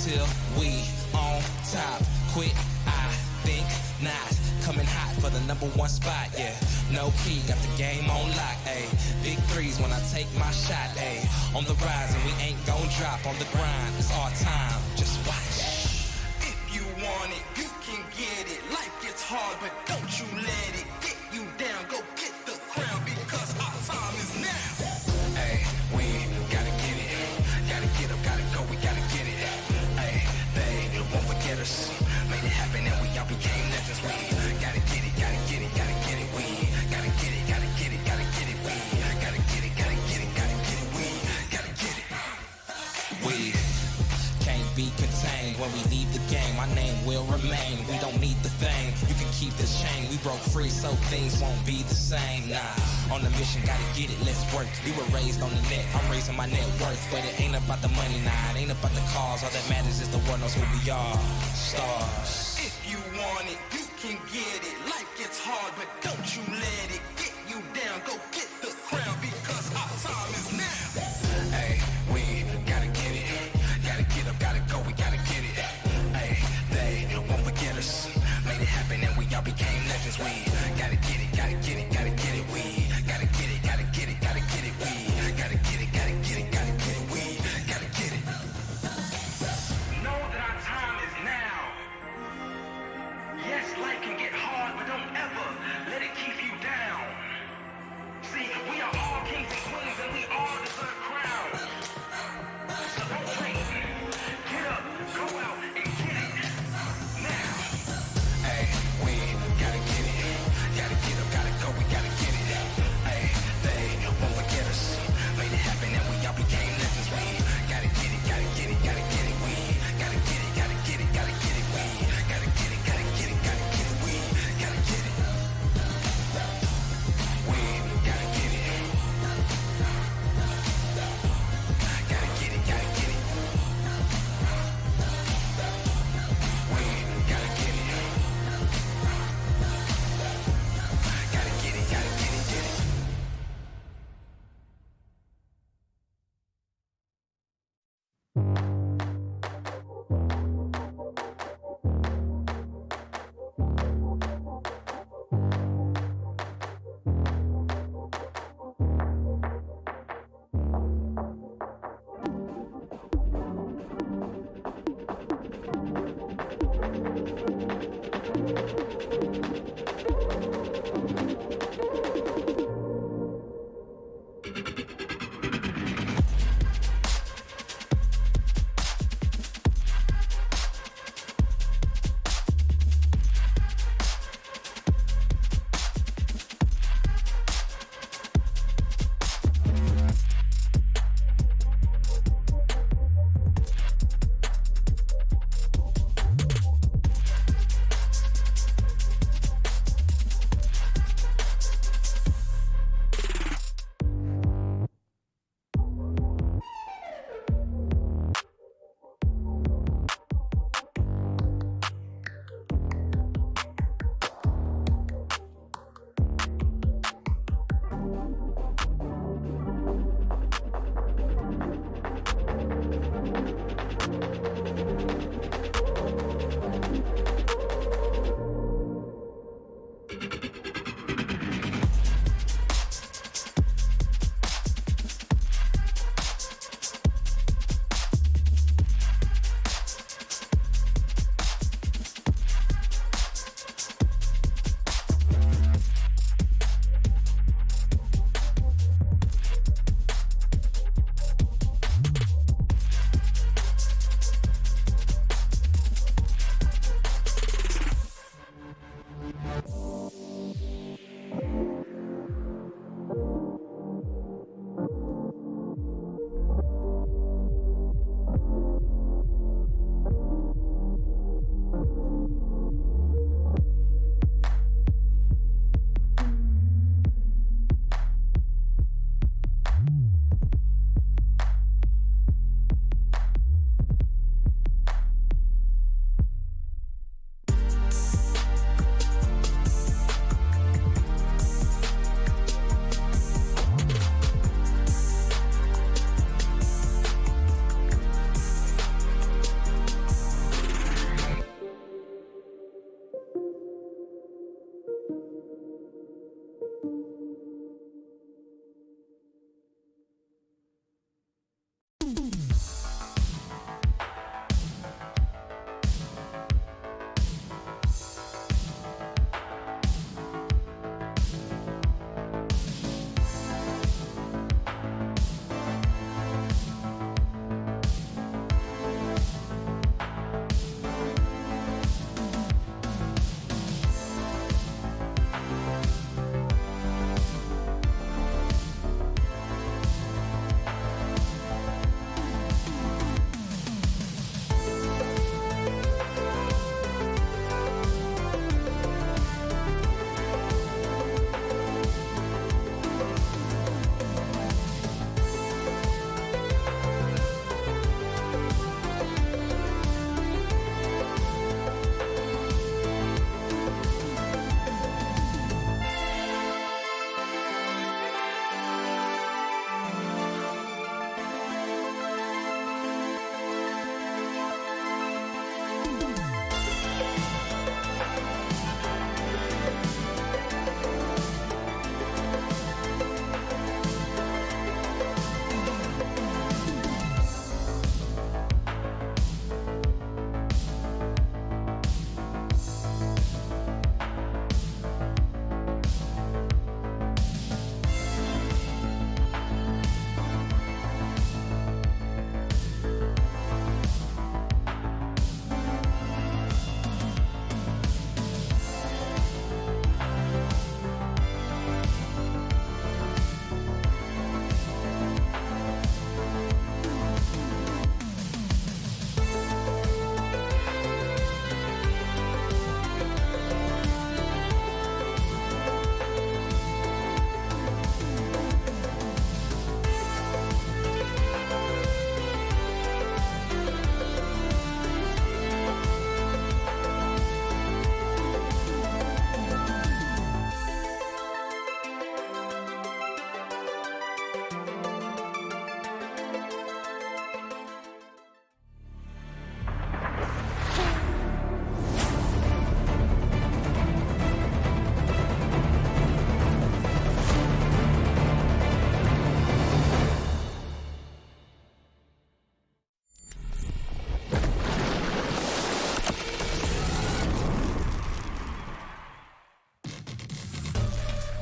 till we on top. Quit, I think not. Coming hot for the #1 spot, yeah. No key, got the game on lock, ayy. Big threes when I take my shot, ayy. On the rise and we ain't gon' drop. On the grind, it's our time, just watch. If you want it, you can get it. Life gets hard, but don't you let it get you down. Go get the crown because our time is now. Ayy, we gotta get it. Gotta get up, gotta go, we gotta get it. Ayy, they won't forget us. Made it happen and we all became legends. We gotta get it, gotta get it, gotta get it. We gotta get it, gotta get it, gotta get it. We gotta get it, gotta get it, gotta get it. We gotta get it. We can't be contained when we leave the game. My name will remain. We don't need the fame. You can keep this chain. We broke free so things won't be the same. Nah, on the mission, gotta get it, let's work. We were raised on the net, I'm raising my net worth. But it ain't about the money, nah, it ain't about the cause. All that matters is the world knows who we are. Stars. If you want it, you can get it. Life gets hard, but don't you let it get you down. Go get the crown because our time is now. Hey, we gotta get it. Gotta get up, gotta go, we gotta get it. Hey, they won't forget us. Made it happen and we all became legends. We gotta get it, gotta get it, gotta get it. We gotta get it, gotta get it, gotta get it. We gotta get it, gotta get it, gotta get it. We gotta get it. Know that our time is now. Yes, life can get hard, but don't ever let it keep you down. See, we are all kings and queens and we all deserve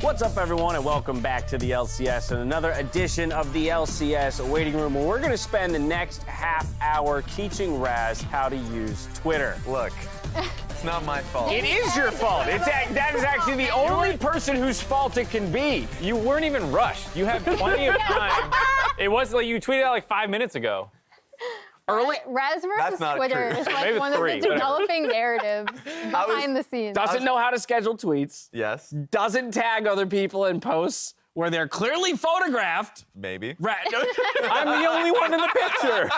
What's up, everyone, and welcome back to the LCS and another edition of the LCS Waiting Room, where we're going to spend the next half hour teaching Raz how to use Twitter. Look, it's not my fault. It is your fault. That is actually the only person whose fault it can be. You weren't even rushed. You had plenty of time. It was like you tweeted out like 5 minutes ago. Early. Raz versus not Twitter true. is like Maybe one three, of the whatever. developing narratives behind the scenes. Doesn't know how to schedule tweets. Yes, Doesn't tag other people in posts where they're clearly photographed. maybe. I'm the only one in the picture.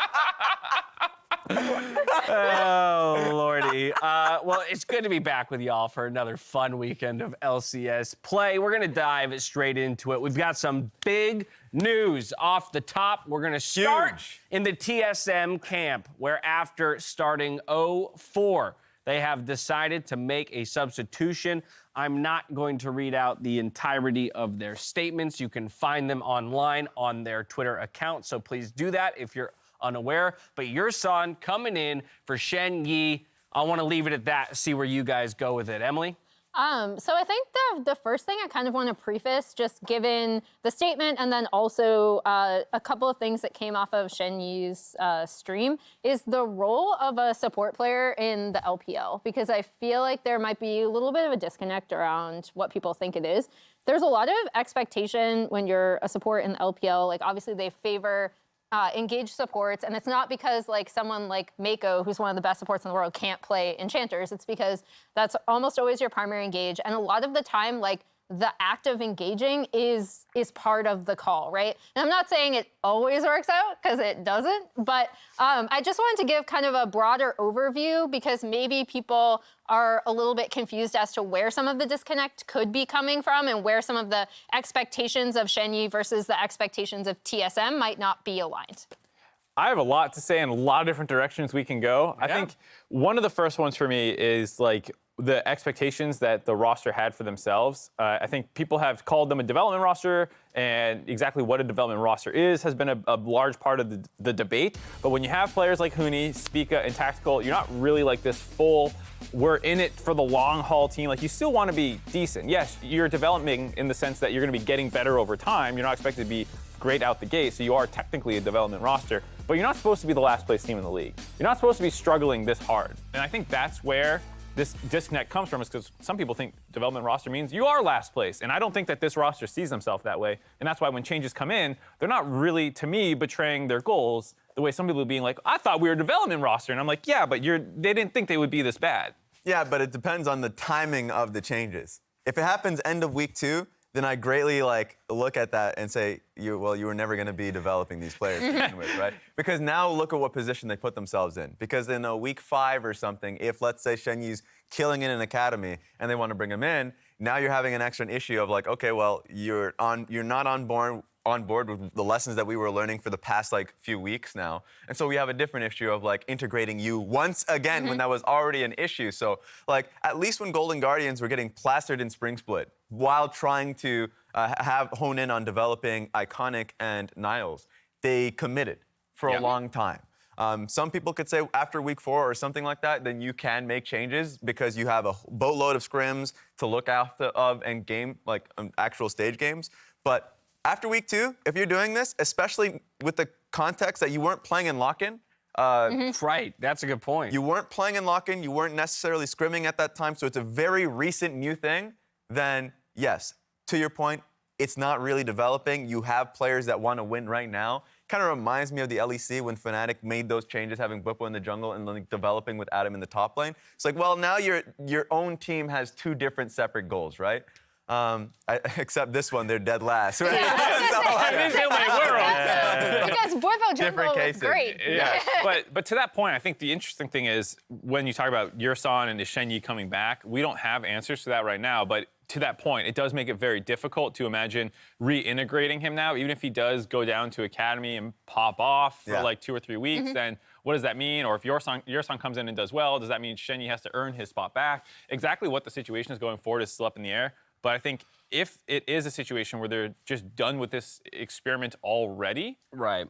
Oh, Lordy. Well, it's good to be back with y'all for another fun weekend of LCS play. We're going to dive straight into it. We've got some big news off the top. We're going to start Huge. in the TSM camp, where after starting 0-4, they have decided to make a substitution. I'm not going to read out the entirety of their statements. You can find them online on their Twitter account, so please do that if you're unaware. But your son coming in for Shen Yi. I want to leave it at that, see where you guys go with it. Emily? So I think the first thing I kind of want to preface, just given the statement and then also a couple of things that came off of Shen Yi's stream, is the role of a support player in the LPL, because I feel like there might be a little bit of a disconnect around what people think it is. There's a lot of expectation when you're a support in the LPL. Like, obviously they favor engaged supports, and it's not because like someone like Mako, who's one of the best supports in the world, can't play enchanters. It's because that's almost always your primary engage, and a lot of the time, like, the act of engaging is part of the call, right? And I'm not saying it always works out, because it doesn't, but I just wanted to give kind of a broader overview, because maybe people are a little bit confused as to where some of the disconnect could be coming from and where some of the expectations of Shen Yi versus the expectations of TSM might not be aligned. I have a lot to say in a lot of different directions we can go. I think one of the first ones for me is like the expectations that the roster had for themselves. I think people have called them a development roster, and exactly what a development roster is has been a large part of the debate. But when you have players like Huni, Spica, and Tactical, you're not really like this full, we're in it for the long haul team. Like, you still want to be decent. Yes, you're developing in the sense that you're going to be getting better over time. You're not expected to be great out the gate, so you are technically a development roster, but you're not supposed to be the last place team in the league. You're not supposed to be struggling this hard. And I think that's where this disconnect comes from, is because some people think development roster means you are last place. And I don't think that this roster sees themselves that way. And that's why when changes come in, they're not really, to me, betraying their goals the way some people are being like, I thought we were a development roster. And I'm like, yeah, but they didn't think they would be this bad. Yeah, but it depends on the timing of the changes. If it happens end of week 2, then I greatly look at that and say, you were never going to be developing these players to begin with, right? Because now look at what position they put themselves in. Because in a week 5 or something, if let's say Shen Yi's killing in an academy and they want to bring him in, now you're having an extra issue of like, okay, well, you're not on board with the lessons that we were learning for the past few weeks now. And so we have a different issue of integrating you once again when that was already an issue. So at least when Golden Guardians were getting plastered in Spring Split while trying to hone in on developing Iconic and Niles, they committed for a long time. Some people could say after week 4 or something like that, then you can make changes because you have a boatload of scrims to look after of and game, actual stage games. But after week 2, if you're doing this, especially with the context that you weren't playing in lock-in. Right, that's a good point. You weren't playing in lock-in, you weren't necessarily scrimming at that time, so it's a very recent new thing, then yes, to your point, it's not really developing. You have players that want to win right now. Kind of reminds me of the LEC when Fnatic made those changes, having Bwipo in the jungle and developing with Adam in the top lane. It's well, now your own team has 2 different separate goals, right? Except this one, they're dead last. Right? It is in my world. Because Bwipo jungle was cases. great. Yeah, but to that point, I think the interesting thing is when you talk about Yurson and Shen Yi coming back, we don't have answers to that right now, but to that point, it does make it very difficult to imagine reintegrating him now, even if he does go down to academy and pop off for 2 or 3 weeks, then what does that mean? Or if Yurson comes in and does well, does that mean Shen Yi has to earn his spot back? Exactly what the situation is going forward is still up in the air. But I think if it is a situation where they're just done with this experiment already, Right.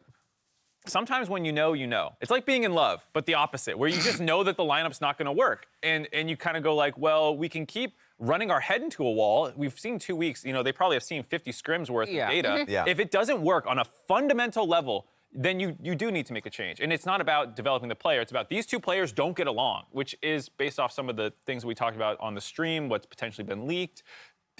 sometimes when you know, you know. It's like being in love, but the opposite, where you just know that the lineup's not going to work. And you kind of go well, we can keep running our head into a wall. We've seen 2 weeks, they probably have seen 50 scrims worth of data. Yeah. If it doesn't work on a fundamental level, then you do need to make a change. And it's not about developing the player. It's about these two players don't get along, which is based off some of the things we talked about on the stream, what's potentially been leaked.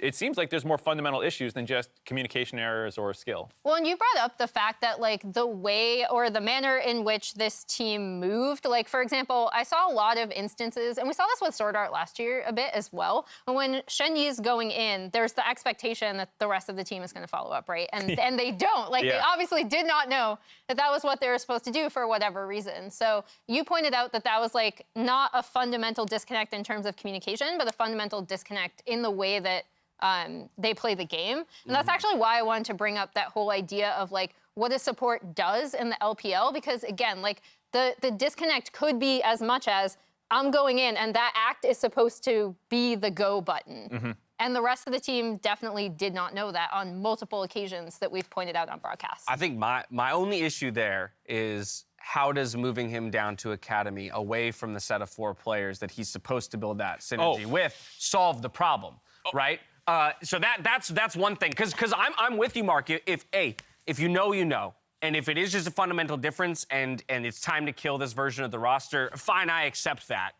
It seems like there's more fundamental issues than just communication errors or skill. Well, and you brought up the fact that, like, the way or the manner in which this team moved, like, for example, I saw a lot of instances, and we saw this with Sword Art last year a bit as well, when Shen Yi's going in, there's the expectation that the rest of the team is going to follow up, right? And and they don't. Like, they obviously did not know that that was what they were supposed to do for whatever reason. So you pointed out that that was, like, not a fundamental disconnect in terms of communication, but a fundamental disconnect in the way that they play the game. And that's actually why I wanted to bring up that whole idea of, like, what a support does in the LPL, because again, like, the disconnect could be as much as I'm going in and that act is supposed to be the go button. And the rest of the team definitely did not know that on multiple occasions that we've pointed out on broadcast. I think my only issue there is how does moving him down to Academy away from the set of 4 players that he's supposed to build that synergy with solve the problem, right? So that's one thing, because I'm with you, Mark. If you know, you know, and if it is just a fundamental difference, and it's time to kill this version of the roster, fine, I accept that,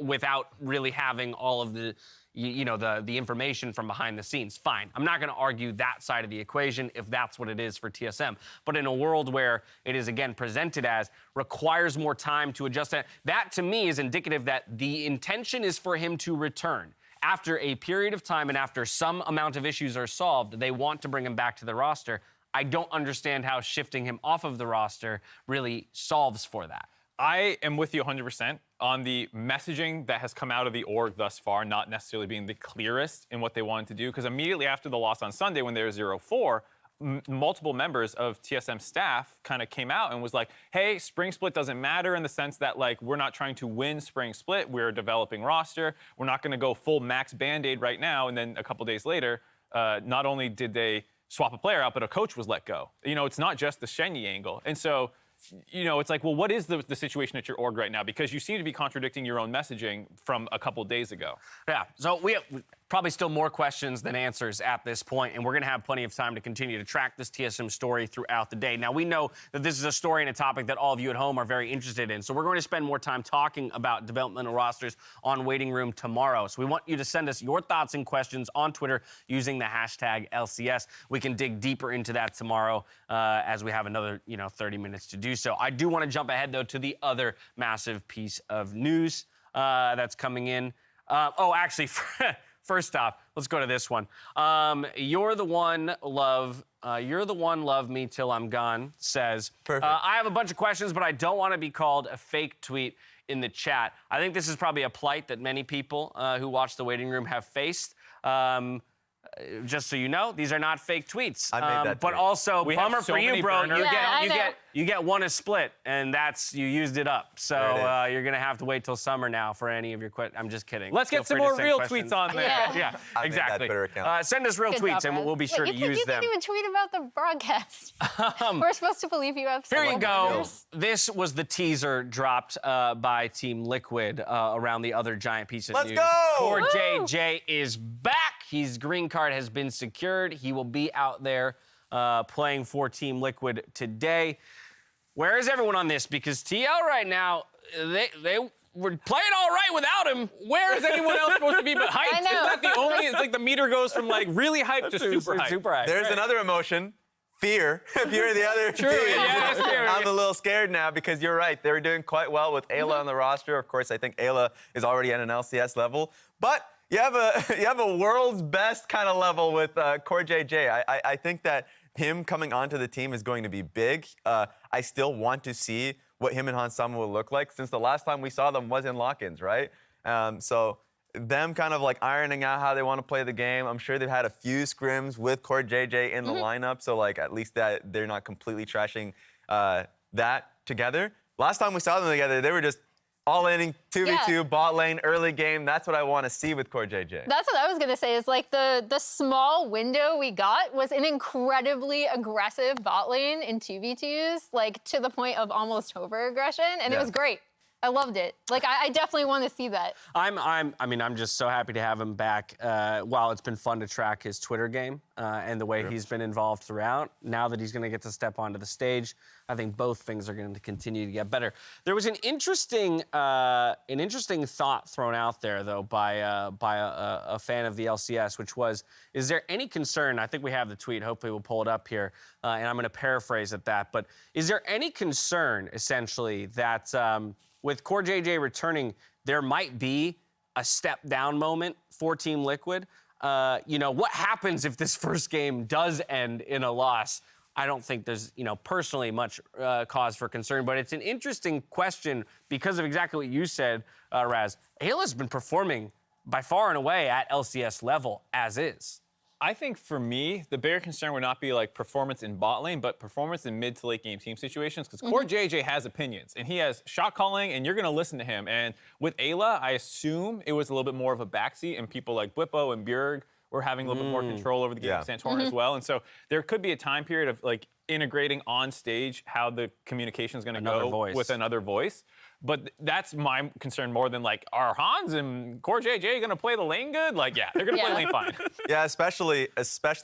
without really having all of the, the information from behind the scenes. Fine, I'm not going to argue that side of the equation if that's what it is for TSM. But in a world where it is again presented as requires more time to adjust, that to me is indicative that the intention is for him to return. After a period of time and after some amount of issues are solved, they want to bring him back to the roster. I don't understand how shifting him off of the roster really solves for that. I am with you 100% on the messaging that has come out of the org thus far, not necessarily being the clearest in what they wanted to do, because immediately after the loss on Sunday when they were 0-4, multiple members of TSM staff kind of came out and was like, hey, Spring Split doesn't matter in the sense that, like, we're not trying to win Spring Split. We're a developing roster. We're not going to go full max Band-Aid right now. And then a couple days later, not only did they swap a player out, but a coach was let go. It's not just the Shen Yi angle. And so, it's like, well, what is the situation at your org right now? Because you seem to be contradicting your own messaging from a couple days ago. Yeah, so we have probably still more questions than answers at this point, and we're going to have plenty of time to continue to track this TSM story throughout the day. Now, we know that this is a story and a topic that all of you at home are very interested in, so we're going to spend more time talking about developmental rosters on Waiting Room tomorrow. So we want you to send us your thoughts and questions on Twitter using the hashtag LCS. We can dig deeper into that tomorrow as we have another, 30 minutes to do so. I do want to jump ahead, though, to the other massive piece of news that's coming in. Actually, first off, let's go to this one. You're the one, love me till I'm gone, says. Perfect. I have a bunch of questions, but I don't want to be called a fake tweet in the chat. I think this is probably a plight that many people who watch the Waiting Room have faced. Just so you know, these are not fake tweets. I made that but tweet. also, We have bummer so for you, many bro. burners. You get one a split, and you used it up. So you're gonna have to wait till summer now for any of your questions. I'm just kidding. Let's Feel get some free to more send real questions. tweets on there. Yeah, I made that exactly. Twitter account. Send us real Good tweets, job, and we'll be Raz. sure Wait, to use you them. didn't even tweet about the broadcast. We're supposed to believe you have Here you several go. burners. This was the teaser dropped by Team Liquid around the other giant piece of Let's news. go! Core Woo! JJ is back. His green card has been secured. He will be out there playing for Team Liquid today. Where is everyone on this? Because TL right now, they were playing all right without him. Where is anyone else supposed to be but hyped? I know. Isn't that the only, it's like the meter goes from like really hyped to super hyped. Super hype. There's another emotion. Fear. If you're the other team, yeah, that's fair. I'm a little scared now because you're right. They were doing quite well with Ayla on the roster. Of course, I think Ayla is already at an LCS level. But you have a world's best kind of level with Core JJ. I think that him coming onto the team is going to be big. I still want to see what him and Hansama will look like, since the last time we saw them was in lock-ins, right? So them kind of like ironing out how they want to play the game. I'm sure they've had a few scrims with Core JJ in the lineup, so like at least that they're not completely trashing that together. Last time we saw them together, they were just all-inning 2v2 bot lane early game. That's what I want to see with Core JJ. That's what I was gonna say. Is like the small window we got was an incredibly aggressive bot lane in 2v2s, like to the point of almost over aggression, and it was great. I loved it. Like, I definitely want to see that. I'm just so happy to have him back. While it's been fun to track his Twitter game and the way he's been involved throughout, now that he's going to get to step onto the stage, I think both things are going to continue to get better. There was an interesting thought thrown out there, though, by a fan of the LCS, which was, is there any concern? I think we have the tweet. Hopefully, we'll pull it up here, and I'm going to paraphrase at that. But is there any concern, essentially, that with Core JJ returning, there might be a step down moment for Team Liquid? What happens if this first game does end in a loss? I don't think there's, personally much cause for concern, but it's an interesting question because of exactly what you said, Raz. Ayla's been performing by far and away at LCS level as is. I think for me, the bigger concern would not be like performance in bot lane, but performance in mid to late game team situations. Because Core JJ has opinions and he has shot calling, and you're going to listen to him. And with Ayla, I assume it was a little bit more of a backseat, and people like Blippo and Bjerg were having a little bit more control over the game of Santorin as well. And so there could be a time period of like integrating on stage how the communication is going to go with another voice. But that's my concern more than like, are Hans and Core JJ going to play the lane good? Like, yeah, they're going to play lane fine. Yeah, especially,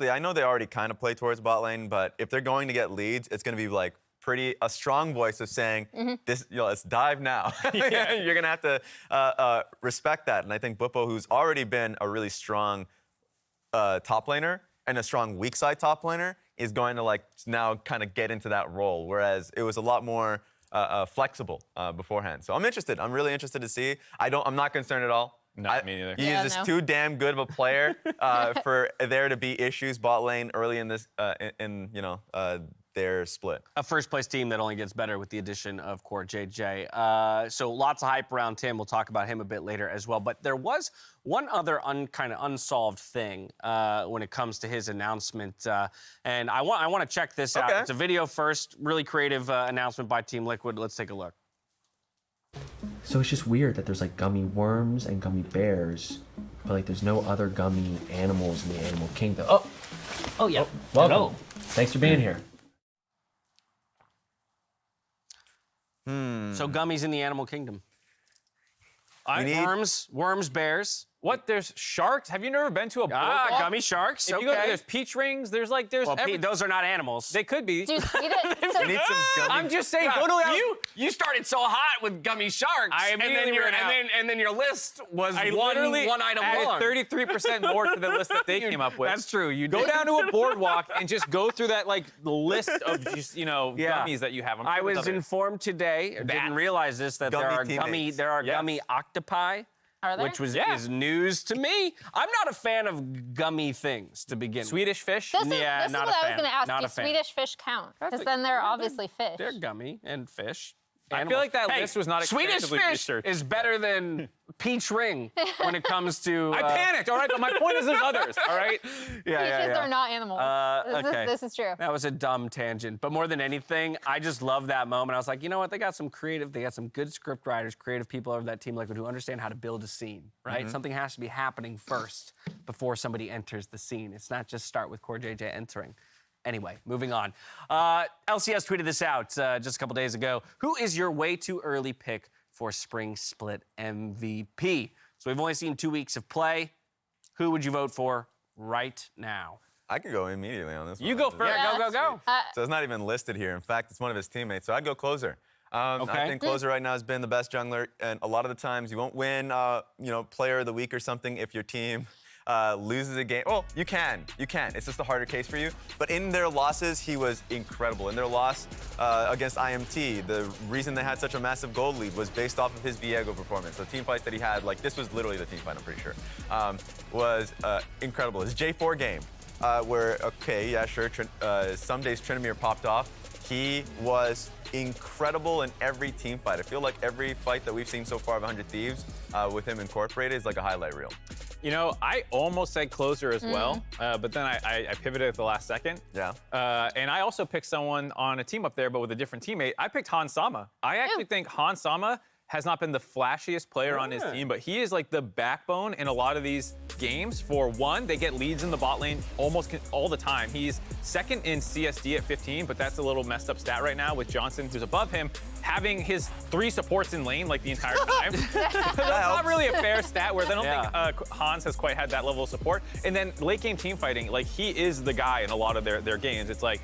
I know they already kind of play towards bot lane, but if they're going to get leads, it's going to be like a strong voice of saying, this, let's dive now. You're going to have to respect that. And I think Blippo, who's already been a really strong top laner and a strong weak side top laner, is going to like now kind of get into that role, whereas it was a lot more flexible beforehand. So I'm interested. I'm really interested to see. I'm not concerned at all. Not me neither. He's just too damn good of a player for there to be issues bot lane early in this their split. A first-place team that only gets better with the addition of Core JJ. So lots of hype around Tim. We'll talk about him a bit later as well. But there was one other kind of unsolved thing when it comes to his announcement. And I want to check this out. It's a video first, really creative announcement by Team Liquid. Let's take a look. So it's just weird that there's like gummy worms and gummy bears, but like there's no other gummy animals in the animal kingdom. Oh yeah. Welcome. Hello. Thanks for being here. So gummies in the animal kingdom. Worms, bears. What? There's sharks? Have you never been to a boardwalk? Gummy sharks. If you go, there's peach rings. There's those are not animals. They could be. Dude, We need some gummy. I'm just saying. Go to you started so hot with gummy sharks, and then your list was one item long. 33% more to the list that they came up with. That's true. You go down to a boardwalk and just go through that like list of just gummies that you have. I was informed today, didn't realize this, that there are gummy octopi. Which is news to me. I'm not a fan of gummy things to begin with. Swedish fish? This is what I was going to ask. Do Swedish fish count? Because then they're obviously fish. They're gummy and fish. I feel like that list was not extensively Swedish fish researched. is better than peach ring when it comes to... I panicked, all right? But my point is there's others, all right? Peaches are not animals. This is true. That was a dumb tangent. But more than anything, I just love that moment. I was like, you know what? They got some good script writers, creative people over that Team Liquid who understand how to build a scene, right? Something has to be happening first before somebody enters the scene. It's not just start with Core JJ entering. Anyway, moving on. LCS tweeted this out just a couple days ago. Who is your way too early pick for Spring Split MVP? So we've only seen 2 weeks of play. Who would you vote for right now? I could go immediately on this one. You go first. Yeah, go. So it's not even listed here. In fact, it's one of his teammates. So I'd go Closer. I think Closer right now has been the best jungler, and a lot of the times you won't win, Player of the Week or something if your team loses a game. Oh, you can. It's just a harder case for you. But in their losses, he was incredible. In their loss against IMT, the reason they had such a massive gold lead was based off of his Viego performance. The team fights that he had, like this was literally the team fight, I'm pretty sure, was incredible. His J4 game, where, some days Trinomir popped off. He was incredible in every team fight. I feel like every fight that we've seen so far of 100 Thieves with him incorporated is like a highlight reel. I almost said Closer as well, but then I pivoted at the last second. Yeah. And I also picked someone on a team up there, but with a different teammate. I picked Hans Sama. I actually think Hans Sama has not been the flashiest player on his team, but he is like the backbone in a lot of these games. For one, they get leads in the bot lane almost all the time. He's second in CSD at 15, but that's a little messed up stat right now with Johnson, who's above him, having his 3 supports in lane like the entire time. That's not really a fair stat, whereas I don't think Hans has quite had that level of support. And then late game team fighting, like he is the guy in a lot of their games. It's like,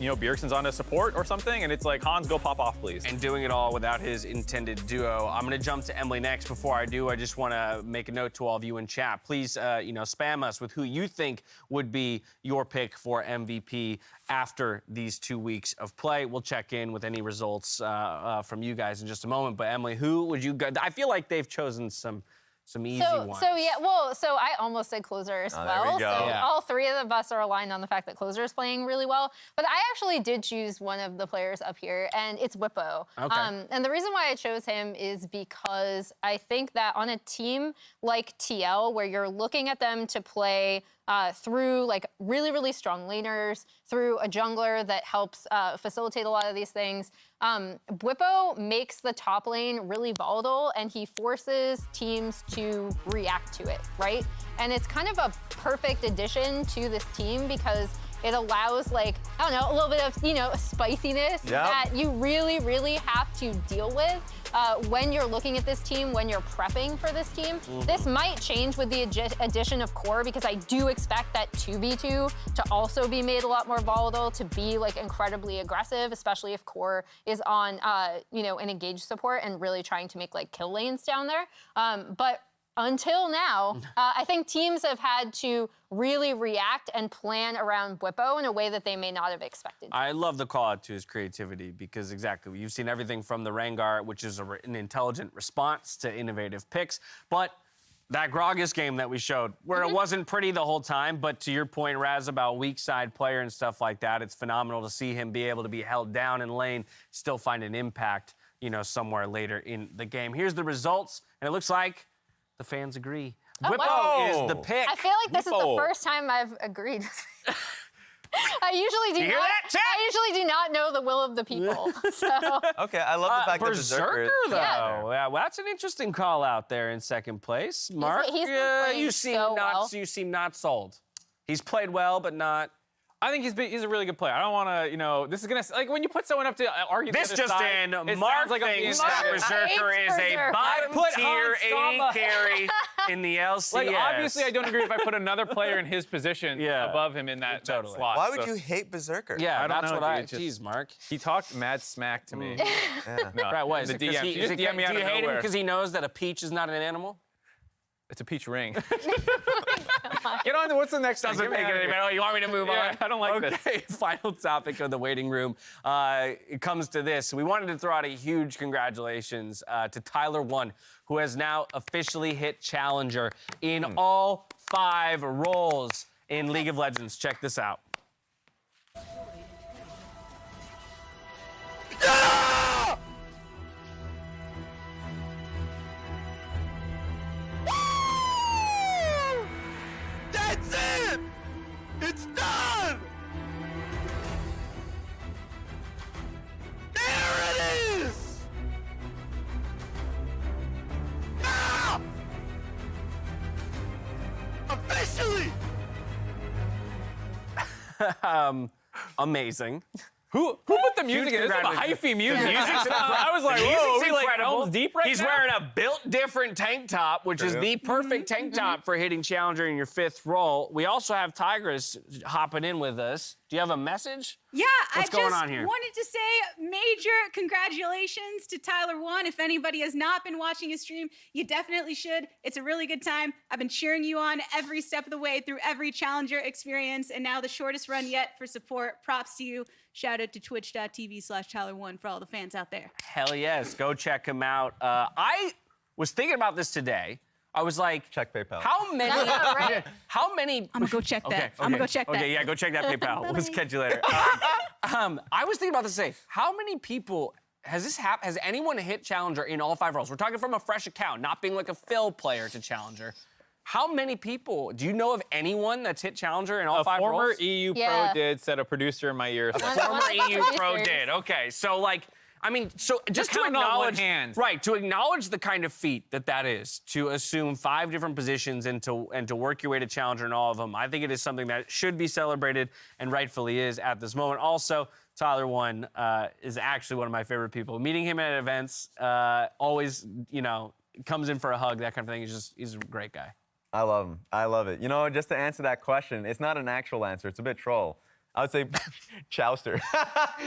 you know, Bjergsen's on a support or something, and it's like, Hans, go pop off, please. And doing it all without his intended duo. I'm gonna jump to Emily next. Before I do, I just wanna make a note to all of you in chat. Please, spam us with who you think would be your pick for MVP after these 2 weeks of play. We'll check in with any results from you guys in just a moment. But Emily, who would you go? I feel like they've chosen some easy ones. So I almost said Closer as well. There we go. So Yeah. all 3 of us are aligned on the fact that Closer is playing really well. But I actually did choose one of the players up here, and it's Whippo. Okay. And the reason why I chose him is because I think that on a team like TL, where you're looking at them to play through like really, really strong laners, through a jungler that helps facilitate a lot of these things, Whippo makes the top lane really volatile, and he forces teams to react to it, right? And it's kind of a perfect addition to this team because it allows, like, I don't know, a little bit of, spiciness that you really, really have to deal with when you're looking at this team, when you're prepping for this team. This might change with the addition of Core, because I do expect that 2v2 to also be made a lot more volatile, to be like incredibly aggressive, especially if Core is on, an engaged support and really trying to make like kill lanes down there. But until now, I think teams have had to really react and plan around Whippo in a way that they may not have expected. I love the call out to his creativity, because exactly, you've seen everything from the Rengar, which is an intelligent response to innovative picks, but that Gragas game that we showed, where it wasn't pretty the whole time, but to your point, Raz, about weak side player and stuff like that, it's phenomenal to see him be able to be held down in lane, still find an impact, somewhere later in the game. Here's the results, and it looks like the fans agree. Oh, Whippo wow. is the pick. I feel like this is the Whippo. first time I've agreed. I usually You hear that, chat? I usually do not know the will of the people. So Okay, I love the fact that Berserker, though. Yeah. Yeah, well, that's an interesting call out there in second place. Mark, he's been playing you seem so not well. you seem not sold. He's played well, but not. I think he's a really good player. I don't want to, this is going to, like, when you put someone up to argue This the other just side, in, it Mark sounds like I'm being thinks that stupid. Berserker I hate is a Berserker. bottom Put tier Hans Sama. AD carry in the LCS. Like, obviously, I don't agree if I put another player in his position above him in that Totally. slot. Why would So you hate Berserker? Yeah, I don't that's know, what I. dude, Jeez, Mark. He talked mad smack to me. No, Right, what is the it? 'Cause DM. he- He is just it- DM'd me out do you of hate him nowhere. because he knows that a peach is not an animal? It's a peach ring. Get on to what's the next Doesn't thing? Get make me it out of any here. better. Oh, you want me to move Yeah, on? I don't like this. Okay, final topic of the waiting room. It comes to this. We wanted to throw out a huge congratulations to Tyler 1, who has now officially hit Challenger in all 5 roles in League of Legends. Check this out. That's it! It's done! There it is! Ah! Officially! Amazing. Who put the music in? This is a congratulations. hyphy music. I was like, The music's whoa, are we like incredible. Elms Deep right He's now? wearing a built different tank top, which is the perfect tank top for hitting Challenger in your 5th role. We also have Tigris hopping in with us. Do you have a message? Yeah, What's I going just on here? wanted to say major congratulations to Tyler 1. If anybody has not been watching his stream, you definitely should. It's a really good time. I've been cheering you on every step of the way through every Challenger experience, and now the shortest run yet for support. Props to you. Shout out to twitch.tv/Tyler1 for all the fans out there. Hell yes, go check him out. I was thinking about this today. I was like, Check PayPal. How many? I know, right? How many? I'm gonna go check that. I'm gonna go check that. Okay, yeah, go check that PayPal. We'll just catch you later. I was thinking about this today. How many people has this happened? Has anyone hit Challenger in all 5 roles? We're talking from a fresh account, not being like a fill player to Challenger. How many people? Do you know of anyone that's hit Challenger in all A 5 former roles? EU Yeah. pro did, said a producer in my ear. Former One of the EU pro producers. did. Okay, so like, I mean, so just to counting on one acknowledge, hand. right, to acknowledge the kind of feat that is, to assume 5 different positions and to work your way to challenger in all of them, I think it is something that should be celebrated and rightfully is at this moment. Also, Tyler One is actually one of my favorite people. Meeting him at events, always, comes in for a hug, that kind of thing. He's a great guy. I love him. I love it. Just to answer that question, it's not an actual answer. It's a bit troll. I would say Chowster.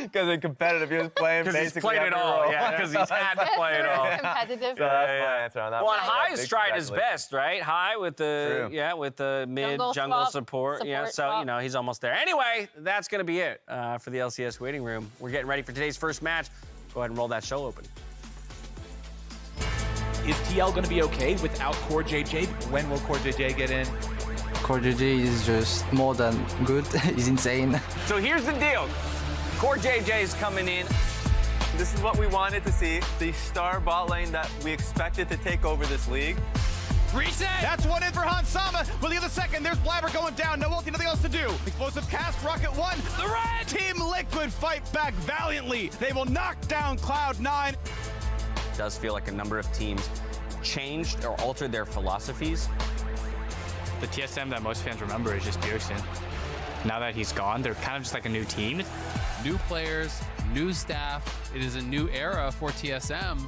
Because in competitive, he was playing basically Because he's played it every all. role. Yeah, because he's had to play it all. Competitive. So that's my answer on that Well, one. and High is Big tried his congratulations. best, right? High with the True. with the mid jungle swap, support. Yeah, support so swap. he's almost there. Anyway, that's gonna be it for the LCS waiting room. We're getting ready for today's first match. Go ahead and roll that show open. Is TL going to be okay without Core JJ? When will Core JJ get in? Core JJ is just more than good. He's insane. So here's the deal. Core JJ is coming in. This is what we wanted to see. The star bot lane that we expected to take over this league. Reset! That's one in for Hans Sama. Will he get the second? There's Blabber going down. No ulti, nothing else to do. Explosive cast, Rocket 1. The red team Liquid fight back valiantly. They will knock down Cloud9. It does feel like a number of teams changed or altered their philosophies. The TSM that most fans remember is just Bjergsen. Now that he's gone, they're kind of just like a new team. New players, new staff. It is a new era for TSM.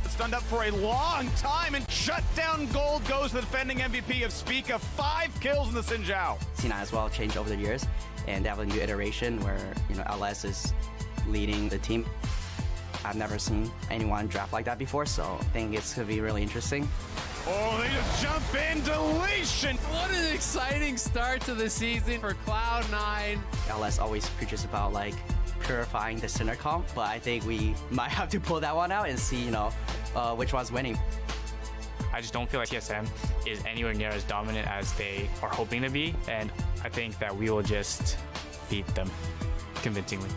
Stunned up for a long time and shut down gold goes to the defending MVP of Spica. 5 kills in the Xin Zhao. Cena as well changed over the years, and they have a new iteration where LS is leading the team. I've never seen anyone draft like that before, so I think it's gonna be really interesting. Oh, they just jump in, deletion. What an exciting start to the season for Cloud9. LS always preaches about purifying the center comp, but I think we might have to pull that one out and see, which one's winning. I just don't feel like TSM is anywhere near as dominant as they are hoping to be, and I think that we will just beat them convincingly.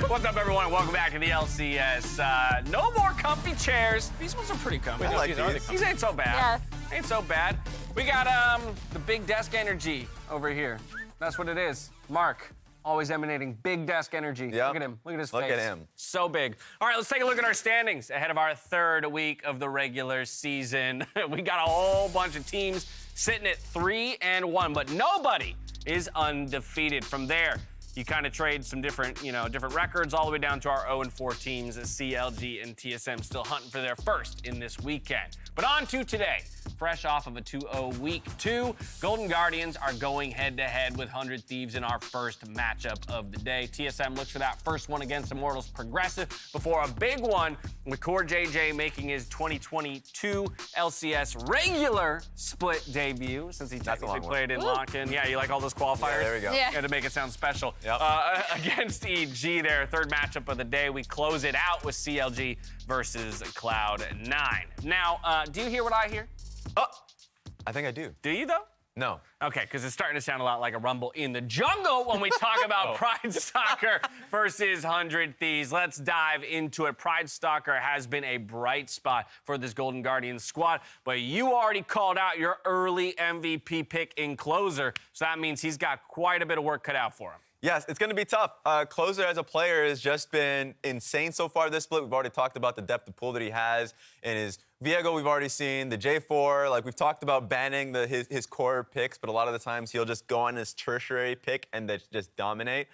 What's up, everyone? Welcome back to the LCS. No more comfy chairs. These ones are pretty comfy. I like these. These ain't so bad. Yeah. Ain't so bad. We got the big desk energy over here. That's what it is. Mark, always emanating big desk energy. Yep. Look at him. Look at his Look face. at him. So big. All right, let's take a look at our standings ahead of our 3rd week of the regular season. We got a whole bunch of teams sitting at 3-1, but nobody is undefeated. From there, you kind of trade some different records all the way down to our 0-4 teams as CLG and TSM still hunting for their first in this weekend. But on to today. Fresh off of a 2-0 week 2, Golden Guardians are going head-to-head with 100 Thieves in our first matchup of the day. TSM looks for that first one against Immortals Progressive before a big one with Core JJ making his 2022 LCS regular split debut since he technically played in lock-in. Yeah, you like all those qualifiers? Yeah, there we go. Yeah. Had to make it sound special. Yep. Against EG, their 3rd matchup of the day. We close it out with CLG versus Cloud9. Now, do you hear what I hear? Oh, I think I do. Do you, though? No. Okay, because it's starting to sound a lot like a rumble in the jungle when we talk about Pride Stalker versus 100 Thieves. Let's dive into it. Pride Stalker has been a bright spot for this Golden Guardians squad, but you already called out your early MVP pick in Closer, so that means he's got quite a bit of work cut out for him. Yes, it's going to be tough. Closer as a player has just been insane so far this split. We've already talked about the depth of pool that he has in his Viego. We've already seen the J4. We've talked about banning his core picks, but a lot of the times he'll just go on his tertiary pick and just dominate.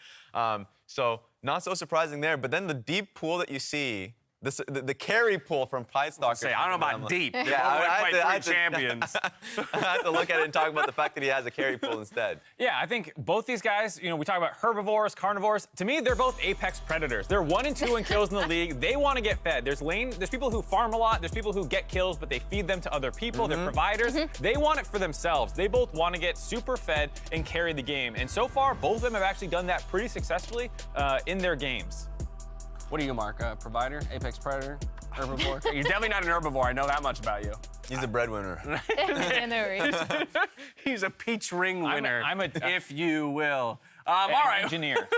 So Not so surprising there, but then the deep pool that you see, the carry pool from Pidestalker. Say, I don't know about deep. Yeah, I had champions. I have to look at it and talk about the fact that he has a carry pool instead. Yeah, I think both these guys, you know, we talk about herbivores, carnivores. To me, they're both apex predators. They're 1 and 2 in kills in the league. They want to get fed. There's people who farm a lot. There's people who get kills, but they feed them to other people. They're providers. They want it for themselves. They both want to get super fed and carry the game. And so far, both of them have actually done that pretty successfully in their games. What are you, Mark? Provider? Apex predator? Herbivore? You're definitely not an herbivore. I know that much about you. He's a breadwinner. He's a peach ring winner, if you will. All right. Engineer.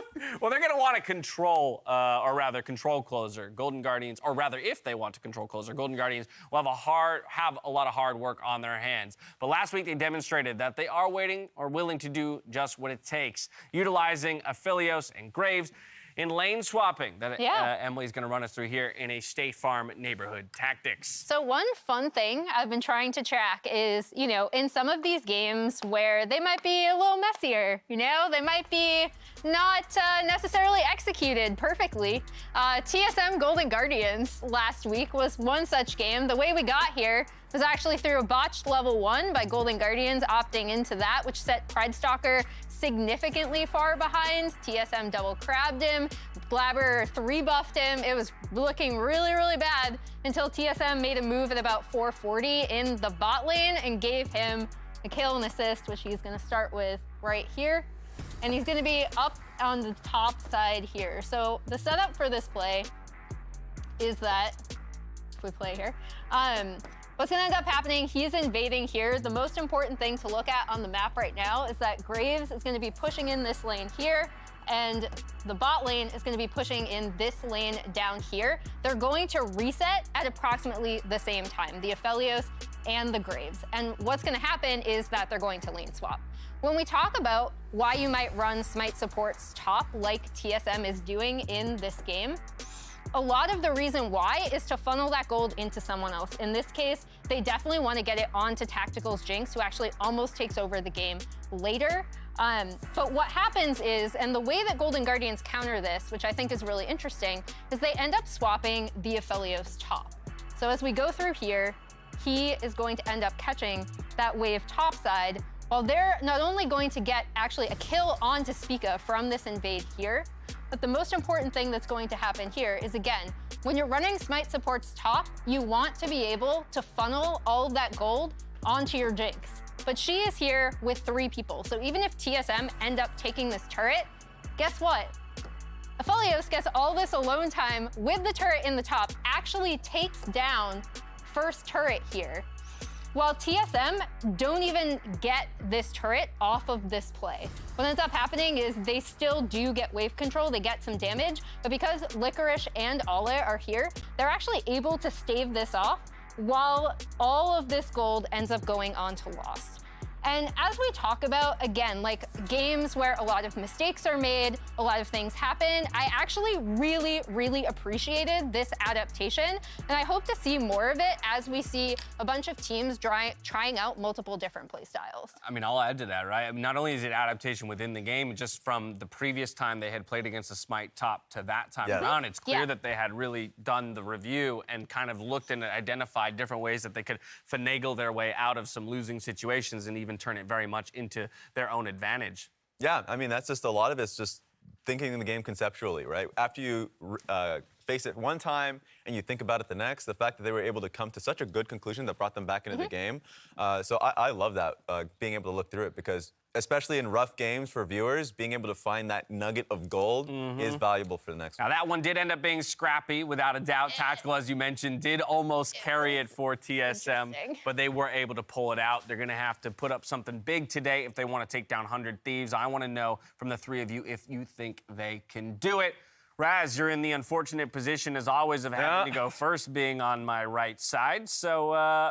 Well, they're going to want to control, or rather control closer. Golden Guardians, or rather if they want to control closer, Golden Guardians will have a lot of hard work on their hands. But last week they demonstrated that they are willing to do just what it takes, utilizing Aphelios and Graves in lane swapping that Emily's going to run us through here in a State Farm neighborhood tactics. So one fun thing I've been trying to track is, you know, in some of these games where they might be a little messier, you know, they might be not necessarily executed perfectly. TSM Golden Guardians last week was one such game. The way we got here was actually through a botched level 1 by Golden Guardians opting into that, which set Pridestalker significantly far behind. TSM double crabbed him, Blabber 3-buffed him. It was looking really, really bad until TSM made a move at about 440 in the bot lane and gave him a kill and assist, which he's gonna start with right here. And he's gonna be up on the top side here. So the setup for this play is that, if we play here, what's gonna end up happening, he's invading here. The most important thing to look at on the map right now is that Graves is gonna be pushing in this lane here, and the bot lane is gonna be pushing in this lane down here. They're going to reset at approximately the same time, the Aphelios and the Graves. And what's gonna happen is that they're going to lane swap. When we talk about why you might run Smite supports top like TSM is doing in this game, a lot of the reason why is to funnel that gold into someone else. In this case, they definitely want to get it onto Tactical's Jinx, who actually almost takes over the game later. But what happens is, and the way that Golden Guardians counter this, which I think is really interesting, is they end up swapping the Aphelios top. So as we go through here, he is going to end up catching that wave topside, while they're not only going to get actually a kill onto Spica from this invade here, but the most important thing that's going to happen here is, again, when you're running Smite supports top, you want to be able to funnel all of that gold onto your Jinx. But she is here with 3 people, so even if TSM end up taking this turret, guess what? Aphelios gets all this alone time with the turret in the top, actually takes down first turret here, while TSM don't even get this turret off of this play. What ends up happening is they still do get wave control, they get some damage, but because Licorice and Ale are here, they're actually able to stave this off while all of this gold ends up going on to Lost. And as we talk about, again, like games where a lot of mistakes are made, a lot of things happen, I actually really, really appreciated this adaptation. And I hope to see more of it as we see a bunch of teams trying out multiple different play styles. I mean, I'll add to that, right? I mean, not only is it adaptation within the game, just from the previous time they had played against a Smite top to that time around, it's clear that they had really done the review and kind of looked and identified different ways that they could finagle their way out of some losing situations and even turn it very much into their own advantage. Yeah, I mean, that's just a lot of it's just thinking the game conceptually, right? After you face it one time and you think about it the next, the fact that they were able to come to such a good conclusion that brought them back into the game. So I love that, being able to look through it, because especially in rough games for viewers, being able to find that nugget of gold is valuable for the next one. Now, that one did end up being scrappy, without a doubt. Tactical, as you mentioned, did almost carry it for TSM, but they were able to pull it out. They're going to have to put up something big today if they want to take down 100 Thieves. I want to know from the 3 of you if you think they can do it. Raz, you're in the unfortunate position, as always, of having to go first, being on my right side. So,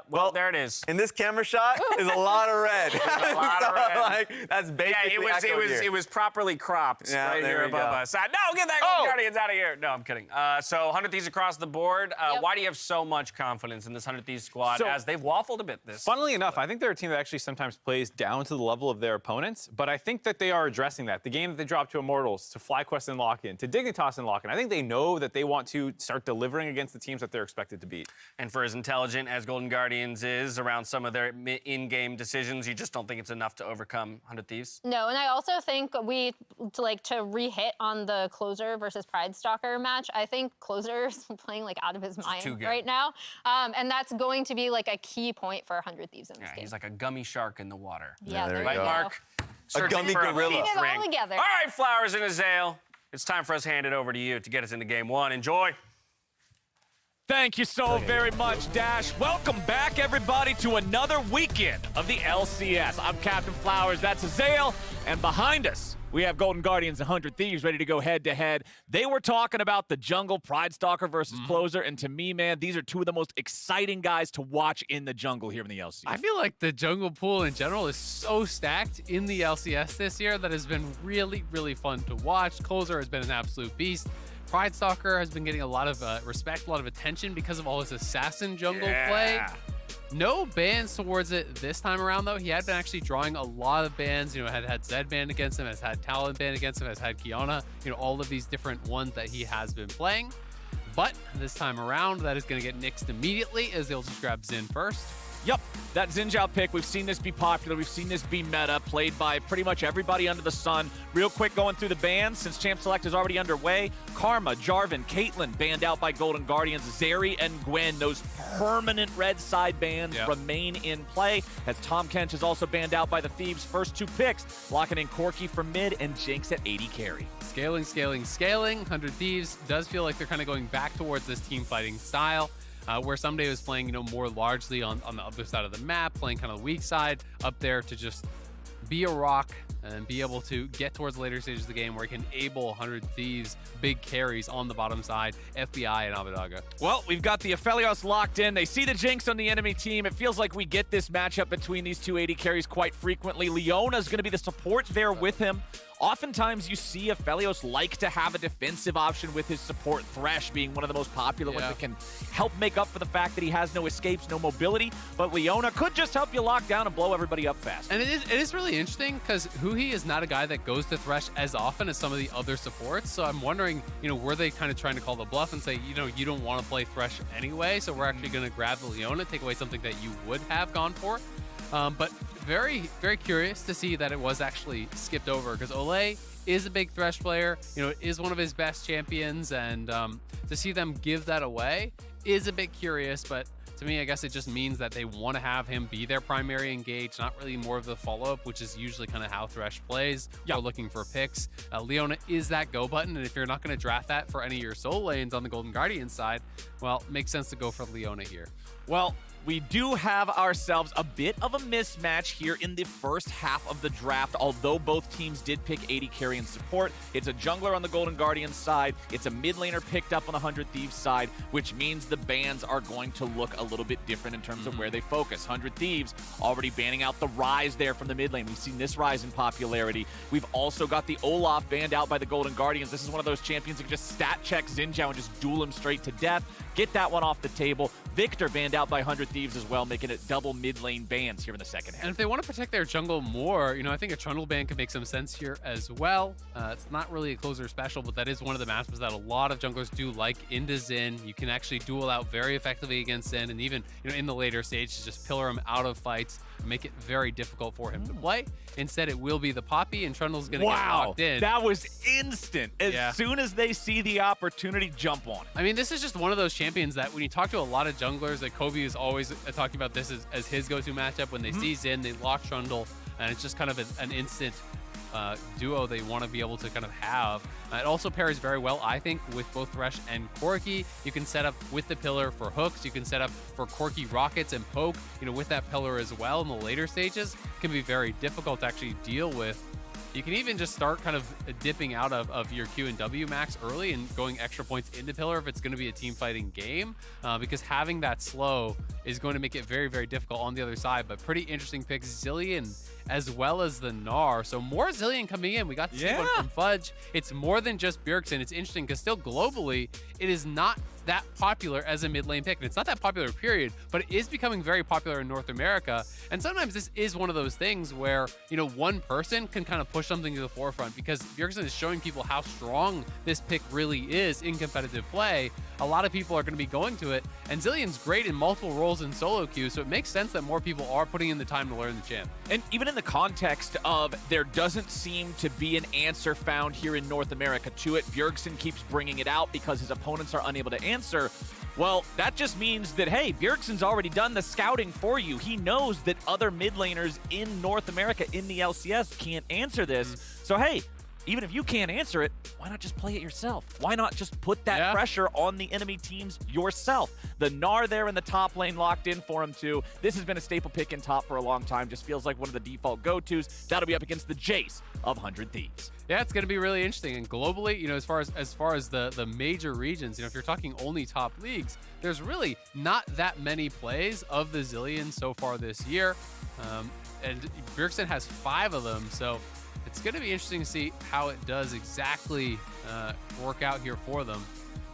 well, there it is. In this camera shot, is a lot of red. A lot of red. Like, that's basically it was properly cropped right here above us. No, get that Guardians out of here. No, I'm kidding. So 100 Thieves across the board. Why do you have so much confidence in this 100 Thieves squad, as they've waffled a bit this? Funnily enough, I think they're a team that actually sometimes plays down to the level of their opponents, but I think that they are addressing that. The game that they dropped to Immortals, to FlyQuest and Lock-In, to Dignitas and Lock-In, I think they know that they want to start delivering against the teams that they're expected to beat. And for as intelligent as Golden Guardians is around some of their in-game decisions, you just don't think it's enough to overcome 100 Thieves? No, and I also think to re-hit on the Closer versus Pride Stalker match, I think Closer's playing like out of his mind right now. And that's going to be like a key point for 100 Thieves in this game. He's like a gummy shark in the water. Yeah, there you right, go. Mark? A gummy gorilla. Putting it all together. All right, Flowers and Azael. It's time for us to hand it over to you to get us into game one. Enjoy. Thank you so very much, Dash. Welcome back, everybody, to another weekend of the LCS. I'm Captain Flowers, that's Azael, and behind us, we have Golden Guardians and 100 Thieves ready to go head-to-head. They were talking about the jungle, Pride Stalker versus Closer, and to me, man, these are two of the most exciting guys to watch in the jungle here in the LCS. I feel like the jungle pool in general is so stacked in the LCS this year that has been really, really fun to watch. Closer has been an absolute beast. Pride Stalker has been getting a lot of respect, a lot of attention because of all his assassin jungle play. No bans towards it this time around, though. He had been actually drawing a lot of bans. You know, had Zed banned against him, has had Talon banned against him, has had Kiana. You know, all of these different ones that he has been playing. But this time around, that is going to get nixed immediately as they'll just grab Xin first. Yep, that Xin Zhao pick, we've seen this be popular, we've seen this be meta, played by pretty much everybody under the sun. Real quick going through the bans, since Champ Select is already underway, Karma, Jarvan, Caitlyn banned out by Golden Guardians, Zeri and Gwen, those permanent red side bans remain in play, as Tom Kench is also banned out by the Thieves' first two picks, locking in Corki for mid and Jinx at 80 carry. Scaling, scaling, scaling. 100 Thieves does feel like they're kind of going back towards this team fighting style. Where Someday was playing, you know, more largely on the other side of the map, playing kind of the weak side, up there to just be a rock and be able to get towards the later stages of the game where he can enable 100 Thieves big carries on the bottom side, FBI and Abadaga. Well, we've got the Aphelios locked in. They see the Jinx on the enemy team. It feels like we get this matchup between these two 80 carries quite frequently. Leona's going to be the support there with him. Oftentimes, you see Aphelios like to have a defensive option with his support, Thresh being one of the most popular ones that can help make up for the fact that he has no escapes, no mobility. But Leona could just help you lock down and blow everybody up fast. And it is really interesting because Huhi is not a guy that goes to Thresh as often as some of the other supports. So I'm wondering, you know, were they kind of trying to call the bluff and say, you know, you don't want to play Thresh anyway, so we're actually going to grab the Leona, take away something that you would have gone for. But very, very curious to see that it was actually skipped over because Olay is a big Thresh player, you know, is one of his best champions, and to see them give that away is a bit curious, but to me, I guess it just means that they want to have him be their primary engage, not really more of the follow-up, which is usually kind of how Thresh plays. You're looking for picks. Leona is that go button, and if you're not going to draft that for any of your soul lanes on the Golden Guardian side, well, it makes sense to go for Leona here. Well, we do have ourselves a bit of a mismatch here in the first half of the draft, although both teams did pick 80 carry and support. It's a jungler on the Golden Guardians side. It's a mid laner picked up on the 100 Thieves side, which means the bans are going to look a little bit different in terms of where they focus. 100 Thieves already banning out the Rise there from the mid lane. We've seen this rise in popularity. We've also got the Olaf banned out by the Golden Guardians. This is one of those champions who can just stat check Xin Zhao and just duel him straight to death. Get that one off the table. Victor banned out by 100 Thieves as well, making it double mid-lane bans here in the second half. And if they want to protect their jungle more, you know, I think a Trundle ban could make some sense here as well. It's not really a Closer special, but that is one of the matchups that a lot of junglers do like into Xin. You can actually duel out very effectively against Xin, and even, you know, in the later stage to just pillar him out of fights, make it very difficult for him to play. Instead, it will be the Poppy, and Trundle's going to get locked in. That was instant. As soon as they see the opportunity, jump on it. I mean, this is just one of those champions that when you talk to a lot of junglers, like Kobe is always talking about this as his go-to matchup. When they see Xin, they lock Trundle, and it's just kind of an instant duo they want to be able to kind of have. It also pairs very well, I think, with both Thresh and Corki. You can set up with the pillar for hooks. You can set up for Corki rockets and poke, you know, with that pillar as well in the later stages. It can be very difficult to actually deal with You can even just start kind of dipping out of your Q and W max early and going extra points into pillar if it's going to be a team fighting game, because having that slow is going to make it very, very difficult on the other side. But pretty interesting picks, Zilean as well as the Gnar. So more Zilean coming in. We got to see one from Fudge. It's more than just Bjergsen. It's interesting because still globally, it is not that popular as a mid lane pick. And it's not that popular, period, but it is becoming very popular in North America. And sometimes this is one of those things where, you know, one person can kind of push something to the forefront because Bjergsen is showing people how strong this pick really is in competitive play. A lot of people are going to be going to it. And Zilean's great in multiple roles in solo queue, so it makes sense that more people are putting in the time to learn the champ. And even in the context of there doesn't seem to be an answer found here in North America to it, Bjergsen keeps bringing it out because his opponents are unable to answer. Well, that just means that, hey, Bjergsen's already done the scouting for you. He knows that other mid laners in North America in the LCS can't answer this. So, hey, even if you can't answer it, why not just play it yourself? Why not just put that pressure on the enemy teams yourself? The Gnar there in the top lane locked in for him too. This has been a staple pick in top for a long time. Just feels like one of the default go-tos. That'll be up against the Jace of 100 Thieves. Yeah, it's going to be really interesting. And globally, you know, as far as the major regions, you know, if you're talking only top leagues, there's really not that many plays of the Zilean so far this year. And Bjergsen has 5 of them, so it's going to be interesting to see how it does exactly work out here for them.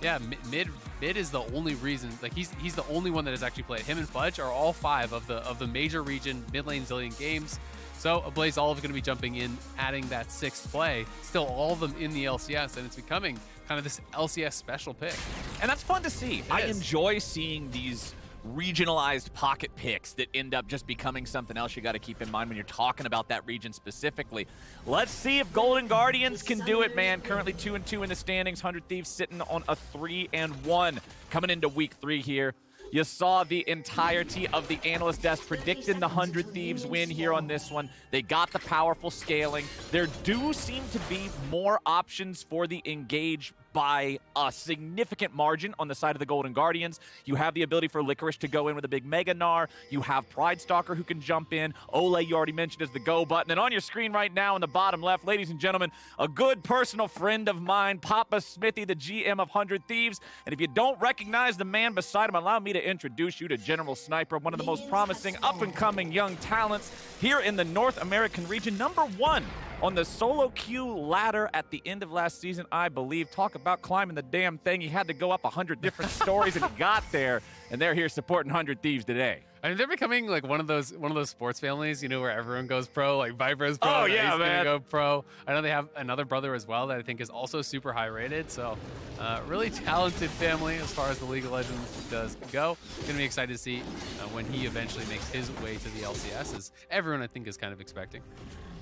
Yeah, mid is the only reason. Like he's the only one that has actually played. Him and Fudge are all 5 of the major region mid lane Zilean games. So Blaze Olive going to be jumping in, adding that 6th play. Still all of them in the LCS, and it's becoming kind of this LCS special pick. And that's fun to see. I enjoy seeing these regionalized pocket picks that end up just becoming something else you got to keep in mind when you're talking about that region specifically. Let's see if Golden Guardians can do it, man. Currently 2-2 in the standings. 100 Thieves sitting on a 3-1 coming into week 3 here. You saw the entirety of the analyst desk predicting the 100 Thieves win here on this one. They got the powerful scaling. There do seem to be more options for the Engage by a significant margin on the side of the Golden Guardians. You have the ability for Licorice to go in with a big Mega Gnar. You have Pride Stalker who can jump in. Ole, you already mentioned, is the go button. And on your screen right now in the bottom left, ladies and gentlemen, a good personal friend of mine, Papa Smithy, the GM of 100 Thieves. And if you don't recognize the man beside him, allow me to introduce you to General Sniper, one of the most promising up-and-coming young talents here in the North American region. #1 on the solo queue ladder at the end of last season, I believe. Talk about climbing the damn thing. He had to go up 100 different stories and he got there. And they're here supporting 100 Thieves today. I mean, they're becoming like one of those sports families, you know, where everyone goes pro, like Viper's pro. Oh, yeah, man. Go pro. I know they have another brother as well that I think is also super high rated. So really talented family as far as the League of Legends does go. Going to be excited to see when he eventually makes his way to the LCS, as everyone I think is kind of expecting.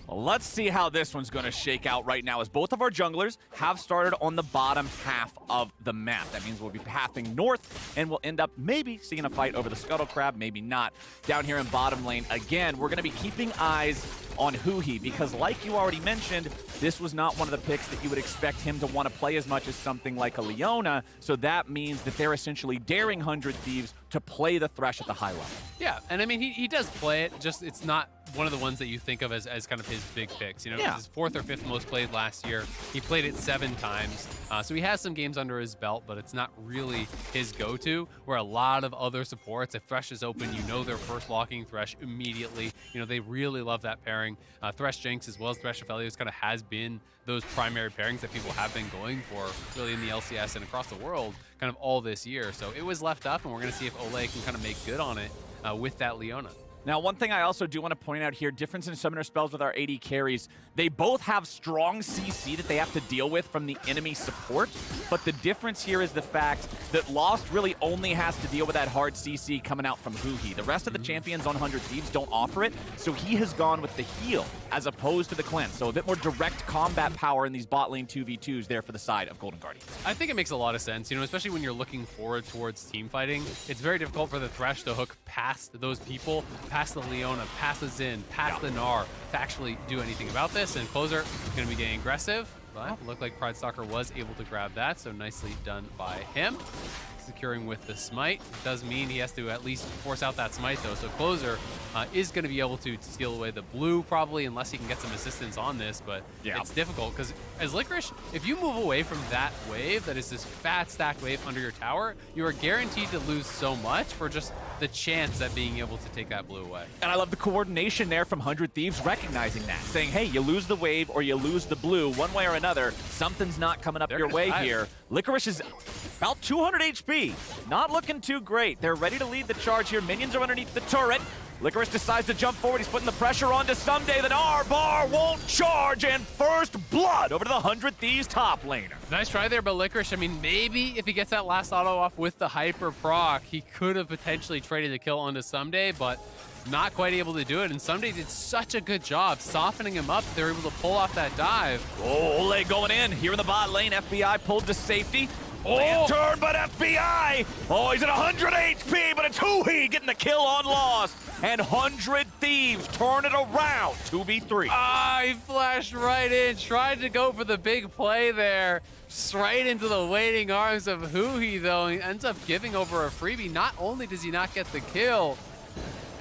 Well, let's see how this one's going to shake out right now, as both of our junglers have started on the bottom half of the map. That means we'll be pathing north, and we'll end up maybe seeing a fight over the Scuttle Crab, maybe not. Down here in bottom lane, again, we're going to be keeping eyes on Huhi, because like you already mentioned, this was not one of the picks that you would expect him to want to play as much as something like a Leona, so that means that they're essentially daring 100 Thieves to play the Thresh at the high level. Yeah, and I mean, he does play it, just it's not one of the ones that you think of as kind of his big picks. You know, it was his 4th or 5th most played last year. He played it 7 times, so he has some games under his belt, but it's not really his go-to, where a lot of other supports, if Thresh is open, you know they're first locking Thresh immediately. You know, they really love that pairing. Thresh Jinx as well as Thresh Aphelios kind of has been those primary pairings that people have been going for really in the LCS and across the world kind of all this year. So it was left up, and we're going to see if Ole can kind of make good on it with that Leona. Now, one thing I also do want to point out here, difference in summoner spells with our AD carries, they both have strong CC that they have to deal with from the enemy support, but the difference here is the fact that Lost really only has to deal with that hard CC coming out from Huhi. The rest of the champions on 100 Thieves don't offer it, so he has gone with the heal as opposed to the cleanse. So a bit more direct combat power in these bot lane 2v2s there for the side of Golden Guardians. I think it makes a lot of sense, you know, especially when you're looking forward towards team fighting. It's very difficult for the Thresh to hook past those people, past the Leona, past the Xin, past the Gnar, to actually do anything about this. And Closer going to be getting aggressive, but it looked like Pride Stalker was able to grab that, so nicely done by him. securing with the smite. It does mean he has to at least force out that smite, though. So Closer is going to be able to steal away the blue, probably, unless he can get some assistance on this. But it's difficult, because as Licorice, if you move away from that wave, that is this fat stack wave under your tower, you are guaranteed to lose so much for just the chance at being able to take that blue away. And I love the coordination there from 100 Thieves recognizing that, saying, hey, you lose the wave or you lose the blue, one way or another, something's not coming up your way here. Licorice is about 200 HP, not looking too great. They're ready to lead the charge here. Minions are underneath the turret. Licorice decides to jump forward. He's putting the pressure on to Someday. Then R-Bar won't charge, and first blood over to the 100 Thieves top laner. Nice try there by Licorice. I mean, maybe if he gets that last auto off with the hyper proc, he could have potentially traded the kill onto Someday, but not quite able to do it. And Someday did such a good job softening him up. They were able to pull off that dive. Oh, Ole going in here in the bot lane. FBI pulled to safety. Lantern, but FBI! Oh, he's at 100 HP, but it's Huhi getting the kill on Lost. And 100 Thieves turn it around, 2v3. Ah, he flashed right in, tried to go for the big play there. Straight into the waiting arms of Huhi, though. He ends up giving over a freebie. Not only does he not get the kill,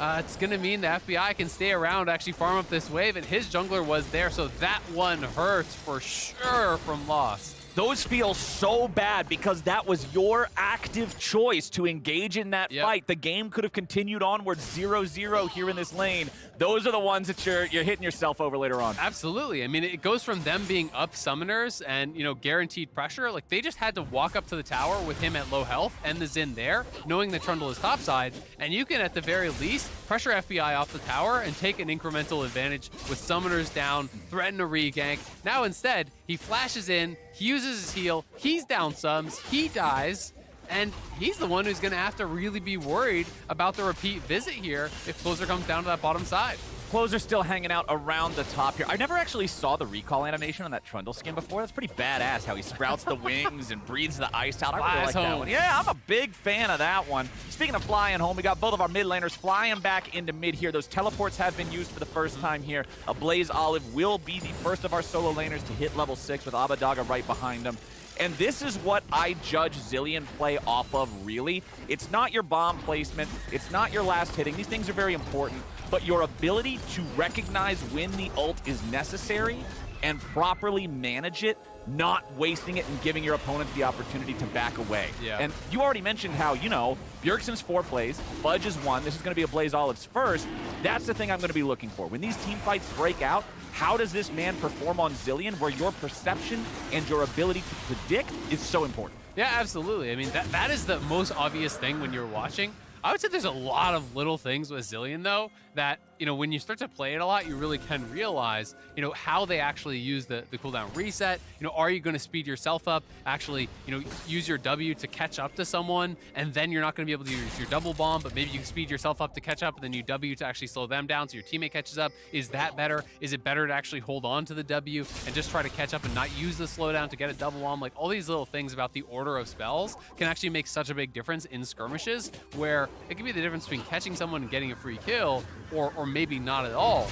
it's going to mean the FBI can stay around, actually farm up this wave, and his jungler was there, so that one hurts for sure from Lost. Those feel so bad because that was your active choice to engage in that fight. The game could have continued onward 0-0 here in this lane. Those are the ones that you're hitting yourself over later on. Absolutely. I mean, it goes from them being up summoners and, guaranteed pressure. Like, they just had to walk up to the tower with him at low health and the Xin there, knowing the Trundle is topside. And you can, at the very least, pressure FBI off the tower and take an incremental advantage with summoners down, threaten a regank. Now, instead, he flashes in, he uses his heal, he's down subs, he dies, and he's the one who's going to have to really be worried about the repeat visit here if Closer comes down to that bottom side. Closer still hanging out around the top here. I never actually saw the recall animation on that Trundle skin before. That's pretty badass how he sprouts the wings and breathes the ice out. I really like that one. Yeah, I'm a big fan of that one. Speaking of flying home, we got both of our mid laners flying back into mid here. Those teleports have been used for the first time here. A Blaze Olive will be the first of our solo laners to hit level 6 with Abadaga right behind him. And this is what I judge Zilean play off of, really. It's not your bomb placement. It's not your last hitting. These things are very important. But your ability to recognize when the ult is necessary and properly manage it, not wasting it and giving your opponents the opportunity to back away. Yeah. And you already mentioned how, Bjergsen's 4 plays, Fudge is 1. This is going to be a Blaze Olive's first. That's the thing I'm going to be looking for. When these team fights break out, how does this man perform on Zilean, where your perception and your ability to predict is so important? Yeah, absolutely. I mean, that is the most obvious thing when you're watching. I would say there's a lot of little things with Zilean, though, that, when you start to play it a lot, you really can realize, how they actually use the cooldown reset. Are you going to speed yourself up, actually, use your W to catch up to someone, and then you're not going to be able to use your double bomb, but maybe you can speed yourself up to catch up, and then you W to actually slow them down so your teammate catches up. Is that better? Is it better to actually hold on to the W and just try to catch up and not use the slowdown to get a double bomb? Like, all these little things about the order of spells can actually make such a big difference in skirmishes, where it can be the difference between catching someone and getting a free kill, or maybe not at all.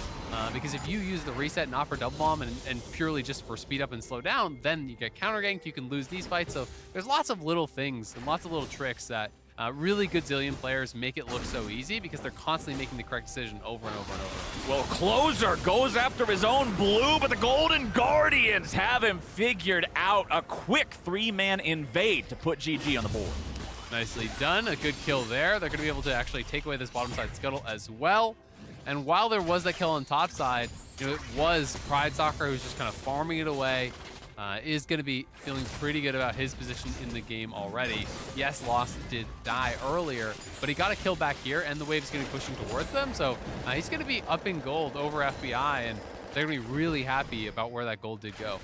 Because if you use the reset and offer double bomb and purely just for speed up and slow down, then you get counter ganked, you can lose these fights. So there's lots of little things and lots of little tricks that really good Zilean players make it look so easy because they're constantly making the correct decision over and over and over. Well, Closer goes after his own blue, but the Golden Guardians have him figured out. A quick 3-man invade to put GG on the board. Nicely done. A good kill there. They're going to be able to actually take away this bottom side scuttle as well. And while there was that kill on top side, it was Pride Soccer who's just kind of farming it away. Is going to be feeling pretty good about his position in the game already. Yes, Lost did die earlier, but he got a kill back here, and the wave's going to be pushing towards them. So he's going to be up in gold over FBI, and they're going to be really happy about where that gold did go.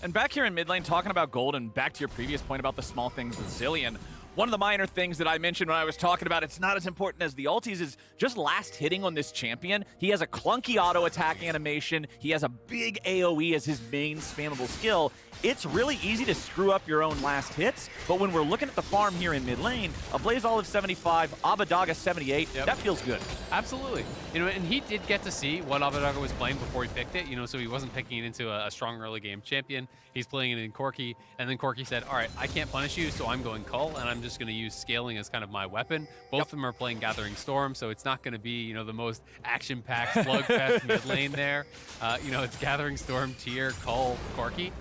And back here in mid lane, talking about gold, and back to your previous point about the small things with Zilean, one of the minor things that I mentioned when I was talking about it's not as important as the ultis is just last hitting on this champion. He has a clunky auto attack animation. He has a big AoE as his main spammable skill. it's really easy to screw up your own last hits. But when we're looking at the farm here in mid lane, a Blaze Olive 75, Abadaga 78, that feels good. Absolutely. You know, and he did get to see what Abadaga was playing before he picked it, you know, so he wasn't picking it into a strong early game champion. He's playing it in Corki, and then Corki said, all right, I can't punish you, so I'm going Cull, and I'm just going to use scaling as kind of my weapon. Both of them are playing Gathering Storm, so it's not going to be, you know, the most action-packed slugfest mid lane there. You know, it's Gathering Storm, Tier, Cull, Corki.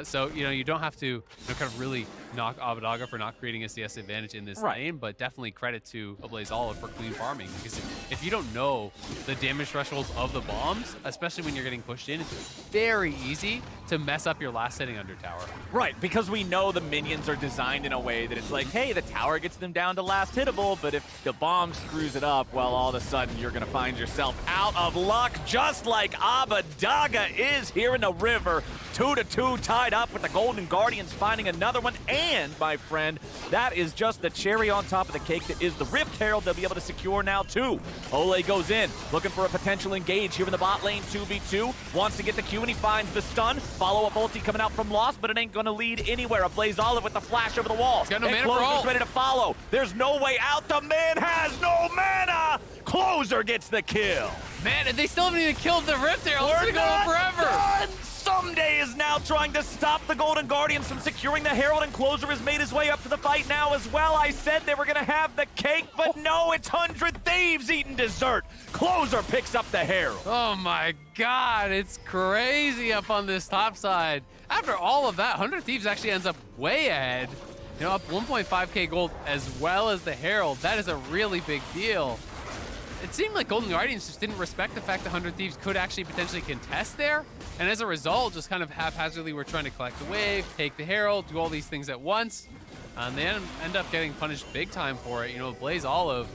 So, you know, you don't have to, you know, kind of really knock Abadaga for not creating a CS advantage in this lane, but definitely credit to Blaze Olive for clean farming. Because if you don't know the damage thresholds of the bombs, especially when you're getting pushed in, it's very easy to mess up your last hitting under tower. Right, because we know the minions are designed in a way that it's like, hey, the tower gets them down to last hittable, but if the bomb screws it up, well, all of a sudden you're going to find yourself out of luck, just like Abadaga is here in the river. 2-2 tied up with the Golden Guardians finding another one. And, my friend, that is just the cherry on top of the cake that is the Rift Herald they'll be able to secure now, too. Ole goes in, looking for a potential engage here in the bot lane, 2v2. Wants to get the Q, and he finds the stun. Follow-up ulti coming out from Lost, but it ain't going to lead anywhere. A Blaze Olive with the flash over the wall. Got no and mana for Closer's ult. ready to follow. There's no way out. The man has no mana. Closer gets the kill. Man, and they still haven't even killed the Rift Herald. It's We're been going not forever. done. Someday is now trying to stop the Golden Guardians from securing the Herald, and Closer has made his way up to the fight now as well. I said they were going to have the cake, but no, it's 100 Thieves eating dessert. Closer picks up the Herald. Oh my God, it's crazy up on this top side. After all of that, 100 Thieves actually ends up way ahead. You know, up 1.5k gold as well as the Herald. That is a really big deal. It seemed like Golden Guardians just didn't respect the fact that 100 Thieves could actually potentially contest there. And as a result, just kind of haphazardly were trying to collect the wave, take the Herald, do all these things at once. And they end up getting punished big time for it. You know, Blaze Olive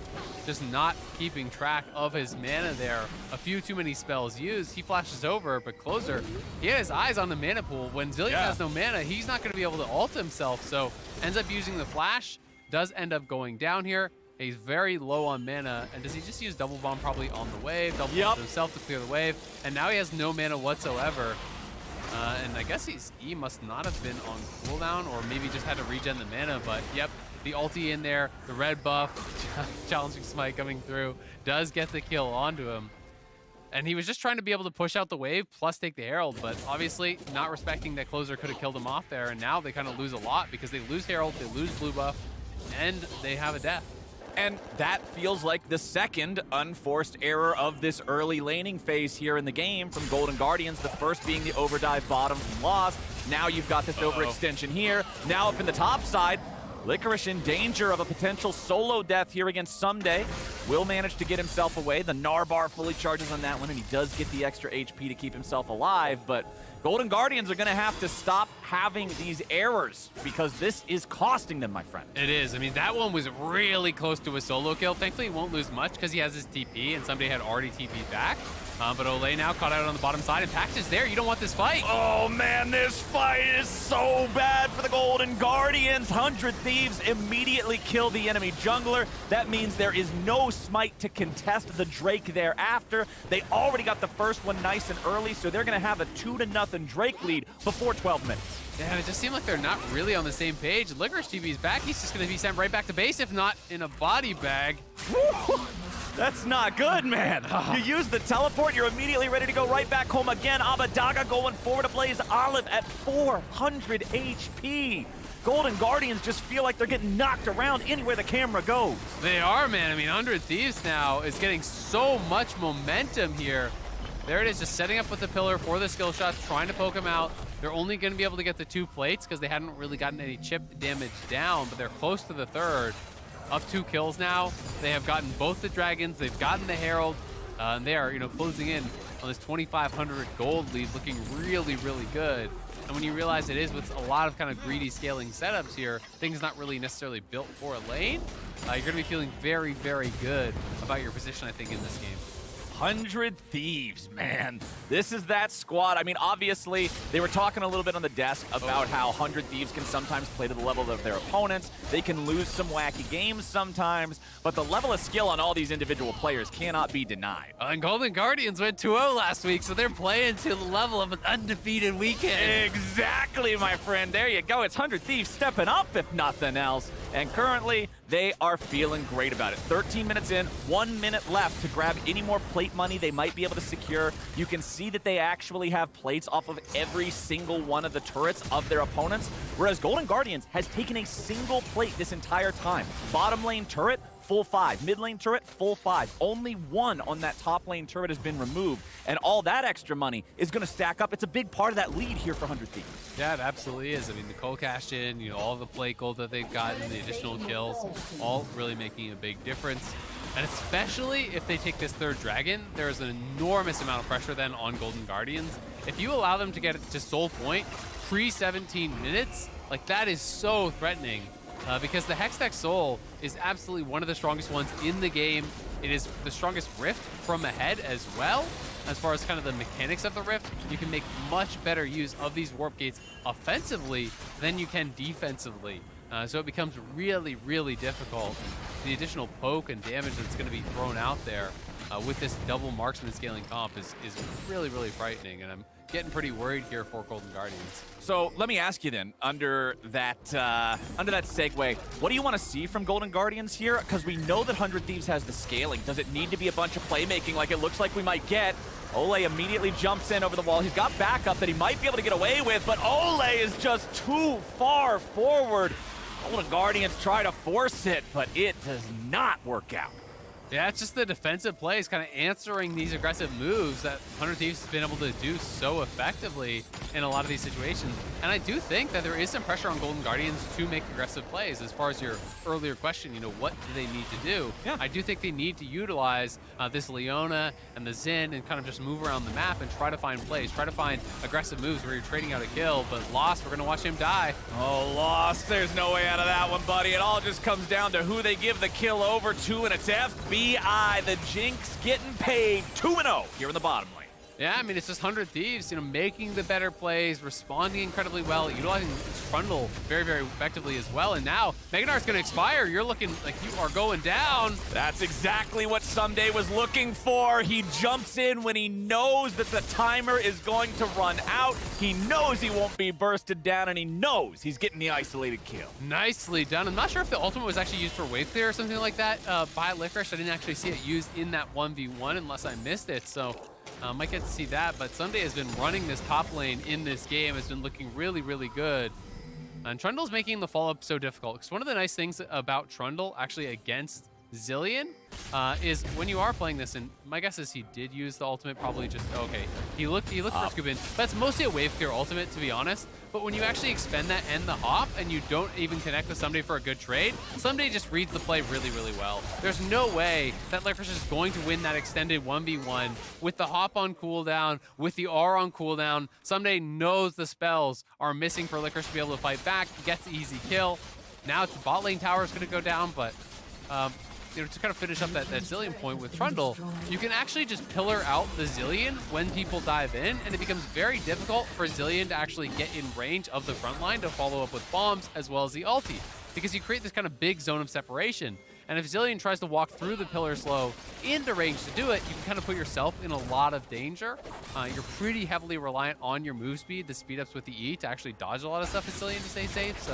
just not keeping track of his mana there. A few too many spells used. He flashes over, but Closer, he had his eyes on the mana pool. When Zillion has no mana, he's not going to be able to ult himself. So ends up using the flash, does end up going down here. He's very low on mana, and does he just use Double Bomb probably on the wave, Double Bomb to himself to clear the wave, and now he has no mana whatsoever. And I guess he must not have been on cooldown, or maybe just had to regen the mana, but yep, the ulti in there, the red buff, challenging smite coming through, does get the kill onto him. And he was just trying to be able to push out the wave plus take the Herald, but obviously not respecting that Closer could have killed him off there, and now they kind of lose a lot because they lose Herald, they lose blue buff, and they have a death. And that feels like the second unforced error of this early laning phase here in the game from Golden Guardians. The first being the overdive bottom from Lost. Now you've got this overextension here. Now up in the top side, Licorice in danger of a potential solo death here against Someday. Will manage to get himself away. The Narbar fully charges on that one, and he does get the extra HP to keep himself alive, but Golden Guardians are going to have to stop having these errors because this is costing them, my friend. It is. I mean, that one was really close to a solo kill. Thankfully, he won't lose much because he has his TP, and somebody had already TP'd back. But Ole now caught out on the bottom side, and Pax is there. You don't want this fight. Oh, man, this fight is so bad for the Golden Guardians. 100 Thieves immediately kill the enemy jungler. That means there is no smite to contest the Drake thereafter. They already got the first one nice and early, so they're going to have a 2-0 Drake lead before 12 minutes. Yeah, and it just seemed like they're not really on the same page. Licorice TV's back. He's just going to be sent right back to base, if not in a body bag. That's not good, man. You use the teleport, you're immediately ready to go right back home again. Abadaga going forward to Blaze Olive at 400 HP. Golden Guardians just feel like they're getting knocked around anywhere the camera goes. They are, man. I mean, 100 Thieves now is getting so much momentum here. There it is, just setting up with the pillar for the skill shots, trying to poke him out. They're only going to be able to get the 2 plates because they hadn't really gotten any chip damage down, but they're close to the third. Up 2 kills now. They have gotten both the dragons, they've gotten the Herald, and they are, closing in on this 2,500 gold lead, looking really, really good. And when you realize it is with a lot of kind of greedy scaling setups here, things not really necessarily built for a lane, you're going to be feeling very, very good about your position, I think, in this game. 100 Thieves, man. This is that squad. I mean, obviously, they were talking a little bit on the desk about how 100 Thieves can sometimes play to the level of their opponents. They can lose some wacky games sometimes, but the level of skill on all these individual players cannot be denied. And Golden Guardians went 2-0 last week, so they're playing to the level of an undefeated weekend. Exactly, my friend. There you go. It's 100 Thieves stepping up, if nothing else. And currently, they are feeling great about it. 13 minutes in, 1 minute left to grab any more plate money they might be able to secure. You can see that they actually have plates off of every single one of the turrets of their opponents, whereas Golden Guardians has taken a single plate this entire time. Bottom lane turret, full 5. Mid lane turret, full 5. Only one on that top lane turret has been removed, and all that extra money is going to stack up. It's a big part of that lead here for 100 Thieves. Yeah, it absolutely is. I mean, the Cole cashed in, you know, all the plate gold that they've gotten, the additional kills, all really making a big difference. And especially if they take this third dragon, there's an enormous amount of pressure then on Golden Guardians. If you allow them to get to soul point pre-17 minutes, like that is so threatening. Because the Hextech Soul is absolutely one of the strongest ones in the game. It is the strongest Rift from ahead as well. As far as kind of the mechanics of the Rift, you can make much better use of these Warp Gates offensively than you can defensively. So it becomes really, really difficult. The additional poke and damage that's going to be thrown out there with this double marksman scaling comp is really, really frightening. And I'm getting pretty worried here for Golden Guardians. So let me ask you then, under that segue, what do you want to see from Golden Guardians here? Because we know that 100 Thieves has the scaling. Does it need to be a bunch of playmaking like it looks like we might get? Ole immediately jumps in over the wall. He's got backup that he might be able to get away with, but Ole is just too far forward. Golden Guardians try to force it, but it does not work out. Yeah, it's just the defensive plays kind of answering these aggressive moves that 100 Thieves has been able to do so effectively in a lot of these situations. And I do think that there is some pressure on Golden Guardians to make aggressive plays. As far as your earlier question, you know, what do they need to do? Yeah. I do think they need to utilize this Leona and the Xin and kind of just move around the map and try to find plays, try to find aggressive moves where you're trading out a kill. But Lost, we're going to watch him die. Oh, Lost, there's no way out of that one, buddy. It all just comes down to who they give the kill over to, and it's FBI, the Jinx, getting paid 2-0 here in the bottom lane. Yeah, I mean, it's just 100 Thieves, you know, making the better plays, responding incredibly well, utilizing Trundle very, very effectively as well. And now, Magnar's going to expire. You're looking like you are going down. That's exactly what Someday was looking for. He jumps in when he knows that the timer is going to run out. He knows he won't be bursted down, and he knows he's getting the isolated kill. Nicely done. I'm not sure if the ultimate was actually used for wave clear or something like that by Licorice. I didn't actually see it used in that 1v1 unless I missed it. So might get to see that, but Sunday has been running this top lane in this game, has been looking really, really good. And Trundle's making the follow-up so difficult, because one of the nice things about Trundle actually against Zilean is when you are playing this, and my guess is he did use the ultimate, probably just, okay, he looked for scoop in. That's mostly a wave clear ultimate, to be honest, but when you actually expend that and the hop, and you don't even connect with Someday for a good trade, Someday just reads the play really, really well. There's no way that Licorice is going to win that extended 1v1 with the hop on cooldown, with the R on cooldown. Someday knows the spells are missing for Licorice to be able to fight back, gets the easy kill. Now it's the bot lane tower is going to go down, but you know, to kind of finish up that Zilean point with Trundle, you can actually just pillar out the Zilean when people dive in, and it becomes very difficult for Zilean to actually get in range of the front line to follow up with bombs as well as the ulti, because you create this kind of big zone of separation. And if Zilean tries to walk through the pillar slow into range to do it, you can kind of put yourself in a lot of danger. You're pretty heavily reliant on your move speed, the speed ups with the E, to actually dodge a lot of stuff with Zilean to stay safe. So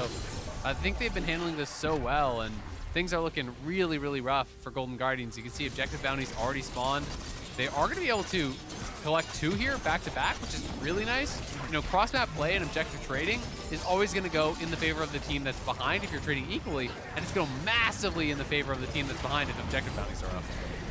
I think they've been handling this so well, and things are looking really, really rough for Golden Guardians. You can see objective bounties already spawned. They are going to be able to collect 2 here back to back, which is really nice. You know, cross-map play and objective trading is always going to go in the favor of the team that's behind if you're trading equally, and it's going to massively in the favor of the team that's behind if objective bounties are up.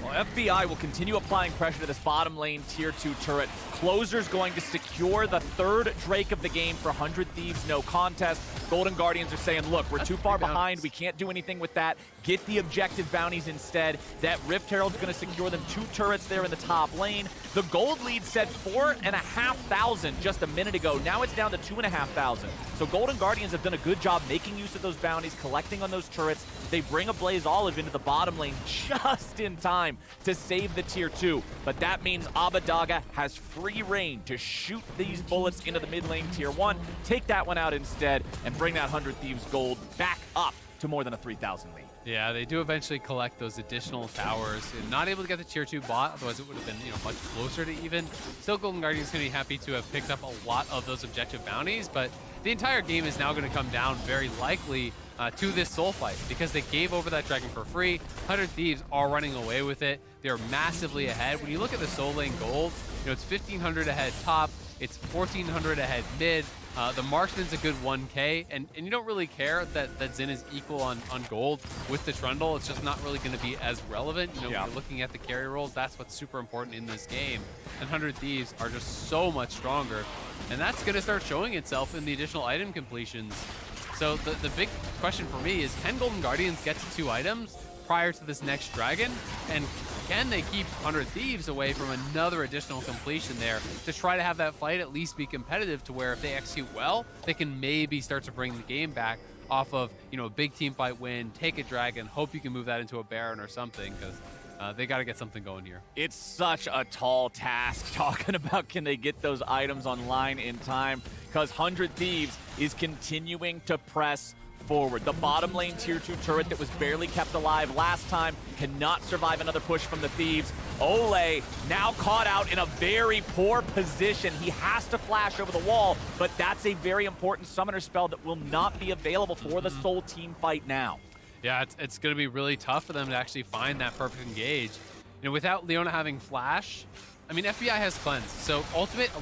Well, FBI will continue applying pressure to this bottom lane tier 2 turret. Closer's going to secure the 3rd Drake of the game for 100 Thieves, no contest. Golden Guardians are saying, look, we're too far behind. We can't do anything with that. Get the objective bounties instead. That Rift Herald's going to secure them 2 turrets there in the top lane. The gold lead said 4,500 just a minute ago. Now it's down to 2,500. So Golden Guardians have done a good job making use of those bounties, collecting on those turrets. They bring a Blaze Olive into the bottom lane just in time to save the tier 2. But that means Abadaga has free reign to shoot these bullets into the mid lane tier 1, take that one out instead, and bring that 100 Thieves gold back up to more than a 3,000 lead. Yeah, they do eventually collect those additional towers. And not able to get the tier 2 bot, otherwise it would have been much closer to even. Still, Golden Guardians going to be happy to have picked up a lot of those objective bounties, but the entire game is now going to come down very likely to this soul fight because they gave over that dragon for free. 100 Thieves are running away with it. They're massively ahead. When you look at the soul lane gold, it's 1,500 ahead top, it's 1,400 ahead mid. The marksman's a good 1K, and you don't really care that Xin is equal on gold with the Trundle. It's just not really going to be as relevant. When you're looking at the carry roles, that's what's super important in this game. And 100 Thieves are just so much stronger, and that's going to start showing itself in the additional item completions. So the big question for me is, can Golden Guardians get to 2 items prior to this next dragon? And can they keep 100 Thieves away from another additional completion there to try to have that fight at least be competitive to where if they execute well, they can maybe start to bring the game back off of, a big team fight win, take a dragon, hope you can move that into a Baron or something, because they got to get something going here. It's such a tall task talking about can they get those items online in time, because 100 Thieves is continuing to press forward. The bottom lane tier 2 turret that was barely kept alive last time cannot survive another push from the Thieves. Ole now caught out in a very poor position. He has to flash over the wall, but that's a very important summoner spell that will not be available for the Soul team fight now. Yeah, it's going to be really tough for them to actually find that perfect engage. Without Leona having flash, I mean, FBI has cleanse, so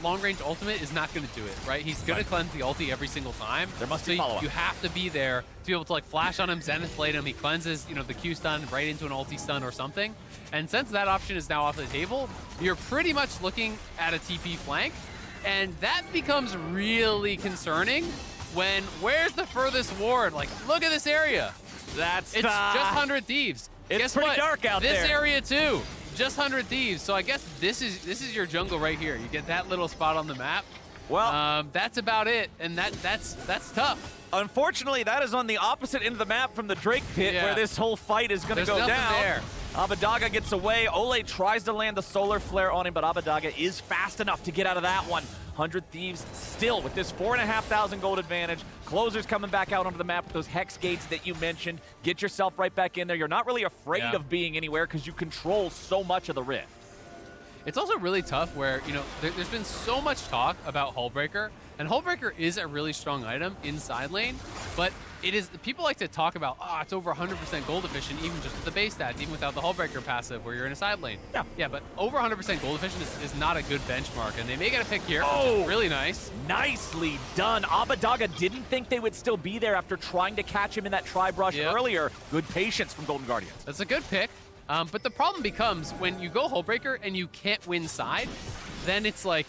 long-range ultimate is not going to do it, right? He's going to cleanse the ulti every single time. There must be follow-up. You have to be there to be able to flash on him, Zenith Blade him. He cleanses, the Q stun right into an ulti stun or something. And since that option is now off the table, you're pretty much looking at a TP flank, and that becomes really concerning when where's the furthest ward? Look at this area. It's just 100 Thieves. It's Guess pretty what? dark out there. This area too. Just 100 Thieves. So I guess this is your jungle right here. You get that little spot on the map. Well, that's about it, and that's tough. Unfortunately, that is on the opposite end of the map from the Drake pit where this whole fight is going to go down. There. Abadaga gets away. Ole tries to land the solar flare on him, but Abadaga is fast enough to get out of that one. 100 Thieves still with this 4,500 gold advantage. Closers coming back out onto the map with those hex gates that you mentioned. Get yourself right back in there. You're not really afraid of being anywhere because you control so much of the rift. It's also really tough where, there's been so much talk about Hullbreaker, and Hullbreaker is a really strong item in side lane, but people like to talk about, it's over 100% gold efficient, even just with the base stats, even without the Hullbreaker passive where you're in a side lane. Yeah, but over 100% gold efficient is not a good benchmark, and they may get a pick here, which is really nice. Nicely done. Abadaga didn't think they would still be there after trying to catch him in that tri-brush earlier. Good patience from Golden Guardians. That's a good pick. But the problem becomes when you go Hullbreaker and you can't win side, then it's like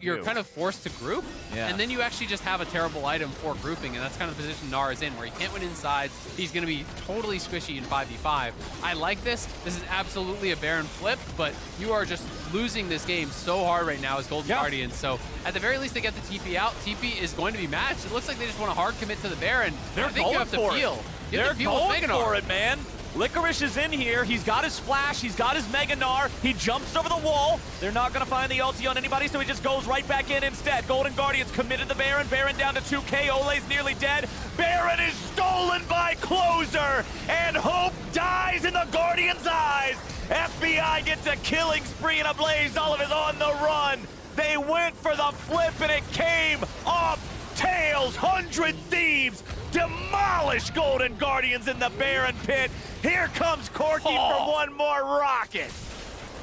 you're kind of forced to group, and then you actually just have a terrible item for grouping, and that's kind of the position Gnar is in, where he can't win insides. He's going to be totally squishy in 5v5. I like this. This is absolutely a Baron flip, but you are just losing this game so hard right now as Golden Guardians. So at the very least, they get the TP out. TP is going to be matched. It looks like they just want to hard commit to the Baron. They're I think you have to peel. They're going for it, man. Licorice is in here. He's got his flash. He's got his Mega Gnar. He jumps over the wall. They're not going to find the ulti on anybody, so he just goes right back in instead. Golden Guardians committed the Baron. Baron down to 2K. Ole's nearly dead. Baron is stolen by Closer, and hope dies in the Guardians' eyes. FBI gets a killing spree, and a Blaze Olive is on the run. They went for the flip, and it came off tails. 100 Thieves demolish Golden Guardians in the Baron pit. Here comes Corky for one more rocket.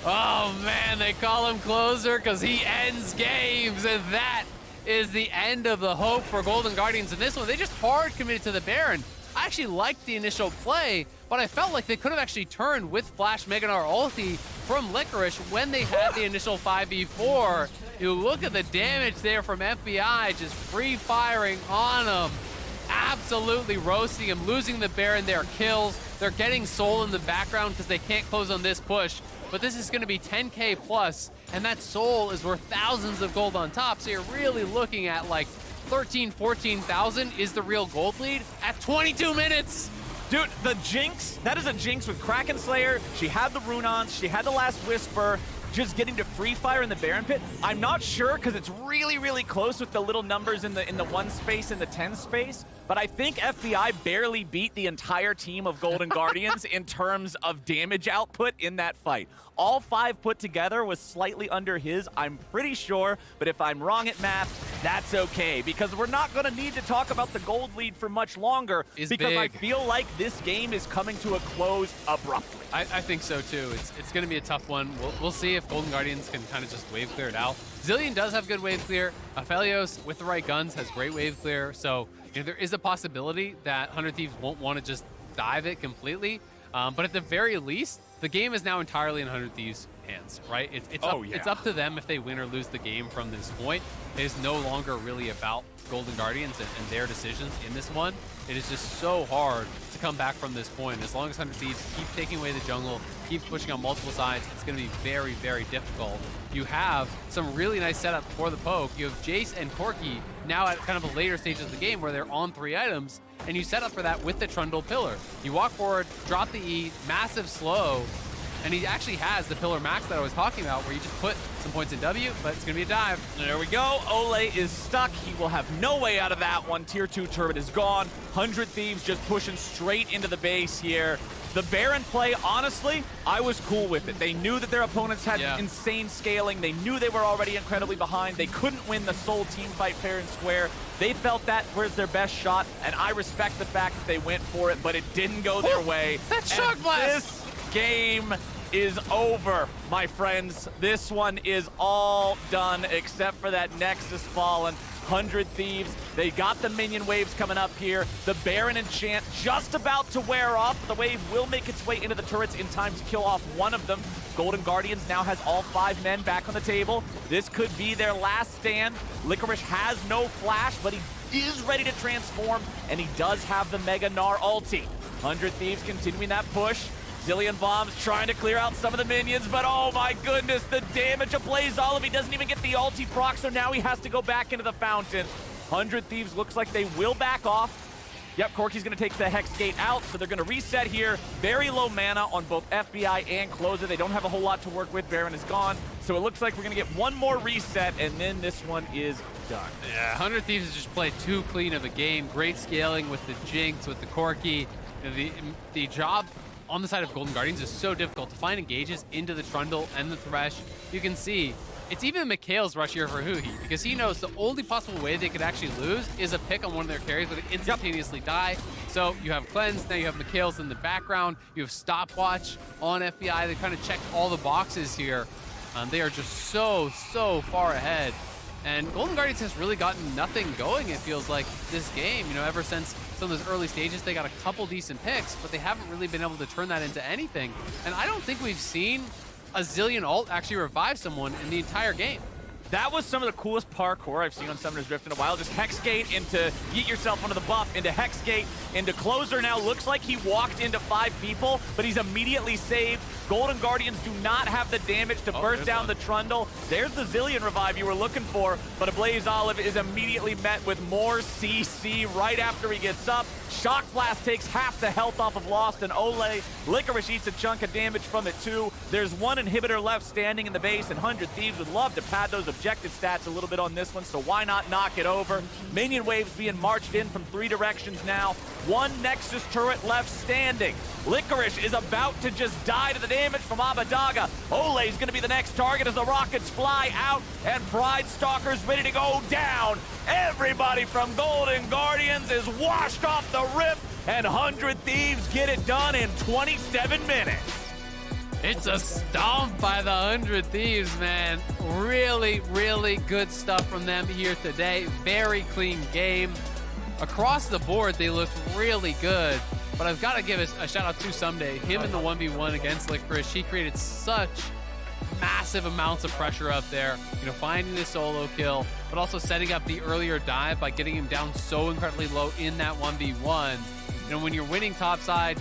Oh man, they call him Closer because he ends games, and that is the end of the hope for Golden Guardians in this one. They just hard committed to the Baron. I actually liked the initial play, but I felt like they could have actually turned with Flash Mega Gnar ulti from Licorice when they had the initial 5v4. You look at the damage there from FBI, just free firing on him. Absolutely roasting him, losing the Baron there, kills. They're getting Soul in the background because they can't close on this push. But this is going to be 10K plus, and that Soul is worth thousands of gold on top. So you're really looking at like 14,000 is the real gold lead at 22 minutes. Dude, the Jinx, that is a Jinx with Kraken Slayer. She had the Runons, she had the last Whisper, just getting to Free Fire in the Baron Pit. I'm not sure because it's really, really close with the little numbers in the 1 space and the 10 space, but I think FBI barely beat the entire team of Golden Guardians in terms of damage output in that fight. All 5 put together was slightly under his, I'm pretty sure, but if I'm wrong at math, that's okay, because we're not going to need to talk about the gold lead for much longer, because I feel like this game is coming to a close abruptly. I think so too. It's going to be a tough one. We'll see if Golden Guardians can kind of just wave clear it out. Zillion does have good wave clear. Aphelios, with the right guns, has great wave clear, so there is a possibility that 100 Thieves won't want to just dive it completely, but at the very least, the game is now entirely in 100 Thieves' hands, right? It's up to them if they win or lose the game from this point. It is no longer really about Golden Guardians and their decisions in this one. It is just so hard to come back from this point. As long as 100 Thieves keep taking away the jungle, keeps pushing on multiple sides, it's going to be very, very difficult. You have some really nice setup for the poke. You have Jace and Corki now at kind of a later stage of the game where they're on 3 items, and you set up for that with the Trundle Pillar. You walk forward, drop the E, massive slow, and he actually has the Pillar Max that I was talking about where you just put some points in W, but it's going to be a dive. There we go. Ole is stuck. He will have no way out of that one. Tier 2 turret is gone. 100 Thieves just pushing straight into the base here. The Baron play, honestly, I was cool with it. They knew that their opponents had insane scaling. They knew they were already incredibly behind. They couldn't win the sole team fight fair and square. They felt that was their best shot, and I respect the fact that they went for it, but it didn't go their way. That's Shock Blast! This game is over, my friends. This one is all done except for that Nexus Fallen. 100 Thieves, they got the minion waves coming up here. The Baron enchant just about to wear off. The wave will make its way into the turrets in time to kill off one of them. Golden Guardians now has all 5 men back on the table. This could be their last stand. Licorice has no flash, but he is ready to transform, and he does have the Mega Gnar ulti. 100 Thieves continuing that push. Zillion Bombs trying to clear out some of the minions, but oh my goodness, the damage of Blaze Olive. He doesn't even get the ulti proc, so now he has to go back into the fountain. 100 Thieves looks like they will back off. Yep, Corki's going to take the Hex Gate out, so they're going to reset here. Very low mana on both FBI and Closer. They don't have a whole lot to work with. Baron is gone, so it looks like we're going to get one more reset, and then this one is done. Yeah, 100 Thieves has just played too clean of a game. Great scaling with the Jinx, with the Corki. The job on the side of Golden Guardians is so difficult to find engages into the Trundle and the Thresh. You can see it's even Mikhail's rush here for Huhi, because he knows the only possible way they could actually lose is a pick on one of their carries where they instantaneously die. So you have Cleanse, now you have Mikhail's in the background, you have Stopwatch on FBI. They kind of checked all the boxes here. They are just so far ahead. And Golden Guardians has really gotten nothing going, it feels like, this game. Ever since some of those early stages, they got a couple decent picks, but they haven't really been able to turn that into anything. And I don't think we've seen a Zillion ult actually revive someone in the entire game. That was some of the coolest parkour I've seen on Summoner's Rift in a while. Just Hexgate into Yeet Yourself onto the buff, into Hexgate, into Closer now. Looks like he walked into 5 people, but he's immediately saved. Golden Guardians do not have the damage to burst down the Trundle. There's the Zillion revive you were looking for, but a Blaze Olive is immediately met with more CC right after he gets up. Shock Blast takes half the health off of Lost and Ole. Licorice eats a chunk of damage from it too. There's one inhibitor left standing in the base, and 100 Thieves would love to pad those objective stats a little bit on this one, so why not knock it over? Minion waves being marched in from 3 directions now. One Nexus turret left standing. Licorice is about to just die to the damage from Abadaga. Ole is going to be the next target as the rockets fly out, and Pride Stalker's ready to go down. Everybody from Golden Guardians is washed off the rip, and 100 Thieves get it done in 27 minutes. It's a stomp by the 100 Thieves, man. Really good stuff from them here today. Very clean game. Across the board, they looked really good. But I've got to give a shout out to Someday. Him in the 1v1 against Licorice, he created such massive amounts of pressure up there. Finding the solo kill, but also setting up the earlier dive by getting him down so incredibly low in that 1v1. When you're winning topside,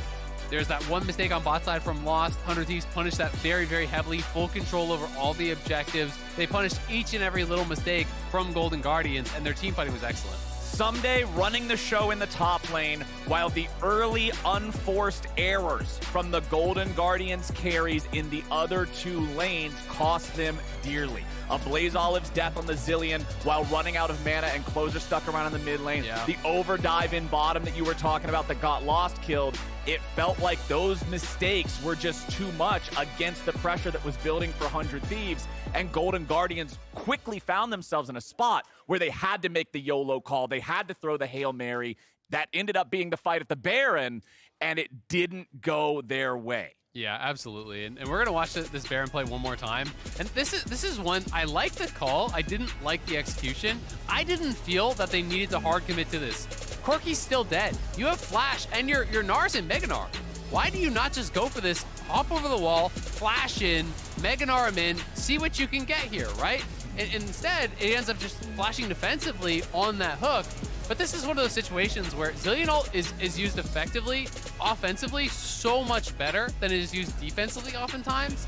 There's that one mistake on bot side from Lost. 100 Thieves punished that very, very heavily. Full control over all the objectives. They punished each and every little mistake from Golden Guardians, and their team fighting was excellent. Someday running the show in the top lane, while the early unforced errors from the Golden Guardians carries in the other 2 lanes cost them dearly. A Blaze Olive's death on the Zillion while running out of mana and closer stuck around in the mid lane. Yeah. The overdive in bottom that you were talking about that got Lost killed. It felt like those mistakes were just too much against the pressure that was building for 100 Thieves. And Golden Guardians quickly found themselves in a spot where they had to make the YOLO call. They had to throw the Hail Mary. That ended up being the fight at the Baron, and it didn't go their way. Yeah, absolutely. And we're going to watch this Baron play one more time. And this is one, I like the call. I didn't like the execution. I didn't feel that they needed to hard commit to this. Corki's still dead. You have Flash, and your Nar's in Mega Gnar. Why do you not just go for this, hop over the wall, flash in, Mega Gnar him in, see what you can get here, right? And instead, it ends up just flashing defensively on that hook. But this is one of those situations where Zillion ult is used effectively, offensively, so much better than it is used defensively oftentimes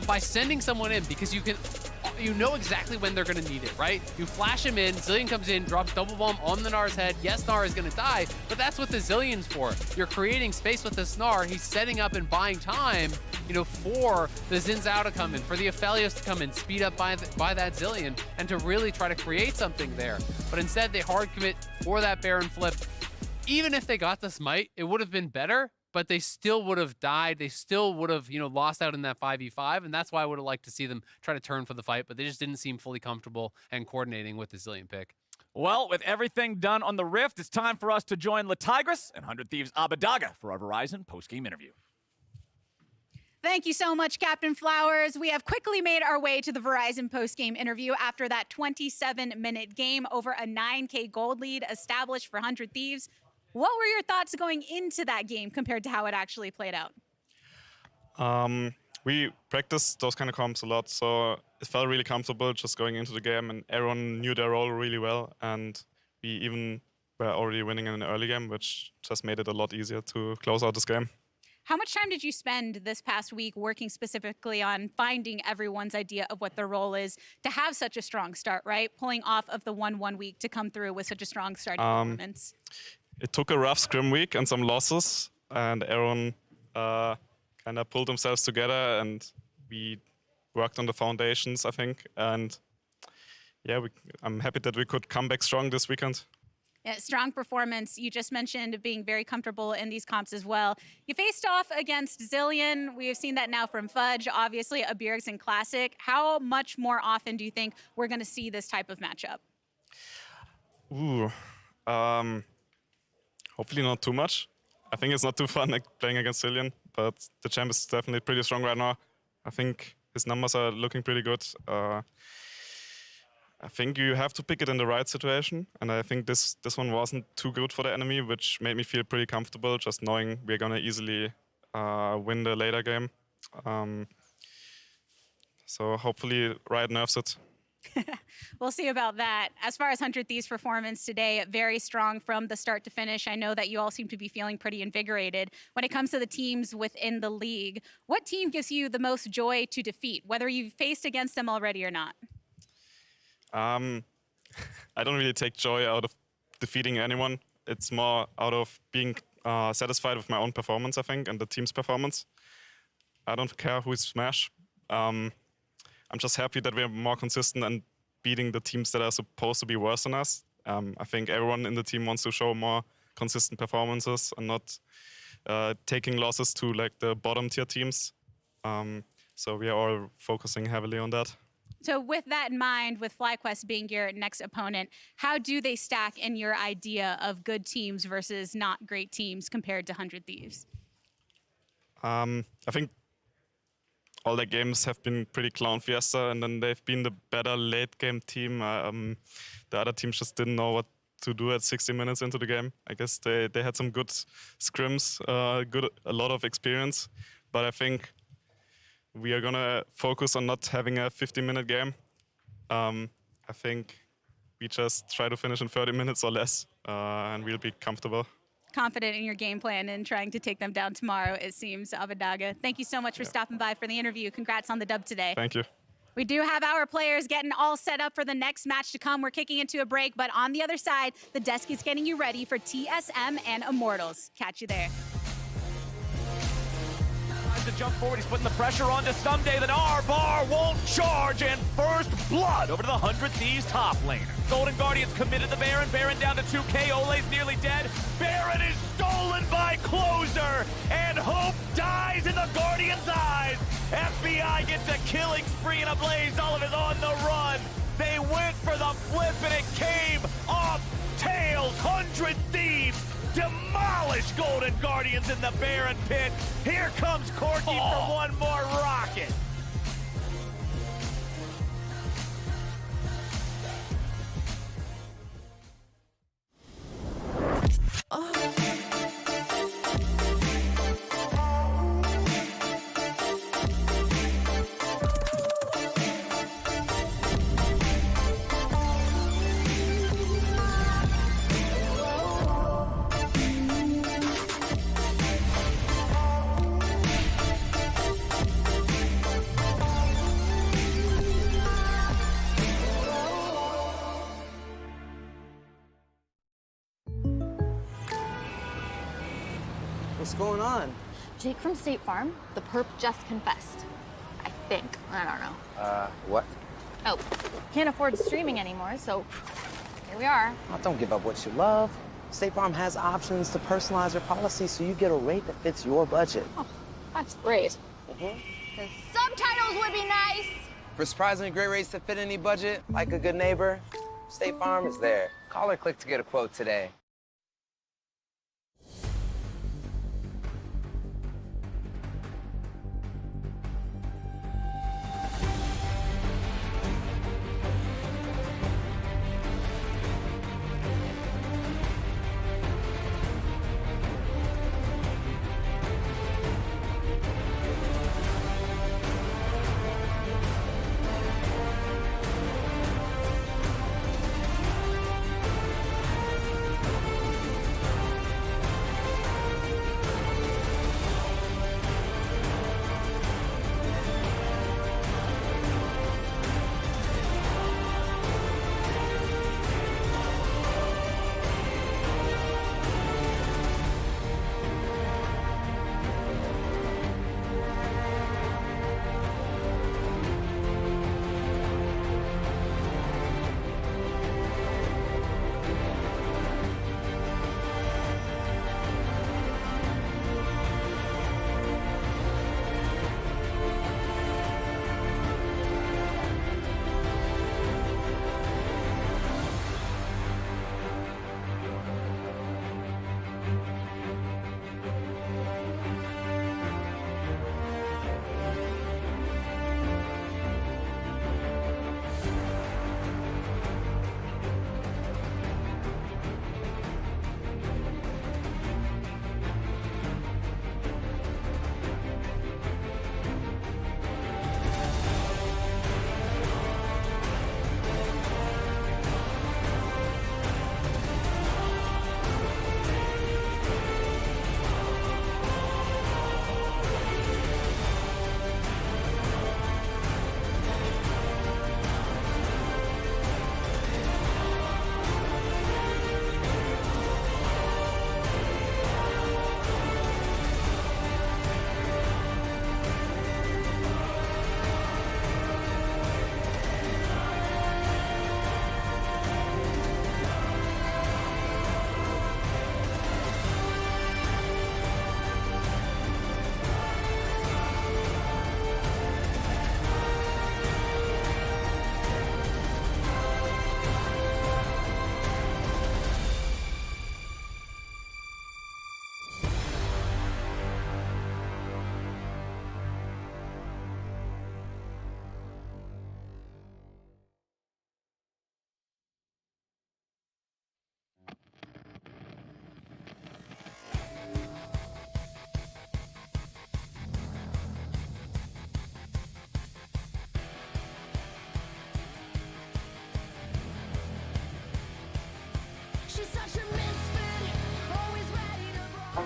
by sending someone in, because you know exactly when they're going to need it, right? You flash him in, Zillion comes in, drops double bomb on the Gnar's head. Yes, Gnar is going to die, but that's what the Zillion's for. You're creating space with this Gnar. He's setting up and buying time, for the Xin Zhao to come in, for the Aphelios to come in, speed up by that Zillion, and to really try to create something there. But instead, they hard commit for that Baron flip. Even if they got the smite, it would have been better, but they still would have died. They still would have, lost out in that 5v5, and that's why I would have liked to see them try to turn for the fight, but they just didn't seem fully comfortable and coordinating with the Zillion pick. Well, with everything done on the Rift, it's time for us to join La Tigris and 100 Thieves Abadaga for our Verizon post-game interview. Thank you so much, Captain Flowers. We have quickly made our way to the Verizon post-game interview after that 27-minute game over a 9K gold lead established for 100 Thieves. What were your thoughts going into that game compared to how it actually played out? We practiced those kind of comps a lot, so it felt really comfortable just going into the game, and everyone knew their role really well, and we even were already winning in an early game, which just made it a lot easier to close out this game. How much time did you spend this past week working specifically on finding everyone's idea of what their role is to have such a strong start, right? Pulling off of the 1-1 week to come through with such a strong starting performance. It took a rough scrim week and some losses, and everyone kind of pulled themselves together, and we worked on the foundations, I think. And yeah, I'm happy that we could come back strong this weekend. Yeah, strong performance. You just mentioned being very comfortable in these comps as well. You faced off against Zillion. We have seen that now from Fudge, obviously a Bjergsen Classic. How much more often do you think we're going to see this type of matchup? Ooh, hopefully not too much. I think it's not too fun playing against Zillion, but the champ is definitely pretty strong right now. I think his numbers are looking pretty good. I think you have to pick it in the right situation, and I think this one wasn't too good for the enemy, which made me feel pretty comfortable just knowing we're going to easily win the later game. So hopefully Riot nerfs it. We'll see about that. As far as 100 Thieves' performance today, very strong from the start to finish. I know that you all seem to be feeling pretty invigorated. When it comes to the teams within the league, what team gives you the most joy to defeat, whether you've faced against them already or not? I don't really take joy out of defeating anyone. It's more out of being satisfied with my own performance, I think, and the team's performance. I don't care who's Smash. I'm just happy that we're more consistent and beating the teams that are supposed to be worse than us. I think everyone in the team wants to show more consistent performances and not taking losses to like the bottom tier teams. So we are all focusing heavily on that. So with that in mind, with FlyQuest being your next opponent, how do they stack in your idea of good teams versus not great teams compared to 100 Thieves? I think all their games have been pretty clown fiesta, and then they've been the better late game team. The other teams just didn't know what to do at 60 minutes into the game. I guess they had some good scrims, a lot of experience, but I think we are gonna focus on not having a 50-minute game. I think we just try to finish in 30 minutes or less, and we'll be comfortable. confident in your game plan and trying to take them down tomorrow, it seems, Abadaga. Thank you so much for stopping by for the interview. Congrats on the dub today. Thank you. We do have our players getting all set up for the next match to come. We're kicking into a break, but on the other side, the desk is getting you ready for TSM and Immortals. Catch you there. To jump forward, he's putting the pressure on to Someday. Then R-Bar won't charge, and first blood over to the 100 Thieves top laner. Golden Guardians committed the Baron. Baron down to 2K. Ole's nearly dead. Baron is stolen by Closer, and hope dies in the Guardians' eyes. FBI gets a killing spree and a Blaze. Olive is on the run. They went for the flip, and it came off tails. 100 Thieves demolish Golden Guardians in the Baron pit. Here comes Corky for one more rocket. What's going on? Jake from State Farm, the perp just confessed. I think. I don't know. What? Oh, can't afford streaming anymore, so here we are. Oh, don't give up what you love. State Farm has options to personalize your policy so you get a rate that fits your budget. Oh, that's great. The subtitles would be nice. For surprisingly great rates that fit any budget, like a good neighbor, State Farm is there. Call or click to get a quote today.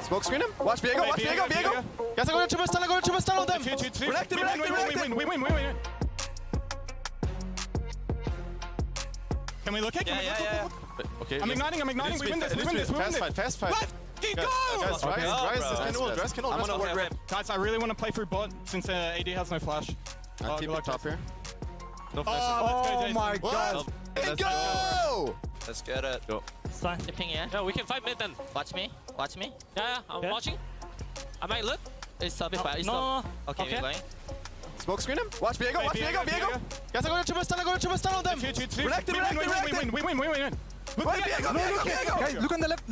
Smoke screen him. Watch Viego. Watch Viego. Viego. Guys, I'm going to triple stun on them. We win. Can we look at? Yeah. Okay. I'm igniting. We win this. Fast fight. Let's go! Guys, I'm gonna work rip. Guys, I really want to play through bot since AD has no flash. I'll keep it top here. No flash. Oh my god. Let's go! Let's get it. Go. Start tipping, yeah? Yeah, we can fight mid then. Watch me. Yeah, I'm watching. I might look. It's stopping, but it's not. Okay, we're going. Smoke screen him. Watch Viego. Guys, I'm going to triple stun on them. We win. Look at Viego. Guys, look on the left.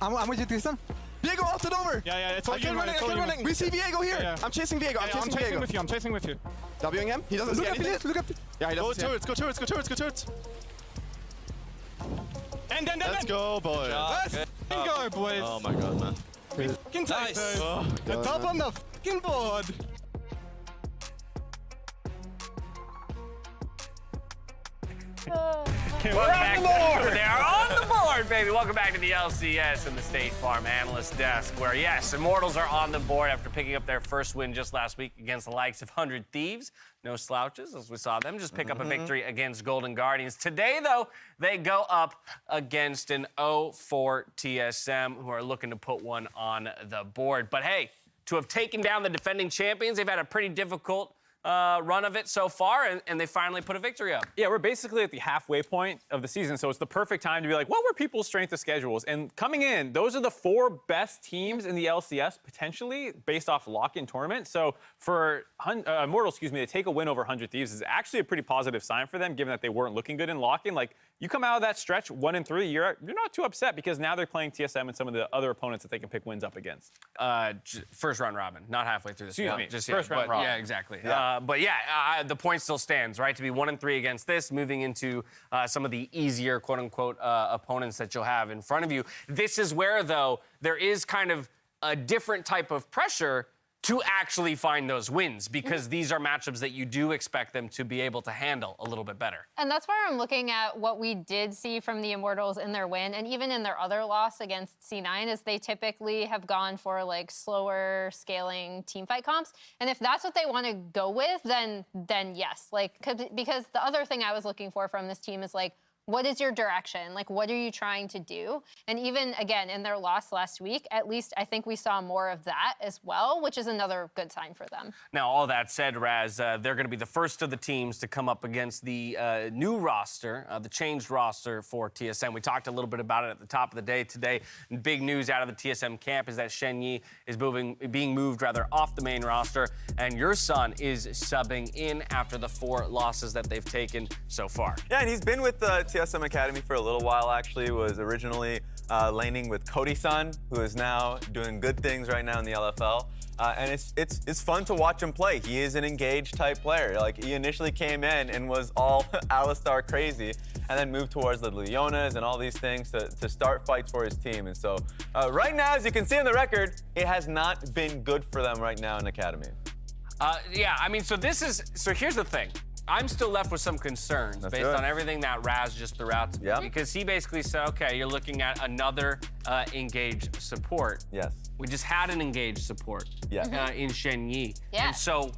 I'm with you, Tristan. Viego ulted over. Yeah, it's all you. Running. We see Viego here. Yeah. I'm chasing Viego. I'm chasing with you. Wing him. He doesn't see anything. Look up. Yeah, he doesn't see anything. Go turrets. And then. Let's go, boys. Let's go, boys. Oh my god, man. We fucking take this. The top on the fucking board. We're on the board! They are on the board, baby! Welcome back to the LCS and the State Farm Analyst Desk, where, yes, Immortals are on the board after picking up their first win just last week against the likes of 100 Thieves. No slouches, as we saw them just pick up a victory against Golden Guardians. Today, though, they go up against an 0-4 TSM, who are looking to put one on the board. But, hey, to have taken down the defending champions, they've had a pretty difficult run of it so far, and they finally put a victory up. Yeah, we're basically at the halfway point of the season, so it's the perfect time to be like, what were people's strength of schedules? And coming in, those are the 4 best teams in the LCS, potentially, based off lock-in tournament. So for Immortals, to take a win over 100 Thieves is actually a pretty positive sign for them, given that they weren't looking good in lock-in. Like, you come out of that stretch 1-3, you're not too upset because now they're playing TSM and some of the other opponents that they can pick wins up against. First round robin, not halfway through the season. Excuse me, first round robin. Yeah, exactly. Yeah. But the point still stands, right? To be 1-3 against this, moving into some of the easier, quote unquote, opponents that you'll have in front of you. This is where, though, there is kind of a different type of pressure to actually find those wins, because these are matchups that you do expect them to be able to handle a little bit better. And that's where I'm looking at what we did see from the Immortals in their win, and even in their other loss against C9, is they typically have gone for like slower scaling teamfight comps. And if that's what they want to go with, then yes. Like, because the other thing I was looking for from this team is like, what is your direction? Like, what are you trying to do? And even, again, in their loss last week, at least I think we saw more of that as well, which is another good sign for them. Now, all that said, Raz, they're going to be the first of the teams to come up against the new roster, the changed roster for TSM. We talked a little bit about it at the top of the day today. Big news out of the TSM camp is that Shen Yi is being moved off the main roster, and your son is subbing in after the 4 losses that they've taken so far. Yeah, and he's been with the TSM Academy for a little while, actually. Was originally laning with Cody-san, who is now doing good things right now in the LFL. And it's fun to watch him play. He is an engaged type player. Like, he initially came in and was all Alistar crazy, and then moved towards the Leonas and all these things to start fights for his team. And so right now, as you can see on the record, it has not been good for them right now in Academy. Yeah, I mean, so here's the thing. I'm still left with some concerns based on everything that Raz just threw out to me. Because he basically said, okay, you're looking at another engaged support. Yes. We just had an engaged support in Shen Yi. Yeah. And so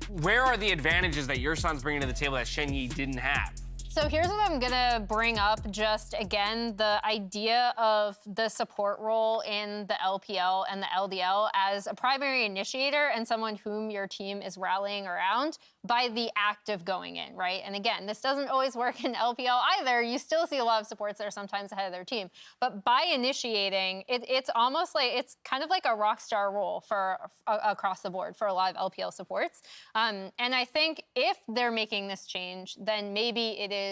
where are the advantages that your son's bringing to the table that Shen Yi didn't have? So here's what I'm gonna bring up, just again, the idea of the support role in the LPL and the LDL as a primary initiator and someone whom your team is rallying around by the act of going in, right? And again, this doesn't always work in LPL either. You still see a lot of supports that are sometimes ahead of their team. But by initiating, it's almost like, it's kind of like a rock star role for across the board for a lot of LPL supports. And I think if they're making this change, then maybe it is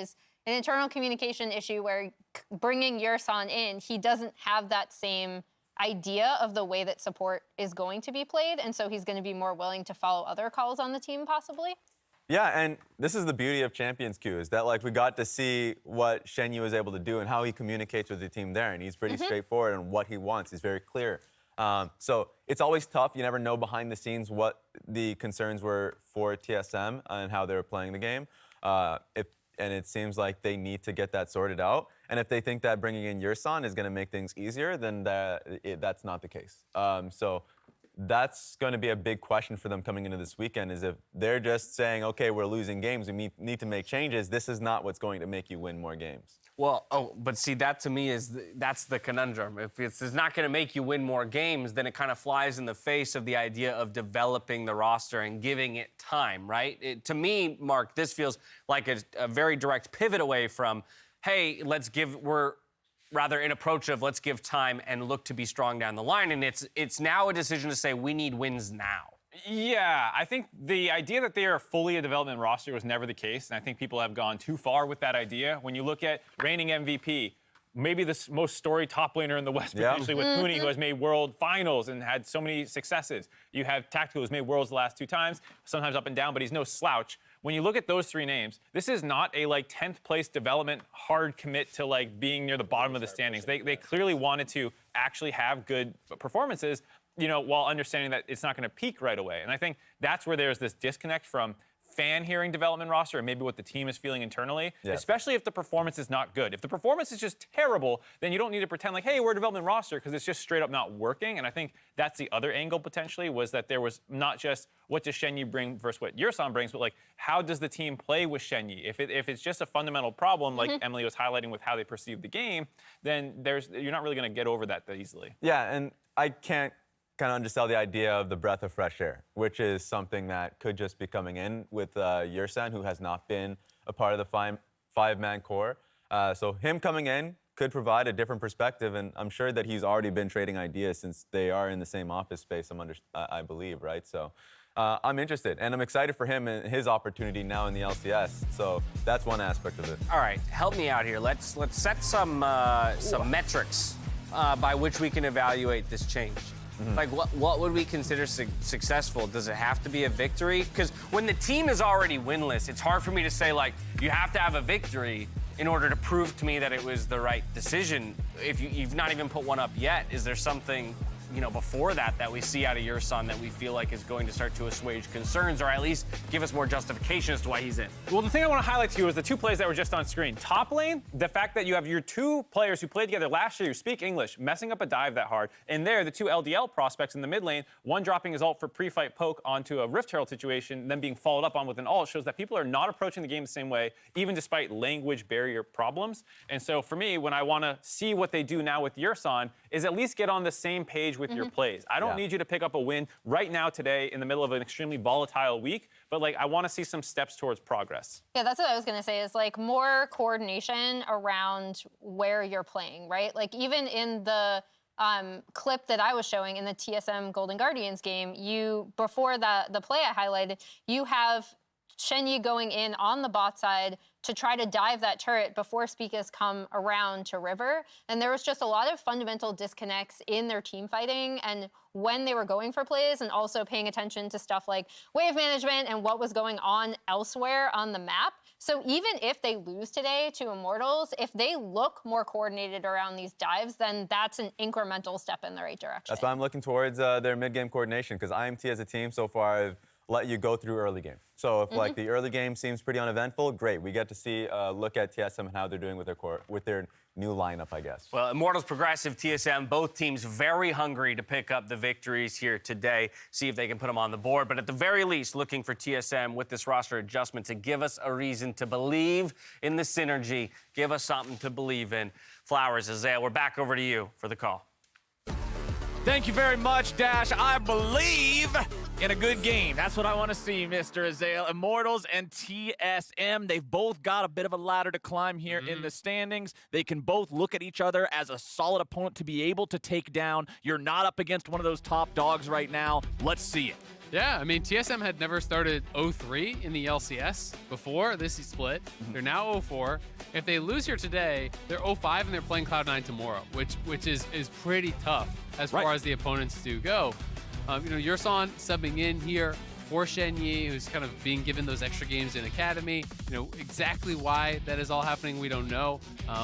an internal communication issue where bringing Yursan in, he doesn't have that same idea of the way that support is going to be played, and so he's going to be more willing to follow other calls on the team, possibly. Yeah, and this is the beauty of Champions Queue, is that, like, we got to see what Shen Yi was able to do and how he communicates with the team there, and he's pretty straightforward on what he wants. He's very clear. So it's always tough. You never know behind the scenes what the concerns were for TSM and how they were playing the game. and it seems like they need to get that sorted out. And if they think that bringing in Yurson is going to make things easier, then that's not the case. So that's going to be a big question for them coming into this weekend, is if they're just saying, okay, we're losing games, we need to make changes, this is not what's going to make you win more games. Well, but see, that to me that's the conundrum. If it's not going to make you win more games, then it kind of flies in the face of the idea of developing the roster and giving it time, right? To me, Mark, this feels like a very direct pivot away from, hey, we're rather in approach of let's give time and look to be strong down the line. And it's now a decision to say we need wins now. Yeah, I think the idea that they are fully a development roster was never the case, and I think people have gone too far with that idea. When you look at reigning MVP, maybe the most storied top laner in the West, potentially with Pooney, who has made World Finals and had so many successes. You have Tactical, who's made Worlds the last 2 times, sometimes up and down, but he's no slouch. When you look at those 3 names, this is not a 10th place development hard commit to being near the bottom of the standings. They clearly wanted to actually have good performances, while understanding that it's not going to peak right away. And I think that's where there's this disconnect from fan hearing development roster and maybe what the team is feeling internally, especially if the performance is not good. If the performance is just terrible, then you don't need to pretend like, hey, we're a development roster, because it's just straight up not working. And I think that's the other angle potentially, was that there was not just what does Shenyi bring versus what Yurson brings, but how does the team play with Shenyi? If it's just a fundamental problem, like Emily was highlighting with how they perceive the game, then you're not really going to get over that easily. Yeah, and I can't kind of undersell the idea of the breath of fresh air, which is something that could just be coming in with Yurson, who has not been a part of the five-man core. So him coming in could provide a different perspective, and I'm sure that he's already been trading ideas since they are in the same office space, I believe, right? So I'm interested, and I'm excited for him and his opportunity now in the LCS. So that's one aspect of it. All right, help me out here. Let's set some metrics by which we can evaluate this change. What would we consider successful? Does it have to be a victory? Because when the team is already winless, it's hard for me to say, you have to have a victory in order to prove to me that it was the right decision. If you've not even put one up yet, is there something, before that we see out of Yurson that we feel like is going to start to assuage concerns, or at least give us more justification as to why he's in? Well, the thing I want to highlight to you is the 2 plays that were just on screen. Top lane, the fact that you have your 2 players who played together last year who speak English, messing up a dive that hard. And there, the 2 LDL prospects in the mid lane, one dropping his ult for pre-fight poke onto a Rift Herald situation, then being followed up on with an ult, shows that people are not approaching the game the same way, even despite language barrier problems. And so for me, when I want to see what they do now with Yurson, is at least get on the same page with your plays. I don't need you to pick up a win right now today in the middle of an extremely volatile week, but I want to see some steps towards progress. Yeah, that's what I was going to say, is more coordination around where you're playing, right? Even in the clip that I was showing in the TSM Golden Guardians game, before the play I highlighted, you have Shenyi going in on the bot side to try to dive that turret before Spica's come around to River. And there was just a lot of fundamental disconnects in their team fighting and when they were going for plays, and also paying attention to stuff like wave management and what was going on elsewhere on the map. So even if they lose today to Immortals, if they look more coordinated around these dives, then that's an incremental step in the right direction. That's why I'm looking towards their mid-game coordination, because IMT as a team so far have let you go through early game. So if the early game seems pretty uneventful, great. We get to see look at TSM and how they're doing with their new lineup, I guess. Well, Immortals, Progressive, TSM, both teams very hungry to pick up the victories here today, see if they can put them on the board. But at the very least, looking for TSM with this roster adjustment to give us a reason to believe in the synergy, give us something to believe in. Flowers, Azale, we're back over to you for the call. Thank you very much, Dash. I believe in a good game. That's what I want to see, Mr. Azale. Immortals and TSM, they've both got a bit of a ladder to climb here in the standings. They can both look at each other as a solid opponent to be able to take down. You're not up against one of those top dogs right now. Let's see it. Yeah, I mean, TSM had never started 0-3 in the LCS before this split. They're now 0-4. If they lose here today, they're 0-5 and they're playing Cloud9 tomorrow, which is pretty tough as far as the opponents do go. Yurson subbing in here for Shen Yi, who's kind of being given those extra games in Academy. Exactly why that is all happening, we don't know.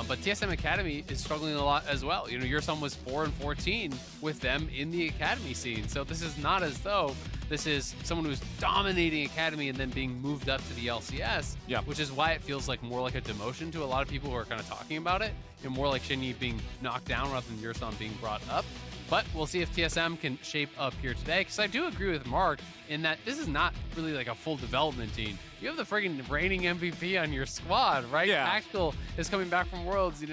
But TSM Academy is struggling a lot as well. Your son was 4-14 with them in the Academy scene. So this is not as though this is someone who's dominating Academy and then being moved up to the LCS, which is why it feels like more like a demotion to a lot of people who are kind of talking about it, and more like Shen Yi being knocked down rather than Yurson being brought up. But we'll see if TSM can shape up here today, because I do agree with Mark in that this is not really like a full development team. You have the friggin' reigning MVP on your squad, right? Yeah. Tactical is coming back from Worlds.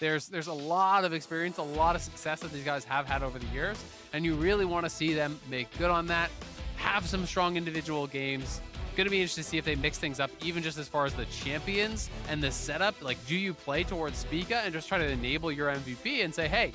There's a lot of experience, a lot of success that these guys have had over the years, and you really want to see them make good on that, have some strong individual games. Gonna be interested to see if they mix things up, even just as far as the champions and the setup. Like, do you play towards Spica and just try to enable your MVP and say, hey,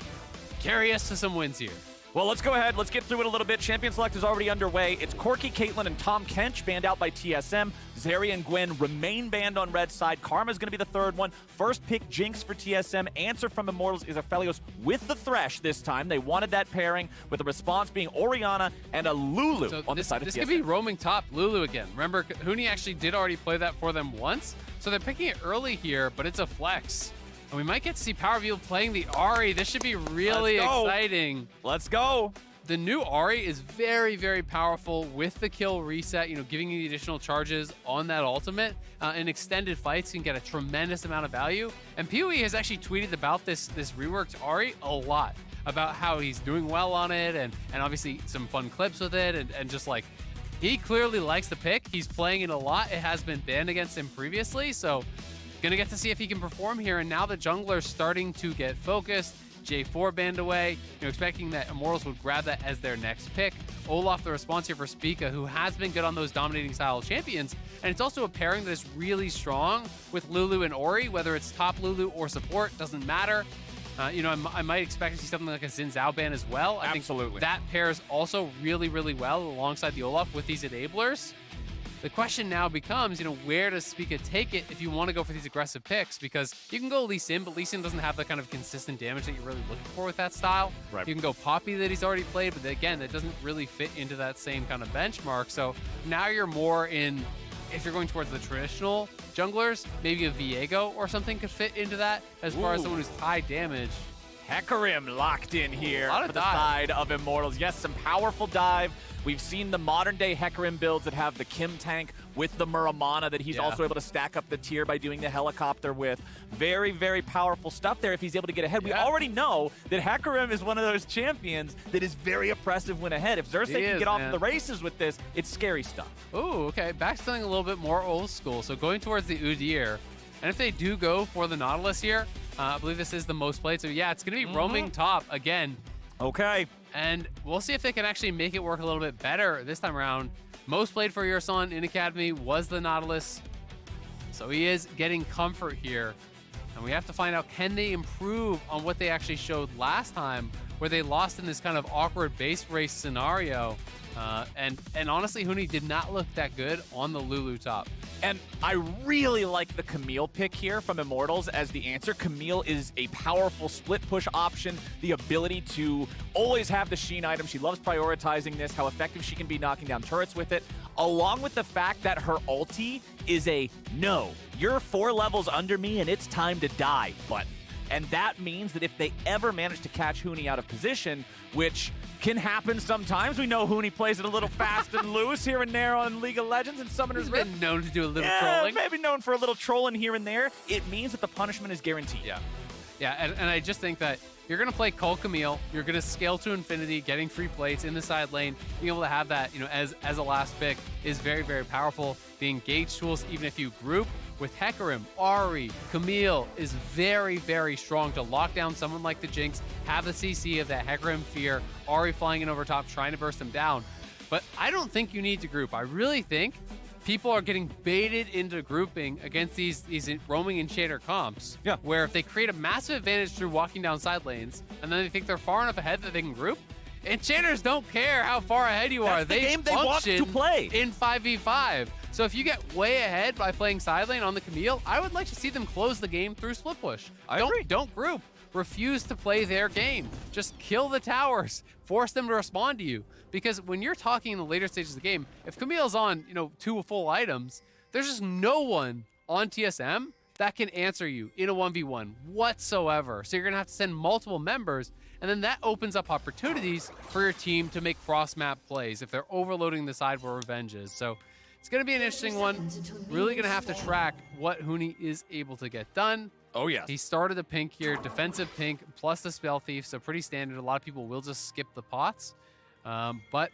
carry us to some wins here? Well, let's go ahead. Let's get through it a little bit. Champion Select is already underway. It's Corky, Caitlyn, and Tom Kench banned out by TSM. Zeri and Gwen remain banned on red side. Karma's going to be the third one. First pick Jinx for TSM. Answer from Immortals is Aphelios with the Thresh this time. They wanted that pairing, with the response being Orianna and a Lulu on the side of TSM. This could be roaming top Lulu again. Remember, Huni actually did already play that for them once, so they're picking it early here, but it's a flex. And we might get to see PowerView playing the Ahri. This should be really exciting. Let's go. The new Ahri is very, very powerful with the kill reset, giving you the additional charges on that ultimate. In extended fights, can get a tremendous amount of value. And PoE has actually tweeted about this reworked Ahri a lot, about how he's doing well on it, and obviously some fun clips with it, and just like, he clearly likes the pick. He's playing it a lot. It has been banned against him previously, so gonna get to see if he can perform here. And now the jungler's starting to get focused. J4 banned away, expecting that Immortals would grab that as their next pick. Olaf, the response here for Spica, who has been good on those dominating style champions. And it's also a pairing that is really strong with Lulu and Ori, whether it's top Lulu or support, doesn't matter. I might expect to see something like a Xin Zhao ban as well. I think that pairs also really, really well alongside the Olaf with these enablers. The question now becomes, where does Spica take it if you want to go for these aggressive picks? Because you can go Lee Sin, but Lee Sin doesn't have the kind of consistent damage that you're really looking for with that style. Right. You can go Poppy that he's already played, but again, that doesn't really fit into that same kind of benchmark. So now you're more in, if you're going towards the traditional junglers, maybe a Viego or something could fit into that as far as someone who's high damage. Hecarim locked in here A lot of for the dive. side of Immortals. Yes, some powerful dive. We've seen the modern day Hecarim builds that have the Kim tank with the Muramana that he's also able to stack up the tier by doing the helicopter with. Very, very powerful stuff there if he's able to get ahead. We already know that Hecarim is one of those champions that is very oppressive when ahead. If Xerxes can get off to the races with this, it's scary stuff. Oh, okay. Back to something a little bit more old school. So going towards the Udyr. And if they do go for the Nautilus here, I believe this is the most played. So yeah, it's going to be roaming top again. Okay. And we'll see if they can actually make it work a little bit better this time around. Most played for Yurson in Academy was the Nautilus. So he is getting comfort here. And we have to find out, can they improve on what they actually showed last time, where they lost in this kind of awkward base race scenario. And honestly, Huni did not look that good on the Lulu top. And I really like the Camille pick here from Immortals as the answer. Camille is a powerful split push option, the ability to always have the Sheen item. She loves prioritizing this, how effective she can be knocking down turrets with it, along with the fact that her ulti is a no, you're 4 levels under me and it's time to die button. And that means that if they ever manage to catch Huni out of position, which can happen sometimes. We know Huni plays it a little fast and loose here and there on League of Legends and Summoner's Rift. He's been known to do a little trolling. Maybe known for a little trolling here and there. It means that the punishment is guaranteed. Yeah, and I just think that you're going to play Cole Camille. You're going to scale to infinity, getting free plates in the side lane. Being able to have that, as a last pick is very, very powerful. The engage tools, even if you group with Hecarim, Ahri, Camille, is very, very strong to lock down someone like the Jinx, have the CC of that Hecarim fear, Ahri flying in over top, trying to burst them down. But I don't think you need to group. I really think people are getting baited into grouping against these roaming enchanter comps. Yeah. Where if they create a massive advantage through walking down side lanes, and then they think they're far enough ahead that they can group, enchanters don't care how far ahead you are. That's the game they want to play in 5v5. So if you get way ahead by playing side lane on the Camille, I would like to see them close the game through split push. I agree. Don't group. refuse to play their game. Just kill the towers, force them to respond to you. Because when you're talking in the later stages of the game, if Camille's on, 2 full items, there's just no one on TSM that can answer you in a 1v1 whatsoever. So you're gonna have to send multiple members, and then that opens up opportunities for your team to make cross-map plays if they're overloading the side where Revenge is. So it's gonna be an interesting one. Really gonna have to track what Huni is able to get done. Oh, yeah. He started a pink here, defensive pink, plus the Spell Thief, so pretty standard. A lot of people will just skip the pots. But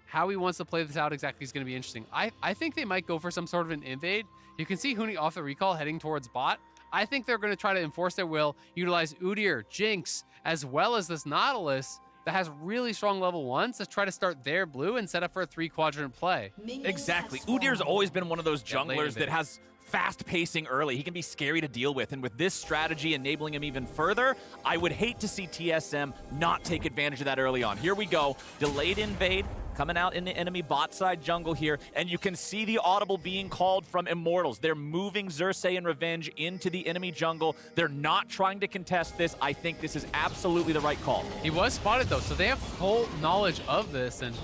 how he wants to play this out exactly is going to be interesting. I think they might go for some sort of an invade. You can see Huni off the recall heading towards bot. I think they're going to try to enforce their will, utilize Udyr, Jinx, as well as this Nautilus that has really strong level 1s to try to start their blue and set up for a 3-quadrant play. Exactly. Udyr's always been one of those junglers that has fast pacing early. He can be scary to deal with, and with this strategy enabling him even further, I would hate to see TSM not take advantage of that early on. Here we go. Delayed invade coming out in the enemy bot side jungle here, and you can see the audible being called from Immortals. They're moving Xerxes and Revenge into the enemy jungle. They're not trying to contest this. I think this is absolutely the right call. He was spotted though, so they have full knowledge of this, and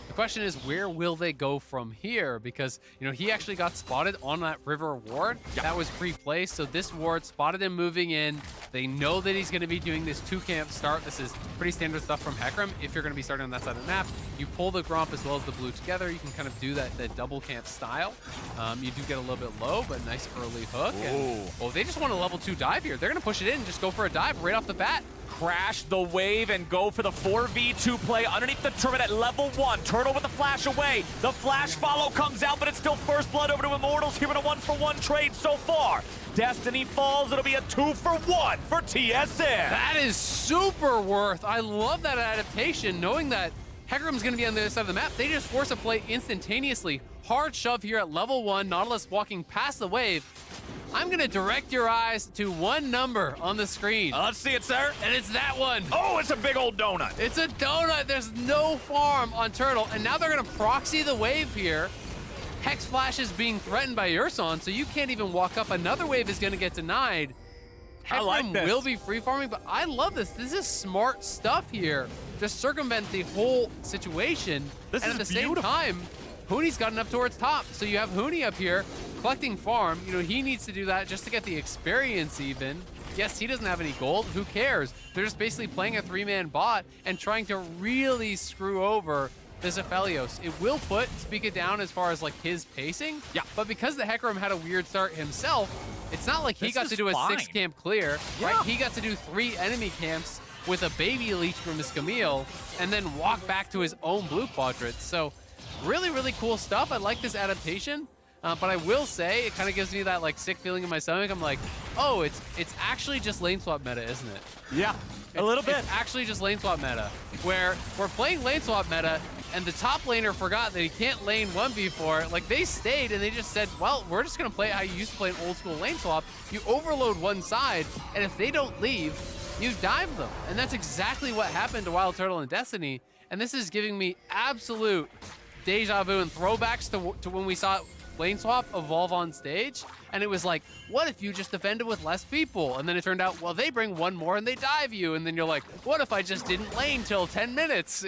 the question is, where will they go from here? Because, he actually got spotted on that river ward. Yep. That was pre-placed, so this ward spotted him moving in. They know that he's going to be doing this 2-camp start. This is pretty standard stuff from Hecarim. If you're going to be starting on that side of the map, you pull the Gromp as well as the blue together. You can kind of do that double camp style. You do get a little bit low, but nice early hook. And, they just want a level 2 dive here. They're going to push it in and just go for a dive right off the bat. Crash the wave and go for the 4v2 play underneath the turret at level 1. Turtle with the flash away. The flash follow comes out, but it's still first blood over to Immortals here in a 1-for-1 trade so far. Destiny falls. It'll be a 2-for-1 for TSM. That is super worth. I love that adaptation, knowing that Hecarim's going to be on the other side of the map. They just force a play instantaneously. Hard shove here at level 1. Nautilus walking past the wave. I'm going to direct your eyes to one number on the screen. Let's see it, sir. And it's that one. Oh, it's a big old donut. It's a donut. There's no farm on Turtle. And now they're going to proxy the wave here. Hex Flash is being threatened by Urson, so you can't even walk up. Another wave is going to get denied. I like this. Will be free farming, but I love this. This is smart stuff here. Just circumvent the whole situation. This and is at the beautiful. same time, Huni's gotten up towards top. So you have Huni up here collecting farm. He needs to do that just to get the experience even. Yes, he doesn't have any gold. Who cares? They're just basically playing a 3-man bot and trying to really screw over the Aphelios. It will put Spica down as far as his pacing. Yeah. But because the Hecarim had a weird start himself, it's not like he got to do a 6-camp clear, right? He got to do 3 enemy camps with a baby leech from his Camille and then walk back to his own blue quadrant. So really, really cool stuff. I like this adaptation. But I will say, it kind of gives me that sick feeling in my stomach. I'm like, oh, it's actually just lane swap meta, isn't it? Yeah, a little bit. It's actually just lane swap meta, where we're playing lane swap meta, and the top laner forgot that he can't lane 1v4. They stayed, and they just said, well, we're just going to play how you used to play an old school lane swap. You overload one side, and if they don't leave, you dive them. And that's exactly what happened to Wild Turtle and Destiny. And this is giving me absolute deja vu and throwbacks to when we saw lane swap evolve on stage, and it was like, what if you just defended with less people? And then it turned out, well, they bring one more and they dive you, and then you're like, what if I just didn't lane till 10 minutes,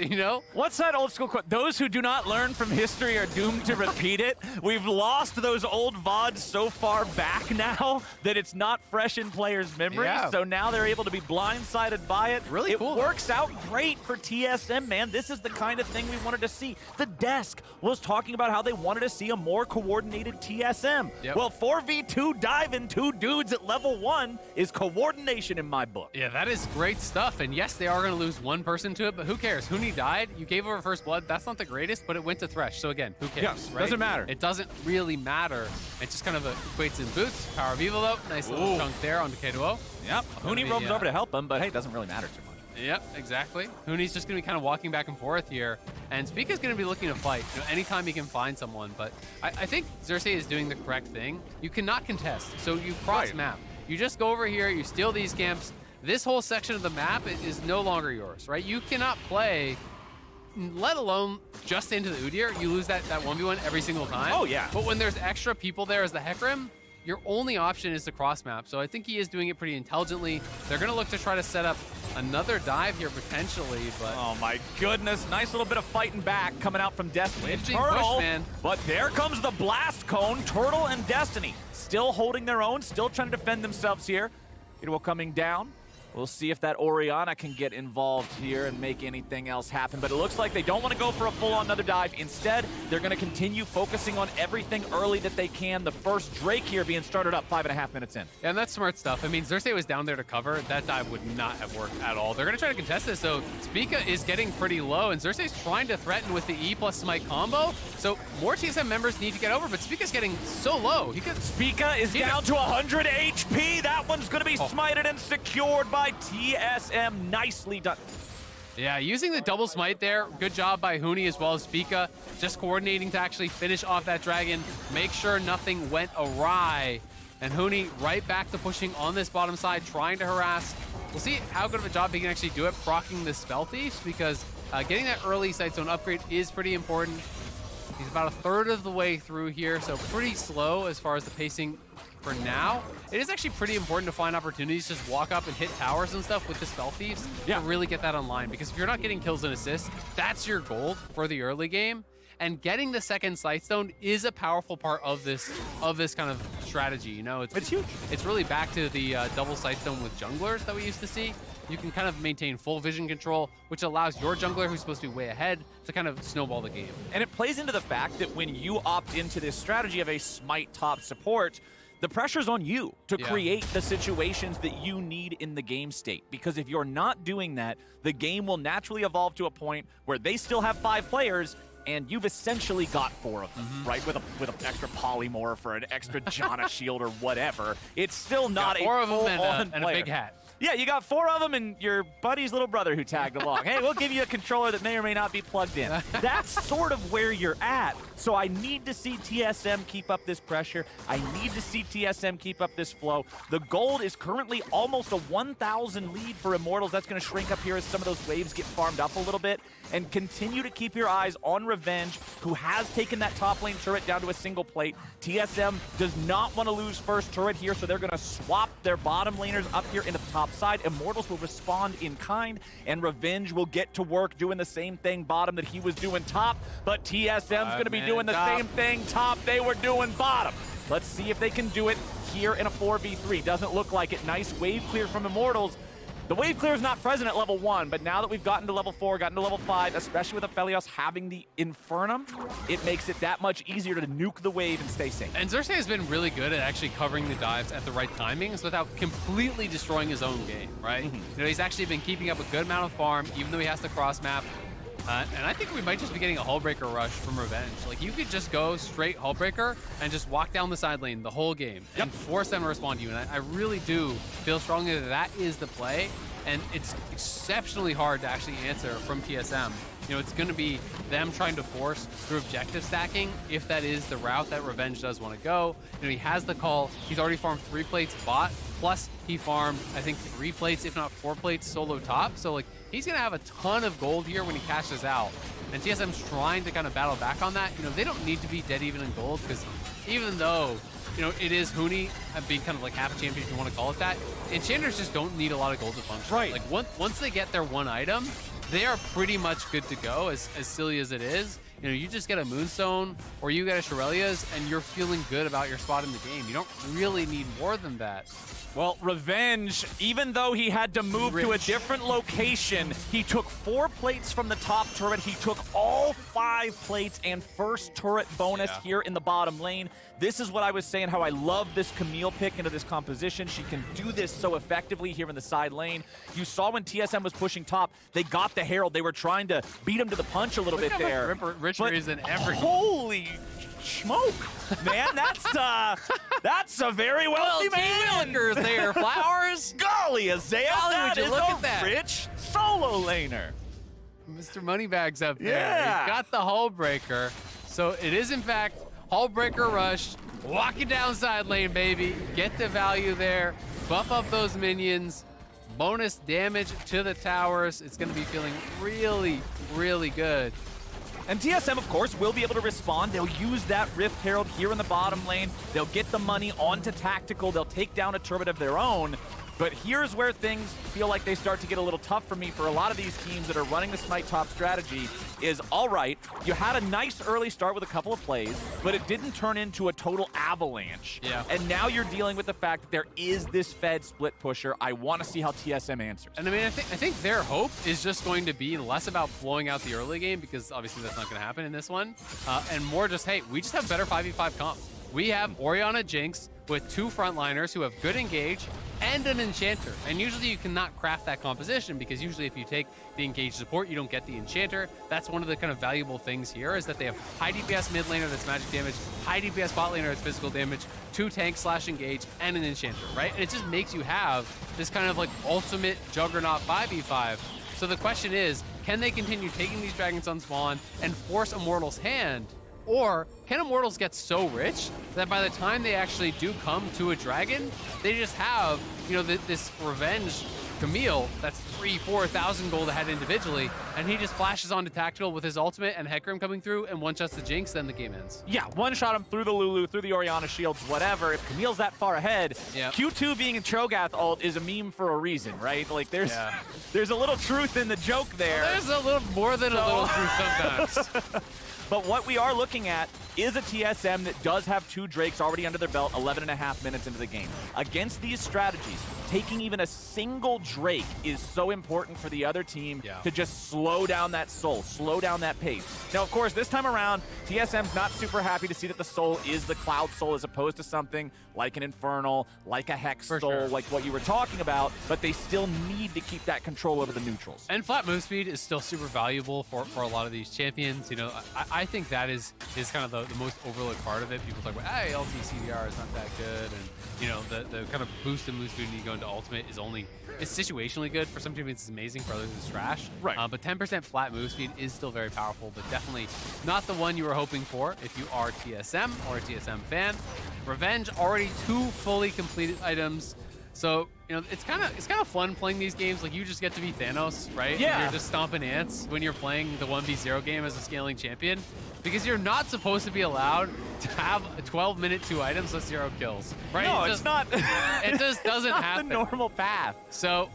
What's that old school quote? Those who do not learn from history are doomed to repeat it. We've lost those old VODs so far back now that it's not fresh in players' memories, so now they're able to be blindsided by it. Really cool. It works out great for TSM, man. This is the kind of thing we wanted to see. The desk was talking about how they wanted to see a more coordinated TSM. Yep. Well, 4v2 diving 2 dudes at level 1 is coordination in my book. Yeah, that is great stuff. And yes, they are going to lose one person to it, but who cares? Huni died. You gave over first blood. That's not the greatest, but it went to Thresh. So again, who cares? Yes, right? doesn't matter. It doesn't really matter. It just kind of equates in boots. Power of Evil, though. Nice little chunk there on K2O. Yep. Huni roams over to help him, but hey, it doesn't really matter too much. Yep, exactly. Huni's just going to be kind of walking back and forth here. And Spica's going to be looking to fight anytime he can find someone. But I think Xerxes is doing the correct thing. You cannot contest, so you cross map. You just go over here, you steal these camps. This whole section of the map is no longer yours, right? You cannot play, let alone just into the Udyr. You lose that 1v1 every single time. Oh, yeah. But when there's extra people there as the Hecarim, your only option is the cross map. So I think he is doing it pretty intelligently. They're going to look to try to set up another dive here potentially, but oh my goodness, nice little bit of fighting back coming out from Destiny and being Turtle. pushed, man. But there comes the blast cone. Turtle and Destiny still holding their own, still trying to defend themselves here. It will coming down. We'll see if that Orianna can get involved here and make anything else happen. But it looks like they don't want to go for a full-on another dive. Instead, they're going to continue focusing on everything early that they can. The first Drake here being started up 5.5 minutes in. Yeah, and that's smart stuff. I mean, Xerxes was down there to cover. That dive would not have worked at all. They're going to try to contest this, so Spica is getting pretty low, and Xerxes trying to threaten with the E plus Smite combo. So more TSM members need to get over, but Spica's getting so low. Spica is down to 100 HP. That one's going to be smited and secured by TSM. Nicely done. Yeah, using the double smite there. Good job by Huni as well as Spica. Just coordinating to actually finish off that dragon. Make sure nothing went awry. And Huni right back to pushing on this bottom side, trying to harass. We'll see how good of a job he can actually do it, proccing the Spell Thieves, because getting that early Sight Zone upgrade is pretty important. He's about a third of the way through here, so pretty slow as far as the pacing for now. It is actually pretty important to find opportunities, just walk up and hit towers and stuff with the Spell Thieves to really get that online, because if you're not getting kills and assists, that's your gold for the early game. And getting the second Sight Stone is a powerful part of this kind of strategy. You know, it's huge. It's really back to the double Sight Stone with junglers that we used to see. You can kind of maintain full vision control, which allows your jungler, who's supposed to be way ahead, to kind of snowball the game. And it plays into the fact that when you opt into this strategy of a smite top support, the pressure's on you to create the situations that you need in the game state. Because if you're not doing that, the game will naturally evolve to a point where they still have 5 players and you've essentially got 4 of them, right? With an extra polymorph or an extra Janna shield or whatever. It's still not a 4 of them full-on and a big hat. Yeah, you got 4 of them and your buddy's little brother who tagged along. Hey, we'll give you a controller that may or may not be plugged in. That's sort of where you're at. So I need to see TSM keep up this pressure. I need to see TSM keep up this flow. The gold is currently almost a 1,000 lead for Immortals. That's going to shrink up here as some of those waves get farmed up a little bit. And continue to keep your eyes on Revenge, who has taken that top lane turret down to a single plate. TSM does not want to lose first turret here, so they're going to swap their bottom laners up here into the top side. Immortals will respond in kind, and Revenge will get to work doing the same thing bottom that he was doing top. But TSM's going to be doing the same thing top they were doing bottom. Let's see if they can do it here in a 4v3. Doesn't look like it. Nice wave clear from Immortals. The wave clear is not present at level 1, but now that we've gotten to level 4, gotten to level 5, especially with Aphelios having the Infernum, it makes it that much easier to nuke the wave and stay safe. And Xerxes has been really good at actually covering the dives at the right timings without completely destroying his own game, right? You know, he's actually been keeping up a good amount of farm, even though he has to cross map. And I think we might just be getting a Hullbreaker rush from Revenge. Like, you could just go straight Hullbreaker and just walk down the side lane the whole game and force them to respond to you. And I really do feel strongly that that is the play. And it's exceptionally hard to actually answer from TSM. You know, it's going to be them trying to force through objective stacking if that is the route that Revenge does want to go. You know, he has the call. He's already farmed 3 plates bot, plus he farmed, I think, 3 plates, if not 4 plates solo top. So, like, he's going to have a ton of gold here when he cashes out. And TSM's trying to kind of battle back on that. You know, they don't need to be dead even in gold, because even though, you know, it is Huni being kind of like half a champion, if you want to call it that, enchanters just don't need a lot of gold to function. Right. Like, once they get their one item, they are pretty much good to go, as silly as it is. You know, you just get a Moonstone or you get a Shirelia's and you're feeling good about your spot in the game. You don't really need more than that. Well, Revenge, even though he had to move to a different location, he took 4 plates from the top turret. He took all 5 plates and first turret bonus here in the bottom lane. This is what I was saying, how I love this Camille pick into this composition. She can do this so effectively here in the side lane. You saw when TSM was pushing top, they got the Herald. They were trying to beat him to the punch a little bit there. Richard is in every... Holy smoke, man, that's a very wealthy man. There, Flowers. Golly, Azael, that would you is look a at that? rich solo laner. Mr. Moneybags up there. Yeah. He's got the Hullbreaker. So it is, in fact, Hullbreaker rush. Walk it down side lane, baby. Get the value there. Buff up those minions. Bonus damage to the towers. It's going to be feeling really, really good. And TSM, of course, will be able to respond. They'll use that Rift Herald here in the bottom lane. They'll get the money onto Tactical. They'll take down a turret of their own. But here's where things feel like they start to get a little tough for me for a lot of these teams that are running the Smite top strategy is, all right, you had a nice early start with a couple of plays, but it didn't turn into a total avalanche. Yeah. And now you're dealing with the fact that there is this Fed split pusher. I want to see how TSM answers. And I mean, I think their hope is just going to be less about blowing out the early game, because obviously that's not going to happen in this one, and more just, hey, we just have better 5v5 comp. We have Orianna Jinx with 2 frontliners who have good engage and an enchanter. And usually you cannot craft that composition, because usually if you take the engaged support, you don't get the enchanter. That's one of the kind of valuable things here, is that they have high DPS mid laner that's magic damage, high DPS bot laner that's physical damage, 2 tanks / engage, and an enchanter, right? And it just makes you have this kind of like ultimate juggernaut 5v5. So the question is, can they continue taking these dragons on spawn and force Immortal's hand? Or can Immortals get so rich that by the time they actually do come to a dragon, they just have, you know, this Revenge Camille that's 3,000-4,000 gold ahead individually, and he just flashes onto Tactical with his ultimate and Hecarim coming through and one-shots the Jinx, then the game ends. Yeah, one-shot him through the Lulu, through the Orianna shields, whatever. If Camille's that far ahead, yep. Q2 being a Cho'Gath ult is a meme for a reason, right? Like, there's a little truth in the joke there. Well, there's a little more than a little truth sometimes. But what we are looking at is a TSM that does have 2 Drakes already under their belt 11.5 minutes into the game. Against these strategies, taking even a single Drake is so important for the other team to just slow down that soul, slow down that pace. Now, of course, this time around, TSM's not super happy to see that the soul is the Cloud Soul as opposed to something like an Infernal, like a Hex Soul, like what you were talking about, but they still need to keep that control over the neutrals. And flat move speed is still super valuable for a lot of these champions. You know, I think that is kind of the most overlooked part of it. People talk about, hey, LT CDR is not that good, and you know, the kind of boost in move speed when you go into ultimate is only, it's situationally good. For some champions, it's amazing. For others, it's trash. Right. But 10% flat move speed is still very powerful, but definitely not the one you were hoping for if you are TSM or a TSM fan. Revenge, already 2 fully completed items. So, you know, it's kind of fun playing these games. Like, you just get to be Thanos, right? Yeah. You're just stomping ants when you're playing the 1v0 game as a scaling champion, because you're not supposed to be allowed to have a 12-minute 2 items with 0 kills, right? No, it's not. It just doesn't happen. The normal path. So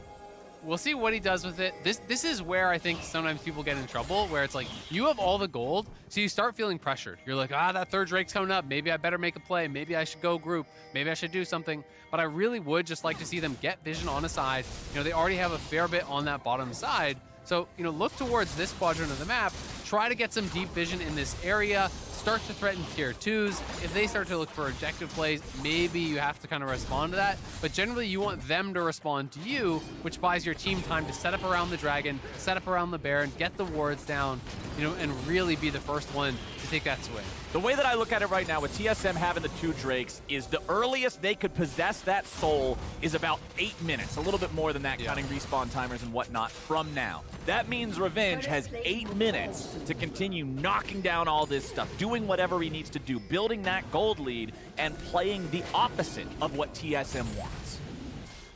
we'll see what he does with it. This is where I think sometimes people get in trouble, where it's like, you have all the gold, so you start feeling pressured. You're like, that 3rd Drake's coming up. Maybe I better make a play. Maybe I should go group. Maybe I should do something. But I really would just like to see them get vision on a side. You know, they already have a fair bit on that bottom side. So, you know, look towards this quadrant of the map. Try to get some deep vision in this area. Start to threaten tier 2s. If they start to look for objective plays, maybe you have to kind of respond to that. But generally, you want them to respond to you, which buys your team time to set up around the dragon, set up around the Baron, get the wards down, you know, and really be the first one to take that swing. The way that I look at it right now with TSM having the 2 Drakes is the earliest they could possess that soul is about 8 minutes, a little bit more than that, counting respawn timers and whatnot from now. That means Revenge has 8 minutes to continue knocking down all this stuff, doing whatever he needs to do, building that gold lead, and playing the opposite of what TSM wants.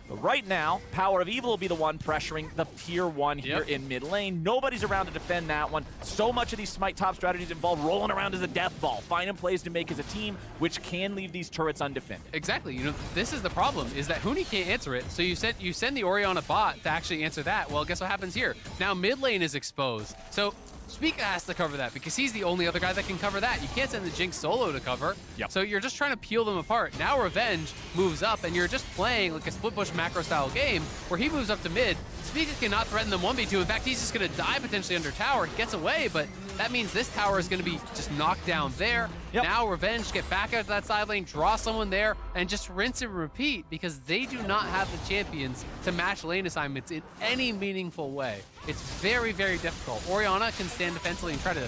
But right now, Power of Evil will be the one pressuring the tier 1 here in mid lane. Nobody's around to defend that one. So much of these Smite top strategies involve rolling around as a death ball, finding plays to make as a team, which can leave these turrets undefended. Exactly. You know, this is the problem, is that Huni can't answer it. So you send the Orianna bot to actually answer that. Well, guess what happens here? Now mid lane is exposed. So Spica has to cover that, because he's the only other guy that can cover that. You can't send the Jinx solo to cover. So you're just trying to peel them apart. Now Revenge moves up, and you're just playing like a split push macro style game where he moves up to mid. Spica cannot threaten them 1v2. In fact, he's just going to die potentially under tower. He gets away, but that means this tower is going to be just knocked down there. Now Revenge get back out to that side lane, draw someone there, and just rinse and repeat, because they do not have the champions to match lane assignments in any meaningful way. It's very, very difficult. Orianna can stand defensively and try to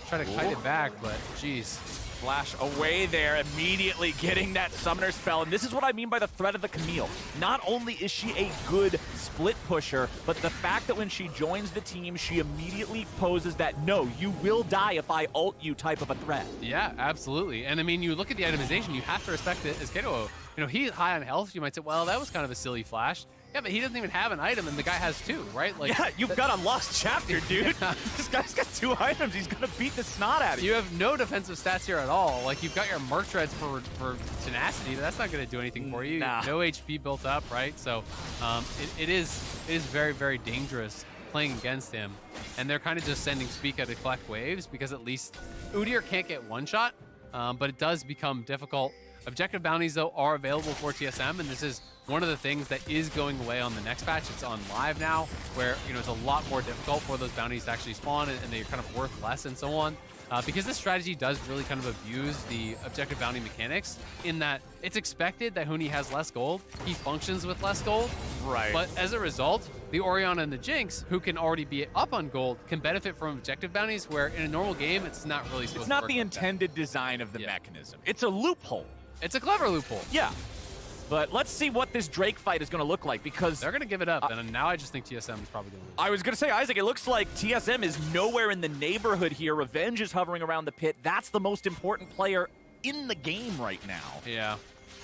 kite it back, but geez. Flash away there, immediately getting that summoner spell. And this is what I mean by the threat of the Camille. Not only is she a good split pusher, but the fact that when she joins the team, she immediately poses that, no, you will die if I ult you type of a threat. Yeah, absolutely. And I mean, you look at the itemization, you have to respect it as Kato. You know, he's high on health. You might say, well, that was kind of a silly flash. Yeah, but he doesn't even have an item, and the guy has 2, right? Like, yeah, you've got a lost chapter, dude. This guy's got 2 items. He's gonna beat the snot out of you. You have no defensive stats here at all. Like, you've got your Merc Treads for tenacity, but that's not gonna do anything for you. Nah. No HP built up, right? So it is very, very dangerous playing against him. And they're kind of just sending Spica to deflect waves because at least Udyr can't get one-shot, but it does become difficult. Objective bounties, though, are available for TSM, and this is one of the things that is going away on the next patch. It's on live now, where it's a lot more difficult for those bounties to actually spawn, and they're kind of worth less and so on. Because this strategy does really kind of abuse the objective bounty mechanics in that it's expected that Huni has less gold. He functions with less gold. Right. But as a result, the Orianna and the Jinx, who can already be up on gold, can benefit from objective bounties, where in a normal game, it's not really supposed to work. It's not the like intended design of the mechanism. It's a loophole. It's a clever loophole. Yeah. But let's see what this Drake fight is going to look like, because they're going to give it up, and now I just think TSM is probably going to lose. I was going to say, Isaac, it looks like TSM is nowhere in the neighborhood here. Revenge is hovering around the pit. That's the most important player in the game right now. Yeah.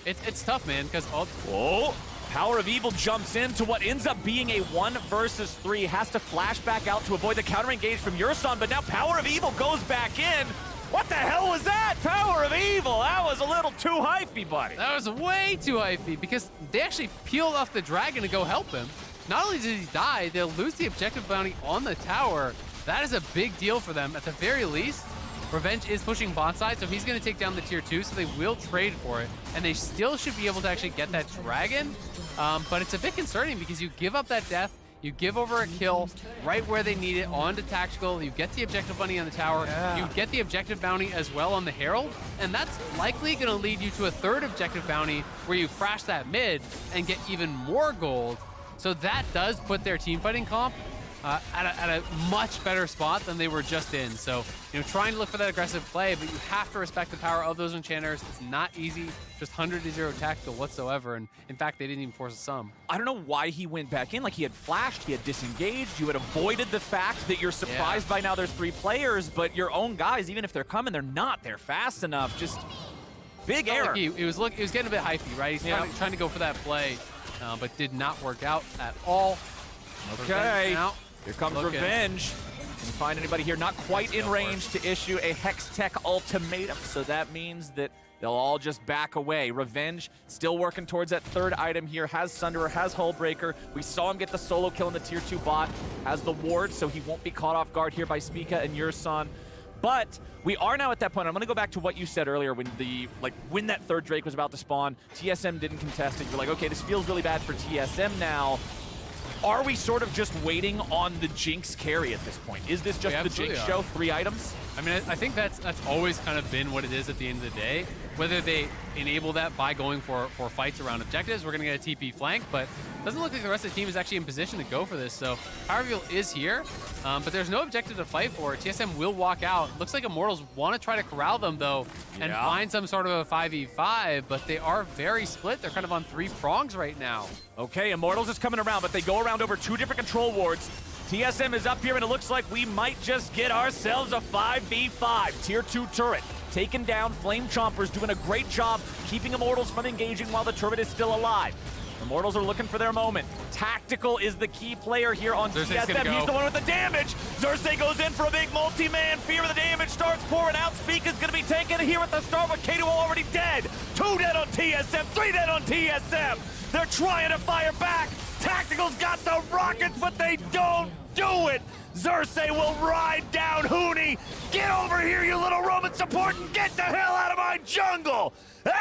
It's tough, man, because... Oh, Power of Evil jumps into what ends up being a 1 versus 3. Has to flash back out to avoid the counter engage from Yurson, but now Power of Evil goes back in. What the hell was that? Power of Evil. That was a little too hypey, buddy. That was way too hypey, because they actually peeled off the dragon to go help him. Not only did he die, they'll lose the objective bounty on the tower. That is a big deal for them. At the very least, Revenge is pushing bot side, so he's going to take down the tier 2, so they will trade for it. And they still should be able to actually get that dragon. But it's a bit concerning because you give up that death, you give over a kill right where they need it onto tactical. You get the objective bounty on the tower. Yeah. You get the objective bounty as well on the Herald. And that's likely going to lead you to a 3rd objective bounty where you crash that mid and get even more gold. So that does put their team fighting comp at a much better spot than they were just in. So, trying to look for that aggressive play, but you have to respect the power of those enchanters. It's not easy, just 100 to 0 tactical whatsoever. And in fact, they didn't even force a sum. I don't know why he went back in. Like, he had flashed, he had disengaged, you had avoided the fact that you're surprised by now there's 3 players, but your own guys, even if they're coming, they're not. They're fast enough. Just big error. Like he was getting a bit hypey, right? He's trying to go for that play, but did not work out at all. Okay. Here comes Revenge. Can you find anybody here not quite in range to issue a Hex Tech ultimatum? So that means that they'll all just back away. Revenge still working towards that 3rd item here. Has Sunderer, has Hullbreaker. We saw him get the solo kill in the tier 2 bot. Has the ward, so he won't be caught off guard here by Spica and Yurson. But we are now at that point. I'm going to go back to what you said earlier when when that 3rd Drake was about to spawn. TSM didn't contest it. You're like, okay, this feels really bad for TSM now. Are we sort of just waiting on the Jinx carry at this point? Is this just the Jinx show? 3 items? I mean, I think that's always kind of been what it is at the end of the day. Whether they enable that by going for fights around objectives, we're going to get a TP flank, but it doesn't look like the rest of the team is actually in position to go for this. So Power Reveal is here, but there's no objective to fight for. TSM will walk out. Looks like Immortals want to try to corral them, though, and find some sort of a 5v5, but they are very split. They're kind of on 3 prongs right now. Okay, Immortals is coming around, but they go around over 2 different control wards. TSM is up here, and it looks like we might just get ourselves a 5v5. Tier 2 turret taken down. Flame Chompers doing a great job keeping Immortals from engaging while the turret is still alive. Immortals are looking for their moment. Tactical is the key player here on TSM. He's the one with the damage. Xerxes goes in for a big multi-man. Fear of the damage starts pouring out. Speak is going to be taken here at the start with K2O already dead. 2 dead on TSM, 3 dead on TSM. They're trying to fire back. Tactical's got the rockets, but they don't do it. Xerxes will ride down Huni. Get over here, you little Roman support, and get the hell out of my jungle.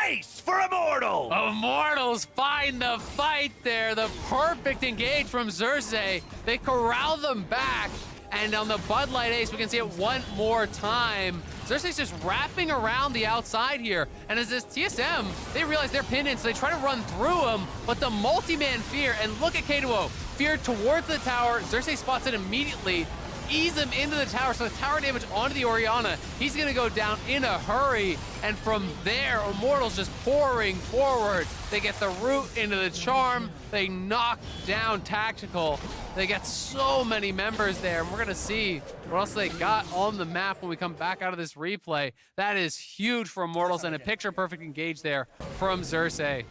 Ace for Immortals. Immortals find the fight there. The perfect engage from Xerxes. They corral them back. And on the Bud Light Ace, we can see it one more time. Xerxes just wrapping around the outside here. And as this TSM, they realize they're pinned in, so they try to run through him. But the multi-man Fear, and look at K2O. Fear towards the tower. Xerxes spots it immediately. Ease him into the tower, so the tower damage onto the Orianna. He's gonna go down in a hurry, and from there, Immortals just pouring forward. They get the root into the charm. They knock down Tactical. They get so many members there, and we're gonna see what else they got on the map when we come back out of this replay. That is huge for Immortals, and a picture-perfect engage there from Xerxes.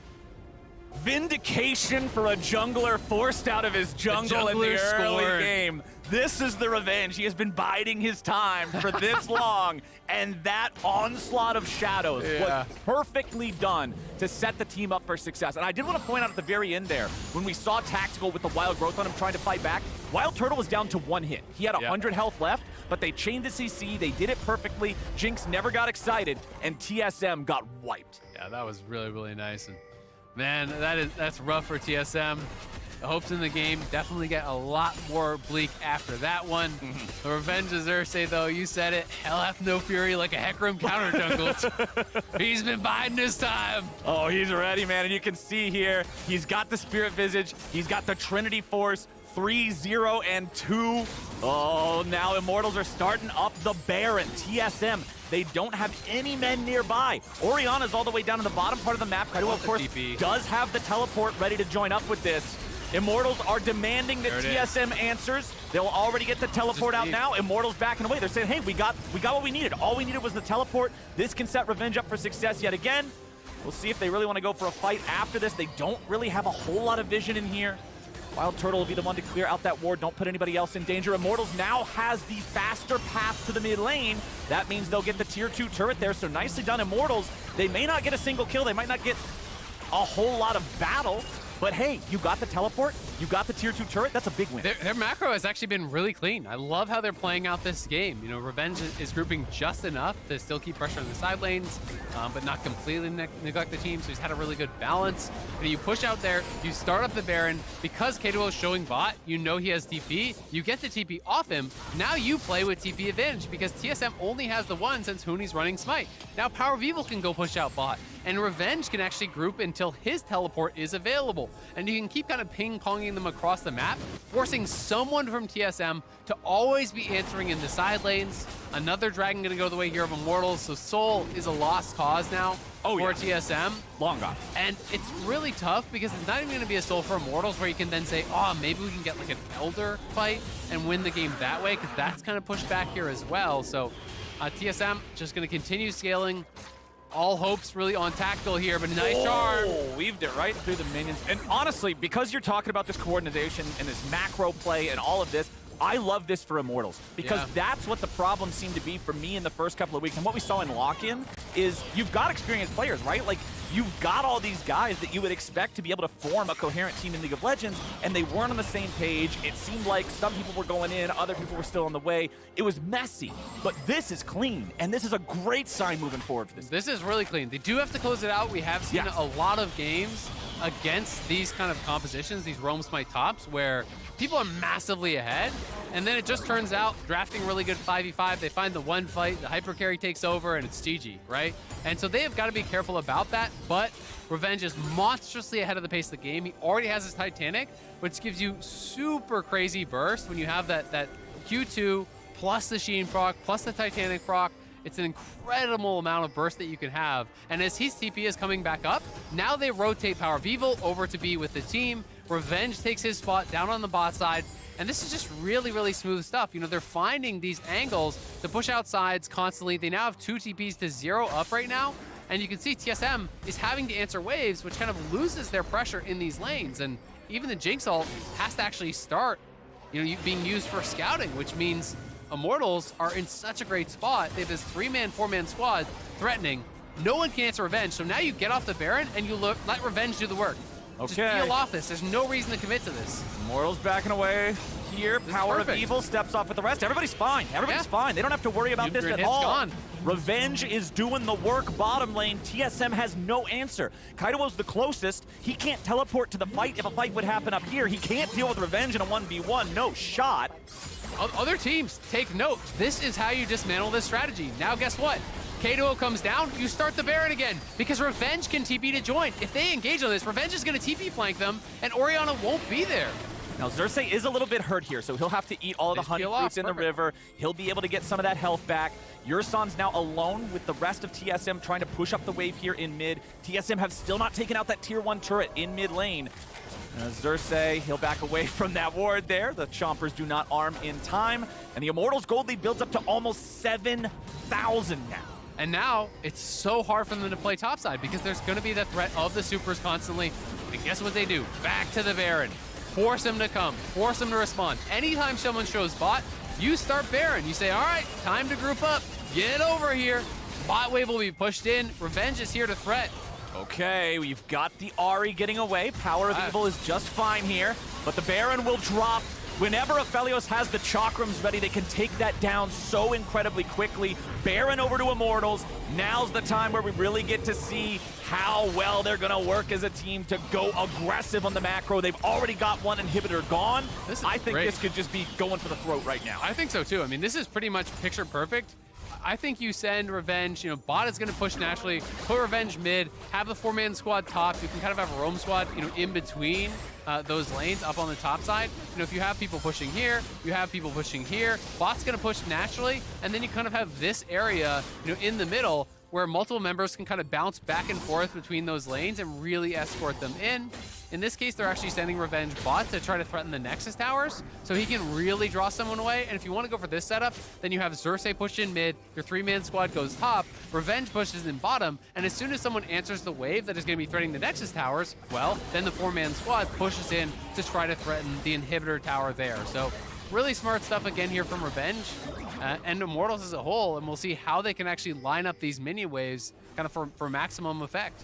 Vindication for a jungler forced out of his jungle in the early game. This is the revenge. He has been biding his time for this long, and that onslaught of shadows was perfectly done to set the team up for success. And I did want to point out at the very end there, when we saw Tactical with the Wild Growth on him trying to fight back, Wild Turtle was down to 1 hit. He had 100 health left, but they chained the CC, they did it perfectly, Jinx never got excited, and TSM got wiped. Yeah, that was really, really nice. And man, that's rough for TSM. The hopes in the game definitely get a lot more bleak after that one. The revenge of Xerxes, though, you said it. Hell hath no fury like a Hecarim counter jungled. He's been biding his time. Oh, he's ready, man. And you can see here, he's got the Spirit Visage. He's got the Trinity Force. 3, 0, and 2. Oh, now Immortals are starting up the Baron. TSM, they don't have any men nearby. Orianna's all the way down in the bottom part of the map. Kaido, of course, does have the teleport ready to join up with this. Immortals are demanding that TSM answers. They'll already get the teleport out now. Immortals backing away. They're saying, hey, we got what we needed. All we needed was the teleport. This can set Revenge up for success yet again. We'll see if they really want to go for a fight after this. They don't really have a whole lot of vision in here. Wild Turtle will be the one to clear out that ward. Don't put anybody else in danger. Immortals now has the faster path to the mid lane. That means they'll get the tier 2 turret there. So nicely done, Immortals. They may not get a single kill. They might not get a whole lot of battle. But hey, you got the teleport, you got the tier 2 turret, that's a big win. Their macro has actually been really clean. I love how they're playing out this game. You know, Revenge is grouping just enough to still keep pressure on the side lanes, but not completely neglect the team, so he's had a really good balance. And you push out there, you start up the Baron. Because Kato is showing bot, you know he has TP, you get the TP off him, now you play with TP advantage because TSM only has the one since Huni's running Smite. Now Power of Evil can go push out bot, and Revenge can actually group until his teleport is available. And you can keep kind of ping-ponging them across the map, forcing someone from TSM to always be answering in the side lanes. Another dragon gonna go the way here of Immortals, so Soul is a lost cause now for TSM. Long gone. And it's really tough because it's not even gonna be a Soul for Immortals where you can then say, oh, maybe we can get like an Elder fight and win the game that way, because that's kind of pushed back here as well. So TSM just gonna continue scaling. All hopes really on Tactical here, but nice charm. Weaved it right through the minions. And honestly, because you're talking about this coordination and this macro play and all of this, I love this for Immortals because that's what the problem seemed to be for me in the first couple of weeks. And what we saw in lock-in is you've got experienced players, right? Like, you've got all these guys that you would expect to be able to form a coherent team in League of Legends, and they weren't on the same page. It seemed like some people were going in, other people were still on the way. It was messy, but this is clean, and this is a great sign moving forward for this. This is really clean. They do have to close it out. We have seen a lot of games against these kind of compositions, these Roam Smite tops, where people are massively ahead, and then it just turns out drafting really good 5v5, they find the one fight, the hyper carry takes over, and it's GG, right? And so they have got to be careful about that, but Revenge is monstrously ahead of the pace of the game. He already has his Titanic, which gives you super crazy burst when you have that Q2 plus the Sheen proc, plus the Titanic proc. It's an incredible amount of burst that you can have. And as his TP is coming back up, now they rotate Power of Evil over to be with the team. Revenge takes his spot down on the bot side. And this is just really, really smooth stuff. You know, they're finding these angles to push out sides constantly. They now have 2 TPs to 0 up right now. And you can see TSM is having to answer waves, which kind of loses their pressure in these lanes. And even the Jinx ult has to actually start, you know, being used for scouting, which means Immortals are in such a great spot. They have this 3-man, 4-man squad threatening. No one can answer Revenge. So now you get off the Baron and you let Revenge do the work. Just peel off this. There's no reason to commit to this. Immortals backing away here. Power of Evil steps off with the rest. Everybody's fine. Everybody's fine. They don't have to worry about this at all. Gone. Revenge is doing the work bottom lane. TSM has no answer. Kaido's the closest. He can't teleport to the fight if a fight would happen up here. He can't deal with Revenge in a 1v1. No shot. Other teams, take note. This is how you dismantle this strategy. Now guess what? Kato comes down, you start the Baron again, because Revenge can TP to join. If they engage on this, Revenge is going to TP flank them, and Orianna won't be there. Now, Xerxes is a little bit hurt here, so he'll have to eat all of the honey fruits in the river. He'll be able to get some of that health back. Yursan's now alone with the rest of TSM trying to push up the wave here in mid. TSM have still not taken out that tier 1 turret in mid lane. Xerxes, he'll back away from that ward there. The Chompers do not arm in time. And the Immortals gold lead builds up to almost 7,000 now. And now it's so hard for them to play topside because there's going to be the threat of the supers constantly. And guess what they do? Back to the Baron. Force him to come. Force him to respond. Anytime someone shows bot, you start Baron. You say, all right, time to group up. Get over here. Bot wave will be pushed in. Revenge is here to threat. Okay, we've got the Ahri getting away. Power of Evil is just fine here, but the Baron will drop. Whenever Aphelios has the Chakrams ready, they can take that down so incredibly quickly. Baron over to Immortals. Now's the time where we really get to see how well they're going to work as a team to go aggressive on the macro. They've already got one inhibitor gone. I think great. this could just be going for the throat right now. I think so too. I mean, this is pretty much picture perfect. I think you send Revenge, bot is going to push naturally, put Revenge mid, have the 4-man squad top. You can kind of have a roam squad, in between those lanes up on the top side. If you have people pushing here, you have people pushing here, bot's going to push naturally, and then you kind of have this area, in the middle where multiple members can kind of bounce back and forth between those lanes and really escort them in. In this case, they're actually sending Revenge bot to try to threaten the Nexus towers, so he can really draw someone away. And if you want to go for this setup, then you have Xerxes push in mid, your 3-man squad goes top, Revenge pushes in bottom, and as soon as someone answers the wave that is going to be threatening the Nexus towers, well, then the 4-man squad pushes in to try to threaten the inhibitor tower there. So really smart stuff again here from Revenge and Immortals as a whole, and we'll see how they can actually line up these mini waves kind of for maximum effect.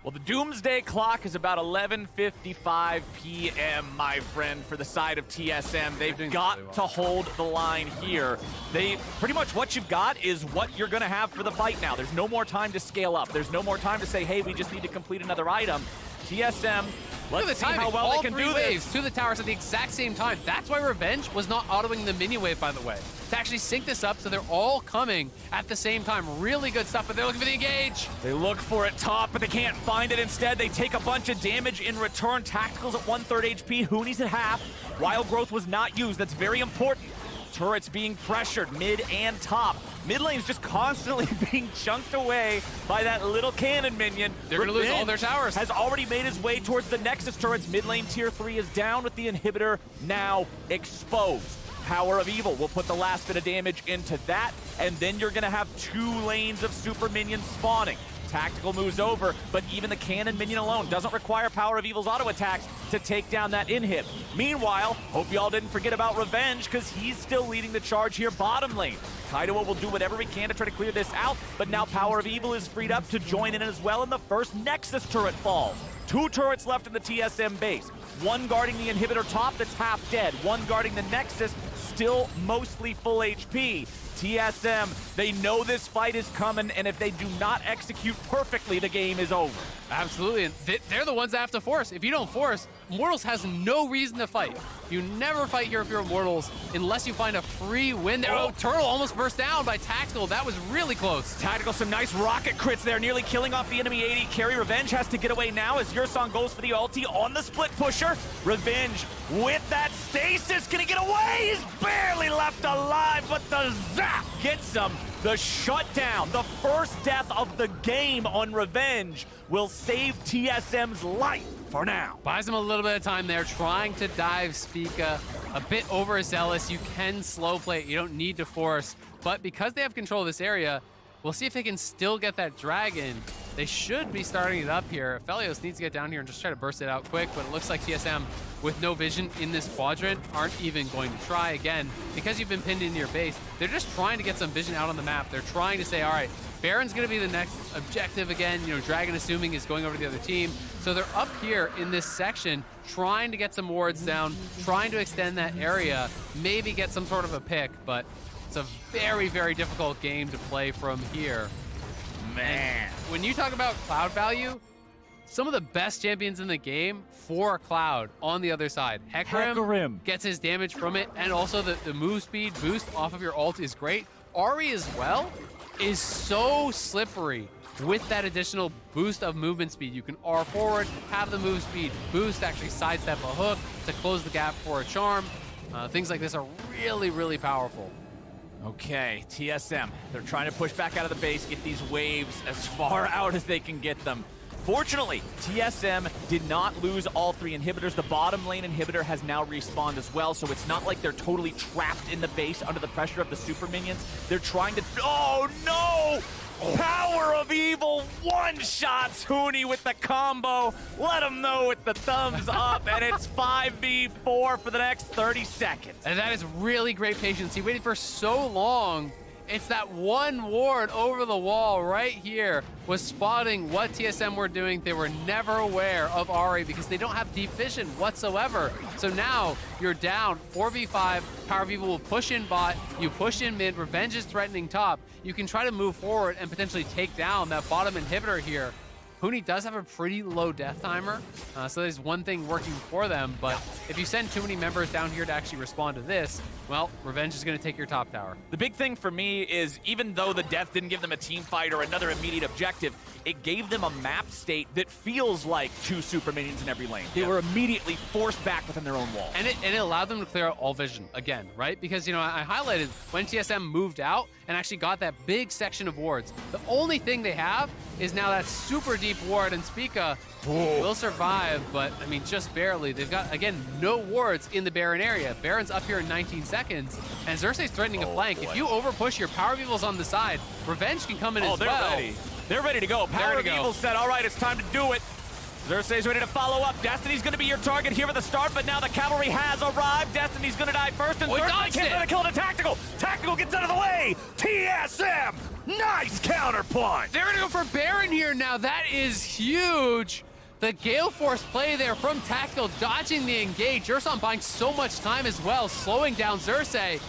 Well, the Doomsday Clock is about 11:55 p.m., my friend, for the side of TSM. They've got to hold the line here. Pretty much what you've got is what you're going to have for the fight now. There's no more time to scale up. There's no more time to say, hey, we just need to complete another item. TSM, let's see how well they can do waves this. To the towers at the exact same time. That's why Revenge was not autoing the mini wave, by the way. To actually sync this up so they're all coming at the same time. Really good stuff, but they're looking for the engage. They look for it top, but they can't find it. Instead, they take a bunch of damage in return. Tacticals at 1/3 HP, Hoonies at half. Wild Growth was not used. That's very important. Turrets being pressured, mid and top. Mid lane's just constantly being chunked away by that little cannon minion. They're going to lose all their towers. Has already made his way towards the Nexus turrets. Mid lane tier 3 is down with the inhibitor now exposed. Power of Evil will put the last bit of damage into that, and then you're going to have 2 lanes of super minions spawning. Tactical moves over, but even the cannon minion alone doesn't require Power of Evil's auto attacks to take down that inhib. Meanwhile, hope y'all didn't forget about Revenge, because he's still leading the charge here bottom lane. Kaidoa will do whatever he can to try to clear this out, but now Power of Evil is freed up to join in as well, and the first Nexus turret falls. 2 turrets left in the TSM base. 1 guarding the inhibitor top that's half dead. 1 guarding the Nexus, still mostly full HP. TSM, they know this fight is coming, and if they do not execute perfectly, the game is over. Absolutely, and they're the ones that have to force. If you don't force, Immortals has no reason to fight. You never fight here if you're Immortals unless you find a free win there. Oh, Turtle almost burst down by Tactical. That was really close. Tactical, some nice rocket crits there, nearly killing off the enemy AD carry. Revenge has to get away now as Yursong goes for the ulti on the split pusher. Revenge with that stasis, gonna get away. He's barely left alive, but the zap gets him. The shutdown, the first death of the game on Revenge, will save TSM's life for now. Buys him a little bit of time there, trying to dive Spica. A bit overzealous. You can slow play it. You don't need to force. But because they have control of this area, we'll see if they can still get that dragon. They should be starting it up here. Aphelios needs to get down here and just try to burst it out quick, but it looks like TSM, with no vision in this quadrant, aren't even going to try again. Because you've been pinned into your base, they're just trying to get some vision out on the map. They're trying to say, all right, Baron's going to be the next objective again. Dragon, assuming, is going over to the other team. So they're up here in this section, trying to get some wards down, trying to extend that area, maybe get some sort of a pick, but it's a very, very difficult game to play from here. Man. When you talk about Cloud value, some of the best champions in the game for Cloud on the other side. Hecarim gets his damage from it, and also the move speed boost off of your ult is great. Ahri as well is so slippery with that additional boost of movement speed. You can R forward, have the move speed boost, actually sidestep a hook to close the gap for a charm. Things like this are really, really powerful. Okay, TSM, they're trying to push back out of the base, get these waves as far out as they can get them. Fortunately, TSM did not lose all 3 inhibitors. The bottom lane inhibitor has now respawned as well, so it's not like they're totally trapped in the base under the pressure of the super minions. They're trying to... Oh, no! Power of Evil one-shots Huni with the combo. Let him know with the thumbs up, and it's 5v4 for the next 30 seconds. And that is really great patience. He waited for so long. It's that one ward over the wall right here was spotting what TSM were doing. They were never aware of Ari because they don't have deep vision whatsoever. So now you're down 4v5. Power of Evil will push in bot. You push in mid. Revenge is threatening top. You can try to move forward and potentially take down that bottom inhibitor here. Huni does have a pretty low death timer, so there's one thing working for them, but if you send too many members down here to actually respond to this, well, Revenge is going to take your top tower. The big thing for me is even though the death didn't give them a team fight or another immediate objective, it gave them a map state that feels like 2 super minions in every lane. They were immediately forced back within their own wall. And it allowed them to clear out all vision again, right? Because, you know, I highlighted when TSM moved out and actually got that big section of wards. The only thing they have is now that super deep ward, and Spica will survive, but I mean, just barely. They've got, again, no wards in the Baron area. Baron's up here in 19 seconds, and Xerxes threatening a flank. If you overpush your Power of Evil's on the side, Revenge can come in as well. Oh, they're ready. They're ready to go. Power of Evil said, all right, it's time to do it. Xerxes ready to follow up. Destiny's going to be your target here at the start, but now the cavalry has arrived. Destiny's going to die first, and Xerxes can't let it kill the Tactical. Tactical gets out of the way. TSM, nice counterpunch. They're going to go for Baron here now. That is huge. The Gale Force play there from Tactical, dodging the engage. Urson buying so much time as well, slowing down Xerxes.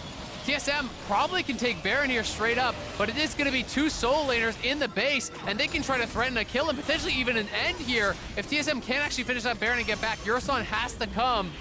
TSM probably can take Baron here straight up, but it is going to be 2 soul laners in the base, and they can try to threaten a kill and potentially even an end here. If TSM can't actually finish that Baron and get back, Urson has to come.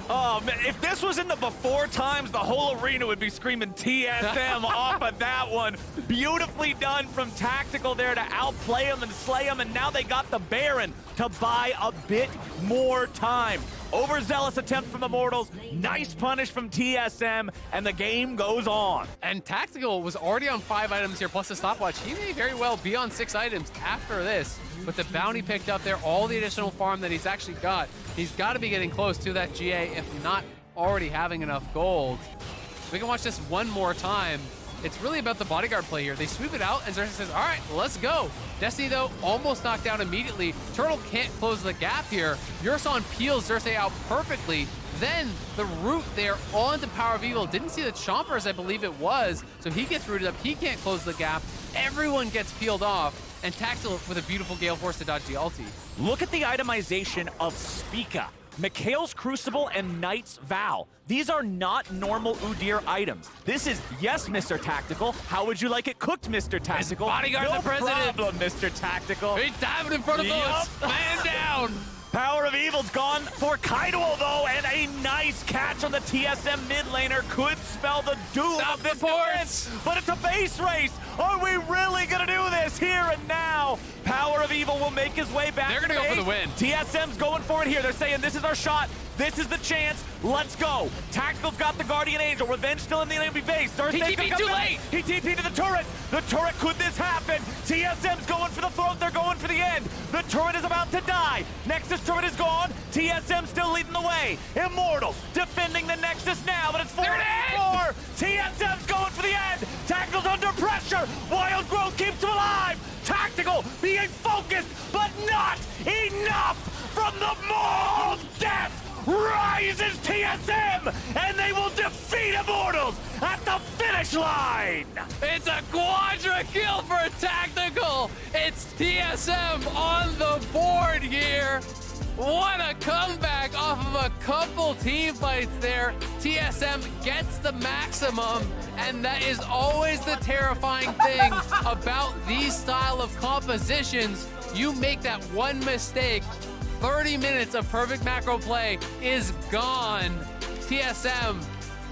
Oh, man, if this was in the before times, the whole arena would be screaming TSM off of that one. Beautifully done from Tactical there to outplay him and slay him, and now they got the Baron to buy a bit more time. Overzealous attempt from Immortals, nice punish from TSM, and the game goes on. And Tactical was already on 5 items here, plus the stopwatch. He may very well be on 6 items after this. With the bounty picked up there, all the additional farm that he's actually got, he's got to be getting close to that GA, if not already having enough gold. We can watch this one more time. It's really about the bodyguard play here. They sweep it out, and Xerxes says, all right, let's go. Destiny, though, almost knocked down immediately. Turtle can't close the gap here. Urson peels Xerxes out perfectly. Then the root there onto Power of Evil. Didn't see the Chompers, I believe it was. So he gets rooted up. He can't close the gap. Everyone gets peeled off. And Tactical with a beautiful Gale Force to dodge the ulti. Look at the itemization of Spica, Mikhail's Crucible, and Knight's Vow. These are not normal Udyr items. This is, yes, Mr. Tactical. How would you like it cooked, Mr. Tactical? Bodyguard no the president. problem, Mr. Tactical. He's diving in front of us. Man down. Power of Evil's gone for Kaido, though, and a nice catch on the TSM mid laner could spell the doom of this defense. But it's a base race. Are we really going to do this here and now? Power of Evil will make his way back. They're going to go for the win. TSM's going for it here. They're saying this is our shot. This is the chance. Let's go. Tactical's got the Guardian Angel. Revenge still in the enemy base. He TP'd too late. He TP'd to the turret. The turret, could this happen? TSM's going for the throat. They're going for the end. The turret is about to die. Nexus turret is gone. TSM still leading the way. Immortal defending the Nexus now, but it's 4-4. TSM's going for the end. Tactical's under pressure. Wild Growth keeps him alive. Tactical being focused, but not enough from the maw of death. Rises TSM, and they will defeat Immortals at the finish line! It's a quadra kill for Tactical! It's TSM on the board here! What a comeback off of a couple team fights there. TSM gets the maximum, and that is always the terrifying thing about these style of compositions. You make that one mistake, 30 minutes of perfect macro play is gone. TSM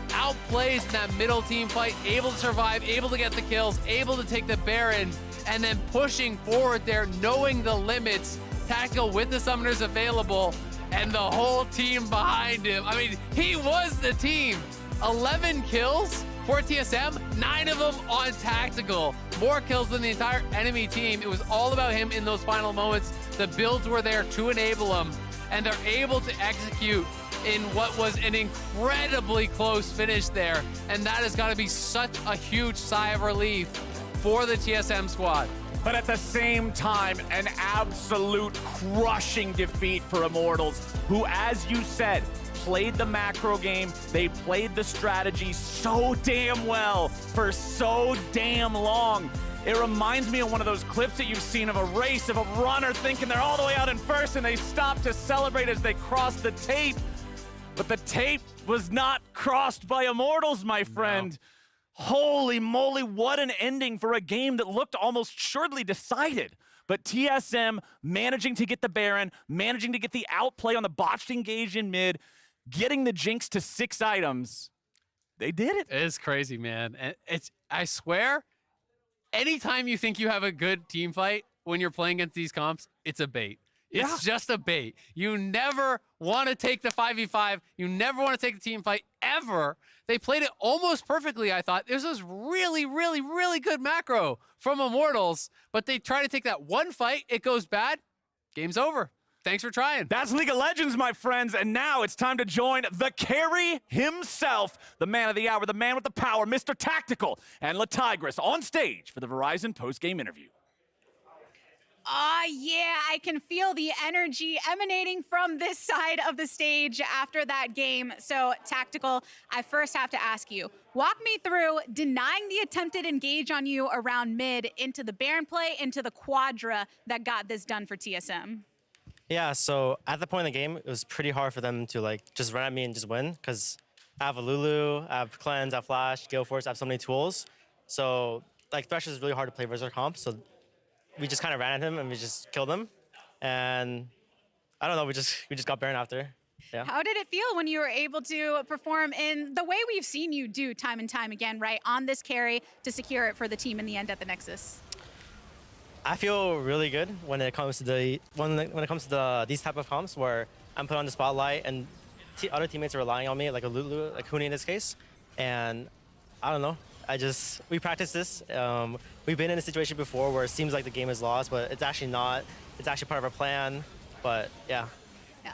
outplays in that middle team fight, able to survive, able to get the kills, able to take the Baron, and then pushing forward there, knowing the limits. Tactical with the summoners available, and the whole team behind him. I mean, he was the team. 11 kills for TSM, 9 of them on Tactical. More kills than the entire enemy team. It was all about him in those final moments. The builds were there to enable him, and they're able to execute in what was an incredibly close finish there. And that has got to be such a huge sigh of relief for the TSM squad. But at the same time, an absolute crushing defeat for Immortals, who, as you said, played the macro game. They played the strategy so damn well for so damn long. It reminds me of one of those clips that you've seen of a race of a runner thinking they're all the way out in first and they stop to celebrate as they cross the tape. But the tape was not crossed by Immortals, my friend. No. Holy moly, what an ending for a game that looked almost surely decided. But TSM managing to get the Baron, managing to get the outplay on the botched engage in mid, getting the Jinx to 6 items. They did it. It is crazy, man. And I swear, anytime you think you have a good team fight when you're playing against these comps, it's a bait. It's just a bait. You never want to take the 5v5. You never want to take the team fight, ever. They played it almost perfectly, I thought. This was really, really, really good macro from Immortals, but they try to take that one fight. It goes bad. Game's over. Thanks for trying. That's League of Legends, my friends, and now it's time to join the carry himself, the man of the hour, the man with the power, Mr. Tactical, and LaTigris on stage for the Verizon post-game interview. Yeah, I can feel the energy emanating from this side of the stage after that game. So, Tactical, I first have to ask you, walk me through denying the attempted engage on you around mid into the Baron play, into the Quadra that got this done for TSM. Yeah, so at the point in the game, it was pretty hard for them to like just run at me and just win because I have a Lulu, I have Cleanse, I have Flash, Gale Force, I have so many tools. So like Thresh is really hard to play versus our comp, so we just kind of ran at him and we just killed him. And I don't know, we just got Baron after. Yeah. How did it feel when you were able to perform in the way we've seen you do time and time again, right, on this carry to secure it for the team in the end at the Nexus? I feel really good when it comes to these type of comps where I'm put on the spotlight and other teammates are relying on me, like a Lulu, like Huni in this case. And I don't know. We practice this. We've been in a situation before where it seems like the game is lost, but it's actually not. It's actually part of our plan. But yeah.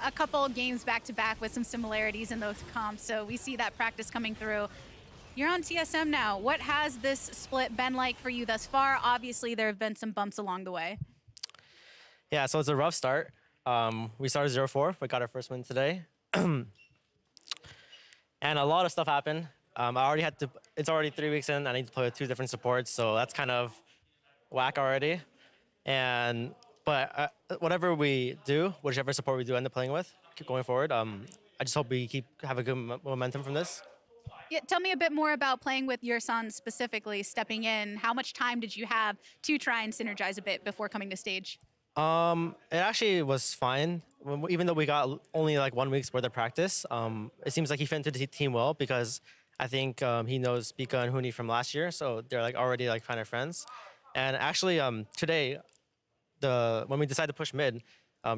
A couple games back to back with some similarities in those comps, so we see that practice coming through. You're on TSM now. What has this split been like for you thus far? Obviously, there have been some bumps along the way. Yeah, so it's a rough start. We started 0-4. We got our first win today. And a lot of stuff happened. It's already 3 weeks in. I need to play with 2 different supports, so that's kind of whack already. But whatever we do, whichever support we do end up playing with, keep going forward. I just hope we have a good momentum from this. Yeah, tell me a bit more about playing with your son specifically, stepping in. How much time did you have to try and synergize a bit before coming to stage? It actually was fine. Even though we got only like 1 week's worth of practice, it seems like he fit into the team well because I think he knows Pika and Huni from last year, so they're like already like kind of friends. And actually, today, when we decided to push mid,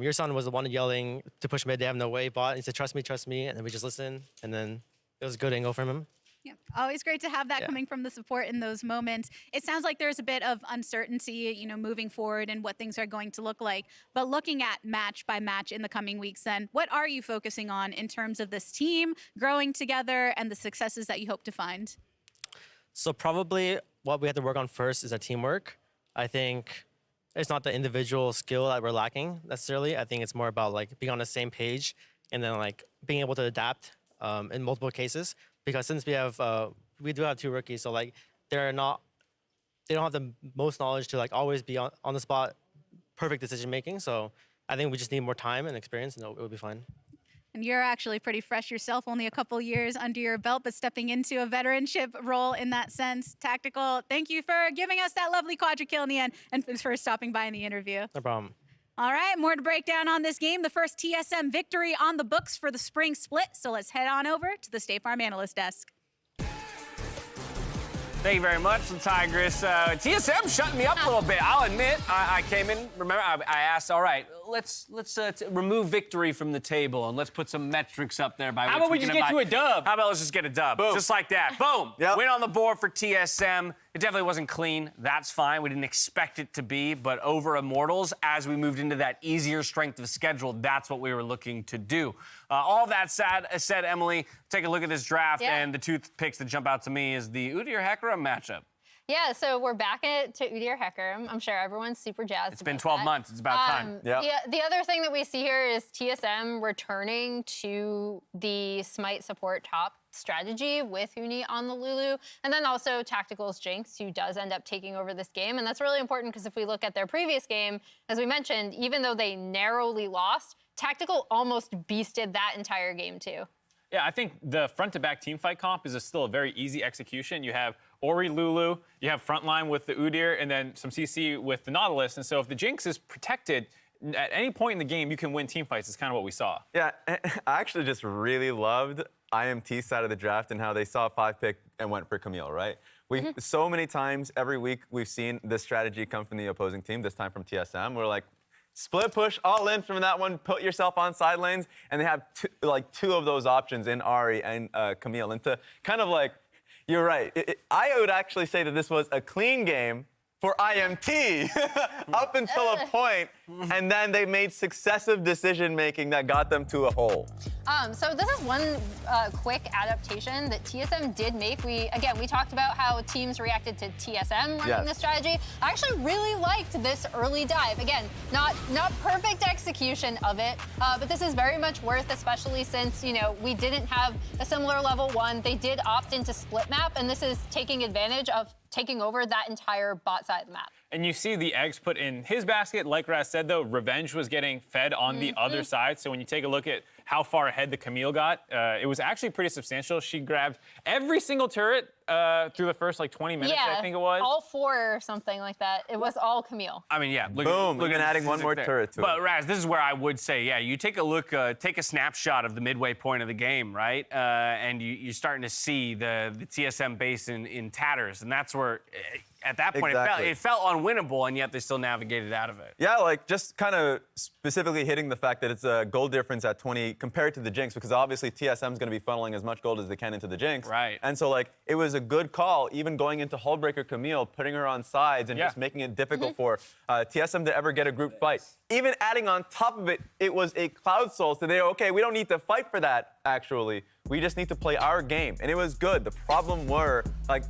your son was the one yelling to push mid. They have no way, bot. He said, "Trust me," and then we just listened, and then it was a good angle from him. Yeah, always great to have that coming from the support in those moments. It sounds like there's a bit of uncertainty, moving forward and what things are going to look like. But looking at match by match in the coming weeks, then what are you focusing on in terms of this team growing together and the successes that you hope to find? So probably what we have to work on first is our teamwork. I think it's not the individual skill that we're lacking necessarily. I think it's more about like being on the same page and then like being able to adapt in multiple cases. Because since we do have 2 rookies, so like they don't have the most knowledge to like always be on the spot, perfect decision making. So I think we just need more time and experience, and it will be fine. And you're actually pretty fresh yourself, only a couple years under your belt, but stepping into a veteranship role in that sense. Tactical, thank you for giving us that lovely quadra kill in the end, and for stopping by in the interview. No problem. All right, more to break down on this game. The first TSM victory on the books for the Spring Split. So let's head on over to the State Farm Analyst Desk. Thank you very much, LaTigris. TSM shutting me up a little bit. I'll admit, I came in, remember, I asked, all right, let's remove victory from the table and let's put some metrics up there by How which about we just get to a dub? How about let's just get a dub? Boom. Just like that. Boom. Yep. Win on the board for TSM. It definitely wasn't clean. That's fine. We didn't expect it to be, but over Immortals, as we moved into that easier strength of schedule, that's what we were looking to do. All that said, Emily, take a look at this draft, and the 2 picks that jump out to me is the Udyr Hecarim matchup. Yeah, so we're back to Udyr Hecarim. I'm sure everyone's super jazzed. It's been about 12 that. months. It's about time. The other thing that we see here is TSM returning to the Smite support top strategy with Huni on the Lulu, and then also Tactical's Jinx, who does end up taking over this game. And that's really important because if we look at their previous game, as we mentioned, even though they narrowly lost, Tactical almost beasted that entire game too. Yeah, I think the front-to-back teamfight comp is still a very easy execution. You have Ori Lulu, you have frontline with the Udyr, and then some CC with the Nautilus. And so if the Jinx is protected, at any point in the game, you can win teamfights. It's kind of what we saw. Yeah, I actually just really loved IMT's side of the draft and how they saw 5-pick and went for Camille, right? So many times every week we've seen this strategy come from the opposing team, this time from TSM. We're like, split push, all in from that one, put yourself on side lanes, and they have two of those options in Ahri and Camille. And to kind of like, you're right. I would actually say that this was a clean game for IMT up until a point, and then they made successive decision-making that got them to a hole. So this is one quick adaptation that TSM did make. We talked about how teams reacted to TSM running this strategy. I actually really liked this early dive. Again, not perfect execution of it, but this is very much worth, especially since, we didn't have a similar level 1. They did opt into split map, and this is taking advantage of taking over that entire bot side of the map. And you see the eggs put in his basket. Like Raz said, though, Revenge was getting fed on the other side. So when you take a look at how far ahead the Camille got, it was actually pretty substantial. She grabbed every single turret through the first 20 minutes, I think it was. All 4 or something like that. It was all Camille. I mean, yeah. Boom. Look at adding one more turret to it. But Raz, this is where I would say, yeah, you take a look, take a snapshot of the midway point of the game, right? And you're starting to see the TSM base in tatters, and that's where. At that point, it felt unwinnable, and yet they still navigated out of it. Yeah, just kind of specifically hitting the fact that it's a gold difference at 20 compared to the Jinx, because obviously TSM's going to be funneling as much gold as they can into the Jinx. Right. And so, it was a good call, even going into Hullbreaker Camille, putting her on sides and just making it difficult for TSM to ever get a group fight. Even adding on top of it, it was a Cloud Soul, so okay, we don't need to fight for that, actually. We just need to play our game. And it was good. The problem were,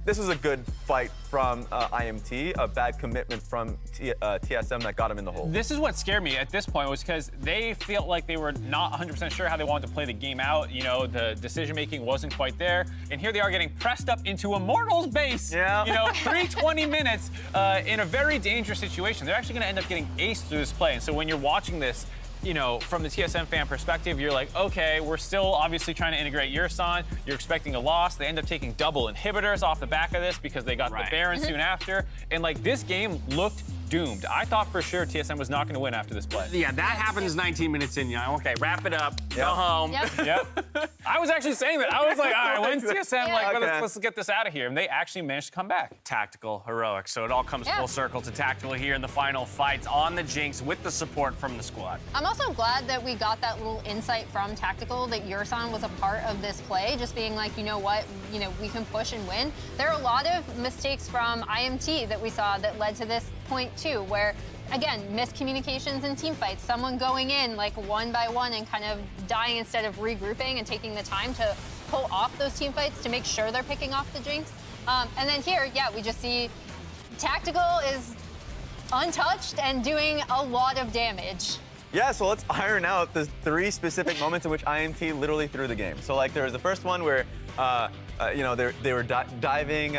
this was a good fight from IMT, a bad commitment from TSM that got him in the hole. This is what scared me at this point, was because they felt like they were not 100% sure how they wanted to play the game out. The decision-making wasn't quite there. And here they are getting pressed up into Immortal's base. Yeah. 320 minutes in a very dangerous situation. They're actually going to end up getting aced through this play. And so when you're watching this, from the TSM fan perspective, you're like, okay, we're still obviously trying to integrate Yursan. You're expecting a loss. They end up taking double inhibitors off the back of this because they got the Baron soon after. And this game looked doomed. I thought for sure TSM was not going to win after this play. Yeah, that happens 19 minutes in. Okay, wrap it up. Go home. Yep. I was actually saying that. I was like, all right, when's TSM? Let's get this out of here. And they actually managed to come back. Tactical, heroic. So it all comes full circle to Tactical here in the final fights on the Jinx with the support from the squad. I'm also glad that we got that little insight from Tactical that Yursan was a part of this play, just being like, you know what, we can push and win. There are a lot of mistakes from IMT that we saw that led to this point too, where again, miscommunications in team fights, someone going in one by one and kind of dying instead of regrouping and taking the time to pull off those team fights to make sure they're picking off the Jinx. And then here, we just see Tactical is untouched and doing a lot of damage. Yeah, so let's iron out the 3 specific moments in which IMT literally threw the game. So there was the first one where, they were diving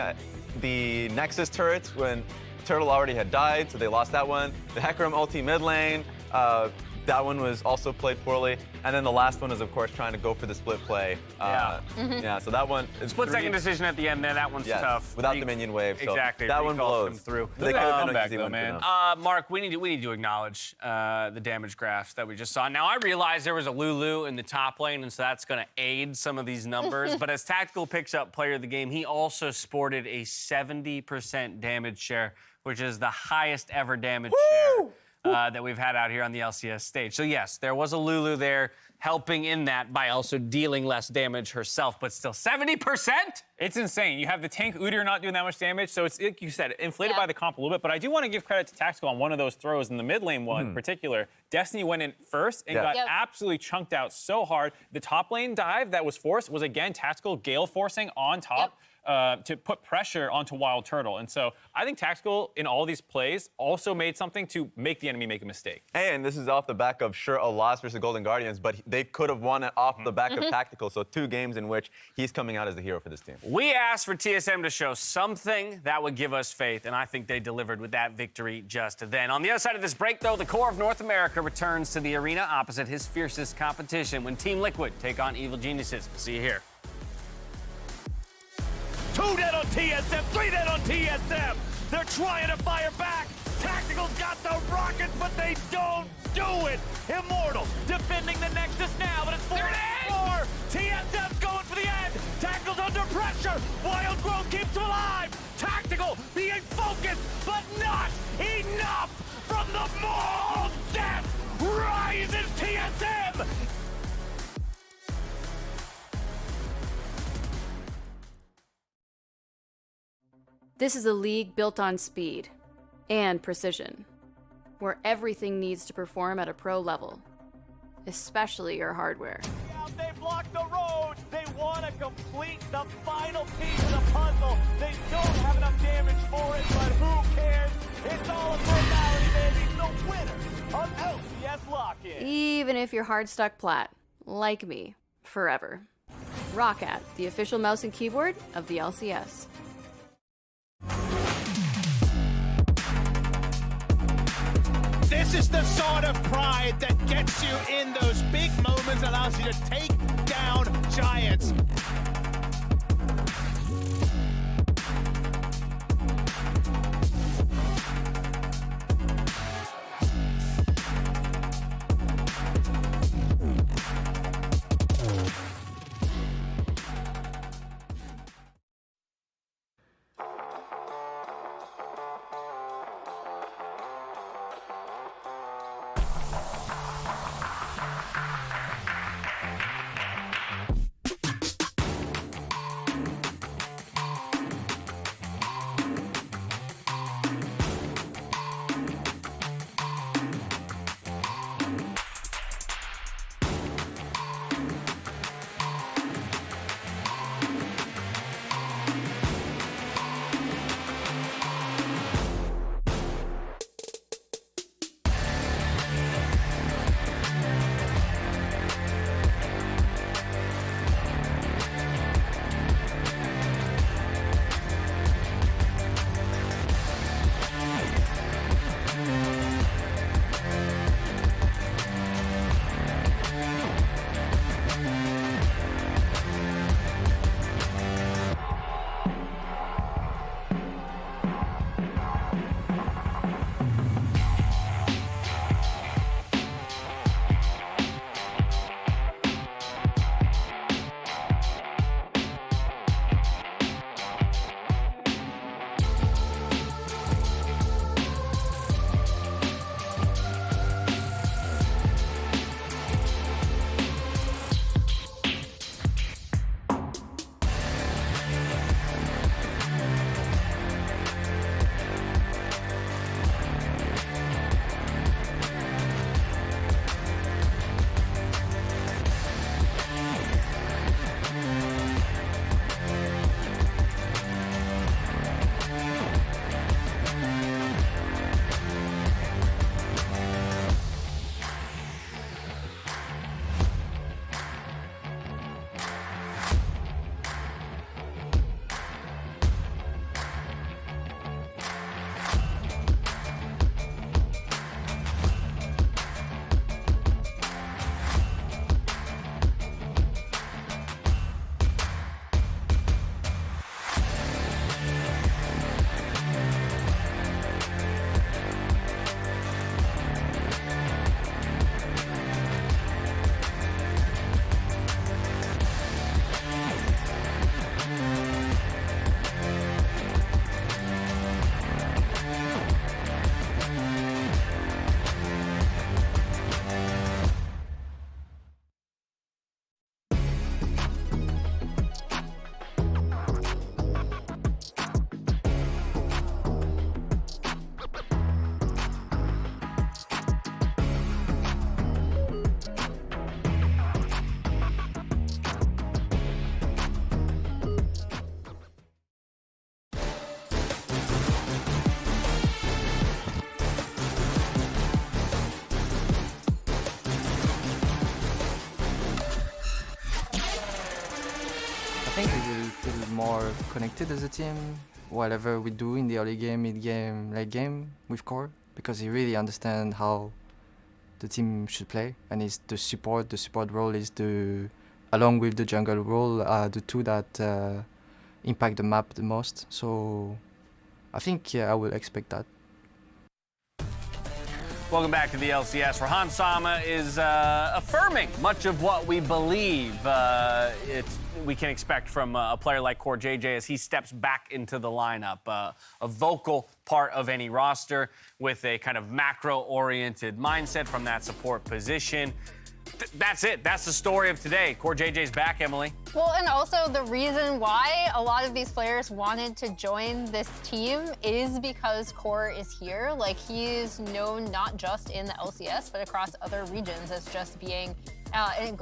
the Nexus turrets when Turtle already had died, so they lost that one. The Hecarim ulti mid lane, that one was also played poorly. And then the last one is, of course, trying to go for the split play. Yeah, so that one... Split second decision at the end there, that one's tough. Without the minion wave, so exactly. that one blows. Through. They could have been an easy one, man. Mark, we need to acknowledge the damage graphs that we just saw. Now, I realize there was a Lulu in the top lane, and so that's going to aid some of these numbers. But as Tactical picks up player of the game, he also sported a 70% damage share, which is the highest ever damage share that we've had out here on the LCS stage. So yes, there was a Lulu there helping in that by also dealing less damage herself, but still 70%? It's insane. You have the tank Udyr not doing that much damage, so it's, like you said, inflated by the comp a little bit, but I do want to give credit to Tactical on one of those throws in the mid lane one in particular. Destiny went in first and got absolutely chunked out so hard. The top lane dive that was forced was, again, Tactical Gale forcing on top. to put pressure onto Wild Turtle. And so I think Tactical in all these plays also made something to make the enemy make a mistake. And this is off the back of, sure, a loss versus Golden Guardians, but they could have won it off the back of Tactical. So 2 games in which he's coming out as the hero for this team. We asked for TSM to show something that would give us faith, and I think they delivered with that victory just then. On the other side of this break, though, the core of North America returns to the arena opposite his fiercest competition when Team Liquid take on Evil Geniuses. We'll see you here. 2 dead on TSM, 3 dead on TSM. They're trying to fire back. Tactical's got the rockets, but they don't do it. Immortal defending the Nexus now, but it's 4-4. TSM's going for the end. Tactical's under pressure. Wild Growth keeps him alive. Tactical being focused, but not enough. From the maw of death rises TSM. This is a league built on speed and precision, where everything needs to perform at a pro level, especially your hardware. They block the road. They want to complete the final piece of the puzzle. They don't have enough damage for it, but who cares? It's all a formality, baby. The winner of LCS Lock-In. Even if you're hard stuck plat, like me, forever. Roccat, the official mouse and keyboard of the LCS. This is the sort of pride that gets you in those big moments, allows you to take down giants. think we will feel more connected as a team, whatever we do in the early game, mid-game, late game with Core, because he really understands how the team should play, and it's the support role is along with the jungle role, the two that impact the map the most. So I think, yeah, I will expect that. Welcome back to the LCS. Rahan Sama is affirming much of what we believe we can expect from a player like Core JJ as he steps back into the lineup. A vocal part of any roster with a kind of macro-oriented mindset from that support position. That's it. That's the story of today. Core JJ's back, Emily. Well, and also the reason why a lot of these players wanted to join this team is because Core is here. Like, he's known not just in the LCS, but across other regions as just being,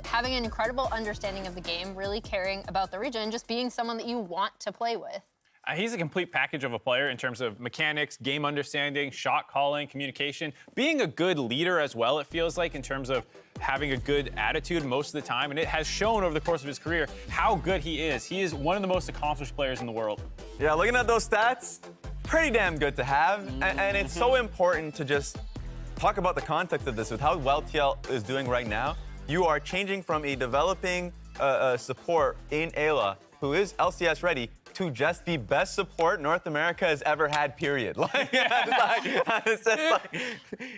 having an incredible understanding of the game, really caring about the region, just being someone that you want to play with. He's a complete package of a player in terms of mechanics, game understanding, shot calling, communication, being a good leader as well, it feels like, in terms of having a good attitude most of the time. And it has shown over the course of his career how good he is. He is one of the most accomplished players in the world. Yeah, looking at those stats, pretty damn good to have. And it's so important to just talk about the context of this. With how well TL is doing right now, you are changing from a developing support in Ayla, who is LCS ready, to just the best support North America has ever had, period. It's just like,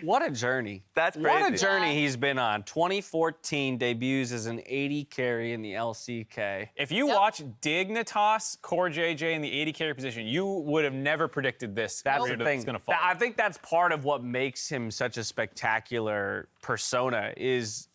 what a journey. That's crazy. What a journey he's been on. 2014 debuts as an 80 carry in the LCK. If you watch Dignitas, Core JJ in the 80 carry position, you would have never predicted this. That's the thing. Gonna fall. I think that's part of what makes him such a spectacular persona is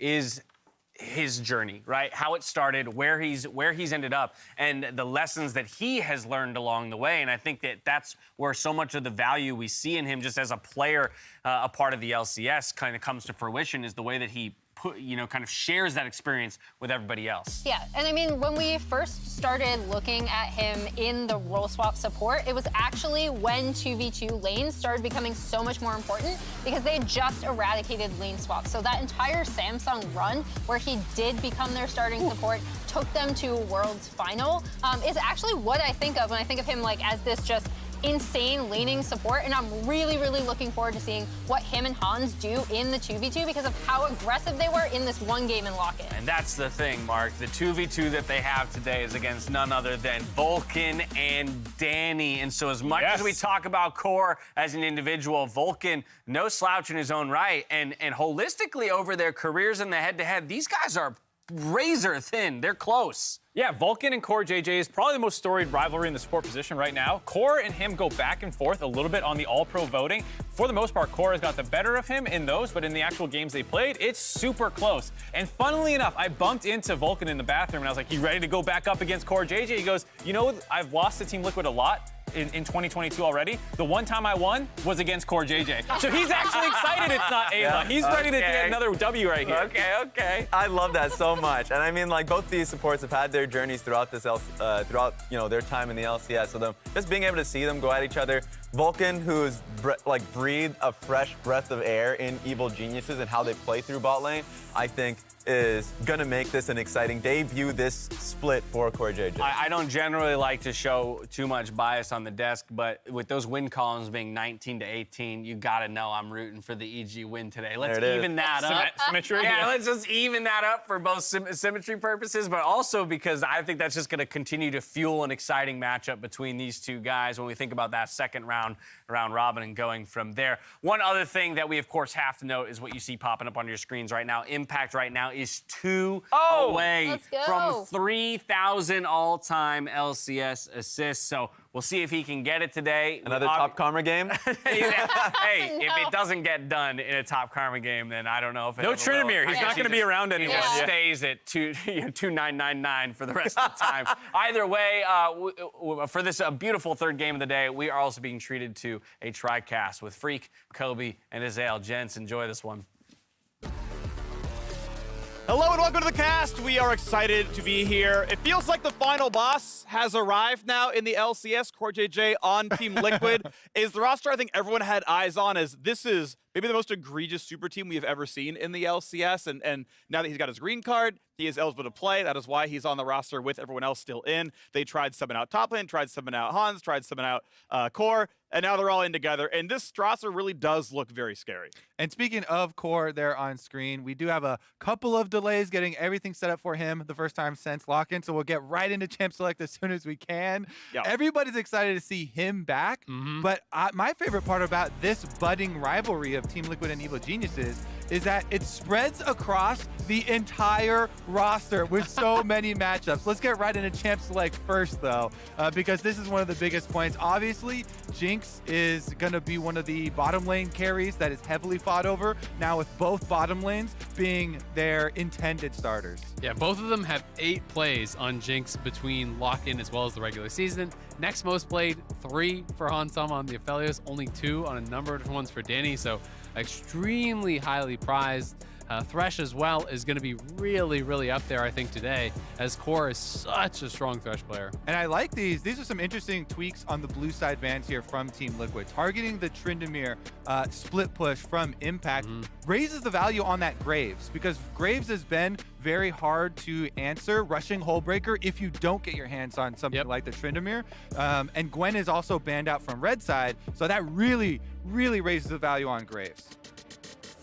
his journey, right? How it started, where he's ended up, and the lessons that he has learned along the way. And I think that that's where so much of the value we see in him just as a player, a part of the LCS, kind of comes to fruition, is the way that he kind of shares that experience with everybody else. Yeah, and I mean, when we first started looking at him in the role swap support, it was actually when 2v2 lanes started becoming so much more important because they had just eradicated lane swaps. So that entire Samsung run where he did become their starting support, took them to Worlds Final, is actually what I think of when I think of him like as this just insane laning support, and I'm really, really looking forward to seeing what him and Hans do in the 2v2 because of how aggressive they were in this one game in Lock-In. And that's the thing, Mark. The 2v2 that they have today is against none other than Vulcan and Danny. And so as much as we talk about Core as an individual, Vulcan, no slouch in his own right, and holistically over their careers in the head-to-head, these guys are razor thin. They're close. Yeah, Vulcan and Core JJ is probably the most storied rivalry in the support position right now. Core and him go back and forth a little bit on the All-Pro voting. For the most part, Core has got the better of him in those, but in the actual games they played, it's super close. And funnily enough, I bumped into Vulcan in the bathroom and I was like, you ready to go back up against Core JJ? He goes, you know, I've lost to Team Liquid a lot in 2022 already. The one time I won was against Core JJ. So he's actually excited it's not Ayla. Yeah. He's ready to get another W right here. Okay. I love that so much. And I mean, like, both these supports have had their journeys throughout this, their time in the LCS. So just being able to see them go at each other. Vulcan, who's breathed a fresh breath of air in Evil Geniuses and how they play through bot lane, I think is gonna make this an exciting debut this split for Core JJ. I don't generally like to show too much bias on the desk, but with those win columns being 19-18, you gotta know I'm rooting for the EG win today. Let's even that up. Symmetry. Yeah, let's just even that up for both symmetry purposes, but also because I think that's just gonna continue to fuel an exciting matchup between these two guys when we think about that second round robin and going from there. One other thing that we, of course, have to note is what you see popping up on your screens right now. Impact right now is 2 away from 3,000 all-time LCS assists. So we'll see if he can get it today. Another top karma game? Hey, if it doesn't get done in a top karma game, then I I don't know if it No Trinamir. He's not going to be around anymore. He just stays at 2,999 for the rest of the time. Either way, for this beautiful third game of the day, we are also being treated to a TriCast with Freak, Kobe, and Azael. Gents, enjoy this one. Hello and welcome to the cast. We are excited to be here. It feels like the final boss has arrived now in the LCS. Core JJ on Team Liquid is the roster I think everyone had eyes on, as this is maybe the most egregious super team we have ever seen in the LCS. And now that he's got his green card, he is eligible to play. That is why he's on the roster with everyone else still in. They tried subbing out top lane, tried subbing out Hans, tried subbing out Core, and now they're all in together. And this roster really does look very scary. And speaking of Core there on screen, we do have a couple of delays getting everything set up for him the first time since lock-in, so we'll get right into Champ Select as soon as we can. Yep. Everybody's excited to see him back, but my favorite part about this budding rivalry of Team Liquid and Evil Geniuses is that it spreads across the entire roster with so many matchups. Let's get right into Champ Select first, though, because this is one of the biggest points. Obviously, Jinx is going to be one of the bottom lane carries that is heavily fought over, now with both bottom lanes being their intended starters. Yeah, both of them have 8 plays on Jinx between lock-in as well as the regular season. Next most played, 3 for Hansama on the Aphelios, only 2 on a number of different ones for Danny, so extremely highly prized. Thresh as well is going to be really, really up there, I think, today, as Core is such a strong Thresh player. And I like these. These are some interesting tweaks on the blue side bans here from Team Liquid. Targeting the Tryndamere split push from Impact raises the value on that Graves, because Graves has been very hard to answer rushing Hullbreaker if you don't get your hands on something like the Tryndamere. And Gwen is also banned out from red side, so that really, really raises the value on Graves.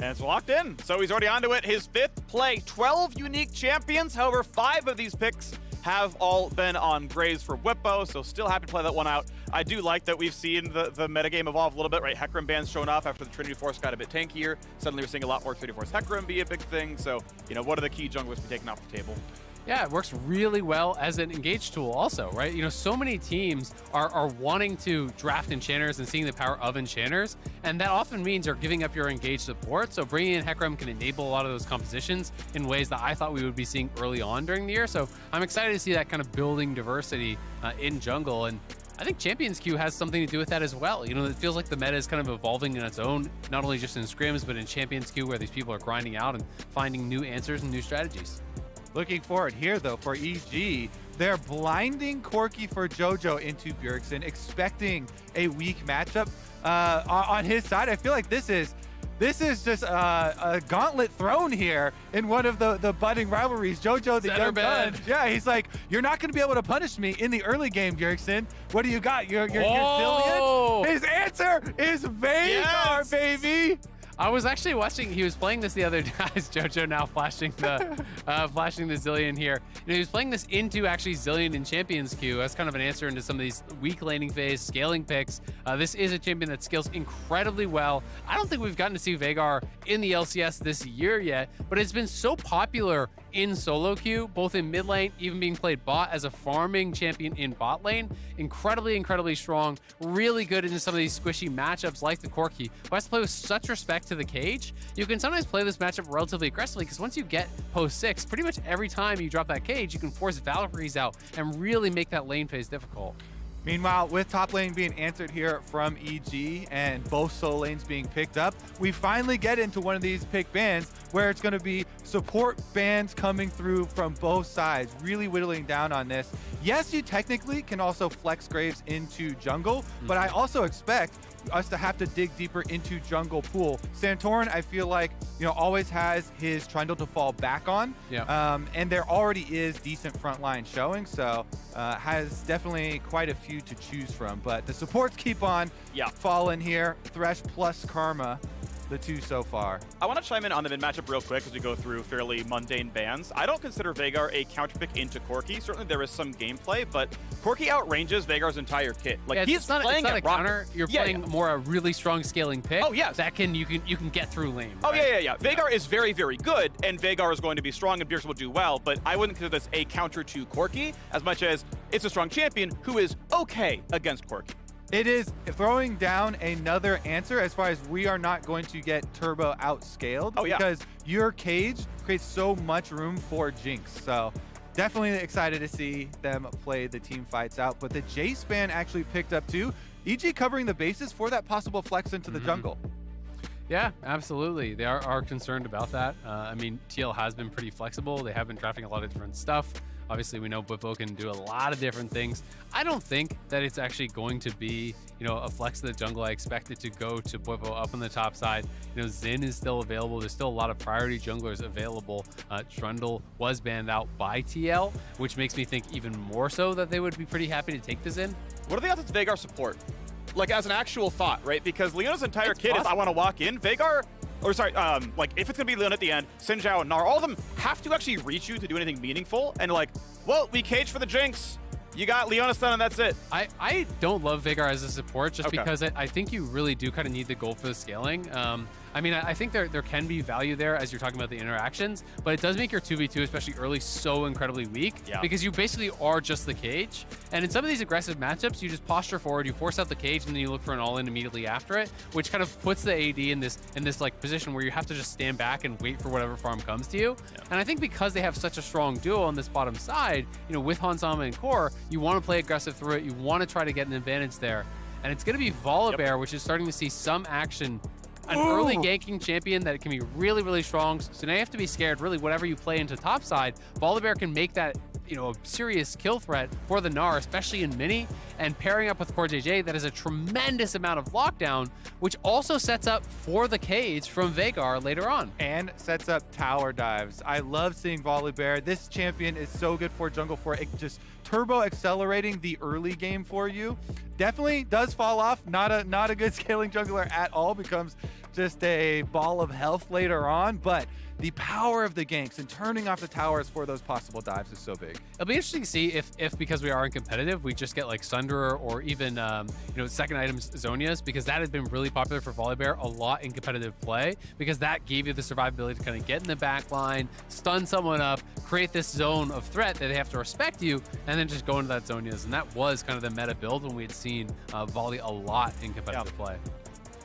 And it's locked in, so he's already onto it. His 5th play, 12 unique champions. However, 5 of these picks have all been on Graves for Whippo, so still happy to play that one out. I do like that we've seen the metagame evolve a little bit, right? Hecarim bans showing off after the Trinity Force got a bit tankier. Suddenly we're seeing a lot more Trinity Force Hecarim be a big thing, so, you know, what are the key junglers to be taken off the table? Yeah, it works really well as an engage tool also, right? You know, so many teams are wanting to draft enchanters and seeing the power of enchanters, and that often means you're giving up your engage support, so bringing in Hecarim can enable a lot of those compositions in ways that I thought we would be seeing early on during the year, so I'm excited to see that kind of building diversity in jungle, and I think Champions Queue has something to do with that as well. You know, it feels like the meta is kind of evolving in its own, not only just in scrims, but in Champions Queue, where these people are grinding out and finding new answers and new strategies. Looking forward here, though, for EG. They're blinding Corki for JoJo into Bjergsen, expecting a weak matchup on his side. I feel like this is just a gauntlet thrown here in one of the budding rivalries. JoJo, the young gun. Yeah, he's like, you're not going to be able to punish me in the early game, Bjergsen. What do you got? You're Zillion? His answer is Veigar, baby. I was actually watching, he was playing this the other day, JoJo now flashing the Zillion here. You know, he was playing this into actually Zillion in Champions Queue as kind of an answer into some of these weak laning phase scaling picks. This is a champion that scales incredibly well. I don't think we've gotten to see Veigar in the LCS this year yet, but it's been so popular in solo queue, both in mid lane, even being played bot as a farming champion in bot lane. Incredibly, incredibly strong, really good into some of these squishy matchups like the Corki, who has to play with such respect to the cage. You can sometimes play this matchup relatively aggressively, because once you get post 6, pretty much every time you drop that cage, you can force Valkyries out and really make that lane phase difficult. Meanwhile, with top lane being answered here from EG and both solo lanes being picked up, we finally get into one of these pick bans where it's going to be support bans coming through from both sides, really whittling down on this. Yes, you technically can also flex Graves into jungle, but I also expect us to have to dig deeper into jungle pool. Santorin, I feel like, you know, always has his Trundle to fall back on. Yeah. And there already is decent frontline showing, so has definitely quite a few to choose from. But the supports keep on falling here. Thresh plus Karma, the two so far. I want to chime in on the mid matchup real quick as we go through fairly mundane bans. I don't consider Veigar a counterpick into Corki. Certainly there is some gameplay, but Corki outranges Veigar's entire kit. Like, he's playing it's not at a counter. You're playing more a really strong scaling pick. Oh, yes. That you can get through lane. Oh, right? yeah. Veigar is very, very good, and Veigar is going to be strong, and Bjergsen will do well, but I wouldn't consider this a counter to Corki as much as it's a strong champion who is okay against Corki. It is throwing down another answer as far as we are not going to get Turbo outscaled. Oh, yeah. Because your cage creates so much room for Jinx. So definitely excited to see them play the team fights out. But the Jace ban actually picked up too. EG covering the bases for that possible flex into the jungle. Yeah, absolutely. They are concerned about that. I mean, TL has been pretty flexible. They have been drafting a lot of different stuff. Obviously, we know Bwipo can do a lot of different things. I don't think that it's actually going to be, a flex to the jungle. I expect it to go to Bwipo up on the top side. Xin is still available. There's still a lot of priority junglers available. Trundle was banned out by TL, which makes me think even more so that they would be pretty happy to take this in. What are the odds it's Veigar support? Like, as an actual thought, right? Because Leona's entire kit is I want to walk in. Veigar, or sorry, like, if it's going to be Leona at the end, Xin Zhao and Gnar, all of them have to actually reach you to do anything meaningful. And like, well, we cage for the Jinx. You got Leona stun and that's it. I don't love Veigar as a support just because I think you really do kind of need the gold for the scaling. I mean, I think there can be value there as you're talking about the interactions, but it does make your 2v2, especially early, so incredibly weak because you basically are just the cage. And in some of these aggressive matchups, you just posture forward, you force out the cage, and then you look for an all-in immediately after it, which kind of puts the AD in this like position where you have to just stand back and wait for whatever farm comes to you. And I think because they have such a strong duo on this bottom side, with Hansama and Core, you want to play aggressive through it, you want to try to get an advantage there. And it's going to be Volibear, which is starting to see some action. An early ganking champion that can be really, really strong. So now you have to be scared, really, whatever you play into topside. Volibear can make that, a serious kill threat for the Gnar, especially in mini. And pairing up with Core JJ, that is a tremendous amount of lockdown, which also sets up for the cage from Veigar later on. And sets up tower dives. I love seeing Volibear. This champion is so good for jungle, for just turbo accelerating the early game for you. Definitely does fall off. Not a good scaling jungler at all. Becomes just a ball of health later on, but the power of the ganks and turning off the towers for those possible dives is so big. It'll be interesting to see if because we are uncompetitive, we just get like Sunderer or even second items Zonias, because that has been really popular for Volibear a lot in competitive play, because that gave you the survivability to kind of get in the back line, stun someone up, create this zone of threat that they have to respect you, and then just go into that Zonias. And that was kind of the meta build when we had seen Volley a lot in competitive play.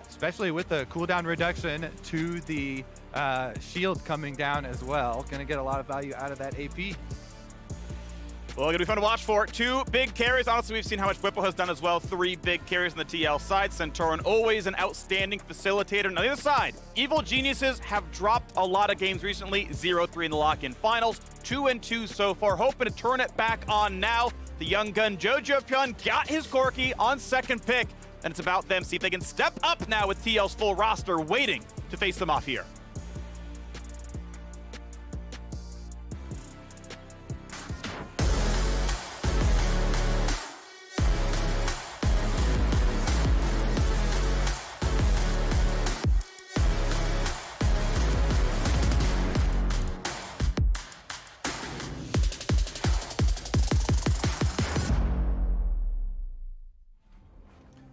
Especially with the cooldown reduction to the shield coming down as well. Gonna get a lot of value out of that AP. Well, gonna be fun to watch for. 2 big carries. Honestly, we've seen how much Bwipo has done as well. 3 big carries on the TL side. Centauran always an outstanding facilitator. And on the other side, Evil Geniuses have dropped a lot of games recently. 0-3 in the lock-in finals. 2-2 so far. Hoping to turn it back on now. The young gun Jojo Pyun got his Corki on second pick. And it's about them. See if they can step up now with TL's full roster waiting to face them off here.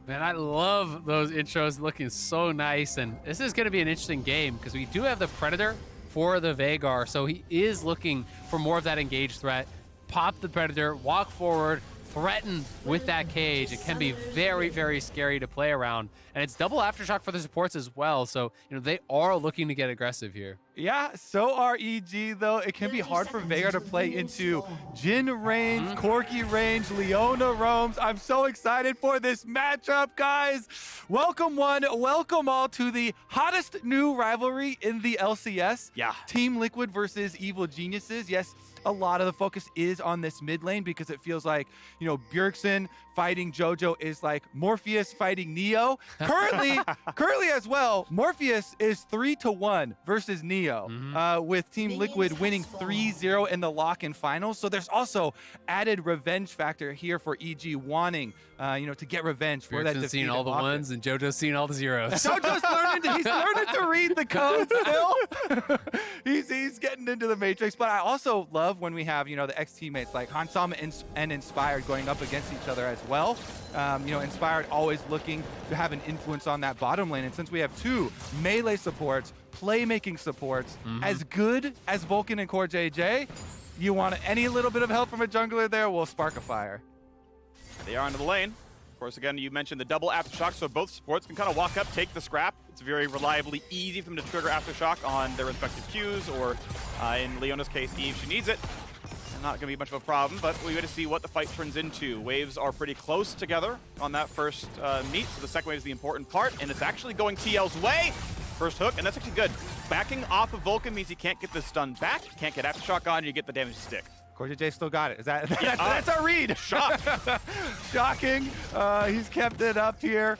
Man, I love those intros, looking so nice. And this is going to be an interesting game because we do have the Predator for the Veigar. So he is looking for more of that engaged threat. Pop the Predator, walk forward, threaten with that cage. It can be very, very scary to play around. And it's double aftershock for the supports as well. So, they are looking to get aggressive here. Yeah, so are EG, though. It can be hard for Veigar to play into Jhin range, Corki range, Leona roams. I'm so excited for this matchup, guys. Welcome one, welcome all to the hottest new rivalry in the LCS. Yeah. Team Liquid versus Evil Geniuses. Yes, a lot of the focus is on this mid lane because it feels like, Bjergsen fighting Jojo is like Morpheus fighting Neo. Currently as well, Morpheus is 3-1 versus Neo, with Team Liquid winning 3-0 in the lock-in finals. So there's also added revenge factor here for EG wanting, to get revenge for that defeat. Seeing all the ones and Jojo's seeing all the zeros. Jojo's he's learning to read the code still. he's getting into the matrix. But I also love when we have, the ex-teammates like Hansama and Inspired going up against each other as well. Inspired always looking to have an influence on that bottom lane. And since we have 2 melee supports, playmaking supports, as good as Vulcan and Core JJ, you want any little bit of help from a jungler there, will spark a fire. They are into the lane. Of course, again, you mentioned the double aftershock, so both supports can kind of walk up, take the scrap. It's very reliably easy for them to trigger aftershock on their respective Qs, or in Leona's case, Eve, she needs it. Not going to be much of a problem, but we got to see what the fight turns into. Waves are pretty close together on that first meet, so the second wave is the important part, and it's actually going TL's way. First hook, and that's actually good. Backing off of Vulcan means he can't get the stun back, can't get aftershock on, you get the damage to stick. CoreJJ still got it. Is that that's our read? Shocked. Shocking. He's kept it up here.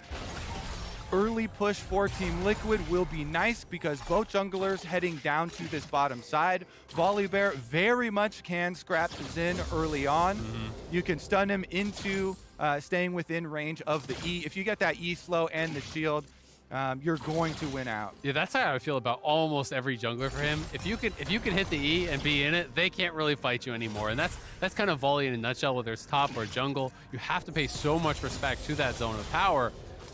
Early push for Team Liquid will be nice because both junglers heading down to this bottom side. Volibear very much can scrap Xin early on. You can stun him into staying within range of the E. If you get that E slow and the shield, you're going to win out. Yeah, that's how I feel about almost every jungler for him. If you can hit the E and be in it, they can't really fight you anymore. And that's kind of Volley in a nutshell, whether it's top or jungle. You have to pay so much respect to that zone of power.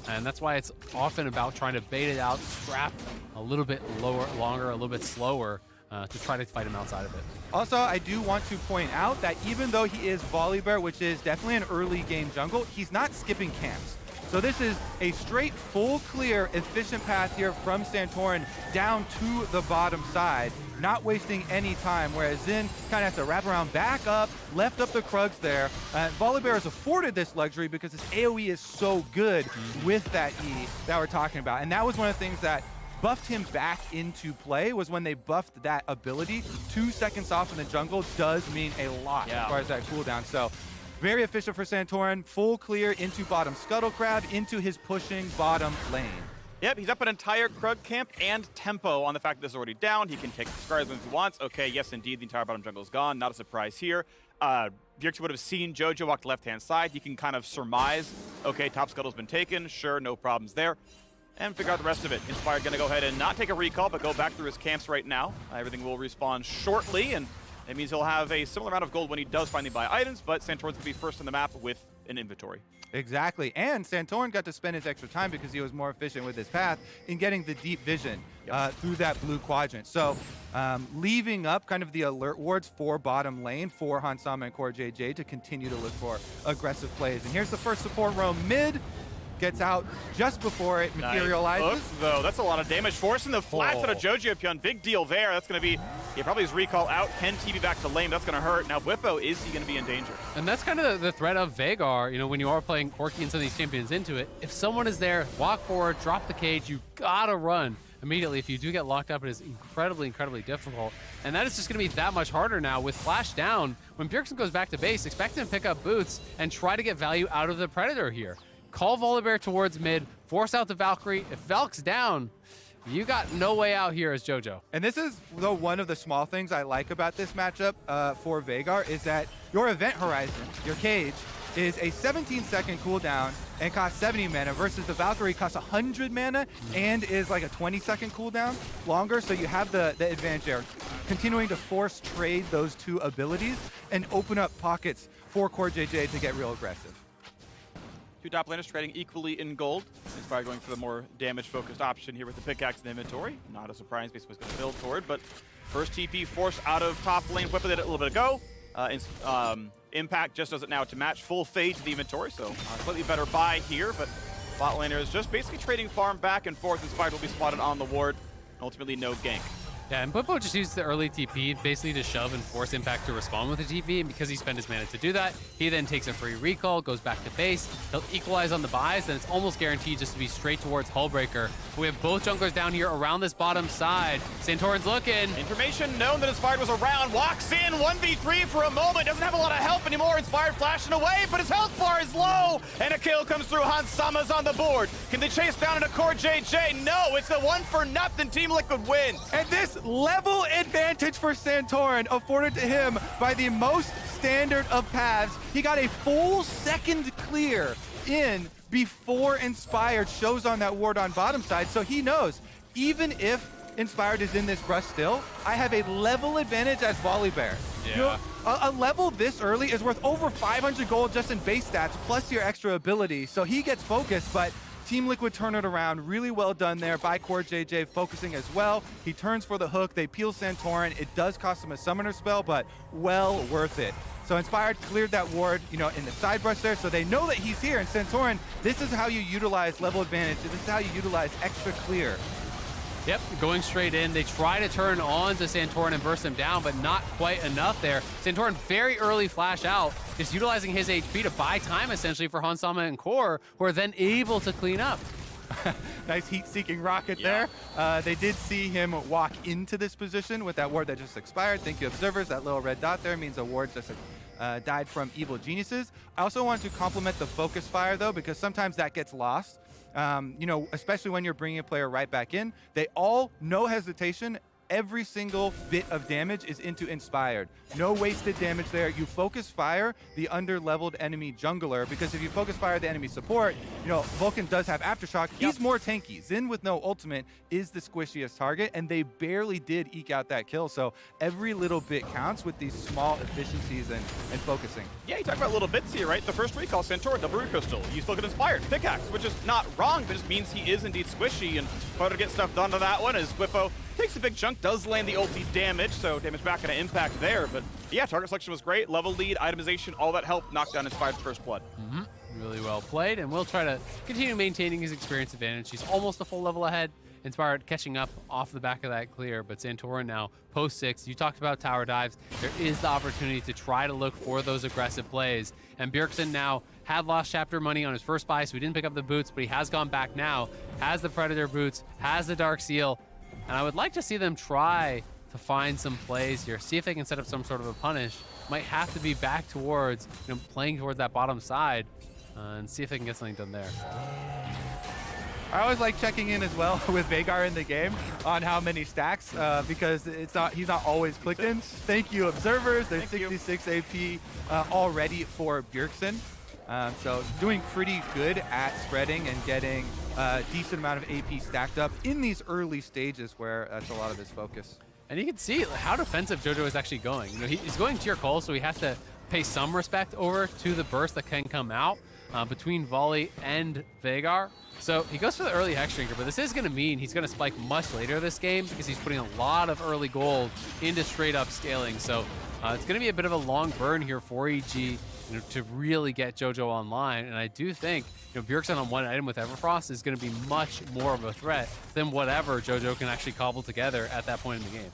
And that's why it's often about trying to bait it out, scrap a little bit longer, a little bit slower to try to fight him outside of it. Also, I do want to point out that even though he is Volibear, which is definitely an early game jungle, he's not skipping camps. So this is a straight, full clear, efficient path here from Santorin down to the bottom side, not wasting any time, whereas Xin kind of has to wrap around back up, left up the Krugs there. Volibear has afforded this luxury because his AoE is so good with that E that we're talking about. And that was one of the things that buffed him back into play, was when they buffed that ability. 2 seconds off in the jungle does mean a lot as far as that cooldown. So very efficient for Santorin. Full clear into bottom Scuttle Crab, into his pushing bottom lane. Yep, he's up an entire Krug camp and tempo on the fact that this is already down. He can take the Scars when he wants. Okay, yes, indeed, the entire bottom jungle is gone. Not a surprise here. Bjergsen would have seen Jojo walk left-hand side. He can kind of surmise, okay, top Scuttle's been taken. Sure, no problems there. And figure out the rest of it. Inspired going to go ahead and not take a recall, but go back through his camps right now. Everything will respawn shortly, and it means he'll have a similar amount of gold when he does finally buy items, but Santorin's going to be first on the map with an inventory. Exactly, and Santorin got to spend his extra time because he was more efficient with his path in getting the deep vision through that blue quadrant. So leaving up kind of the alert wards for bottom lane for Hansama and CoreJJ to continue to look for aggressive plays. And here's the first support roam mid. Gets out just before it materializes. Nice hook, though. That's a lot of damage. Forcing the flash out of Jojo Pyun. Big deal there. That's going to be, probably his recall out. Can TB back to lane. That's going to hurt. Now, Whippo, is he going to be in danger? And that's kind of the threat of Veigar. You know, when you are playing Corki and some of these champions into it, if someone is there, walk forward, drop the cage, you gotta run immediately. If you do get locked up, it is incredibly, incredibly difficult. And that is just going to be that much harder now with Flash down. When Bjergsen goes back to base, expect him to pick up boots and try to get value out of the Predator here. Call Volibear towards mid, force out the Valkyrie. If Valk's down, you got no way out here as Jojo. And this is one of the small things I like about this matchup for Veigar is that your event horizon, your cage, is a 17-second cooldown and costs 70 mana versus the Valkyrie costs 100 mana and is like a 20-second cooldown longer. So you have the advantage there. Continuing to force trade those two abilities and open up pockets for CoreJJ to get real aggressive. Two top laners trading equally in gold. Inspired going for the more damage-focused option here with the pickaxe in inventory. Not a surprise, basically what's going to build toward, but first TP forced out of top lane. Whippo did it a little bit ago. Impact just does it now to match. Full fade to the inventory, so slightly better buy here, but bot laner is just basically trading farm back and forth. Inspired will be spotted on the ward, and ultimately no gank. Yeah, and Whippo just used the early TP basically to shove and force Impact to respond with the TP, and because he spent his mana to do that, he then takes a free recall, goes back to base, he'll equalize on the buys, and it's almost guaranteed just to be straight towards Hullbreaker. We have both junglers down here around this bottom side. Santorin's looking. Information known that Inspired was around, walks in, 1v3 for a moment, doesn't have a lot of help anymore. Inspired flashing away, but his health bar is low, and a kill comes through. Hansama's on the board. Can they chase down into CoreJJ? No, it's the 1-for-nothing. Team Liquid wins. And this level advantage for Santorin afforded to him by the most standard of paths. He got a full second clear in before Inspired shows on that ward on bottom side, so he knows even if Inspired is in this brush still, I have a level advantage as Volibear. Yeah. You know, a level this early is worth over 500 gold just in base stats plus your extra ability, so he gets focused, but Team Liquid turn it around. Really well done there by CoreJJ, focusing as well. He turns for the hook. They peel Santorin. It does cost him a summoner spell, but well worth it. So Inspired cleared that ward, you know, in the side brush there, so they know that he's here. And Santorin, this is how you utilize level advantage. This is how you utilize extra clear. Yep, going straight in. They try to turn on to Santorin and burst him down, but not quite enough there. Santorin very early flash out, just utilizing his HP to buy time essentially for Hansama and Core, who are then able to clean up. Nice heat-seeking rocket there. They did see him walk into this position with that ward that just expired. Thank you, observers. That little red dot there means a ward just died from Evil Geniuses. I also want to compliment the focus fire, though, because sometimes that gets lost. You know, especially when you're bringing a player right back in. They all, no hesitation, every single bit of damage is into Inspired. No wasted damage there. You focus fire the under-leveled enemy jungler, because if you focus fire the enemy support, you know, Vulcan does have Aftershock. He's more tanky. Xin with no ultimate is the squishiest target, and they barely did eke out that kill. So every little bit counts with these small efficiencies and focusing. Yeah, you talk about little bits here, right? The first recall, Centaur, double root crystal. You still get Inspired, pickaxe, which is not wrong, but just means he is indeed squishy, and hard to get stuff done to that one as Whippo takes a big chunk, does land the ulti damage, so damage back going to impact there. But yeah, target selection was great. Level lead, itemization, all that helped knock down Inspired's first blood. Really well played, and we'll try to continue maintaining his experience advantage. He's almost a full level ahead. Inspired catching up off the back of that clear, but Santorin now post 6. You talked about tower dives. There is the opportunity to try to look for those aggressive plays. And Bjergsen now had lost chapter money on his first buy, so he didn't pick up the boots, but he has gone back now, has the Predator boots, has the Dark Seal. And I would like to see them try to find some plays here, see if they can set up some sort of a punish. Might have to be back towards, you know, playing towards that bottom side and see if they can get something done there. I always like checking in as well with Veigar in the game on how many stacks, because he's not always clicked in. Thank you, observers. There's 66 AP already for Bjergsen. So doing pretty good at spreading and getting a decent amount of AP stacked up in these early stages where that's a lot of his focus. And you can see how defensive JoJo is actually going. You know, he's going tier call, so he has to pay some respect over to the burst that can come out between Volley and Veigar. So he goes for the early Hex Drinker, but this is going to mean he's going to spike much later this game because he's putting a lot of early gold into straight up scaling. So it's going to be a bit of a long burn here for EG, you know, to really get JoJo online. And I do think, you know, Bjergsen on one item with Everfrost is going to be much more of a threat than whatever JoJo can actually cobble together at that point in the game.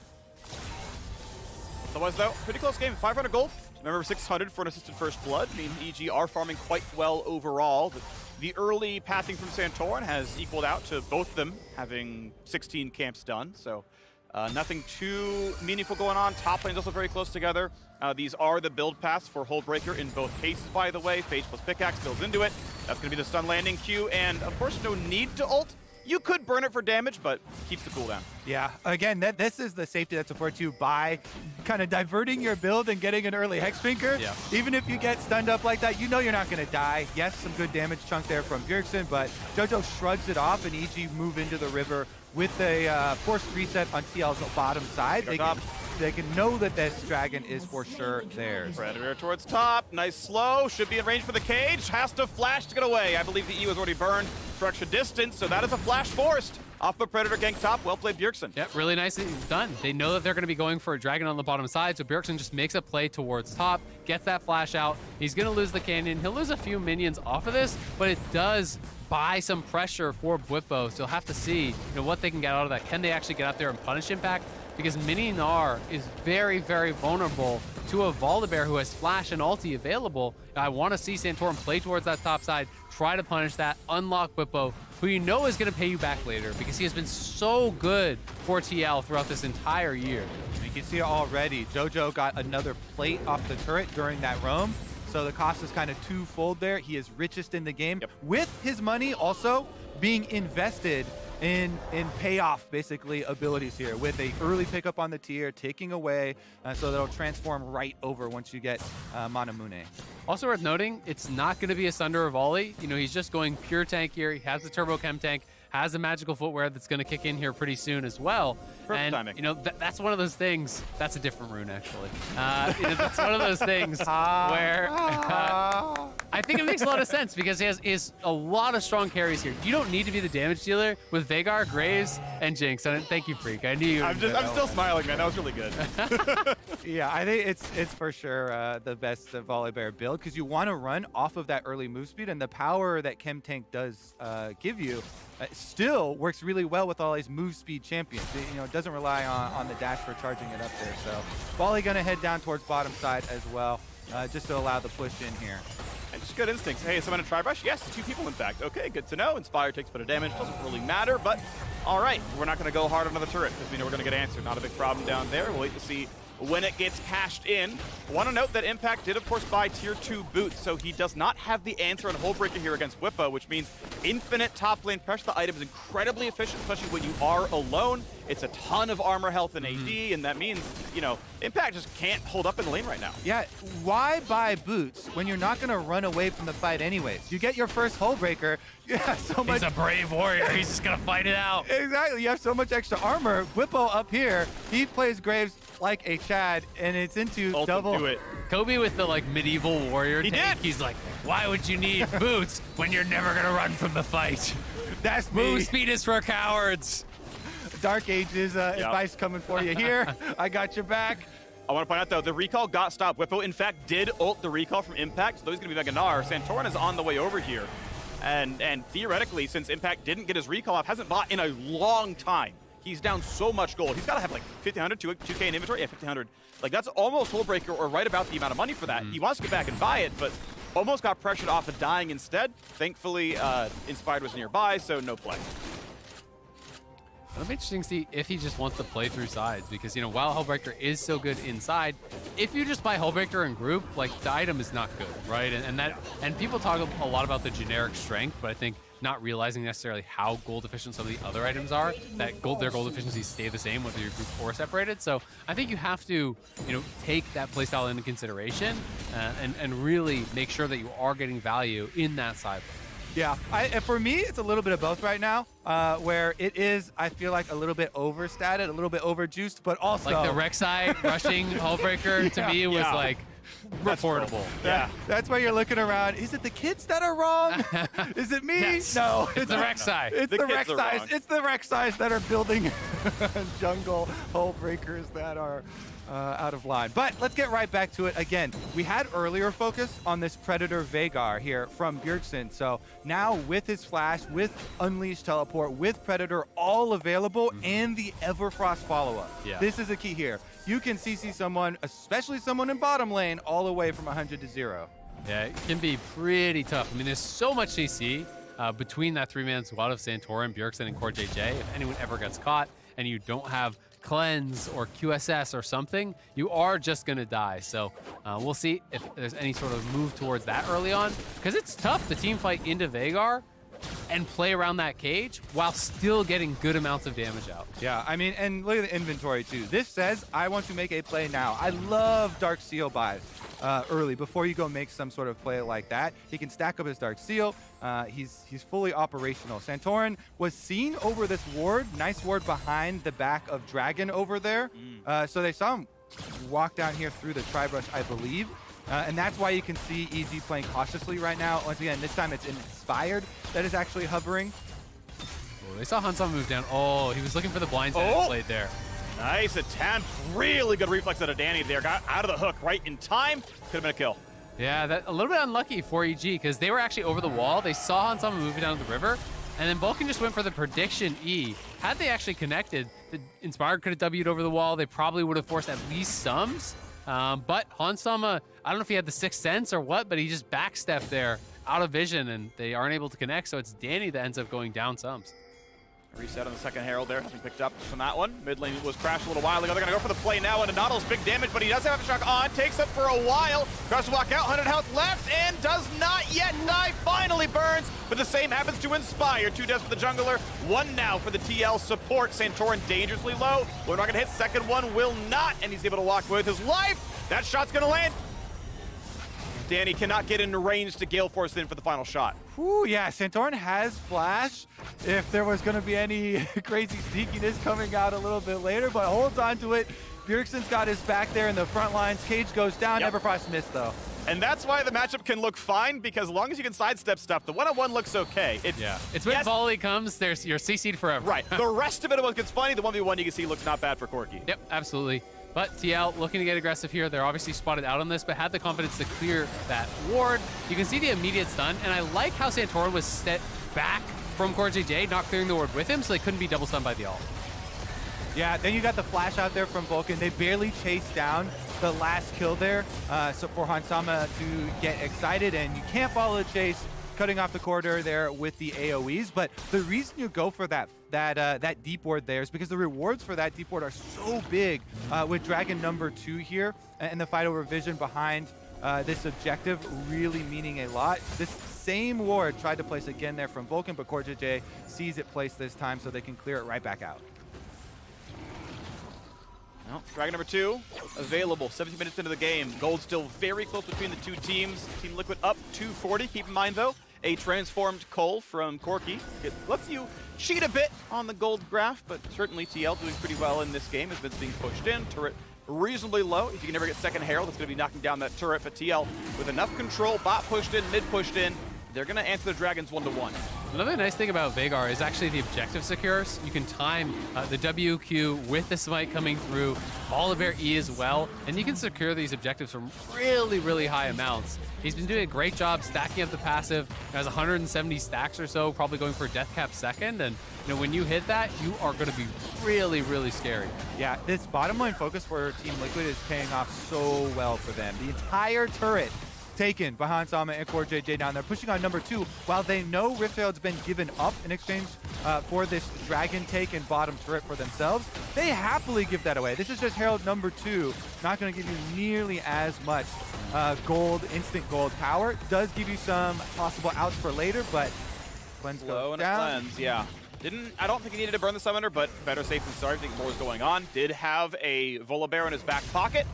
Otherwise, though, pretty close game. 500 gold. Remember, 600 for an assisted first blood. I mean, EG are farming quite well overall. The early pathing from Santorin has equaled out to both of them having 16 camps done. So nothing too meaningful going on. Top lane's also very close together. These are the build paths for Hullbreaker in both cases, by the way. Phage plus Pickaxe builds into it. That's going to be the stun landing queue. And, of course, no need to ult. You could burn it for damage, but keeps the cooldown. Yeah, again, this is the safety that supports you by kind of diverting your build and getting an early Hex Drinker. Yeah. Even if you get stunned up like that, you know you're not going to die. Yes, some good damage chunk there from Bjergsen, but JoJo shrugs it off, and EG move into the river with a forced reset on TL's bottom side. They can know that this dragon is for sure theirs. Predator towards top. Nice slow. Should be in range for the cage. Has to flash to get away. I believe the E was already burned for extra distance, so that is a flash forced. Off of Predator gank top. Well played, Bjergsen. Yep, really nicely done. They know that they're going to be going for a dragon on the bottom side, so Bjergsen just makes a play towards top, gets that flash out. He's going to lose the canyon. He'll lose a few minions off of this, but it does buy some pressure for Bwipo, so he'll have to see, you know, what they can get out of that. Can they actually get out there and punish Impact? Because Mini Gnar is very, very vulnerable to a Volibear who has flash and ulti available. I want to see Santorin play towards that top side, try to punish that, unlock Bwipo, who you know is going to pay you back later because he has been so good for TL throughout this entire year. You can see it already. JoJo got another plate off the turret during that roam. So the cost is kind of twofold there. He is richest in the game with his money also being invested in payoff, basically, abilities here with a early pickup on the tier, taking away, so that'll transform right over once you get Manamune. Also worth noting, it's not going to be a Sunder or Volley. You know, he's just going pure tank here. He has the Turbo Chem tank, has a magical footwear that's going to kick in here pretty soon as well. Perfect timing. You know, that's one of those things. That's a different rune, actually. You know, that's one of those things where I think it makes a lot of sense because he has a lot of strong carries here. You don't need to be the damage dealer with Veigar, Graves, and Jinx. And thank you, Freak. I knew you. I'm still smiling, man. That was really good. Yeah, I think it's for sure the best Volibear build because you want to run off of that early move speed, and the power that Chem Tank does give you still works really well with all these move speed champions. You know, it doesn't rely on the dash for charging it up there. So Volley gonna head down towards bottom side as well, just to allow the push in here. And Just good instincts. Hey, is someone in Tri-Brush? Yes, 2 people in fact. Okay, good to know. Inspire takes a bit of damage, doesn't really matter, but all right. We're not going to go hard on the turret because we know we're going to get answered. Not a big problem down there. We'll wait to see when it gets cashed in. I want to note that Impact did, of course, buy Tier 2 boots, so he does not have the answer on Hullbreaker here against Whippo, which means infinite top lane pressure. The item is incredibly efficient, especially when you are alone. It's a ton of armor, health, and AD, and that means, you know, Impact just can't hold up in the lane right now. Yeah, why buy boots when you're not going to run away from the fight anyways? You get your first Hullbreaker, you have so much... He's a brave warrior. He's just going to fight it out. Exactly. You have so much extra armor. Whippo up here, he plays Graves like a Chad, and it's into double. Do it. Kobe with the like medieval warrior He tank. did. He's like, why would you need boots when you're never going to run from the fight? That's me. Move speed is for cowards. Dark Ages advice coming for you here. I got your back. I want to point out, though, the recall got stopped. Whippo, in fact, did ult the recall from Impact, so he's going to be Meganar. Santorin is on the way over here. And theoretically, since Impact didn't get his recall off, hasn't bought in a long time. He's down so much gold. He's got to have like 1,500, 2K in inventory. Yeah, 1,500. Like, that's almost Hullbreaker or right about the amount of money for that. He wants to get back and buy it, but almost got pressured off of dying instead. Thankfully, Inspired was nearby, so no play. It'll be interesting to see if he just wants to play through sides because, you know, while Hullbreaker is so good inside, if you just buy Hullbreaker in group, like, the item is not good, right? And people talk a lot about the generic strength, but I think not realizing necessarily how gold efficient some of the other items are, that their gold efficiencies stay the same whether you're group or separated. So I think you have to, you know, take that playstyle into consideration and really make sure that you are getting value in that side. Yeah, for me, it's a little bit of both right now, where it is, I feel like, a little bit overstated, a little bit overjuiced, but also... Like the Rek'Sai rushing Hullbreaker to me was like reportable. Yeah. That's why you're looking around. Is it the kids that are wrong? Is it me? Yes. No. It's the Rek'Sai. It's the kids are Rek'Sais. wrong. It's the Rek'Sais that are building jungle Hullbreakers that are out of line. But let's get right back to it. Again, we had earlier focus on this Predator Veigar here from Bjergsen. So now with his flash, with Unleashed Teleport, with Predator all available, and the Everfrost follow-up. Yeah. This is a key here. You can CC someone, especially someone in bottom lane, all the way from 100 to 0. Yeah, it can be pretty tough. I mean, there's so much CC between that 3-man squad of Santorin, Bjergsen, and Core JJ. If anyone ever gets caught and you don't have Cleanse or QSS or something, you are just going to die. So we'll see if there's any sort of move towards that early on, because it's tough to team fight into Veigar and play around that cage while still getting good amounts of damage out. Yeah, I mean, and look at the inventory too. This says, I want to make a play now. I love Dark Seal buys early before you go make some sort of play like that. He can stack up his Dark Seal. He's fully operational. Santorin was seen over this ward, nice ward behind the back of Dragon over there. So they saw him walk down here through the Tri-Brush, I believe. And that's why you can see EG playing cautiously right now. Once again, this time it's Inspired that is actually hovering. Oh, they saw Hansama move down. Oh, he was looking for the blinds that played there. Nice attempt. Really good reflex out of Danny there. Got out of the hook right in time. Could have been a kill. Yeah, that a little bit unlucky for EG because they were actually over the wall. They saw Hansama moving down the river, and then Vulcan just went for the prediction E. Had they actually connected, the Inspired could have W'd over the wall. They probably would have forced at least sums. But Hansama, I don't know if he had the sixth sense or what, but he just backstepped there out of vision, and they aren't able to connect. So it's Danny that ends up going down sums. Reset on the second Herald there. Nothing picked up from that one. Mid lane was crashed a little while ago. They're going to go for the play now, and Nautilus big damage, but he does have a shock on. Takes up for a while. Tries to walk out. 100 health left, and does not yet die. Finally burns, but the same happens to Inspire. 2 deaths for the jungler. 1 now for the TL support. Santorin dangerously low. We're not going to hit. Second one will not, and he's able to walk with his life. That shot's going to land. Danny cannot get into range to Gale Force in for the final shot. Whew, yeah, Santorin has flash if there was going to be any crazy sneakiness coming out a little bit later, but holds on to it. Bjergsen's got his back there in the front lines. Cage goes down. Everfrost missed, though. And that's why the matchup can look fine, because as long as you can sidestep stuff, the one-on-one looks okay. It's when volley comes, you're CC'd forever. Right. The rest of it gets funny. The 1v1 you can see looks not bad for Corki. Yep, absolutely. But TL looking to get aggressive here. They're obviously spotted out on this, but had the confidence to clear that ward. You can see the immediate stun, and I like how Santorin was set back from Core JJ, not clearing the ward with him, so they couldn't be double stunned by the ult. Yeah, then you got the flash out there from Vulcan. They barely chased down the last kill there, so for Hansama to get excited, and you can't follow the chase, cutting off the corridor there with the AoEs. But the reason you go for that deep ward there is because the rewards for that deep ward are so big with Dragon number 2 here, and the fight over vision behind this objective really meaning a lot. This same ward tried to place again there from Vulcan, but CoreJJ sees it placed this time, so they can clear it right back out. Well, Dragon number 2 available 17 minutes into the game. Gold still very close between the two teams. Team Liquid up 240. Keep in mind though, a transformed Cole from Corki. It lets you cheat a bit on the gold graph, but certainly TL doing pretty well in this game as Vince being pushed in. Turret reasonably low. If you can never get second Herald, that's going to be knocking down that turret. But TL with enough control, bot pushed in, mid pushed in. They're going to answer the Dragons 1-1. Another nice thing about Veigar is actually the objective secures. You can time the WQ with the smite coming through, Volibear E as well, and you can secure these objectives from really, really high amounts. He's been doing a great job stacking up the passive. He has 170 stacks or so, probably going for death cap second, and when you hit that, you are going to be really, really scary. Yeah, this bottom lane focus for Team Liquid is paying off so well for them. The entire turret taken by Hansama and CoreJJ down there, pushing on number 2, while they know Rift Herald's been given up in exchange for this Dragon take and bottom turret for themselves. They happily give that away. This is just Herald number 2, not going to give you nearly as much instant gold power. Does give you some possible outs for later, but cleanse goes down. Cleanse, yeah. I don't think he needed to burn the summoner, but better safe than sorry. I think more is going on. Did have a Volibear in his back pocket.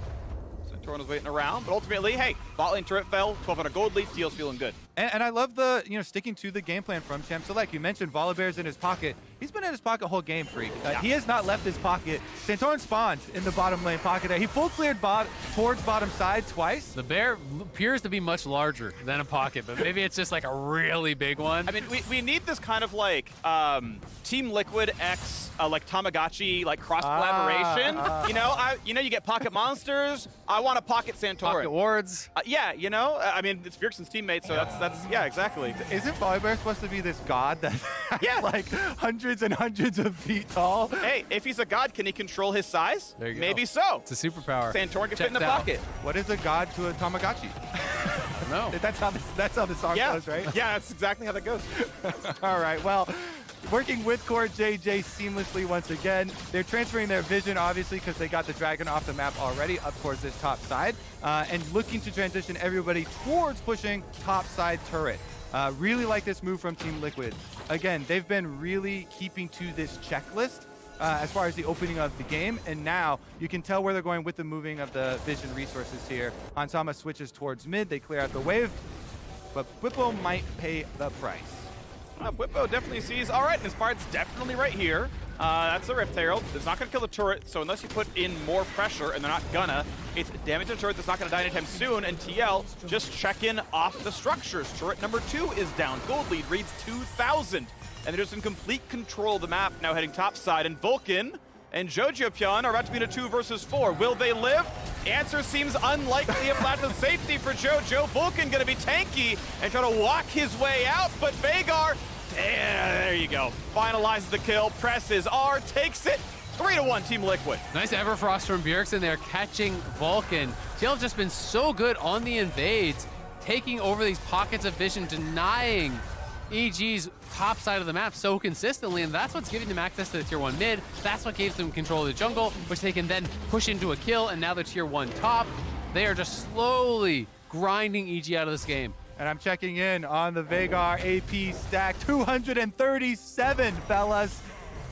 Toronto's waiting around, but ultimately, hey, bot lane turret fell, 1200 gold lead, TL's feeling good. And I love the, sticking to the game plan from Champ Select. You mentioned Volibear's in his pocket. He's been in his pocket whole game, Freak. He has not left his pocket. Santorin spawned in the bottom lane pocket there. He full cleared towards bottom side twice. The bear appears to be much larger than a pocket, but maybe it's just like a really big one. I mean, we need this kind of like Team Liquid X like Tamagotchi like cross collaboration. You get pocket monsters. I want a pocket Santorin. Pocket wards. Yeah, I mean, it's Bjergsen's teammate, so that's yeah, exactly. Isn't Volibear supposed to be this god that like hundreds and hundreds of feet tall? Hey, if he's a god, can he control his size? There you go. Maybe so. It's a superpower. Santorin can fit in the pocket. What is a god to a Tamagotchi? I don't know. That's how the song goes, right? Yeah, that's exactly how that goes. All right, well, working with CoreJJ seamlessly once again. They're transferring their vision, obviously, because they got the Dragon off the map already up towards this top side, and looking to transition everybody towards pushing top side turret. Really like this move from Team Liquid. Again, they've been really keeping to this checklist as far as the opening of the game, and now you can tell where they're going with the moving of the vision resources here. Hansama switches towards mid, they clear out the wave, but Bwipo might pay the price. Bwipo definitely sees, all right, Inspired's definitely right here. That's the Rift Herald. It's not going to kill the turret, so unless you put in more pressure, and they're not gonna, it's damage to the turret that's not going to die anytime soon, and TL just check in off the structures. Turret number 2 is down. Gold lead reads 2,000, and they're just in complete control of the map, now heading topside, and Vulcan and Jojo are about to be in a 2 versus 4. Will they live? Answer seems unlikely if that's a safety for Jojo. Vulcan going to be tanky and try to walk his way out, but Veigar, there you go. Finalizes the kill, presses R, takes it. 3-1 Team Liquid. Nice Everfrost from Bjergsen there, catching Vulcan. TL's just been so good on the invades, taking over these pockets of vision, denying EG's top side of the map so consistently, and that's what's giving them access to the tier 1 mid. That's what gives them control of the jungle, which they can then push into a kill, and now they're tier 1 top. They are just slowly grinding EG out of this game. And I'm checking in on the Veigar AP stack, 237, fellas,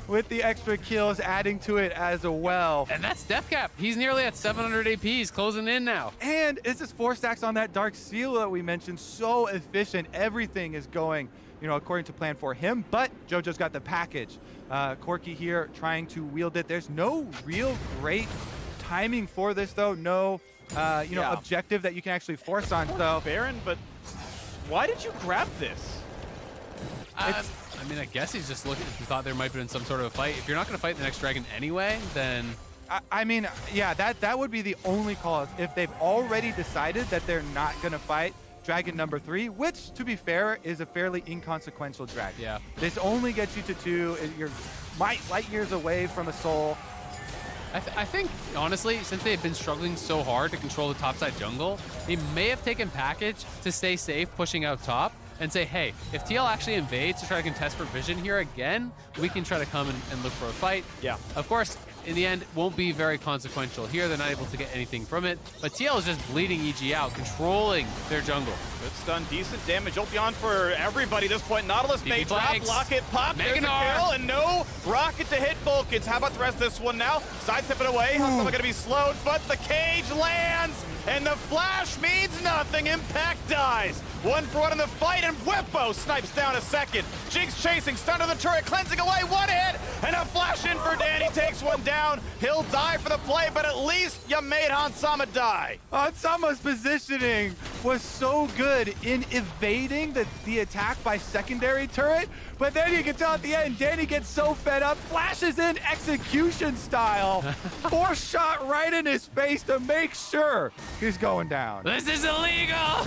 with the extra kills adding to it as well. And that's death cap. He's nearly at 700 AP. He's closing in now. And it's just 4 stacks on that Dark Seal that we mentioned. So efficient. Everything is going, according to plan for him. But Jojo's got the package. Corki here trying to wield it. There's no real great timing for this, though. No, objective that you can actually force on. So Baron, but why did you grab this? I guess he's just looking. He thought there might have been some sort of a fight. If you're not going to fight the next dragon anyway, then that would be the only cause if they've already decided that they're not going to fight dragon number 3, which, to be fair, is a fairly inconsequential dragon. Yeah. This only gets you to 2. You're light years away from a soul. I think, honestly, since they've been struggling so hard to control the topside jungle, they may have taken package to stay safe pushing out top and say, hey, if TL actually invades to try to contest for vision here again, we can try to come and look for a fight. Yeah. Of course, in the end, won't be very consequential here. They're not able to get anything from it. But TL is just bleeding EG out, controlling their jungle. Good stun, decent damage. Ultion for everybody at this point. Nautilus may drop, Locket pop, there's a kill, and no rocket to hit Vulcans. How about the rest of this one now? Sidestep it away. How's gonna be slowed, but the cage lands, and the flash means nothing. Impact dies. 1-for-1 in the fight, and Whippo snipes down a second. Jinx chasing, stun to the turret, cleansing away, one hit, and a flash in for Danny, takes one down. He'll die for the play, but at least you made Hansama die. Hansama's positioning was so good in evading the attack by secondary turret, but then you can tell at the end, Danny gets so fed up, flashes in execution style, force shot right in his face to make sure he's going down. This is illegal!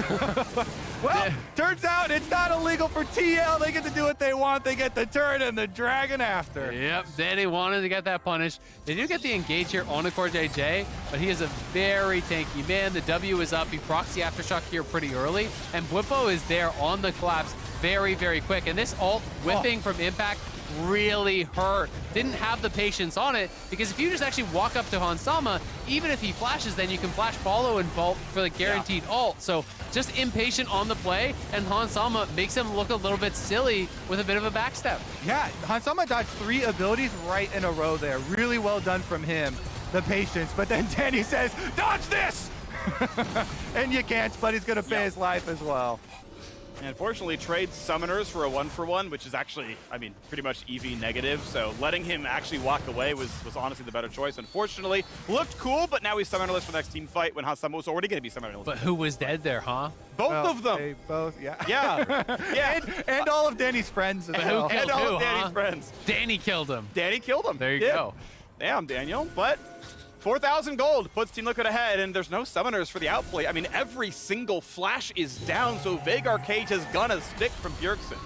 Well, turns out it's not illegal for TL. They get to do what they want. They get the turret and the dragon after. Yep, Danny wanted to get that punished. They do get the engage here on a Core JJ, but he is a very tanky man. The W is up. He procs the Aftershock here pretty early, and Bwipo is there on the collapse very, very quick. And this ult whipping from Impact really hurt. Didn't have the patience on it, because if you just actually walk up to Hansama, even if he flashes, then you can flash follow and vault for the guaranteed ult. So just impatient on the play, and Hansama makes him look a little bit silly with a bit of a backstep. Yeah, Hansama dodged 3 abilities right in a row there. Really well done from him, the patience. But then Danny says, dodge this! And you can't, but he's gonna pay his life as well. And unfortunately, trades Summoners for a 1-for-1, which is actually, I mean, pretty much EV negative. So letting him actually walk away was honestly the better choice. Unfortunately, looked cool, but now he's Summonerless for the next team fight when Hansama was already going to be Summonerless. But who was dead there, huh? Both Well, of them. They both, yeah. Yeah. Yeah. And all of Danny's friends as But well. who killed And all who, of Danny's huh? friends. Danny killed him. Danny killed him. There you Yeah. go. Damn, Daniel. But 4,000 gold puts Team Liquid ahead, and there's no Summoners for the outplay. I mean, every single flash is down, so Veigar Cage is gonna stick from Bjergsen.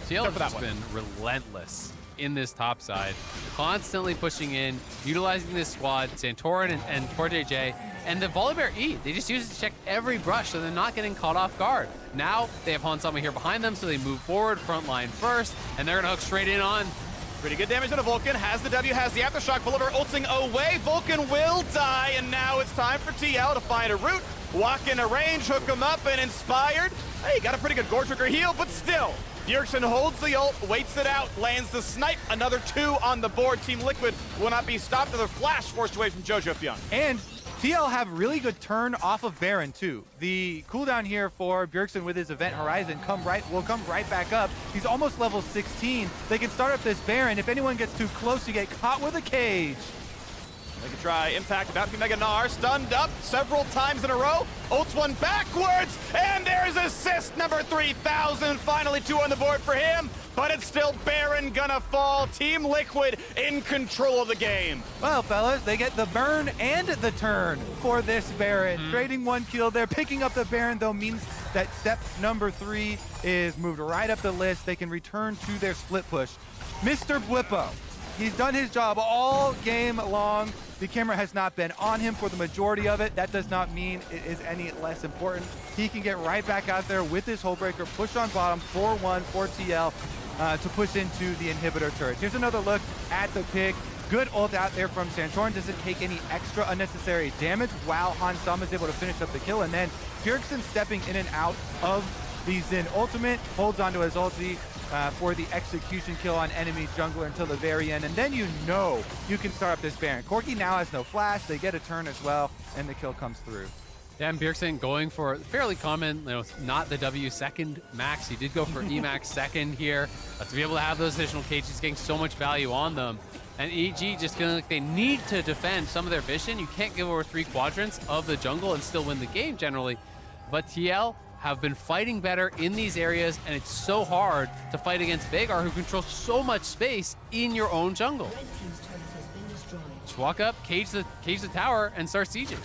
TL Except for has that been relentless in this top side, constantly pushing in, utilizing this squad, Santorin and Core JJ, and the Volibear E. They just use it to check every brush, so they're not getting caught off guard. Now they have Hansama here behind them, so they move forward, front line first, and they're gonna hook straight in on. Pretty good damage on a Vulcan, has the W, has the Aftershock, Volibear ulting away, Vulcan will die, and now it's time for TL to find a route, walk into range, hook him up, and Inspired. Hey, got a pretty good Gore Trigger heal, but still, Bjergsen holds the ult, waits it out, lands the snipe, another 2 on the board. Team Liquid will not be stopped, another flash forced away from Jojo Fyun. And TL have really good turn off of Baron too. The cooldown here for Bjergsen with his Event Horizon will come right back up. He's almost level 16. They can start up this Baron. If anyone gets too close, you get caught with a cage. They can try Impact, about to be Mega Gnar, stunned up several times in a row. Ults one backwards, and there's assist number 3,000. Finally 2 on the board for him, but it's still Baron gonna fall. Team Liquid in control of the game. Well, fellas, they get the burn and the turn for this Baron. Trading 1 kill there. Picking up the Baron, though, means that step number 3 is moved right up the list. They can return to their split push. Mr. Bwipo, he's done his job all game long. The camera has not been on him for the majority of it. That does not mean it is any less important. He can get right back out there with his Hullbreaker, push on bottom, 4-1 for TL to push into the inhibitor turret. Here's another look at the pick. Good ult out there from Santorin. Doesn't take any extra unnecessary damage while Hansama is able to finish up the kill. And then Bjergsen stepping in and out of the Xin ultimate, holds onto his ulti for the execution kill on enemy jungler until the very end. And then you know you can start up this Baron. Corki now has no flash. They get a turn as well, and the kill comes through. Yeah, and Bjergsen going for fairly common, not the W second max. He did go for E max second here. To be able to have those additional cages, getting so much value on them. And EG just feeling like they need to defend some of their vision. You can't give over 3 quadrants of the jungle and still win the game generally. But TL have been fighting better in these areas, and it's so hard to fight against Veigar, who controls so much space in your own jungle. Just walk up, cage the tower, and start sieging.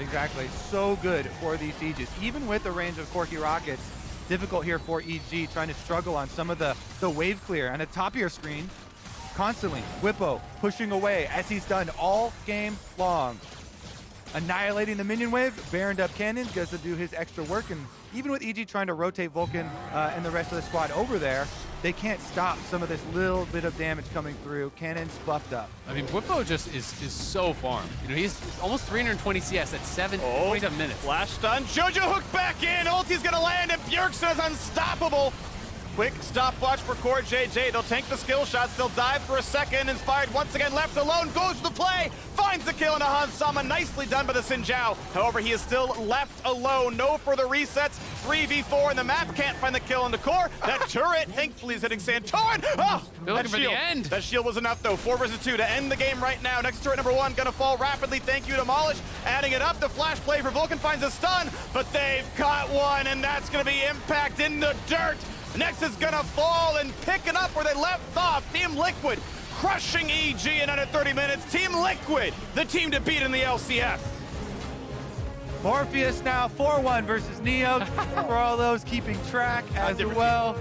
Exactly. So good for these sieges. Even with the range of Corki rockets, difficult here for EG, trying to struggle on some of the wave clear. And at the top of your screen, constantly. Whippo pushing away as he's done all game long. Annihilating the minion wave, Baroned up Cannon gets to do his extra work, and even with EG trying to rotate Vulcan and the rest of the squad over there, they can't stop some of this little bit of damage coming through. Cannon's buffed up. I mean, Whippo just is so farmed. You know, he's almost 320 CS at 27 minutes. Flash stun, JoJo hook back in, ulti's gonna land, and Bjergsen is unstoppable. Quick stopwatch for Core JJ. They'll tank the skill shots. They'll dive for a second. Inspired once again, left alone, goes to the play, finds the kill into Hansama. Nicely done by the Xin Zhao. However, he is still left alone. No further resets. 3v4 in the map. Can't find the kill on the Core. That turret, thankfully, is hitting Santorin. Oh, They're looking for the end. That shield was enough, though. 4 versus 2 to end the game right now. Next turret number 1 gonna fall rapidly. Thank you, Demolish. Adding it up. The flash play for Vulcan finds a stun, but they've caught one, and that's gonna be Impact in the dirt. Next is gonna fall and picking up where they left off. Team Liquid crushing EG in under 30 minutes. Team Liquid, the team to beat in the LCS. Morpheus now 4-1 versus Neo for all those keeping track as well.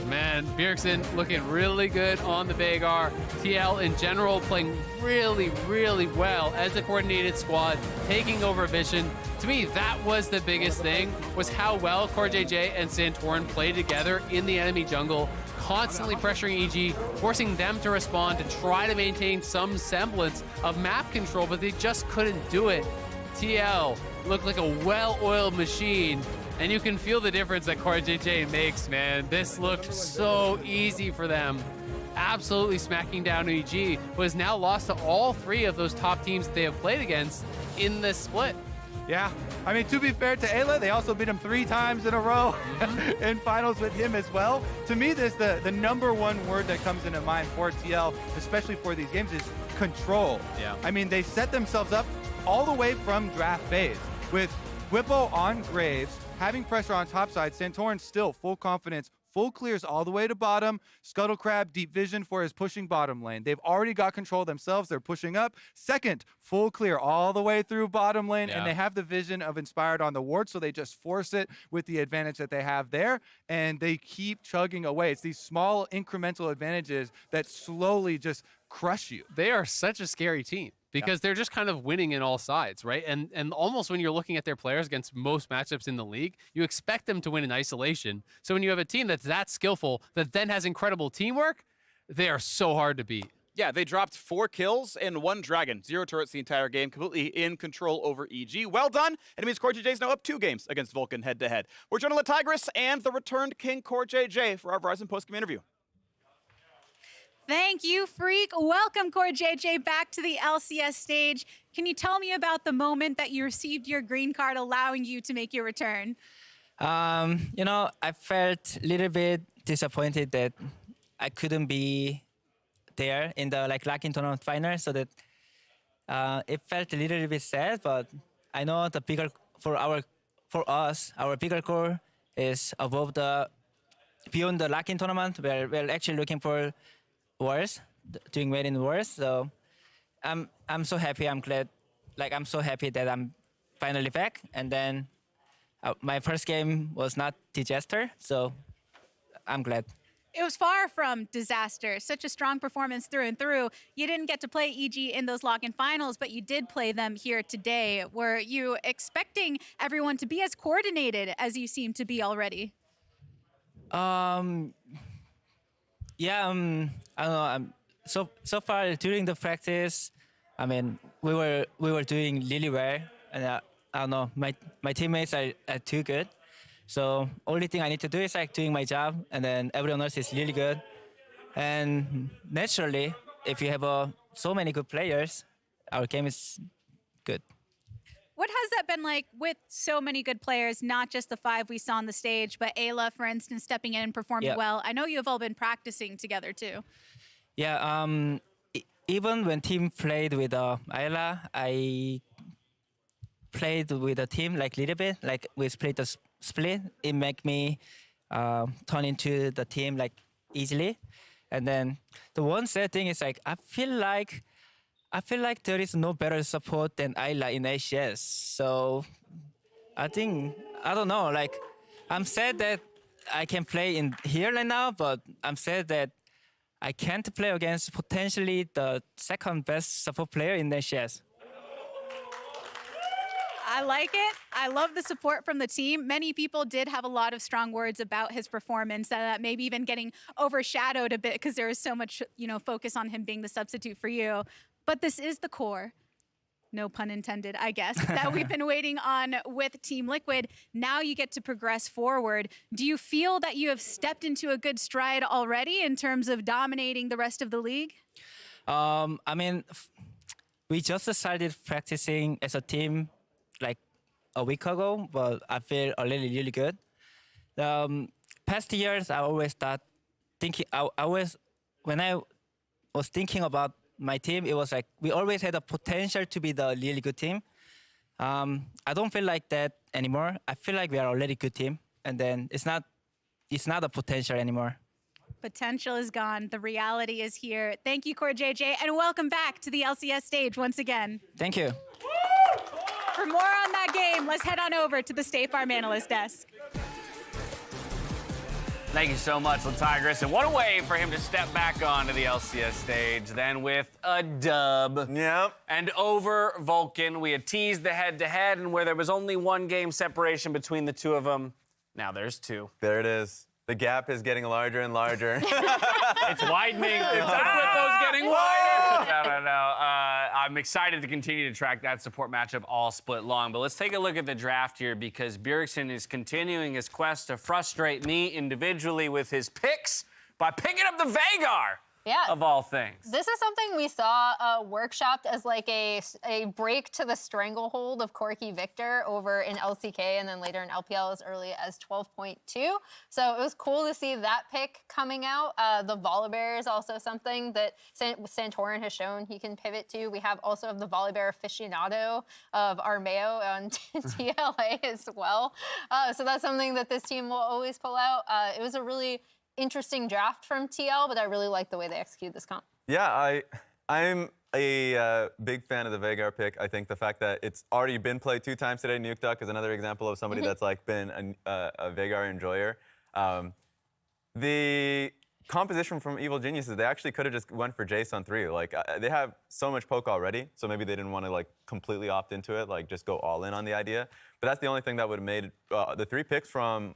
Man, Bjergsen looking really good on the Veigar. TL in general playing really, really well as a coordinated squad, taking over Vision. To me, that was the biggest thing, was how well Core JJ and Santorin played together in the enemy jungle, constantly pressuring EG, forcing them to respond to try to maintain some semblance of map control, but they just couldn't do it. TL looked like a well-oiled machine, and you can feel the difference that Core JJ makes, man. This looked so easy for them. Absolutely smacking down EG, was now lost to all 3 of those top teams they have played against in this split. Yeah, I mean, to be fair to Ayla, they also beat him 3 times in a row in finals with him as well. To me, this the #1 word that comes into mind for TL, especially for these games, is control. Yeah. I mean, they set themselves up all the way from draft phase with Whippo on Graves, having pressure on top side. Santorin still full confidence, full clears all the way to bottom. Scuttle Crab, deep vision for his pushing bottom lane. They've already got control themselves. They're pushing up. Second, full clear all the way through bottom lane, and they have the vision of Inspired on the ward, so they just force it with the advantage that they have there, and they keep chugging away. It's these small incremental advantages that slowly just crush you. They are such a scary team, because they're just kind of winning in all sides, right? And almost when you're looking at their players against most matchups in the league, you expect them to win in isolation. So when you have a team that's that skillful, that then has incredible teamwork, they are so hard to beat. Yeah, they dropped 4 kills and 1 dragon. 0 turrets the entire game, completely in control over EG. Well done. And it means Core JJ is now up 2 games against Vulcan head-to-head. We're joined with Tigris and the returned King Core JJ for our Verizon post-game interview. Thank you, Freak. Welcome, Core JJ, back to the LCS stage. Can you tell me about the moment that you received your green card allowing you to make your return? You know, I felt a little bit disappointed that I couldn't be there in the locking tournament final, so that it felt a little bit sad. But I know the bigger for us, our bigger core is above beyond the locking tournament. We're actually looking for Wars, doing well in Wars. So I'm so happy. I'm glad. I'm so happy that I'm finally back. And then my first game was not disaster, so I'm glad. It was far from disaster. Such a strong performance through and through. You didn't get to play EG in those lock-in finals, but you did play them here today. Were you expecting everyone to be as coordinated as you seem to be already? Yeah, I don't know. So far during the practice, I mean, we were doing really well, and I don't know, my teammates are too good. So only thing I need to do is doing my job, and then everyone else is really good. And naturally, if you have so many good players, our game is good. What has that been like with so many good players, not just the 5 we saw on the stage, but Ayla, for instance, stepping in and performing well? I know you have all been practicing together too. Yeah, even when team played with Ayla, I played with a team a little bit, we played the split. It make me turn into the team easily. And then the one sad thing is I feel like there is no better support than Ayla in LCS. So I don't know, I'm sad that I can play in here right now, but I'm sad that I can't play against potentially the second best support player in the LCS. I like it. I love the support from the team. Many people did have a lot of strong words about his performance, maybe even getting overshadowed a bit because there is so much, focus on him being the substitute for you. But this is the core, no pun intended, I guess, that we've been waiting on with Team Liquid. Now you get to progress forward. Do you feel that you have stepped into a good stride already in terms of dominating the rest of the league? I mean, we just started practicing as a team like a week ago, but I feel already really good. Past years, I always start thinking, when I was thinking about my team, it was like we always had the potential to be the really good team. I don't feel like that anymore. I feel like we are already good team, and then it's not a potential anymore. Potential is gone. The reality is here. Thank you, Core JJ, and welcome back to the LCS stage once again. Thank you. For more on that game, let's head on over to the State Farm analyst desk. Thank you so much, Tigress. And what a way for him to step back onto the LCS stage, then with a dub. Yep. And over Vulcan, we had teased the head-to-head, and where there was only 1 game separation between the two of them, now there's 2. There it is. The gap is getting larger and larger. It's widening. It's getting wider. No. I'm excited to continue to track that support matchup all split long. But let's take a look at the draft here, because Bjergsen is continuing his quest to frustrate me individually with his picks by picking up the Veigar. Yeah. Of all things. This is something we saw workshopped as like a break to the stranglehold of Corki Victor over in LCK and then later in LPL as early as 12.2. So it was cool to see that pick coming out. The Volibear is also something that Santorin has shown he can pivot to. We have also the Volibear aficionado of Armeo on TLA as well. So that's something that this team will always pull out. It was a really interesting draft from TL, but I really like the way they execute this comp. Yeah, I'm a big fan of the Veigar pick. I think the fact that it's already been played 2 times today, Nuke Duck is another example of somebody that's like been a Veigar enjoyer. The composition from Evil Geniuses, they actually could have just went for Jace on 3. Like they have so much poke already, so maybe they didn't want to like completely opt into it, like just go all in on the idea. But that's the only thing that would have made the 3 picks from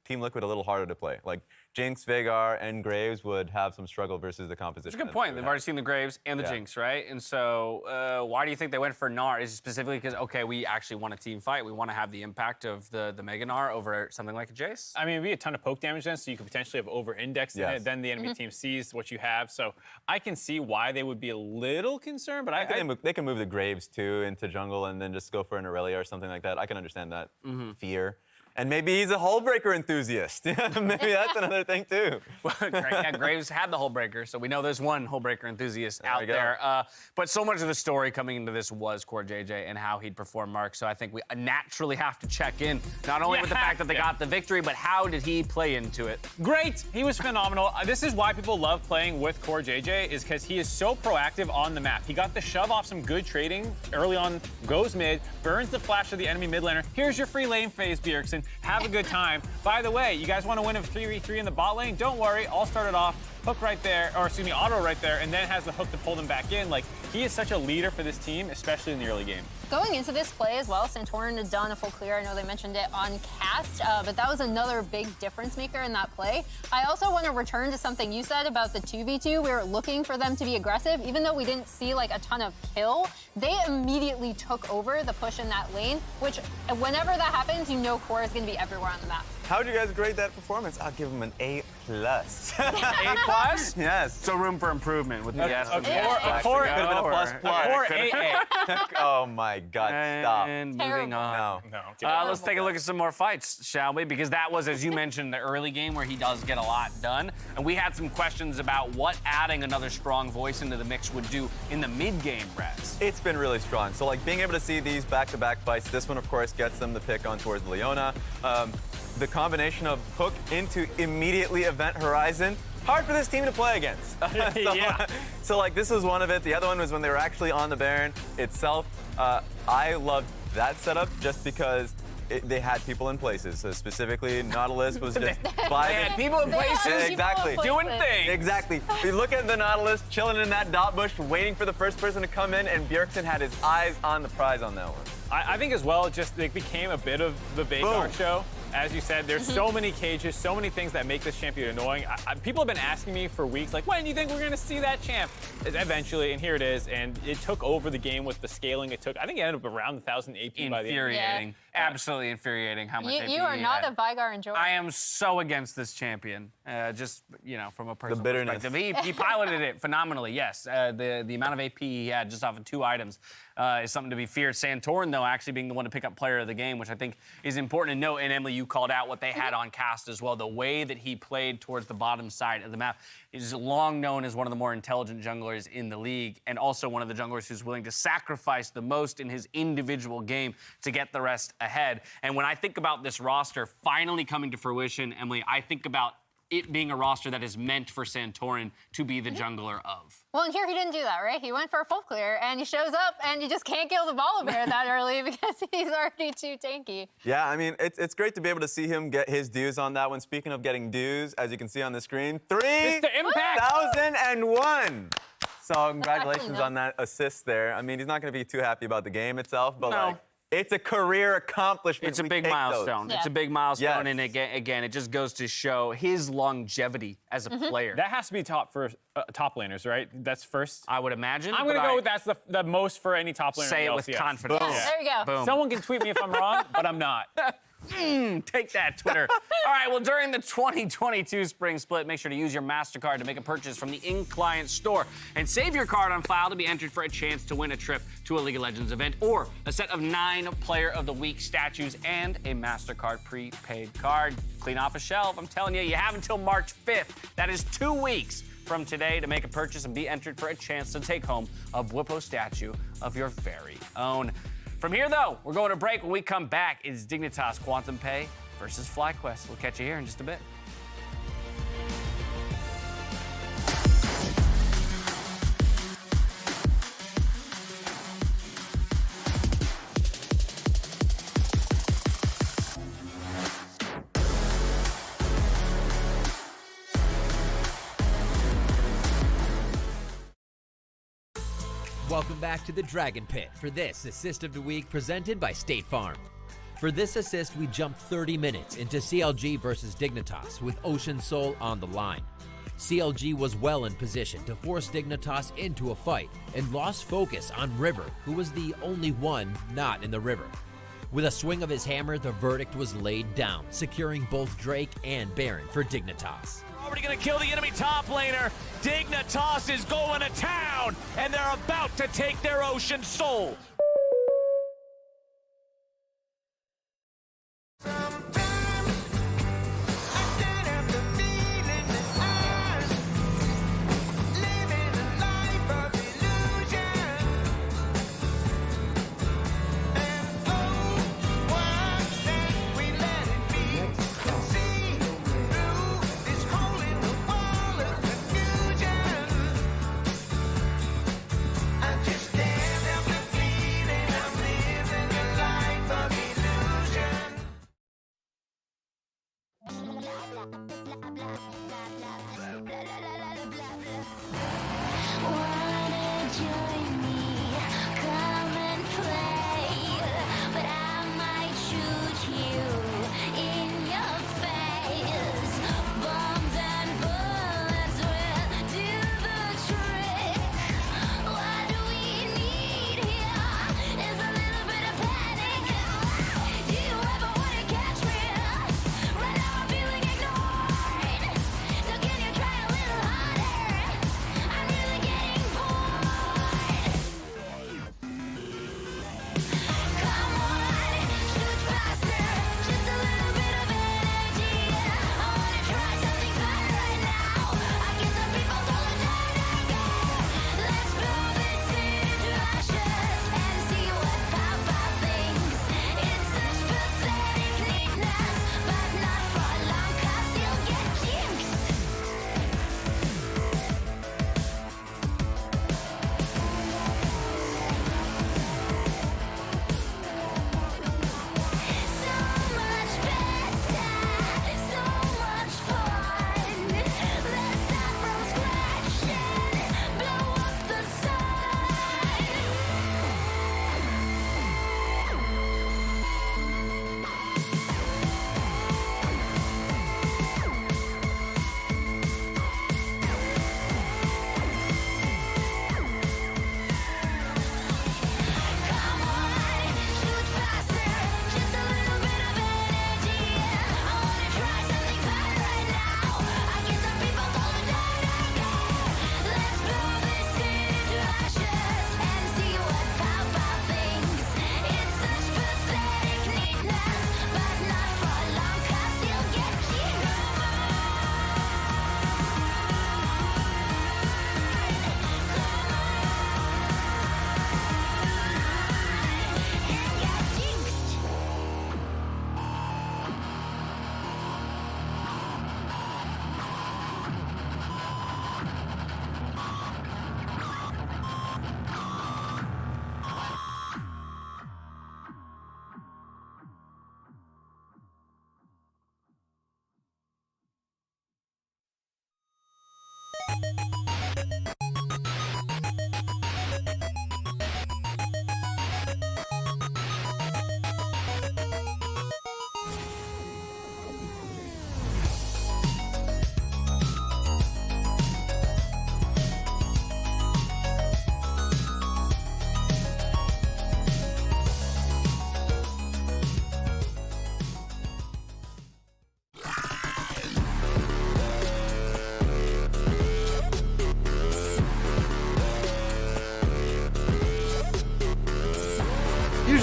Team Liquid a little harder to play. Like Jinx, Veigar, and Graves would have some struggle versus the composition. That's a good point. They've already seen the Graves and the Jinx, right? And so why do you think they went for Gnar? Is it specifically because, okay, we actually want a team fight. We want to have the impact of the Mega Gnar over something like a Jace? I mean, it'd be a ton of poke damage then, so you could potentially have over-indexed in it. Then the enemy team sees what you have. So I can see why they would be a little concerned, but they can move the Graves, too, into jungle and then just go for an Aurelia or something like that. I can understand that fear. And maybe he's a Hullbreaker enthusiast. Maybe that's another thing, too. Yeah, Graves had the Hullbreaker, so we know there's one Hullbreaker enthusiast out there. But so much of the story coming into this was Core JJ and how he'd perform Mark. So I think we naturally have to check in, not only with the fact that they got the victory, but how did he play into it? Great. He was phenomenal. This is why people love playing with Core JJ, is because he is so proactive on the map. He got the shove off some good trading early on, goes mid, burns the flash of the enemy mid laner. Here's your free lane phase, Bjergsen. Have a good time. By the way, you guys want to win a 3v3 in the bot lane? Don't worry, I'll start it off. Hook right there, or excuse me, auto right there, and then has the hook to pull them back in. Like, he is such a leader for this team, especially in the early game. Going into this play as well, Santorin had done a full clear. I know they mentioned it on cast, but that was another big difference maker in that play. I also want to return to something you said about the 2v2. We were looking for them to be aggressive. Even though we didn't see like a ton of kill, they immediately took over the push in that lane, which whenever that happens, you know Core is going to be everywhere on the map. How would you guys grade that performance? I'll give them an A+. A+? Yes. So room for improvement with the S. Could have been a plus. Or AA. Oh my God, stop. And moving on. Let's take a look at some more fights, shall we? Because that was, as you mentioned, the early game where he does get a lot done. And we had some questions about what adding another strong voice into the mix would do in the mid-game, Brett. It's been really strong. So like being able to see these back-to-back fights, this one of course gets them the pick on towards Leona. The combination of hook into immediately event horizon, hard for this team to play against. So like this was one of it. The other one was when they were actually on the Baron itself. I loved that setup just because they had people in places. So specifically, Nautilus was just They vibing. had people in places Exactly. doing things. Exactly. We look at the Nautilus chilling in that dot bush, waiting for the first person to come in, and Bjergsen had his eyes on the prize on that one. I think as well, just it became a bit of the Vagar show. As you said, there's so many cages, so many things that make this champion annoying. People have been asking me for weeks, like, when do you think we're going to see that champ? Eventually, and here it is, and it took over the game with the scaling it took. I think it ended up around 1,000 AP by the end. Infuriating. Absolutely infuriating how much AP You are he not had. a Vigar enjoyer. I am so against this champion. Just, from a personal bitterness. perspective. He piloted it phenomenally, yes. The amount of AP he had just off of 2 items is something to be feared. Santorin, though, actually being the one to pick up player of the game, which I think is important to note. And Emily, you called out what they had on cast as well. The way that he played towards the bottom side of the map is long known as one of the more intelligent junglers in the league, and also one of the junglers who's willing to sacrifice the most in his individual game to get the rest ahead. And when I think about this roster finally coming to fruition, Emily, I think about it being a roster that is meant for Santorin to be the jungler of. Well, and here he didn't do that, right? He went for a full clear, and he shows up, and you just can't kill the Volibear that early because he's already too tanky. Yeah, I mean, it's great to be able to see him get his dues on that one. Speaking of getting dues, as you can see on the screen, 3,001. So congratulations on that assist there. I mean, he's not going to be too happy about the game itself, but like, it's a career accomplishment. It's a big milestone. Yeah. It's a big milestone, Yes. and again, it just goes to show his longevity as a player. That has to be top for top laners, right? That's first. I would imagine. I'm going to go with that's the most for any top laner. Say in it the with LCS. confidence. Boom. There you go. Boom. Someone can tweet me if I'm wrong, but I'm not. Take that, Twitter. All right, well, during the 2022 Spring Split, make sure to use your MasterCard to make a purchase from the in-client store and save your card on file to be entered for a chance to win a trip to a League of Legends event or a set of 9 Player of the Week statues and a MasterCard prepaid card. Clean off a shelf. I'm telling you, you have until March 5th. That is 2 weeks from today to make a purchase and be entered for a chance to take home a Whippo statue of your very own. From here, though, we're going to break. When we come back, it's Dignitas Quantum Pay versus FlyQuest. We'll catch you here in just a bit. Welcome back to the Dragon Pit for this Assist of the Week presented by State Farm. For this assist, we jumped 30 minutes into CLG versus Dignitas with Ocean Soul on the line. CLG was well in position to force Dignitas into a fight and lost focus on River, who was the only one not in the river. With a swing of his hammer, the verdict was laid down, securing both Drake and Baron for Dignitas. Already gonna kill the enemy top laner. Dignitas is going to town, and they're about to take their Ocean Soul.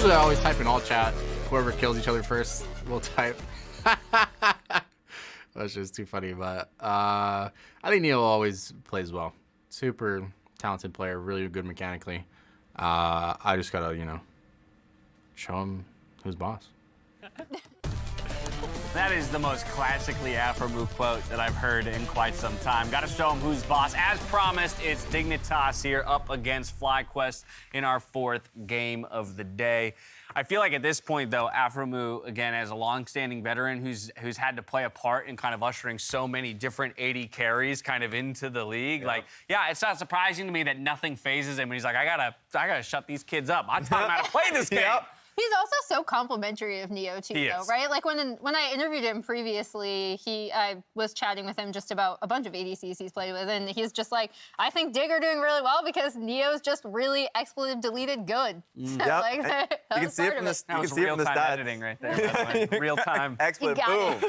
usually I always type in all chat. Whoever kills each other first will type. That's just too funny, but I think Neo always plays well. Super talented player, really good mechanically. I just gotta, show him who's boss. That is the most classically Afro quote that I've heard in quite some time. Got to show him who's boss. As promised, it's Dignitas here up against FlyQuest in our 4th game of the day. I feel like at this point, though, Afro, again, as a long-standing veteran who's had to play a part in kind of ushering so many different 80 carries kind of into the league, it's not surprising to me that nothing phases him. And he's like, I gotta shut these kids up. I'm talking how to play this game. He's also so complimentary of Neo too, though, right? Like when I interviewed him previously, I was chatting with him just about a bunch of ADCs he's played with, and he's just like, I think Dig are doing really well because Neo's just really expletive deleted good. So, like, that you can see it from the stats. You can see it from the stats. Editing right there. Real time. Expletive, boom.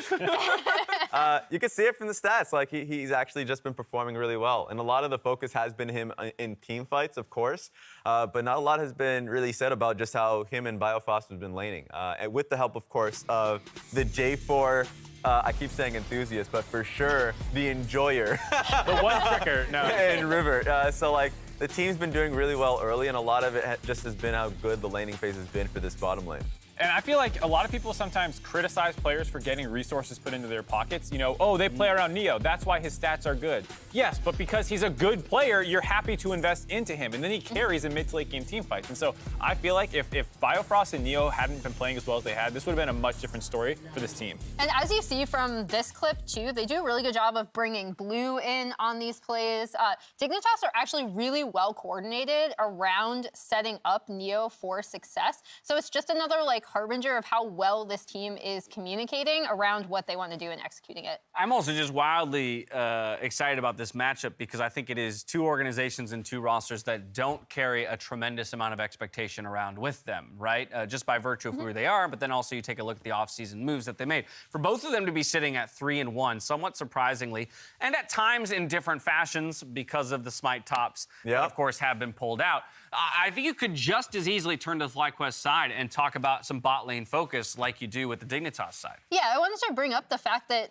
You can see it from the stats. Like he's actually just been performing really well, and a lot of the focus has been him in team fights, of course, but not a lot has been really said about just how him and Biofrost has been laning, and with the help, of course, of the J4. I keep saying enthusiast, but for sure the enjoyer. The one tricker, no. And River. So like the team's been doing really well early, and a lot of it just has been how good the laning phase has been for this bottom lane. And I feel like a lot of people sometimes criticize players for getting resources put into their pockets. Oh, they play around Neo. That's why his stats are good. Yes, but because he's a good player, you're happy to invest into him. And then he carries in mid to late game team fights. And so I feel like if Biofrost and Neo hadn't been playing as well as they had, this would have been a much different story for this team. And as you see from this clip, too, they do a really good job of bringing Blue in on these plays. Dignitas are actually really well coordinated around setting up Neo for success. So it's just another, harbinger of how well this team is communicating around what they want to do and executing it. I'm also just wildly excited about this matchup because I think it is 2 organizations and 2 rosters that don't carry a tremendous amount of expectation around with them, right? Just by virtue of who they are, but then also you take a look at the offseason moves that they made. For both of them to be sitting at 3-1, somewhat surprisingly, and at times in different fashions because of the Smite tops that, of course, have been pulled out. I think you could just as easily turn to the FlyQuest side and talk about some bot lane focus like you do with the Dignitas side. Yeah, I wanted to bring up the fact that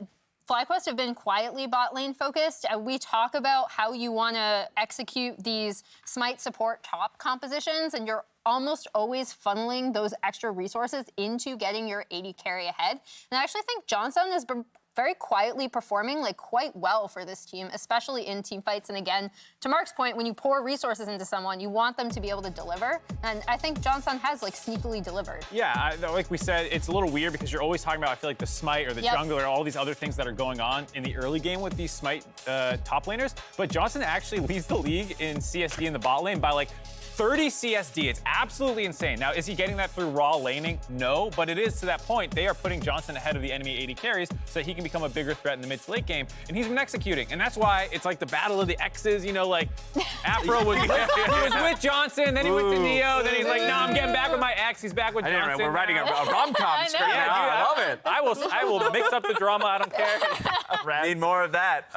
FlyQuest have been quietly bot lane focused. We talk about how you want to execute these Smite support top compositions, and you're almost always funneling those extra resources into getting your 80 carry ahead. And I actually think Johnson has been very quietly performing quite well for this team, especially in team fights. And again, to Mark's point, when you pour resources into someone, you want them to be able to deliver. And I think Johnson has sneakily delivered. Yeah, like we said, it's a little weird because you're always talking about, I feel like the Smite or the jungle or all these other things that are going on in the early game with these Smite top laners. But Johnson actually leads the league in CSD in the bot lane by 30 CSD. It's absolutely insane. Now, is he getting that through raw laning? No, but it is to that point. They are putting Johnson ahead of the enemy 80 carries so that he can become a bigger threat in the mid to late game, and he's been executing. And that's why it's like the battle of the X's, Afro was with Johnson, then he went to Neo, then he's like, no, I'm getting back with my ex, he's back with Johnson. We're writing a rom-com script. Yeah, I love it. I will mix up the drama, I don't care. Need more of that.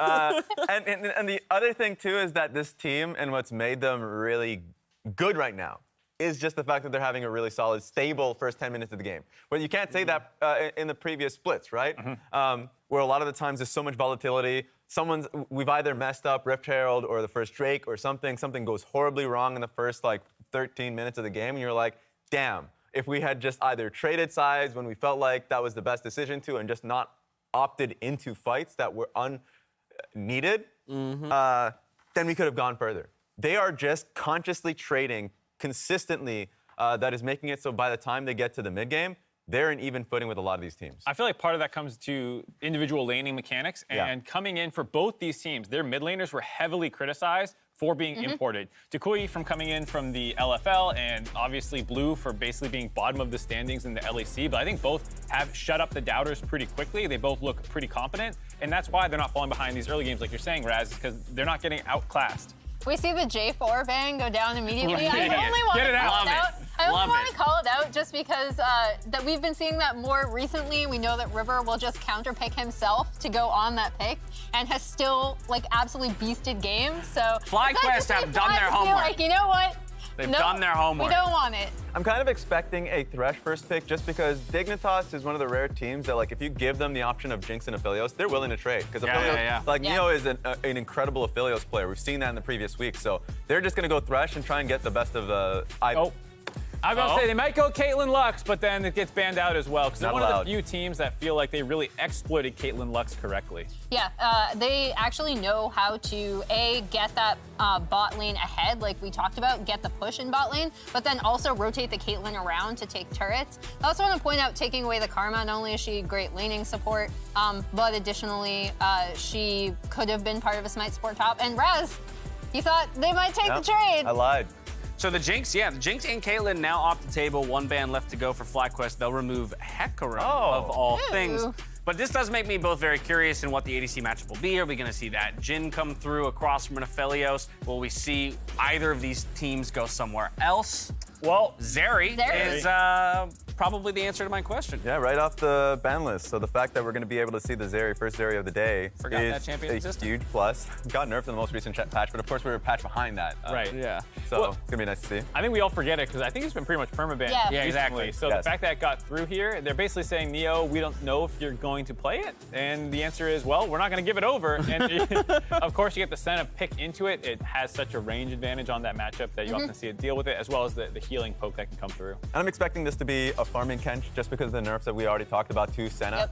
And the other thing, too, is that this team and what's made them really good right now is just the fact that they're having a really solid, stable first 10 minutes of the game. But you can't say that in the previous splits, right? Where a lot of the times there's so much volatility. We've either messed up Rift Herald or the first Drake or something goes horribly wrong in the first 13 minutes of the game, and you're like, damn, if we had just either traded sides when we felt like that was the best decision to and just not opted into fights that were unneeded, then we could have gone further. They are just consciously trading consistently that is making it so by the time they get to the mid game, they're in even footing with a lot of these teams. I feel like part of that comes to individual laning mechanics, and coming in for both these teams, their mid laners were heavily criticized for being imported. Tukui from coming in from the LFL, and obviously Blue for basically being bottom of the standings in the LAC, but I think both have shut up the doubters pretty quickly. They both look pretty competent, and that's why they're not falling behind these early games like you're saying, Raz, because they're not getting outclassed. We see the J4 ban go down immediately. I only want Get it to out. call it out. I only want to call it out just because that we've been seeing that more recently. We know that River will just counterpick himself to go on that pick and has still absolutely beasted games. So FlyQuest have done their homework. You know what? They've Nope, done their homework. We don't want it. I'm kind of expecting a Thresh first pick just because Dignitas is one of the rare teams that, like, if you give them the option of Jinx and Aphelios, they're willing to trade. Because like, Neo is an incredible Aphelios player. We've seen that in the previous week. So they're just going to go Thresh and try and get the best of the... I was gonna say they might go Caitlyn Lux, but then it gets banned out as well because they're Not one of allowed. the few teams that feel like they really exploited Caitlyn Lux correctly. Yeah, they actually know how to, A, get that bot lane ahead, like we talked about, get the push in bot lane, but then also rotate the Caitlyn around to take turrets. I also want to point out, taking away the Karma, not only is she great laning support, but additionally, she could have been part of a Smite support top. And Raz, you thought they might take the trade. I lied. So the Jinx and Caitlyn now off the table. One ban left to go for FlyQuest. They'll remove Hecarim of all things. But this does make me both very curious in what the ADC matchup will be. Are we going to see that Jhin come through across from an Aphelios? Will we see either of these teams go somewhere else? Well, Zeri is probably the answer to my question. Yeah, right off the ban list. So the fact that we're going to be able to see the Zeri, first Zeri of the day, Forgot is that champion a existed. huge plus. Got nerfed in the most recent patch, but of course we were a patch behind that. Right. Yeah. So Well, it's going to be nice to see. I think we all forget it because I think it's been pretty much permabanned. Yeah. Yeah, exactly. recently. So Yes. the fact that it got through here, they're basically saying, Neo, we don't know if you're going to play it. And the answer is, well, we're not going to give it over. And of course, you get the incentive pick into it. It has such a range advantage on that matchup that you often see it deal with it, as well as the healing poke that can come through. And I'm expecting this to be a farming Kench just because of the nerfs that we already talked about to Senna.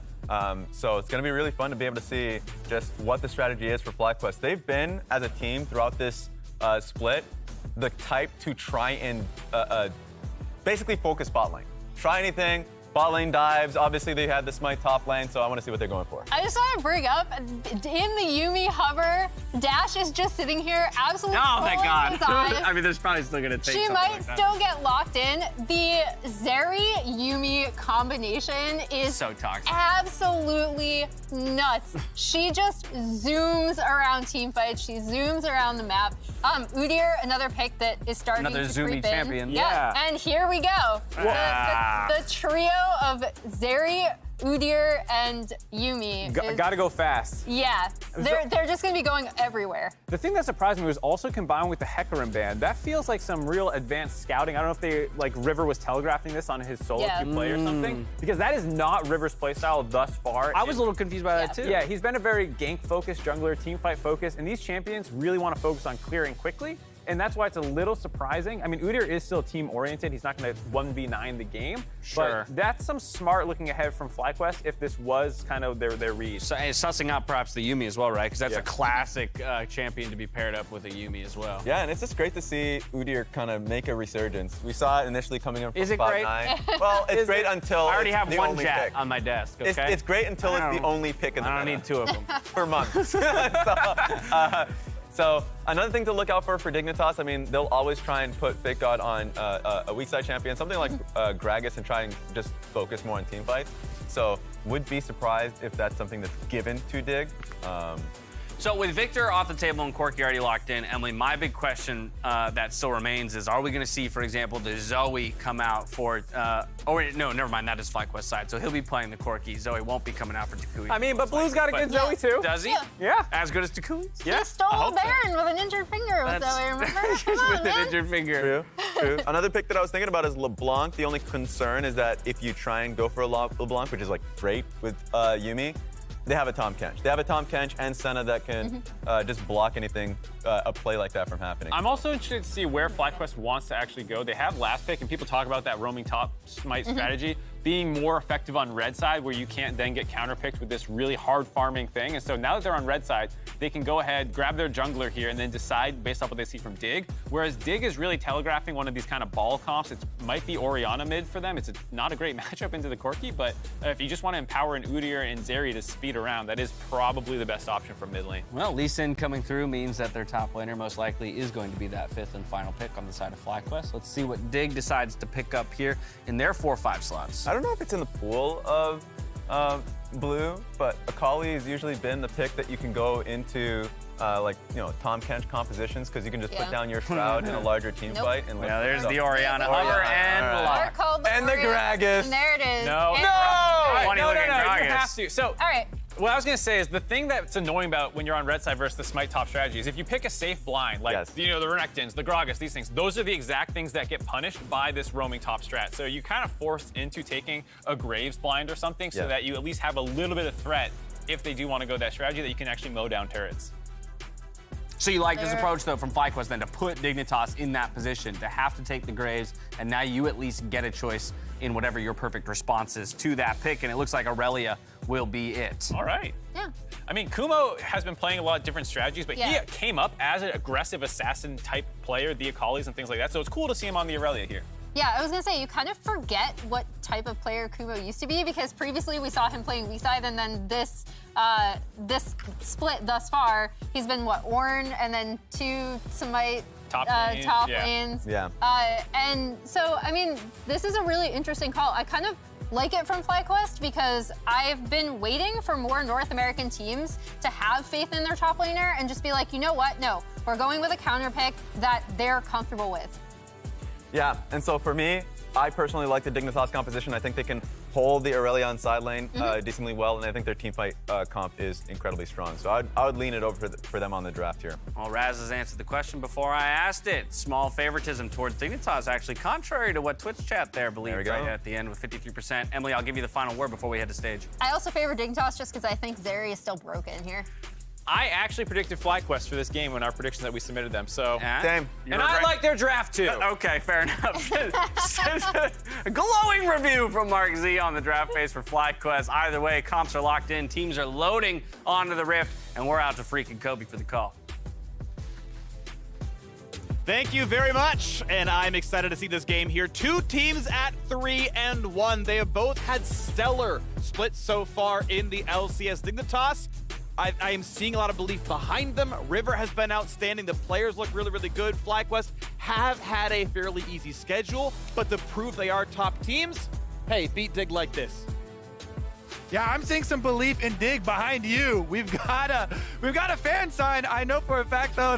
So it's going to be really fun to be able to see just what the strategy is for FlyQuest. They've been, as a team throughout this split, the type to try and basically focus bot lane. Try anything. Bot lane dives. Obviously, they had the Smite top lane, so I want to see what they're going for. I just want to bring up, in the Yuumi hover, Dash is just sitting here absolutely Oh my God. his eyes. I mean, there's probably still going to take She something might like that. still get locked in. The Zeri-Yuumi combination is So toxic. absolutely nuts. She just zooms around teamfights. She zooms around the map. Udyr, another pick that is starting Another to zoomy creep champion. in. Yeah. And here we go. The trio of Zeri, Udyr, and Yuumi. Gotta go fast. Yeah, they're just gonna be going everywhere. The thing that surprised me was also combined with the Hecarim ban. That feels like some real advanced scouting. I don't know if they, like, River was telegraphing this on his solo queue play or something, because that is not River's playstyle thus far. I was a little confused by that too. Yeah, he's been a very gank-focused jungler, teamfight focused, and these champions really want to focus on clearing quickly. And that's why it's a little surprising. I mean, Udyr is still team-oriented. He's not going to 1v9 the game. Sure. But that's some smart looking ahead from FlyQuest if this was kind of their read. So, and sussing out perhaps the Yuumi as well, right? Because that's a classic champion to be paired up with a Yuumi as well. Yeah, and it's just great to see Udyr kind of make a resurgence. We saw it initially coming in from Is it spot great? 9. Well, it's great until I already it's have the one only jet pick. on my desk, okay? It's great until it's the only pick in the I don't meta. need two of them. Per month. So another thing to look out for Dignitas, I mean, they'll always try and put Fake God on a weak side champion, something like Gragas, and try and just focus more on team fights. So would be surprised if that's something that's given to Dig. So with Victor off the table and Corki already locked in, Emily, my big question that still remains is, are we going to see, for example, the Zoe come out for, no, never mind, that is FlyQuest side, so he'll be playing the Corki. Zoe won't be coming out for Takui. I mean, but Blue's got a good Zoe too. Does he? Yeah. As good as Takui? He stole Baron with an injured finger with That's- Zoe, remember? Come on, With an man. injured finger. True. Another pick that I was thinking about is LeBlanc. The only concern is that if you try and go for a LeBlanc, which is like great with Yuumi, they have a Tom Kench. They have a Tom Kench and Senna that can just block anything, a play like that from happening. I'm also interested to see where FlyQuest wants to actually go. They have last pick, and people talk about that roaming top Smite strategy being more effective on red side, where you can't then get counterpicked with this really hard farming thing. And so now that they're on red side, they can go ahead, grab their jungler here, and then decide based off what they see from Dig. Whereas Dig is really telegraphing one of these kind of ball comps. It might be Orianna mid for them. It's not a great matchup into the Corki, but if you just want to empower an Udyr and Zeri to speed around, that is probably the best option for mid lane. Well, Lee Sin coming through means that their top laner most likely is going to be that 5th and final pick on the side of FlyQuest. Let's see what Dig decides to pick up here in their 4-5 slots. I don't know if it's in the pool of Blue, but Akali has usually been the pick that you can go into like, you know, Tom Kench compositions, because you can just put down your Shroud in a larger team fight. And Yeah, there's the Orianna hover and They're called the And the Orianna. Gragas. And there it is. No. And No! Funny No, looking you Gragas. have to. So, all right. What I was gonna say is the thing that's annoying about when you're on red side versus the Smite top strategy is if you pick a safe blind, like the Renekton's, the Gragas, these things, those are the exact things that get punished by this roaming top strat. So you kind of forced into taking a Graves blind or something so that you at least have a little bit of threat if they do want to go that strategy that you can actually mow down turrets. So you like this approach, though, from FlyQuest then to put Dignitas in that position, to have to take the Graves, and now you at least get a choice in whatever your perfect response is to that pick, and it looks like Aurelia will be it. All right. Yeah. I mean, Kumo has been playing a lot of different strategies, but he came up as an aggressive assassin type player, the Akalis and things like that, so it's cool to see him on the Aurelia here. Yeah, I was gonna say, you kind of forget what type of player Kumo used to be, because previously we saw him playing weak side, and then this split thus far, he's been what, Ornn, and then 2 Smite top lanes. Yeah. And so, I mean, this is a really interesting call. I kind of like it from FlyQuest because I've been waiting for more North American teams to have faith in their top laner and just be like, you know what? No, we're going with a counter pick that they're comfortable with. Yeah, and so for me, I personally like the Dignitas composition. I think they can hold the Aurelia on side lane decently well, and I think their team fight comp is incredibly strong. So I would lean it over for them on the draft here. Well, Raz has answered the question before I asked it. Small favoritism towards Dignitas, actually, contrary to what Twitch chat there believed right at the end with 53%. Emily, I'll give you the final word before we head to stage. I also favor Dignitas just because I think Zeri is still broken here. I actually predicted FlyQuest for this game in our predictions that we submitted them, so. Same. And I like their draft too. Okay, fair enough. A glowing review from Mark Z on the draft phase for FlyQuest. Either way, comps are locked in, teams are loading onto the Rift, and we're out to freaking Kobe for the call. Thank you very much, and I'm excited to see this game here. 2 teams at 3-1. They have both had stellar splits so far in the LCS. Dignitas, I am seeing a lot of belief behind them. River has been outstanding. The players look really, really good. FlyQuest have had a fairly easy schedule, but to prove they are top teams, hey, beat Dig like this. Yeah, I'm seeing some belief in Dig behind you. We've got a fan sign. I know for a fact though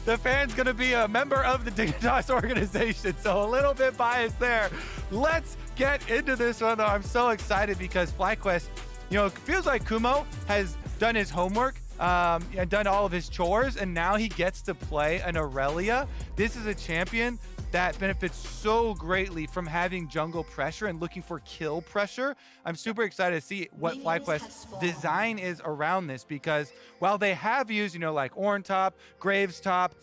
the fan's gonna be a member of the Dignitas organization, so a little bit biased there. Let's get into this one though. I'm so excited because FlyQuest, you know, it feels like Kumo has done his homework and done all of his chores, and now he gets to play an Aurelia. This is a champion that benefits so greatly from having jungle pressure and looking for kill pressure. I'm super excited to see what FlyQuest's design is around this, because while they have used, you know, like Ornn top, Graves top,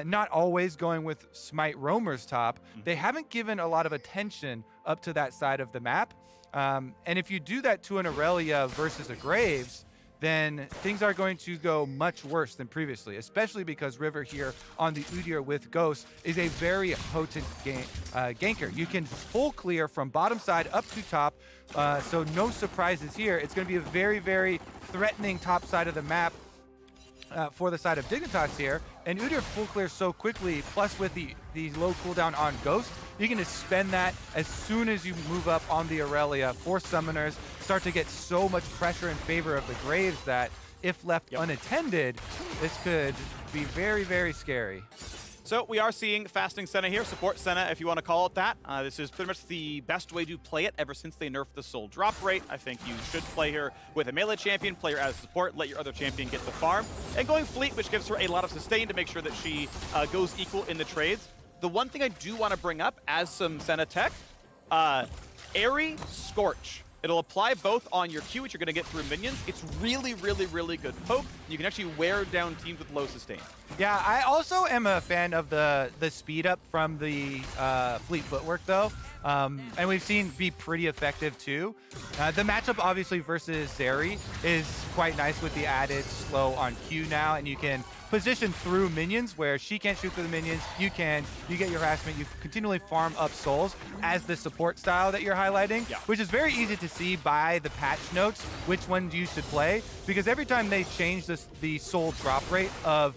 not always going with Smite Roamers top, they haven't given a lot of attention up to that side of the map. And if you do that to an Aurelia versus a Graves, then things are going to go much worse than previously, especially because River here on the Udyr with Ghost is a very potent ganker. You can full clear from bottom side up to top, so no surprises here. It's going to be a very, very threatening top side of the map for the side of Dignitas here, and Udyr full clears so quickly, plus with the low cooldown on Ghost, you can just spend that as soon as you move up on the Aurelia. 4 summoners start to get so much pressure in favor of the Graves that if left unattended, this could be very, very scary. So we are seeing fasting Senna here, support Senna if you want to call it that. This is pretty much the best way to play it ever since they nerfed the soul drop rate. I think you should play her with a melee champion, play her as support, let your other champion get the farm, and going fleet, which gives her a lot of sustain to make sure that she goes equal in the trades. The one thing I do want to bring up as some Senna tech, Airy Scorch. It'll apply both on your Q, which you're going to get through minions. It's really, really, really good poke. You can actually wear down teams with low sustain. Yeah, I also am a fan of the speed up from the fleet footwork though. And we've seen be pretty effective too. The matchup obviously versus Zeri is quite nice with the added slow on Q now, and you can position through minions where she can't shoot through the minions. You get your harassment, you continually farm up souls as the support style that you're highlighting, which is very easy to see by the patch notes which ones you should play, because every time they change the soul drop rate of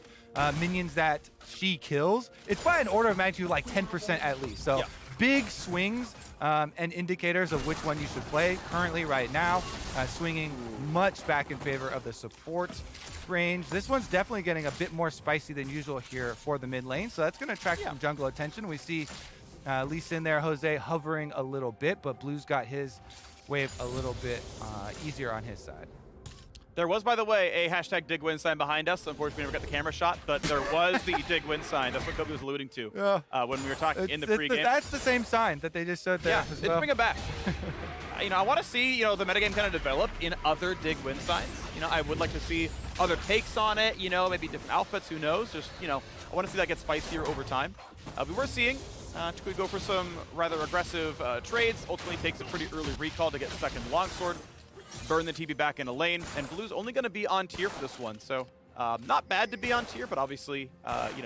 minions that she kills, it's by an order of magnitude like 10% at least. So big swings and indicators of which one you should play. Currently right now, swinging much back in favor of the support range. This one's definitely getting a bit more spicy than usual here for the mid lane, so that's going to attract some jungle attention. We see Lee Sin there, Jose hovering a little bit, but Blue's got his wave a little bit easier on his side. There was, by the way, a hashtag dig win sign behind us. Unfortunately, we never got the camera shot, but there was the dig win sign. That's what Kobe was alluding to when we were talking in the pregame. That's the same sign that they just showed there. Yeah, as let's well. bring it back. I want to see, the metagame kind of develop in other dig win signs. I would like to see other takes on it, maybe different outfits, who knows? Just, I want to see that get spicier over time. We were seeing Tukui go for some rather aggressive trades, ultimately takes a pretty early recall to get second longsword, burn the TB back in a lane, and Blue's only going to be on tier for this one, so not bad to be on tier, but obviously,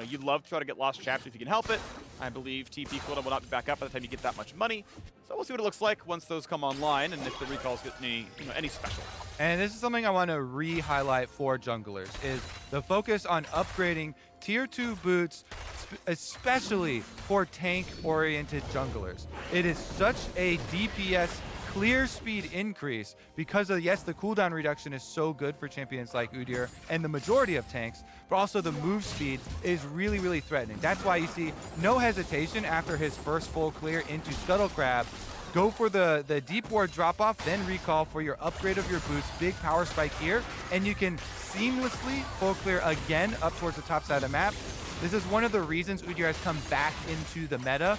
you'd love to try to get Lost Chapter if you can help it. I believe TP cooldown will not be back up by the time you get that much money, so we'll see what it looks like once those come online, and if the recalls get any special. And this is something I want to re-highlight for junglers, is the focus on upgrading tier 2 boots, especially for tank-oriented junglers. It is such a DPS clear speed increase because of, yes, the cooldown reduction is so good for champions like Udyr and the majority of tanks, but also the move speed is really, really threatening. That's why you see no hesitation after his first full clear into Scuttle Crab. Go for the deep ward drop off, then recall for your upgrade of your boots, big power spike here, and you can seamlessly full clear again up towards the top side of the map. This is one of the reasons Udyr has come back into the meta.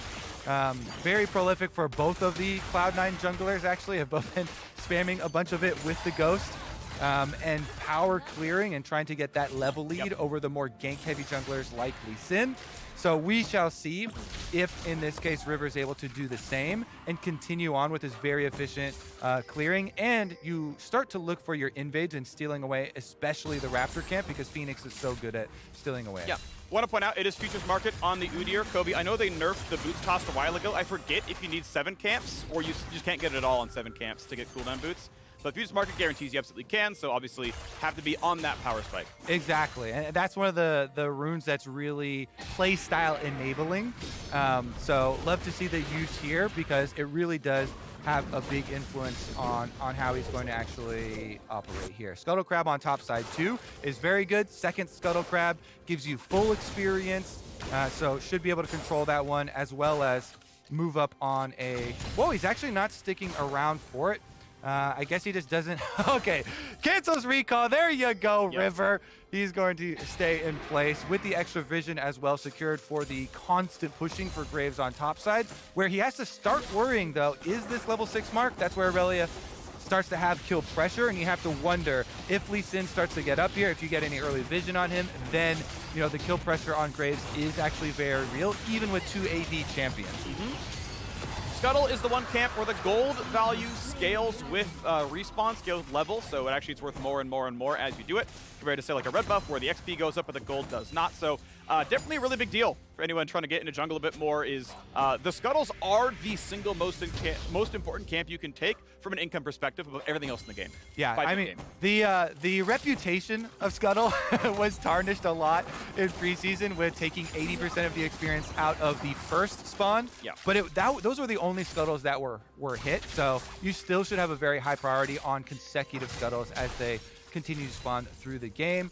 Very prolific for both of the Cloud9 junglers, actually, have both been spamming a bunch of it with the Ghost and power clearing and trying to get that level lead over the more gank-heavy junglers like Lee Sin. So we shall see if, in this case, River is able to do the same and continue on with his very efficient clearing. And you start to look for your invades and stealing away, especially the Raptor camp, because Phoenix is so good at stealing away. Yeah. Want to point out, it is futures market on the Udyr. Kobe, I know they nerfed the boots cost a while ago. I forget if you need 7 camps or you just can't get it all on 7 camps to get cooldown boots. But futures market guarantees you absolutely can, so obviously have to be on that power spike. Exactly, and that's one of the runes that's really play style enabling. So love to see the use here because it really does have a big influence on how he's going to actually operate here. Scuttle Crab on top side too is very good. Second Scuttle Crab gives you full experience, so should be able to control that one as well as move up on a... Whoa, he's actually not sticking around for it. I guess he just doesn't... Okay, cancels recall. There you go, River. He's going to stay in place with the extra vision as well secured for the constant pushing for Graves on top side. Where he has to start worrying, though, is this level 6 mark? That's where Aurelia starts to have kill pressure, and you have to wonder if Lee Sin starts to get up here, if you get any early vision on him, then, the kill pressure on Graves is actually very real, even with 2 AD champions. Scuttle is the one camp where the gold value scales with respawn, scales with level, so it's worth more and more and more as you do it, compared to, say, like a red buff where the XP goes up but the gold does not. So definitely a really big deal for anyone trying to get into jungle a bit more is the Scuttles are the single most important camp you can take from an income perspective above everything else in the game. Yeah, I mean, the reputation of Scuttle was tarnished a lot in preseason with taking 80% of the experience out of the first spawn. Yeah. But those were the only Scuttles that were hit, so you still should have a very high priority on consecutive Scuttles as they continue to spawn through the game.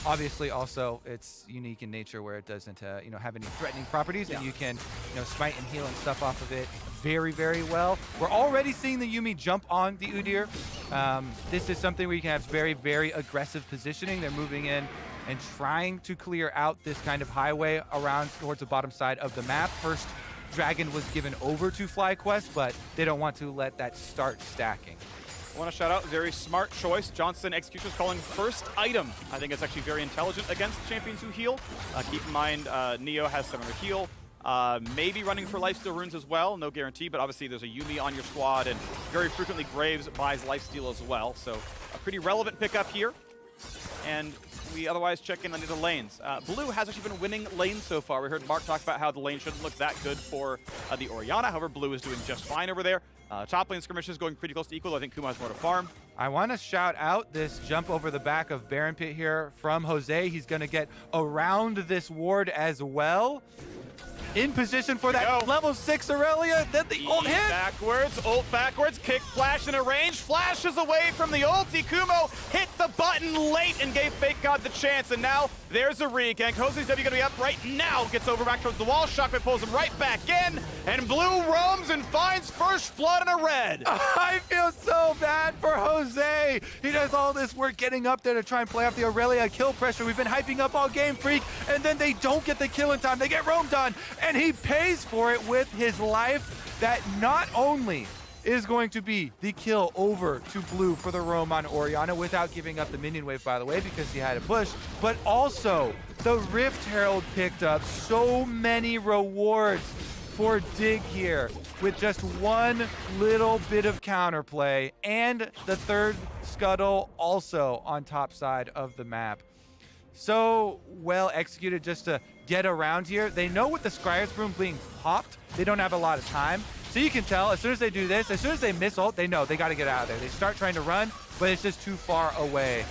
Obviously, also, it's unique in nature where it doesn't, have any threatening properties, and you can, smite and heal and stuff off of it very, very well. We're already seeing the Yuumi jump on the Udyr. This is something where you can have very, very aggressive positioning. They're moving in and trying to clear out this kind of highway around towards the bottom side of the map. First, Dragon was given over to FlyQuest, but they don't want to let that start stacking. I want to shout out, very smart choice. Johnson Executioner's calling first item. I think it's actually very intelligent against champions who heal. Keep in mind, Neo has 700 heal. Maybe running for lifesteal runes as well, no guarantee, but obviously there's a Yuumi on your squad, and very frequently Graves buys lifesteal as well. So a pretty relevant pickup here. And we otherwise check in on the lanes. Blue has actually been winning lanes so far. We heard Mark talk about how the lane shouldn't look that good for the Orianna. However, Blue is doing just fine over there. Top lane skirmishes going pretty close to equal. I think Kuma has more to farm. I want to shout out this jump over the back of Baron Pit here from Jose. He's going to get around this ward as well. in position for that level 6 Aurelia. Then the ult hit. Ult backwards, kick, flash in a range, flashes away from the ulti. Kumo hit the button late and gave Fake God the chance, and now there's a regank. Jose's W gonna be up right now, gets over back towards the wall, Shockwave pulls him right back in, and Blue roams and finds first blood in a red. I feel so bad for Jose. He does all this work getting up there to try and play off the Aurelia kill pressure. We've been hyping up all game, Freak, and then they don't get the kill in time. They get roamed on, and he pays for it with his life. That not only is going to be the kill over to Blue for the roam on Orianna without giving up the minion wave, by the way, because he had a push, but also the Rift Herald picked up so many rewards for Dig here with just one little bit of counterplay, and the third scuttle also on top side of the map. So well executed just to get around here. They know with the Scryer's Broom being popped, they don't have a lot of time. So you can tell as soon as they do this, as soon as they miss ult, they know they got to get out of there. They start trying to run, but it's just too far away.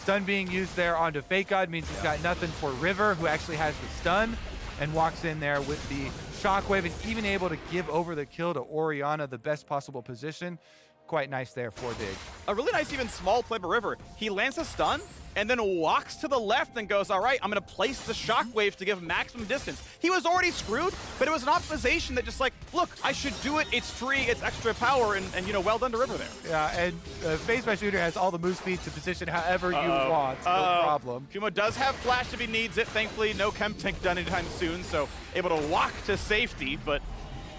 Stun being used there onto Fake God means he's got nothing for River, who actually has the stun and walks in there with the Shockwave and even able to give over the kill to Orianna, the best possible position. Quite nice there for Dig. A really nice even small play by River. He lands a stun and then walks to the left and goes, all right, I'm gonna place the Shockwave to give maximum distance. He was already screwed, but it was an optimization that just like, look, I should do it, it's free, it's extra power, and you know, well done to River there. Yeah, and Phase by Shooter has all the move speed to position however you want, no problem. Kumo does have flash if he needs it. Thankfully, no chem tank done anytime soon, so able to walk to safety, but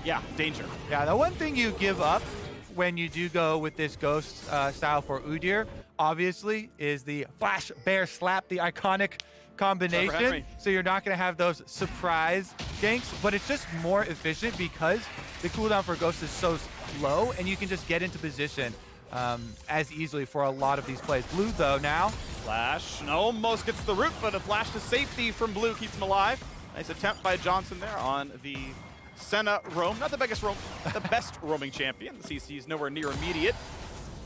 yeah, danger. Yeah, the one thing you give up when you do go with this ghost style for Udyr, obviously, is the flash bear slap, the iconic combination. So you're not going to have those surprise ganks, but it's just more efficient because the cooldown for ghost is so low, and you can just get into position as easily for a lot of these plays. Blue, though, now. Flash almost gets the root, but a flash to safety from Blue keeps him alive. Nice attempt by Johnson there on the Senna roam. Not the biggest roam, the best roaming champion. The CC is nowhere near immediate.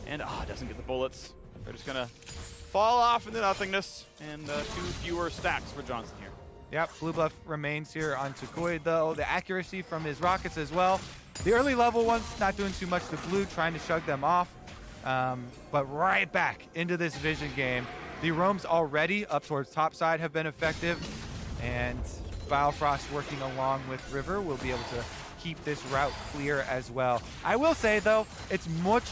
And doesn't get the bullets. They're just gonna fall off into nothingness, and 2 fewer stacks for Johnson here. Yep, blue buff remains here on Tukoi, though. The accuracy from his rockets as well. The early level ones not doing too much to blue, trying to shrug them off. But right back into this vision game. The roams already up towards top side have been effective, and Biofrost working along with River will be able to keep this route clear as well. I will say, though, it's much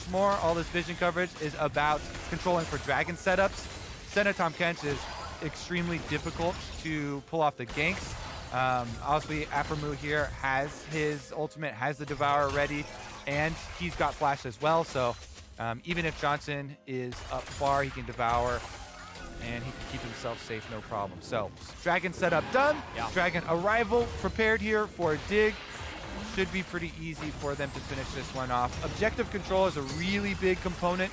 more, all this vision coverage is about controlling for dragon setups. Senna Tahm Kench is extremely difficult to pull off the ganks. Obviously, Aphromoo here has his ultimate, has the Devour ready, and he's got flash as well, so even if Johnson is up far, he can Devour, and he can keep himself safe, no problem. So, Dragon setup done. Yeah. Dragon arrival prepared here for Dig. Should be pretty easy for them to finish this one off. Objective control is a really big component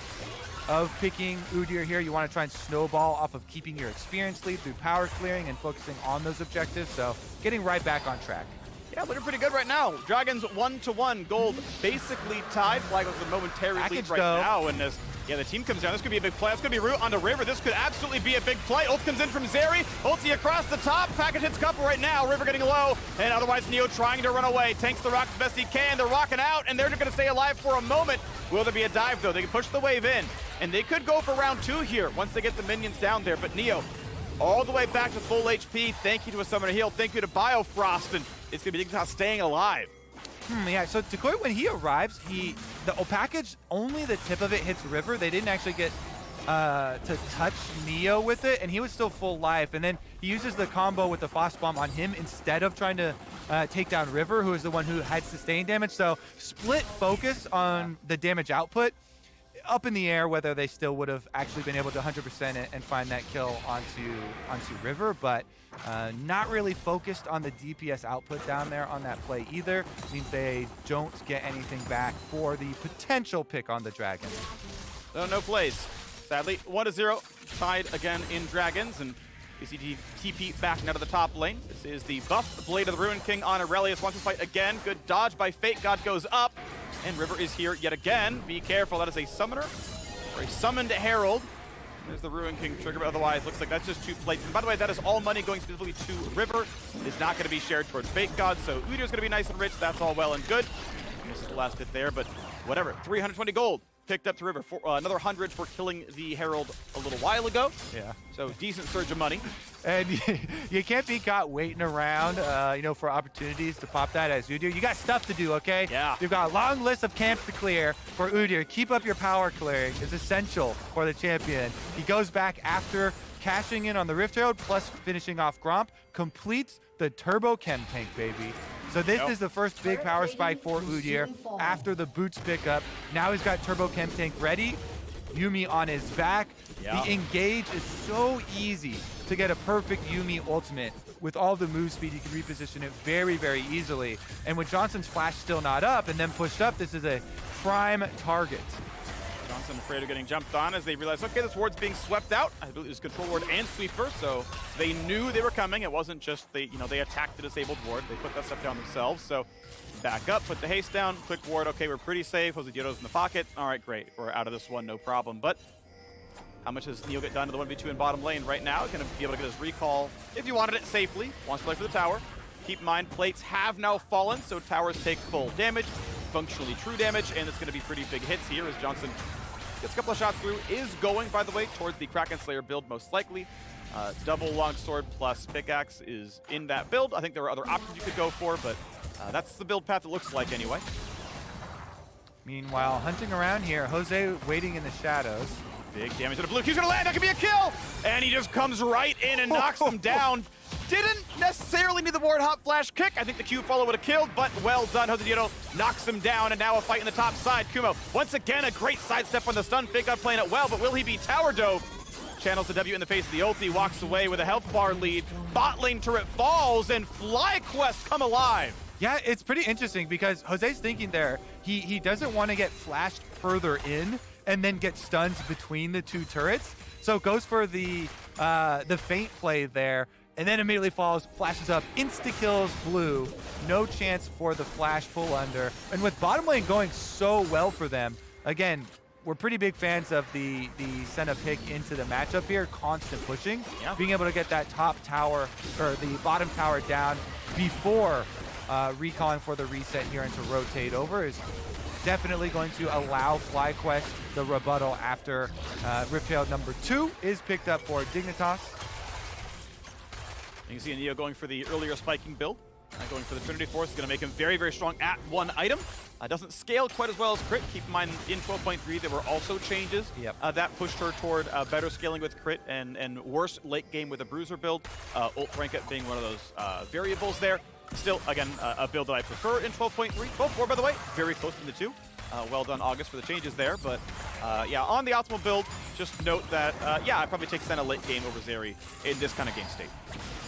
of picking Udyr here. You want to try and snowball off of keeping your experience lead through power clearing and focusing on those objectives. So, getting right back on track. Yeah, looking pretty good right now. Dragons 1-1, gold basically tied. Flag was a momentary lead right now, and as the team comes down, this could be a big play. It's going to be root onto River. This could absolutely be a big play. Ult comes in from Zeri. Ulti across the top. Package hits couple right now. River getting low, and otherwise Neo trying to run away. Tanks the rock as best he can. They're rocking out, and they're going to stay alive for a moment. Will there be a dive, though? They can push the wave in, and they could go for round 2 here once they get the minions down there. But Neo, all the way back to full HP. Thank you to a summoner heal. Thank you to Biofrost, and it's going to be Dignitas staying alive. Yeah, so Tukoi, when he arrives, the package, only the tip of it hits River. They didn't actually get to touch Neo with it, and he was still full life. And then he uses the combo with the Frost Bomb on him instead of trying to take down River, who is the one who had sustained damage. So split focus on the damage output. Up in the air whether they still would have actually been able to 100% it and find that kill onto River, but not really focused on the DPS output down there on that play either. Means they don't get anything back for the potential pick on the Dragons. No plays. Sadly, 1-0, tied again in Dragons, and we see TP backing out of the top lane. This is the buffed Blade of the Ruin King on Aurelius. Wants to fight again. Good dodge by Fake God goes up. And River is here yet again. Be careful, that is a summoner, or a summoned herald. There's the Ruin King trigger, but otherwise looks like that's just 2 plates. And by the way, that is all money going specifically to River. It's not going to be shared towards Fate God, so Udyr's going to be nice and rich. That's all well and good. This is the last bit there, but whatever. 320 gold picked up to River. Another 100 for killing the Herald a little while ago. Yeah. So decent surge of money. And you can't be caught waiting around, for opportunities to pop that as Udyr. You got stuff to do, okay? Yeah. You've got a long list of camps to clear for Udyr. Keep up your power clearing. It's essential for the champion. He goes back after cashing in on the Rift Herald, plus finishing off Gromp, completes the Turbo Chem Tank, baby. So this is the first big power spike for Udyr after the boots pickup. Now he's got Turbo Chem Tank ready. Yuumi on his back. Yeah. The engage is so easy to get a perfect Yuumi ultimate. With all the move speed, you can reposition it very, very easily. And with Johnson's flash still not up and then pushed up, this is a prime target. Johnson afraid of getting jumped on as they realize, okay, this ward's being swept out. I believe it was control ward and sweeper, so they knew they were coming. It wasn't just they attacked the disabled ward. They put that stuff down themselves. So back up, put the haste down, quick ward. Okay, we're pretty safe. Josedio's in the pocket. All right, great. We're out of this one, no problem. But how much does Neo get done to the 1v2 in bottom lane right now? Going to be able to get his recall if he wanted it safely. Wants to play for the tower. Keep in mind, plates have now fallen, so towers take full damage, functionally true damage, and it's going to be pretty big hits here as Johnson gets a couple of shots through. Is going, by the way, towards the Kraken Slayer build most likely. Double longsword plus pickaxe is in that build. I think there are other options you could go for, but that's the build path it looks like anyway. Meanwhile, hunting around here, Jose waiting in the shadows. Big damage to the blue. He's going to land. That could be a kill. And he just comes right in and knocks him down. Didn't necessarily need the ward hop flash kick. I think the Q follow would have killed, but well done. Josedito knocks him down, and now a fight in the top side. Kumo, once again, a great sidestep on the stun. Fake God playing it well, but will he be tower dove? Channels the W in the face of the ulti, walks away with a health bar lead. Bot lane turret falls, and FlyQuest come alive. Yeah, it's pretty interesting because Jose's thinking there, he doesn't want to get flashed further in and then get stuns between the two turrets. So goes for the feint play there, and then immediately falls, flashes up, insta-kills blue. No chance for the flash pull under. And with bottom lane going so well for them, again, we're pretty big fans of the Senna pick into the matchup here, constant pushing. Yeah. Being able to get that top tower, or the bottom tower down before recalling for the reset here and to rotate over is definitely going to allow FlyQuest the rebuttal after Rift Herald number 2 is picked up for Dignitas. You can see Neo going for the earlier spiking build. Going for the Trinity Force is going to make him very, very strong at one item. Doesn't scale quite as well as Crit. Keep in mind, in 12.3, there were also changes that pushed her toward better scaling with Crit and worse late game with a Bruiser build. Ult rank up being one of those variables there. Still, again, a build that I prefer in 12.3. 12.4, by the way, very close to the two. Well done, August, for the changes there. But yeah, on the optimal build, just note that, yeah, I'd probably take Senna late game over Zeri in this kind of game state.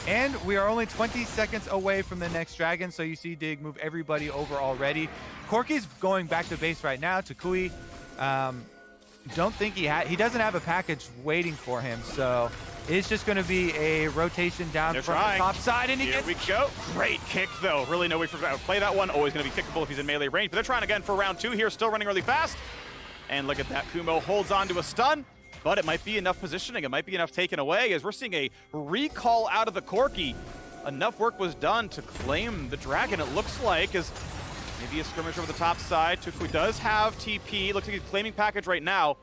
And we are only 20 seconds away from the next dragon, so you see Dig move everybody over already. Corki's going back to base right now. Takui, don't think he doesn't have a package waiting for him, so it's just going to be a rotation down from the top side, and Here we go. Great kick, though. Really no way for to play that one. Always going to be kickable if he's in melee range, but they're trying again for round 2 here, still running really fast. And look at that. Kumo holds on to a stun, but it might be enough positioning. It might be enough taken away as we're seeing a recall out of the Corki. Enough work was done to claim the dragon, it looks like, as maybe a skirmish over the top side. Tukui does have TP. Looks like he's claiming package right now.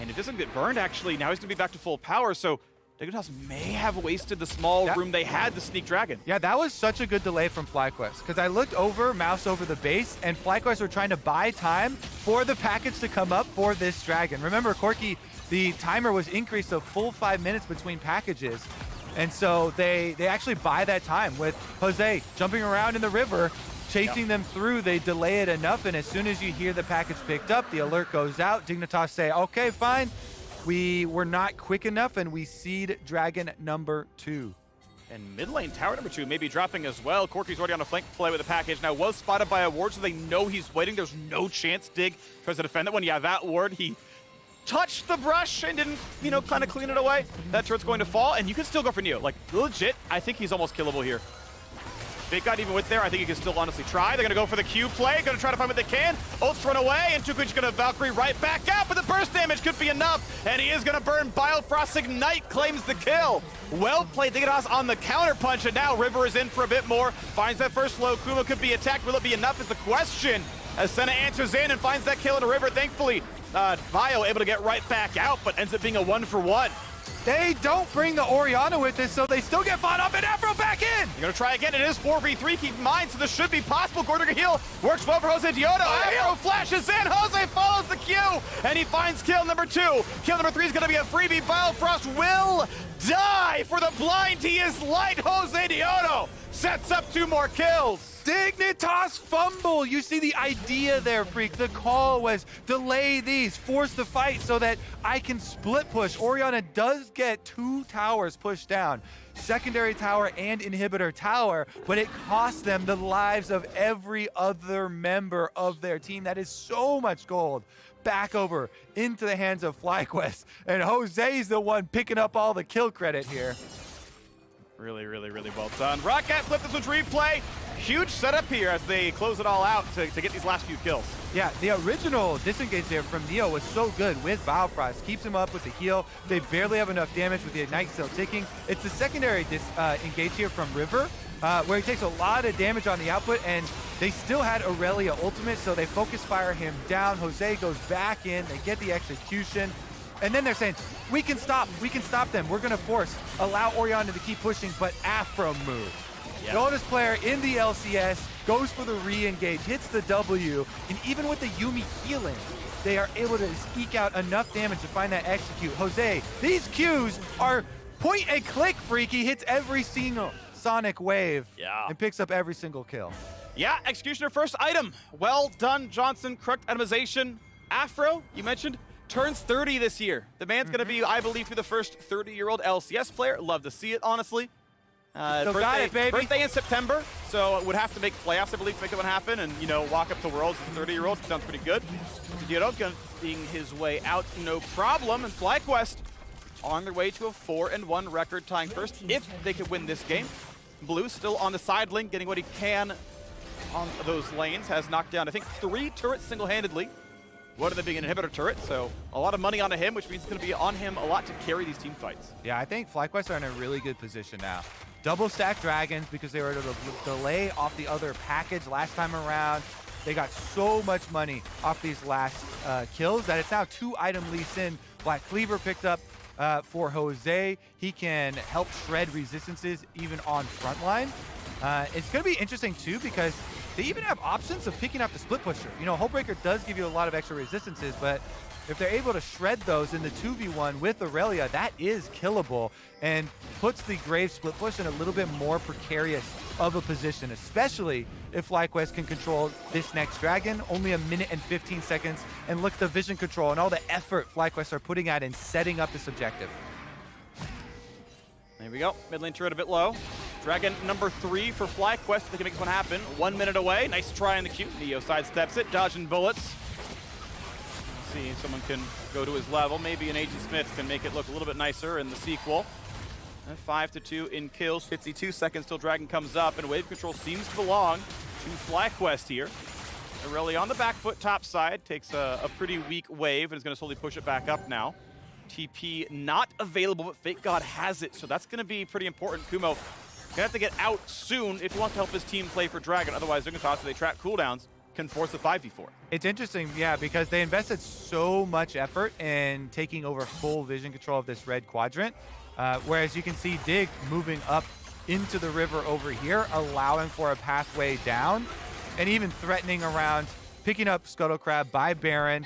And it doesn't get burned, actually. Now he's going to be back to full power, so Dignitas may have wasted the small room they had to sneak dragon. Yeah, that was such a good delay from FlyQuest, because I looked over, mouse over the base, and FlyQuest were trying to buy time for the package to come up for this dragon. Remember, Corki, the timer was increased to full 5 minutes between packages. And so they actually buy that time with Jose jumping around in the river, chasing them through. They delay it enough, and as soon as you hear the package picked up, the alert goes out. Dignitas say, okay, fine. We were not quick enough, and we seed dragon number 2. And mid lane tower number 2 may be dropping as well. Corki's already on a flank play with the package. Now was spotted by a ward, so they know he's waiting. There's no chance Dig tries to defend that one. Yeah, that ward, he touched the brush and didn't, kind of clean it away. That turret's going to fall, and you can still go for Neo. Like, legit, I think he's almost killable here. Big God even with there, I think he can still honestly try. They're gonna go for the Q play, gonna try to find what they can. Ults run away, and Tuku's gonna Valkyrie right back out, but the burst damage could be enough, and he is gonna burn Biofrost Ignite, claims the kill. Well played, Dignitas on the counter punch, and now River is in for a bit more. Finds that first low, Kuma could be attacked. Will it be enough is the question. As Senna answers in and finds that kill in a River, thankfully, Vio able to get right back out, but ends up being a 1-for-1. They don't bring the Orianna with this, so they still get fought up, and Afro back in! You're gonna try again, it is 4v3, keep in mind, so this should be possible. Gordon heal, works well for Jose Diodo, Afro flashes in, Jose follows the Q, and he finds kill number 2. Kill number 3 is gonna be a freebie. Biofrost will die for the blind, he is light. Jose Diodo sets up 2 more kills. Dignitas fumble. You see the idea there, Freak. The call was delay these, force the fight so that I can split push. Orianna does get 2 towers pushed down, secondary tower and inhibitor tower, but it costs them the lives of every other member of their team. That is so much gold. Back over into the hands of FlyQuest, and Jose's the one picking up all the kill credit here. Really, really, really well done. Rocket flip this one's replay. Huge setup here as they close it all out to get these last few kills. Yeah, the original disengage there from Neo was so good with Biofrost. Keeps him up with the heal. They barely have enough damage with the Ignite still ticking. It's the secondary engage here from River, where he takes a lot of damage on the output, and they still had Aurelia ultimate, so they focus fire him down. Jose goes back in, they get the execution. And then they're saying, we can stop them. We're gonna allow Orianna to keep pushing, but Afro moves. The oldest player in the LCS goes for the re-engage, hits the W, and even with the Yuumi healing, they are able to eke out enough damage to find that execute. Jose, these Qs are point and click, Freak. He hits every single sonic wave and picks up every single kill. Yeah, Executioner first item. Well done, Johnson. Correct itemization. Afro, you mentioned, turns 30 this year. The man's going to be, I believe, the first 30-year-old LCS player. Love to see it, honestly. Birthday in September, so would have to make playoffs, I believe, to make that one happen, and, you know, walk up to Worlds as a 30-year-old. Sounds pretty good. Diodo being his way out, no problem, and FlyQuest on their way to a 4-1 record, tying first if they could win this game. Blue still on the side lane, getting what he can on those lanes, has knocked down, I think, 3 turrets single-handedly. One of them being an inhibitor turret, so a lot of money onto him, which means it's going to be on him a lot to carry these team fights. Yeah, I think FlyQuest are in a really good position now. Double stack dragons because they were able to delay off the other package last time around. They got so much money off these last kills that it's now 2 item lease in. Black Cleaver picked up for Jose. He can help shred resistances even on frontline. It's going to be interesting too because they even have options of picking up the split pusher. You know, Hullbreaker does give you a lot of extra resistances, but if they're able to shred those in the 2v1 with Aurelia, that is killable and puts the Grave split push in a little bit more precarious of a position, especially if FlyQuest can control this next dragon. Only 1 minute and 15 seconds, and look at the vision control and all the effort FlyQuest are putting out in setting up this objective. There we go. Mid lane turret a bit low. Dragon number 3 for FlyQuest. They can make this one happen. 1 minute away. Nice try in the queue. Neo sidesteps it, dodging bullets. See if someone can go to his level. Maybe an AG Smith can make it look a little bit nicer in the sequel. 5-2 in kills, 52 seconds till Dragon comes up, and wave control seems to belong to FlyQuest here. Aurelia on the back foot, top side, takes a pretty weak wave and is going to slowly push it back up now. TP not available, but Fake God has it, so that's going to be pretty important. Kumo gonna have to get out soon if he wants to help his team play for Dragon. Otherwise, they're going to toss, so they track cooldowns, can force a 5v4. It's interesting, yeah, because they invested so much effort in taking over full vision control of this red quadrant, whereas you can see Dig moving up into the river over here, allowing for a pathway down, and even threatening around, picking up Scuttle Crab by Baron,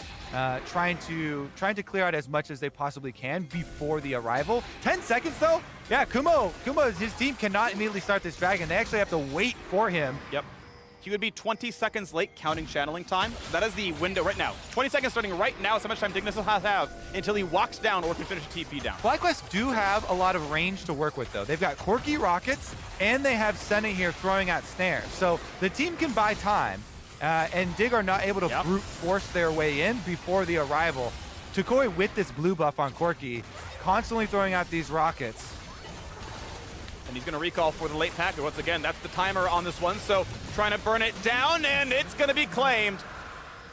trying to clear out as much as they possibly can before the arrival. 10 seconds though? Yeah, Kumo, his team cannot immediately start this dragon. They actually have to wait for him. Yep. He would be 20 seconds late counting channeling time. That is the window right now. 20 seconds starting right now is how much time Dignitas will have until he walks down or can finish a TP down. FlyQuest do have a lot of range to work with though. They've got Corki rockets and they have Senna here throwing out snares. So the team can buy time. And Dig are not able to brute force their way in before the arrival. Tukoi with this blue buff on Corki, constantly throwing out these rockets. And he's going to recall for the late packet. Once again, that's the timer on this one. So trying to burn it down, and it's going to be claimed.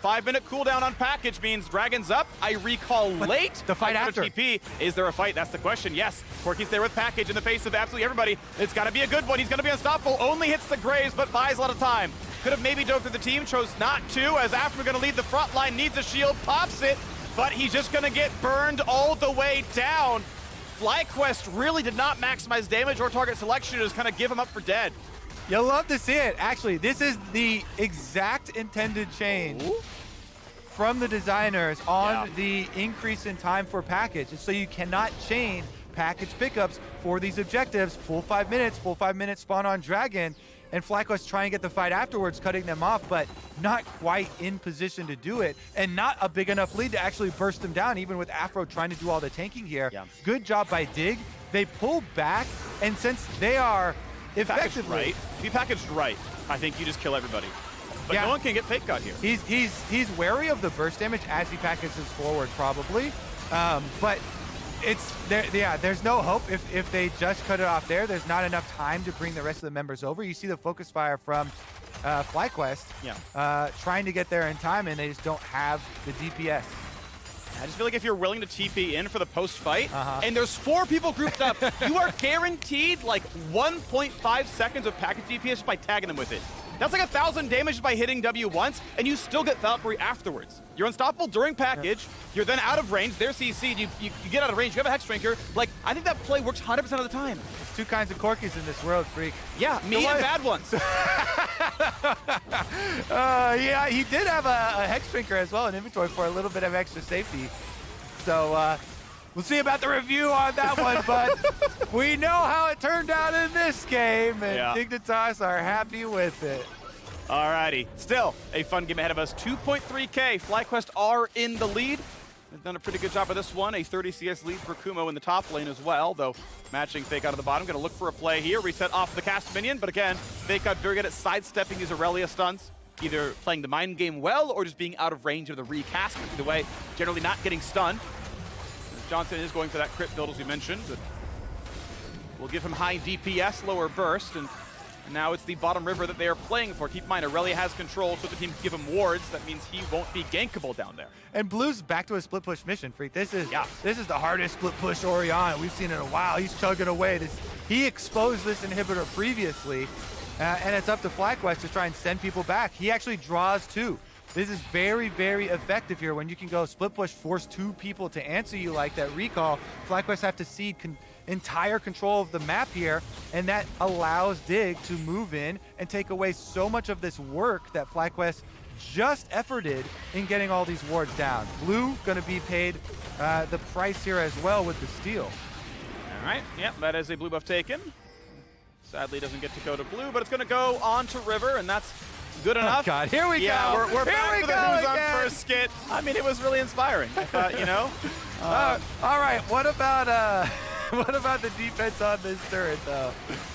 5-minute cooldown on package means Dragon's up. I recall late. The fight after. TP. Is there a fight? That's the question. Yes. Corky's there with package in the face of absolutely everybody. It's got to be a good one. He's going to be unstoppable. Only hits the Graves, but buys a lot of time. Could have maybe dove through the team. Chose not to, as after we're going to lead the front line. Needs a shield. Pops it. But he's just going to get burned all the way down. FlyQuest really did not maximize damage or target selection. Just kind of give him up for dead. You'll love to see it. Actually, this is the exact intended change from the designers on the increase in time for package. So you cannot chain package pickups for these objectives. Full 5 minutes, full 5 minute spawn on Dragon. And FlyQuest try and get the fight afterwards, cutting them off, but not quite in position to do it, and not a big enough lead to actually burst them down, even with Afro trying to do all the tanking here. Good job by Dig. They pull back, and since they are effectively... If you packaged right, I think you just kill everybody. But no one can get fake cut here. He's wary of the burst damage as he packages forward, probably. But it's there. Yeah, there's no hope if they just cut it off there. There's not enough time to bring the rest of the members over. You see the focus fire from FlyQuest, trying to get there in time, and they just don't have the DPS. I just feel like if you're willing to TP in for the post-fight, and there's 4 people grouped up, you are guaranteed like 1.5 seconds of package DPS just by tagging them with it. That's like 1,000 damage by hitting W once, and you still get Valkyrie afterwards. You're unstoppable during package, you're then out of range, they're CC'd, you get out of range, you have a Hex Drinker. Like, I think that play works 100% of the time. There's 2 kinds of Corkys in this world, Freak. Yeah, me and bad ones. Yeah, he did have a Hex Drinker as well in inventory for a little bit of extra safety. So, we'll see about the review on that one, but we know how it turned out in this game, and Dignitas are happy with it. Alrighty, still a fun game ahead of us. 2.3K, FlyQuest are in the lead. They've done a pretty good job of this one. A 30 CS lead for Kumo in the top lane as well, though matching Fake out of the bottom. Gonna look for a play here, reset off the cast minion, but again, Fake out very good at sidestepping these Aurelia stuns, either playing the mind game well or just being out of range of the recast. Either way, generally not getting stunned. Johnson is going for that crit build, as we mentioned, but we'll give him high DPS, lower burst, and now it's the bottom river that they are playing for. Keep in mind, Aurelia has control, so the team can give him wards. That means he won't be gankable down there. And Blue's back to a split push mission, Freak. This is the hardest split push Orion we've seen in a while. He's chugging away. He exposed this inhibitor previously, and it's up to FlyQuest to try and send people back. He actually draws 2. This is very, very effective here when you can go split push, force 2 people to answer you like that recall. FlyQuest have to cede entire control of the map here, and that allows Dig to move in and take away so much of this work that FlyQuest just efforted in getting all these wards down. Blue gonna be paid the price here as well with the steal. All right, yep, that is a blue buff taken. Sadly doesn't get to go to blue, but it's gonna go on to river, and that's good enough. Oh God, here we go. We're here back we to the go Who's on again. First skit. I mean, it was really inspiring. I thought, you know. All right, what about what about the defense on this turret, though?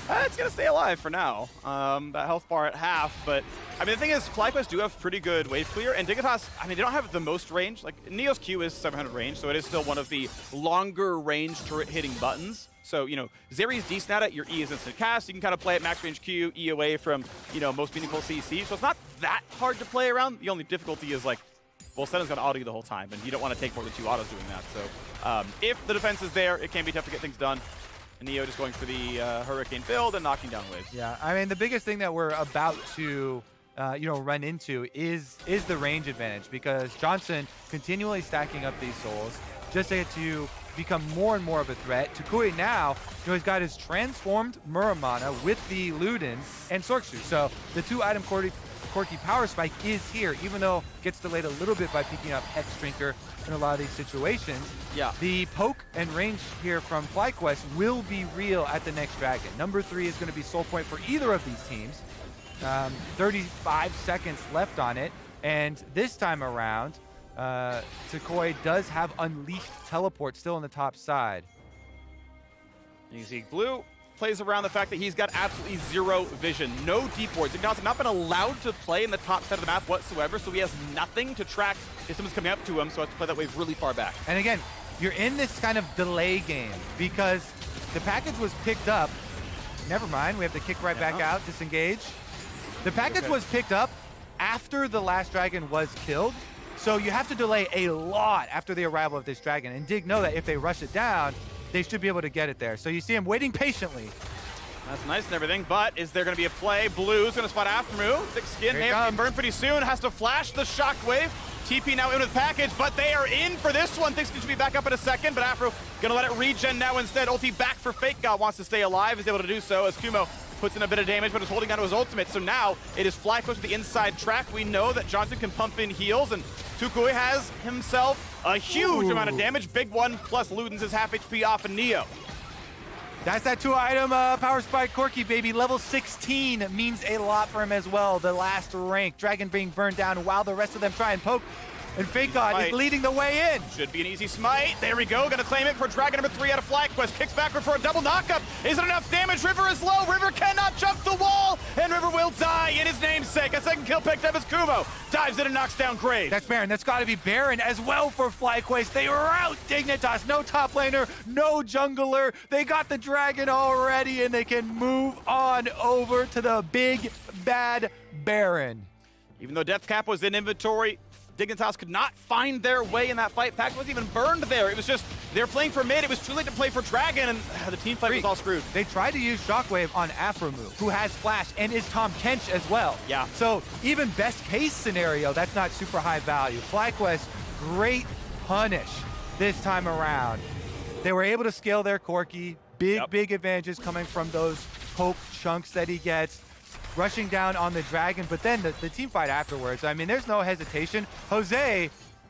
It's going to stay alive for now. That health bar at half, but I mean, the thing is, FlyQuest do have pretty good wave clear, and Dignitas, I mean, they don't have the most range. Like, Neo's Q is 700 range, so it is still one of the longer range turret hitting buttons. So, you know, Zeri's decent at it. Your E is instant cast. You can kind of play at max range Q, E away from, you know, most meaningful CC. So it's not that hard to play around. The only difficulty is, like, well, Senna's going to auto you the whole time, and you don't want to take more than 2 autos doing that. So if the defense is there, it can be tough to get things done. And Neo just going for the Hurricane build and knocking down waves. Yeah, I mean, the biggest thing that we're about to run into is the range advantage, because Johnson continually stacking up these souls just to get to become more and more of a threat. Tukui now, he's got his transformed Muramana with the Luden and Sorksu. So the 2-item Corky power spike is here, even though it gets delayed a little bit by picking up Hex Drinker in a lot of these situations. Yeah. The poke and range here from FlyQuest will be real at the next Dragon. Number 3 is going to be soul point for either of these teams. 35 seconds left on it, and this time around, Tukui does have Unleashed Teleport still on the top side. You see Blue plays around the fact that he's got absolutely 0 vision, no deep wards. Ignace has not been allowed to play in the top set of the map whatsoever, so he has nothing to track if someone's coming up to him, so has to play that wave really far back. And again, you're in this kind of delay game because the package was picked up never mind. We have to kick right back out, disengage. The package was picked up after the last dragon was killed, so you have to delay a lot after the arrival of this dragon. And Dig know that if they rush it down, they should be able to get it there. So you see him waiting patiently. That's nice and everything, but is there going to be a play? Blue's going to spot Aftermoo. Thick skin, may have to be burned pretty soon. Has to flash the shockwave. TP now in with package, but they are in for this one. Thick skin should be back up in a second, but Afro going to let it regen now instead. Ulti back for Fake God, wants to stay alive. Is able to do so as Kumo puts in a bit of damage, but is holding on to his ultimate. So now it is FlyQuest with the inside track. We know that Johnson can pump in heals, and Tukui has himself a huge amount of damage. Big one, plus Ludens is half HP off of Neo. That's that 2-item Power Spike Corki, baby. Level 16 means a lot for him as well. The last rank. Dragon being burned down while the rest of them try and poke. And Fake God is leading the way in. Should be an easy smite. There we go. Gonna claim it for Dragon number 3 out of FlyQuest. Kicks backward for a double knockup. Is it enough damage? River is low. River cannot jump the wall. And River will die in his namesake. A second kill picked up as Kumo dives in and knocks down Graves. That's Baron. That's got to be Baron as well for FlyQuest. They rout Dignitas. No top laner, no jungler. They got the Dragon already, and they can move on over to the big, bad Baron. Even though Death Cap was in inventory, Dignitas could not find their way in that fight. Pack wasn't even burned there. It was just, they're playing for mid. It was too late to play for Dragon, and the team fight was all screwed. They tried to use Shockwave on Afromu, who has Flash and is Tom Kench as well. Yeah. So even best case scenario, that's not super high value. FlyQuest, great punish this time around. They were able to scale their Corki. Big advantages coming from those poke chunks that he gets. Rushing down on the Dragon, but then the team fight afterwards, I mean, there's no hesitation. Jose,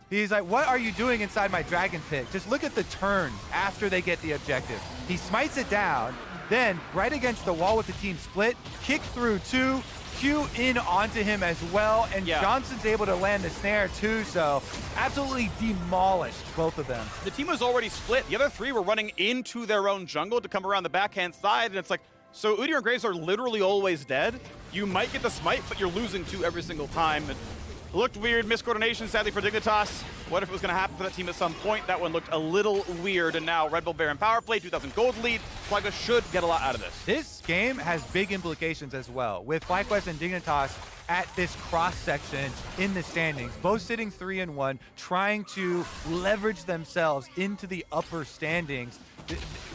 he's like, what are you doing inside my Dragon pit? Just look at the turn after they get the objective. He smites it down, then right against the wall with the team split, kick through 2, Q in onto him as well, and Johnson's able to land the snare too, so absolutely demolished both of them. The team was already split. The other 3 were running into their own jungle to come around the backhand side, and it's like, so Udyr and Graves are literally always dead. You might get the smite, but you're losing 2 every single time. It looked weird, miscoordination sadly for Dignitas. What if it was going to happen for that team at some point? That one looked a little weird, and now Red Bull Baron power play, 2,000 gold lead. FlyQuest should get a lot out of this. This game has big implications as well, with FlyQuest and Dignitas at this cross-section in the standings, both sitting 3-1, trying to leverage themselves into the upper standings.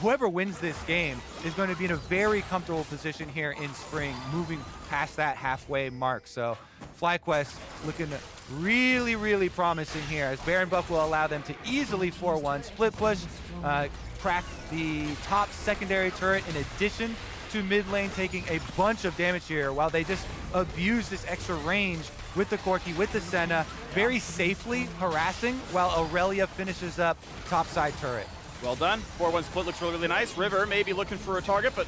Whoever wins this game is going to be in a very comfortable position here in spring, moving past that halfway mark. So FlyQuest looking really, really promising here, as Baron buff will allow them to easily 4-1 split push, crack the top secondary turret in addition to mid lane taking a bunch of damage here, while they just abuse this extra range with the Corki, with the Senna, very safely harassing, while Aurelia finishes up topside turret. Well done. 4-1 split looks really, really nice. River may be looking for a target, but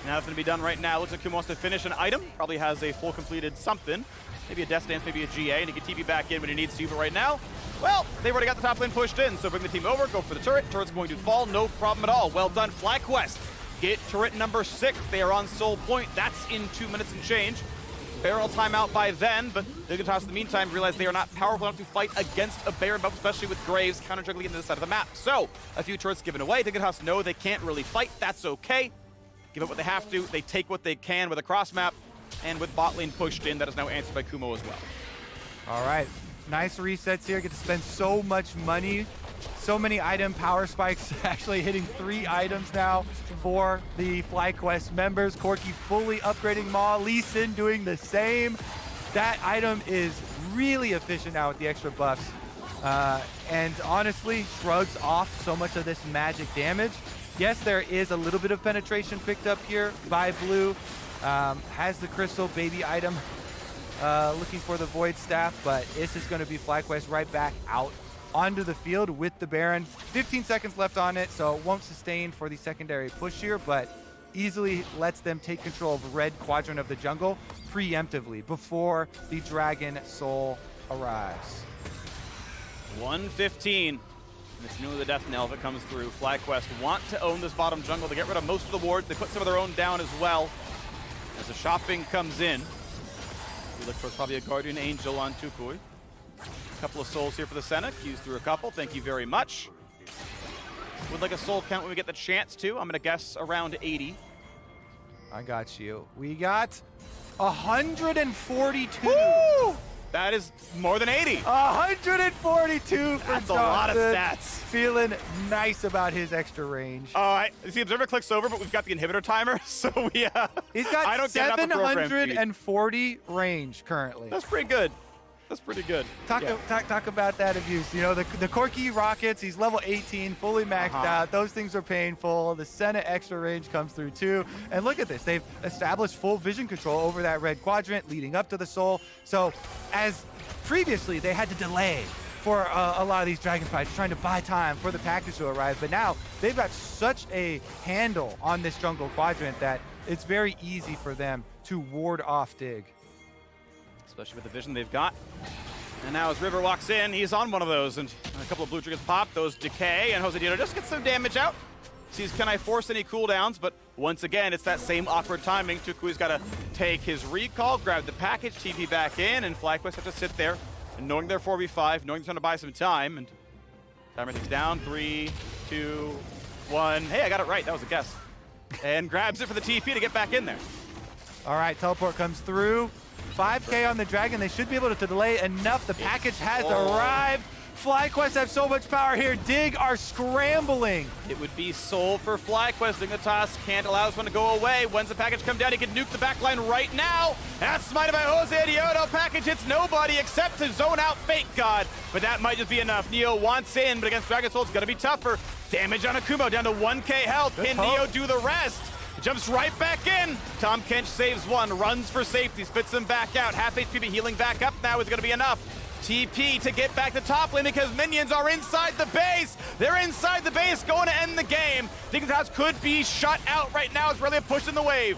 nothing to be done right now. Looks like Kumo wants to finish an item. Probably has a full completed something. Maybe a Death Dance, maybe a GA, and he can TP back in when he needs to. But right now, well, they've already got the top lane pushed in, so bring the team over, go for the turret. Turret's going to fall, no problem at all. Well done, FlyQuest. Get turret number 6. They are on Soul Point. That's in 2 minutes and change. Barrel timeout by then, but Dignitas in the meantime realize they are not powerful enough to fight against a Baron buff, especially with Graves counter-juggling into the side of the map. So, a few turrets given away. Dignitas know they can't really fight. That's okay. Give up what they have to. They take what they can with a cross map, and with bot lane pushed in, that is now answered by Kumo as well. All right, nice resets here. Get to spend so much money. So many item power spikes, actually hitting 3 items now for the FlyQuest members. Corki fully upgrading Maw, Lee Sin doing the same. That item is really efficient now with the extra buffs. And honestly, shrugs off so much of this magic damage. Yes, there is a little bit of penetration picked up here by Blue. Has the crystal baby item, looking for the Void Staff, but this is going to be FlyQuest right back out onto the field with the Baron. 15 seconds left on it, so it won't sustain for the secondary push here, but easily lets them take control of the red quadrant of the jungle preemptively before the Dragon Soul arrives. 115. It's new the Death Knell if it comes through. FlyQuest want to own this bottom jungle. They get rid of most of the wards. They put some of their own down as well. As the shopping comes in, we look for probably a Guardian Angel on Tukui. Couple of souls here for the Senna. Q's through a couple. Thank you very much. Would like a soul count when we get the chance to. I'm going to guess around 80. I got you. We got 142. Woo! That is more than 80. 142 for That's a lot of Johnson. stats. Feeling nice about his extra range. The observer clicks over, but we've got the inhibitor timer, so we. He's got I don't get it off the program feed. 740 range currently. That's pretty good. That's pretty good. Talk about that abuse. You know, the Corky Rockets, he's level 18, fully maxed out. Those things are painful. The Senna extra range comes through too. And look at this. They've established full vision control over that red quadrant leading up to the Soul. So as previously they had to delay for a lot of these dragon fights, trying to buy time for the package to arrive. But now they've got such a handle on this jungle quadrant that it's very easy for them to ward off Dig. Especially with the vision they've got. And now as River walks in, he's on one of those, and a couple of blue triggers pop, those decay, and Jose Dito just gets some damage out. Sees, can I force any cooldowns? But once again, it's that same awkward timing. Tukui's got to take his recall, grab the package, TP back in, and FlyQuest have to sit there, and knowing they're 4v5, knowing they're trying to buy some time, and timer ticks down, 3, 2, 1. Hey, I got it right, that was a guess. And grabs it for the TP to get back in there. All right, teleport comes through. 5K on the Dragon. They should be able to delay enough. The package has arrived. FlyQuest have so much power here. Dig are scrambling. It would be Soul for FlyQuest. Dignitas can't allow this one to go away. When's the package come down? He can nuke the backline right now. That's smited by Jose Diodo. Package hits nobody except to zone out Fake God. But that might just be enough. Neo wants in, but against Dragon Soul, it's going to be tougher. Damage on Akumo down to 1K health. Can Neo do the rest? Jumps right back in. Tom Kench saves one, runs for safety, spits him back out. Half HP healing back up now is going to be enough. TP to get back to top lane because minions are inside the base. They're inside the base, going to end the game. Dignitas could be shut out right now as Relia pushing the wave.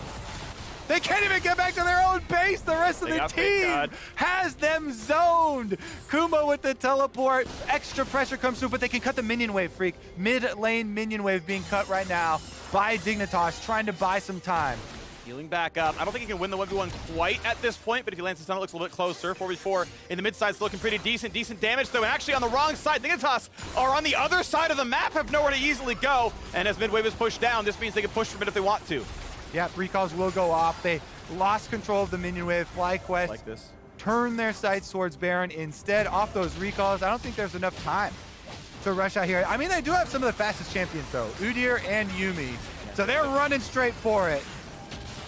They can't even get back to their own base. The rest of the team has them zoned. Kumo with the teleport. Extra pressure comes through, but they can cut the minion wave, Freak. Mid lane minion wave being cut right now by Dignitas, trying to buy some time. Healing back up. I don't think he can win the 1v1 quite at this point, but if he lands the stun, it looks a little bit closer. 4v4 in the mid side, looking pretty decent. Decent damage, though, and actually on the wrong side. Dignitas are on the other side of the map, have nowhere to easily go, and as mid wave is pushed down, this means they can push from it if they want to. Yeah, recalls will go off. They lost control of the minion wave. FlyQuest like this. Turn their sights towards Baron instead. Off those recalls, I don't think there's enough time to rush out here. I mean, they do have some of the fastest champions, though. Udyr and Yuumi. So they're running straight for it.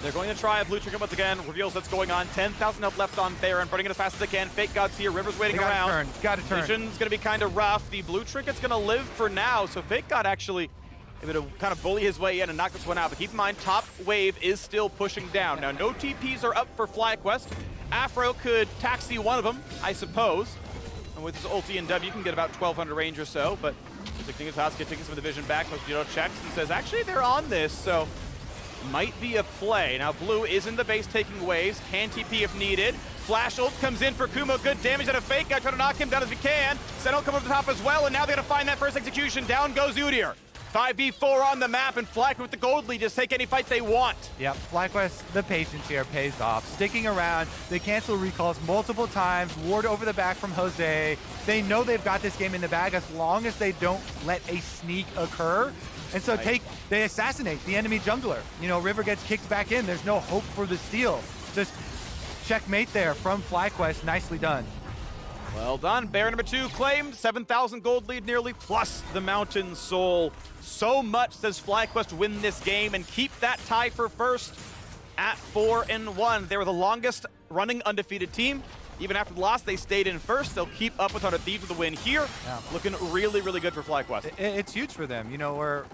They're going to try a blue trigger once again. Reveals what's going on. 10,000 health left on Baron. Running it as fast as they can. Fake God's here. River's waiting around. Got to turn. Vision's going to be kind of rough. The blue trinket's going to live for now. So Fake God actually able to kind of bully his way in and knock this one out. But keep in mind, top wave is still pushing down. Now, no TPs are up for FlyQuest. Afro could taxi one of them, I suppose. And with his ulti and W, you can get about 1,200 range or so. But Dignitas taking some of the vision back. Jiro checks and says, actually, they're on this. So might be a play. Now, blue is in the base taking waves. Can TP if needed. Flash ult comes in for Kumo. Good damage out of Fake God. Trying to knock him down as we can. Sentinel come over the top as well. And now they're going to find that first execution. Down goes Udyr. 5v4 on the map, and FlyQuest with the gold lead just take any fight they want. Yep, FlyQuest, the patience here pays off. Sticking around, they cancel recalls multiple times, ward over the back from Jose. They know they've got this game in the bag as long as they don't let a sneak occur. And so they assassinate the enemy jungler. You know, River gets kicked back in. There's no hope for the steal. Just checkmate there from FlyQuest. Nicely done. Well done. Baron number 2 claimed 7,000 gold lead nearly, plus the Mountain Soul. So much does FlyQuest win this game and keep that tie for first at 4-1. They were the longest running undefeated team. Even after the loss, they stayed in first. They'll keep up with 100 Thieves with the win here. Yeah. Looking really, really good for FlyQuest. It's huge for them. You know, we're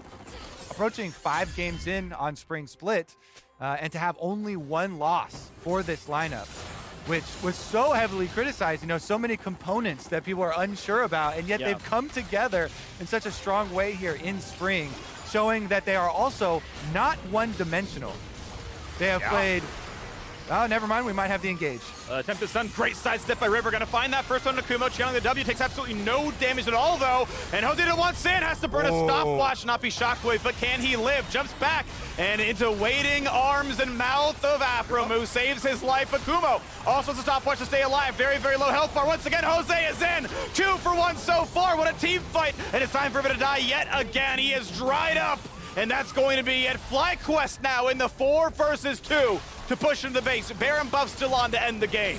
approaching 5 games in on Spring Split, and to have only 1 loss for this lineup, which was so heavily criticized, you know, so many components that people are unsure about, and yet they've come together in such a strong way here in spring, showing that they are also not one-dimensional. They have played... Oh, never mind. We might have the engage. Attempted stun. Great sidestep by River. Going to find that first one to Kumo. Channeling the W. Takes absolutely no damage at all, though. And Jose Dito wants in. Has to burn a stopwatch. Not be shockwave, but can he live? Jumps back and into waiting arms and mouth of Afromu. Saves his life. But Kumo also has a stopwatch to stay alive. Very, very low health bar. Once again, Jose is in. 2 for 1 so far. What a team fight. And it's time for River to die yet again. He is dried up. and that's going to be at FlyQuest now in the 4 versus 2 to push into the base. Baron buff still on to end the game.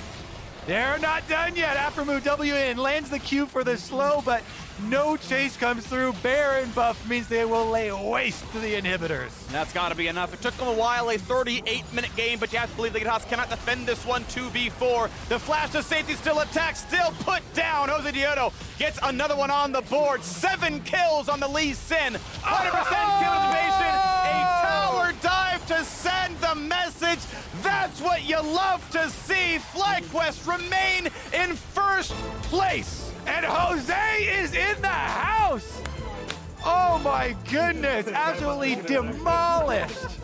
They're not done yet. Aftermove W in lands the Q for the slow, but no chase comes through. Baron buff means they will lay waste to the inhibitors. That's got to be enough. It took them a while, a 38-minute game, but you have to believe the Dignitas cannot defend this one 2v4. The flash to safety still attacked, still put down. Jose Diodo gets another one on the board. 7 kills on the Lee Sin. 100% kill anticipation. A tower dive to send the message. That's what you love to see. FlyQuest remain in first place. And Jose is in the house. Oh my goodness, absolutely demolished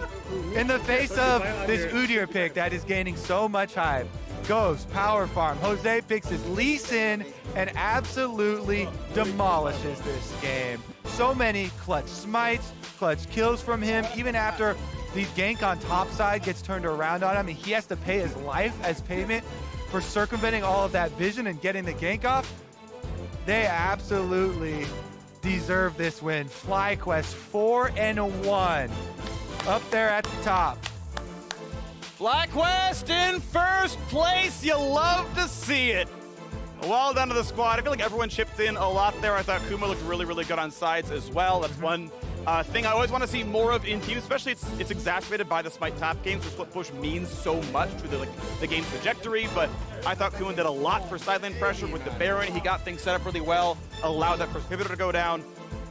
in the face of this Udyr pick that is gaining so much hype. Goes power farm. Jose picks his Lee Sin and absolutely demolishes this game. So many clutch smites, clutch kills from him, even after the gank on top side gets turned around on him. He has to pay his life as payment for circumventing all of that vision and getting the gank off. They absolutely deserve this win. FlyQuest 4-1, up there at the top. FlyQuest in first place. You love to see it. Well done to the squad. I feel like everyone chipped in a lot there. I thought Kuma looked really, really good on sides as well. That's one thing I always want to see more of in teams, especially it's exacerbated by the Smite top games, where split push means so much to the game's trajectory. But I thought Kuhn did a lot for side lane pressure with the Baron. He got things set up really well, allowed that first pivoter to go down.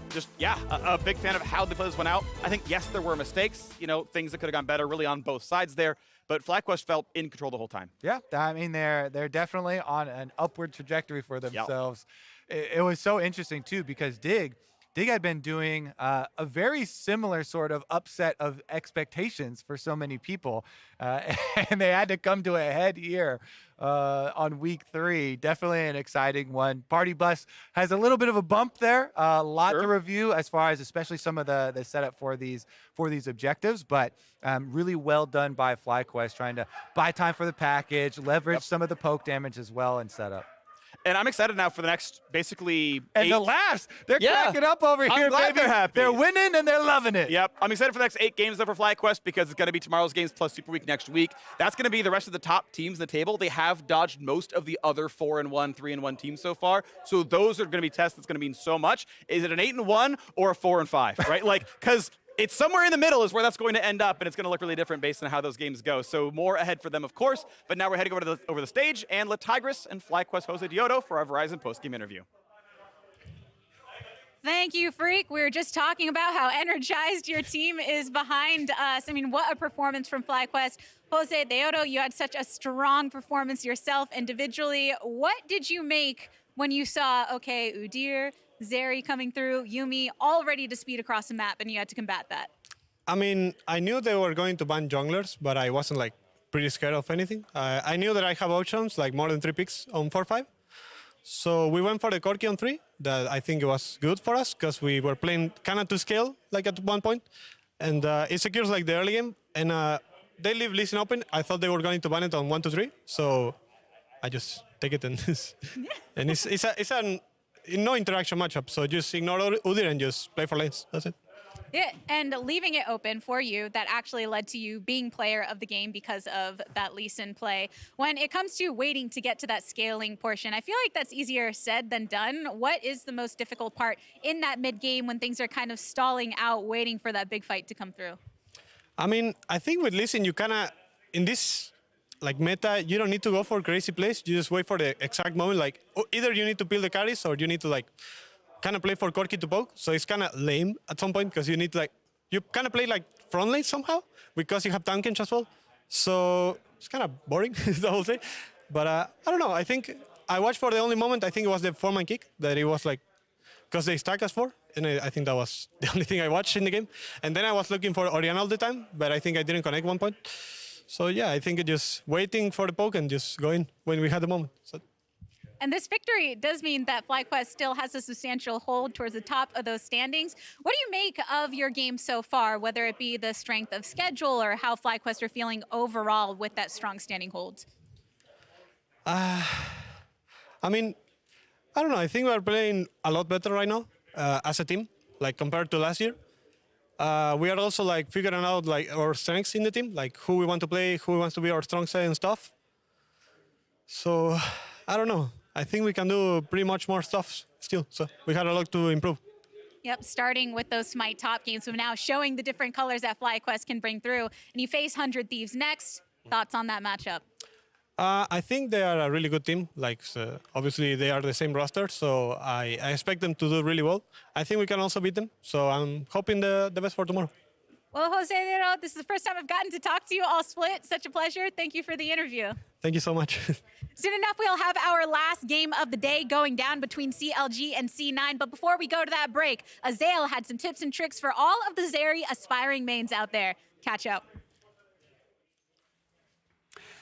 Just, yeah, a big fan of how they play this one out. I think, yes, there were mistakes, things that could have gone better really on both sides there. But FlyQuest felt in control the whole time. Yeah, I mean, they're definitely on an upward trajectory for themselves. Yep. It was so interesting, too, because Dig had been doing a very similar sort of upset of expectations for so many people. And they had to come to a head here on week 3. Definitely an exciting one. Party Bus has a little bit of a bump there. A lot to review as far as especially some of the setup for these objectives. But really well done by FlyQuest, trying to buy time for the package, leverage some of the poke damage as well, and setup. And I'm excited now for the next, basically, and the laughs. They're cracking up over here, glad baby. They're happy. They're winning and they're loving it. Yep. I'm excited for the next 8 games though for FlyQuest, because it's going to be tomorrow's games plus Super Week next week. That's going to be the rest of the top teams in the table. They have dodged most of the other 4-1, 3-1 teams so far. So those are going to be tests that's going to mean so much. Is it an 8-1 or a 4-5, right? Because it's somewhere in the middle is where that's going to end up, and it's going to look really different based on how those games go. So more ahead for them, of course. But now we're heading over the stage, and let Tigris and FlyQuest Jose Diodo for our Verizon post-game interview. Thank you, Freak. We were just talking about how energized your team is behind us. I mean, what a performance from FlyQuest. Jose Diodo, you had such a strong performance yourself individually. What did you make when you saw, okay, Udyr, Zeri coming through, Yuumi, all ready to speed across the map, and you had to combat that? I mean, I knew they were going to ban junglers, but I wasn't pretty scared of anything. I knew that I have options, more than 3 picks on 4-5. So we went for the Corki on 3. That I think it was good for us, because we were playing kind of to scale, at one point. And it secures the early game. And they leave Lee Sin open. I thought they were going to ban it on 1-2-3. So I just take it and it's no interaction matchup, so just ignore Udyr and just play for lanes. That's it. Yeah, and leaving it open for you, that actually led to you being player of the game because of that Lee Sin play. When it comes to waiting to get to that scaling portion, I feel like that's easier said than done. What is the most difficult part in that mid game when things are kind of stalling out, waiting for that big fight to come through? I mean, I think with Lee Sin, you kind of, in this meta, you don't need to go for crazy plays. You just wait for the exact moment. Either you need to peel the carries, or you need to kind of play for Corki to poke. So it's kind of lame at some point, because you need to you kind of play front lane somehow, because you have Tankage as well. So it's kind of boring the whole thing. But I don't know. I think I watched for the only moment. I think it was the 4-man kick that it was because they stack us 4. And I think that was the only thing I watched in the game. And then I was looking for Orianna all the time, but I think I didn't connect one point. So yeah, I think just waiting for the poke and just going when we had the moment. So. And this victory does mean that FlyQuest still has a substantial hold towards the top of those standings. What do you make of your game so far, whether it be the strength of schedule or how FlyQuest are feeling overall with that strong standing hold? I mean, I don't know. I think we're playing a lot better right now as a team, compared to last year. We are also like figuring out like our strengths in the team, like who we want to play, who wants to be our strong side and stuff. So I don't know. I think we can do pretty much more stuff still. So we had a lot to improve. Yep, starting with those Smite top games, so now showing the different colors that FlyQuest can bring through. And you face 100 Thieves next. Thoughts on that matchup? I think they are a really good team. Like obviously they are the same roster, so I expect them to do really well. I think we can also beat them. So I'm hoping the best for tomorrow. Well, Jose, this is the first time I've gotten to talk to you all split. Such a pleasure. Thank you for the interview. Thank you so much. Soon enough, we'll have our last game of the day going down between CLG and C9. But before we go to that break, Azael had some tips and tricks for all of the Zeri aspiring mains out there. Catch up.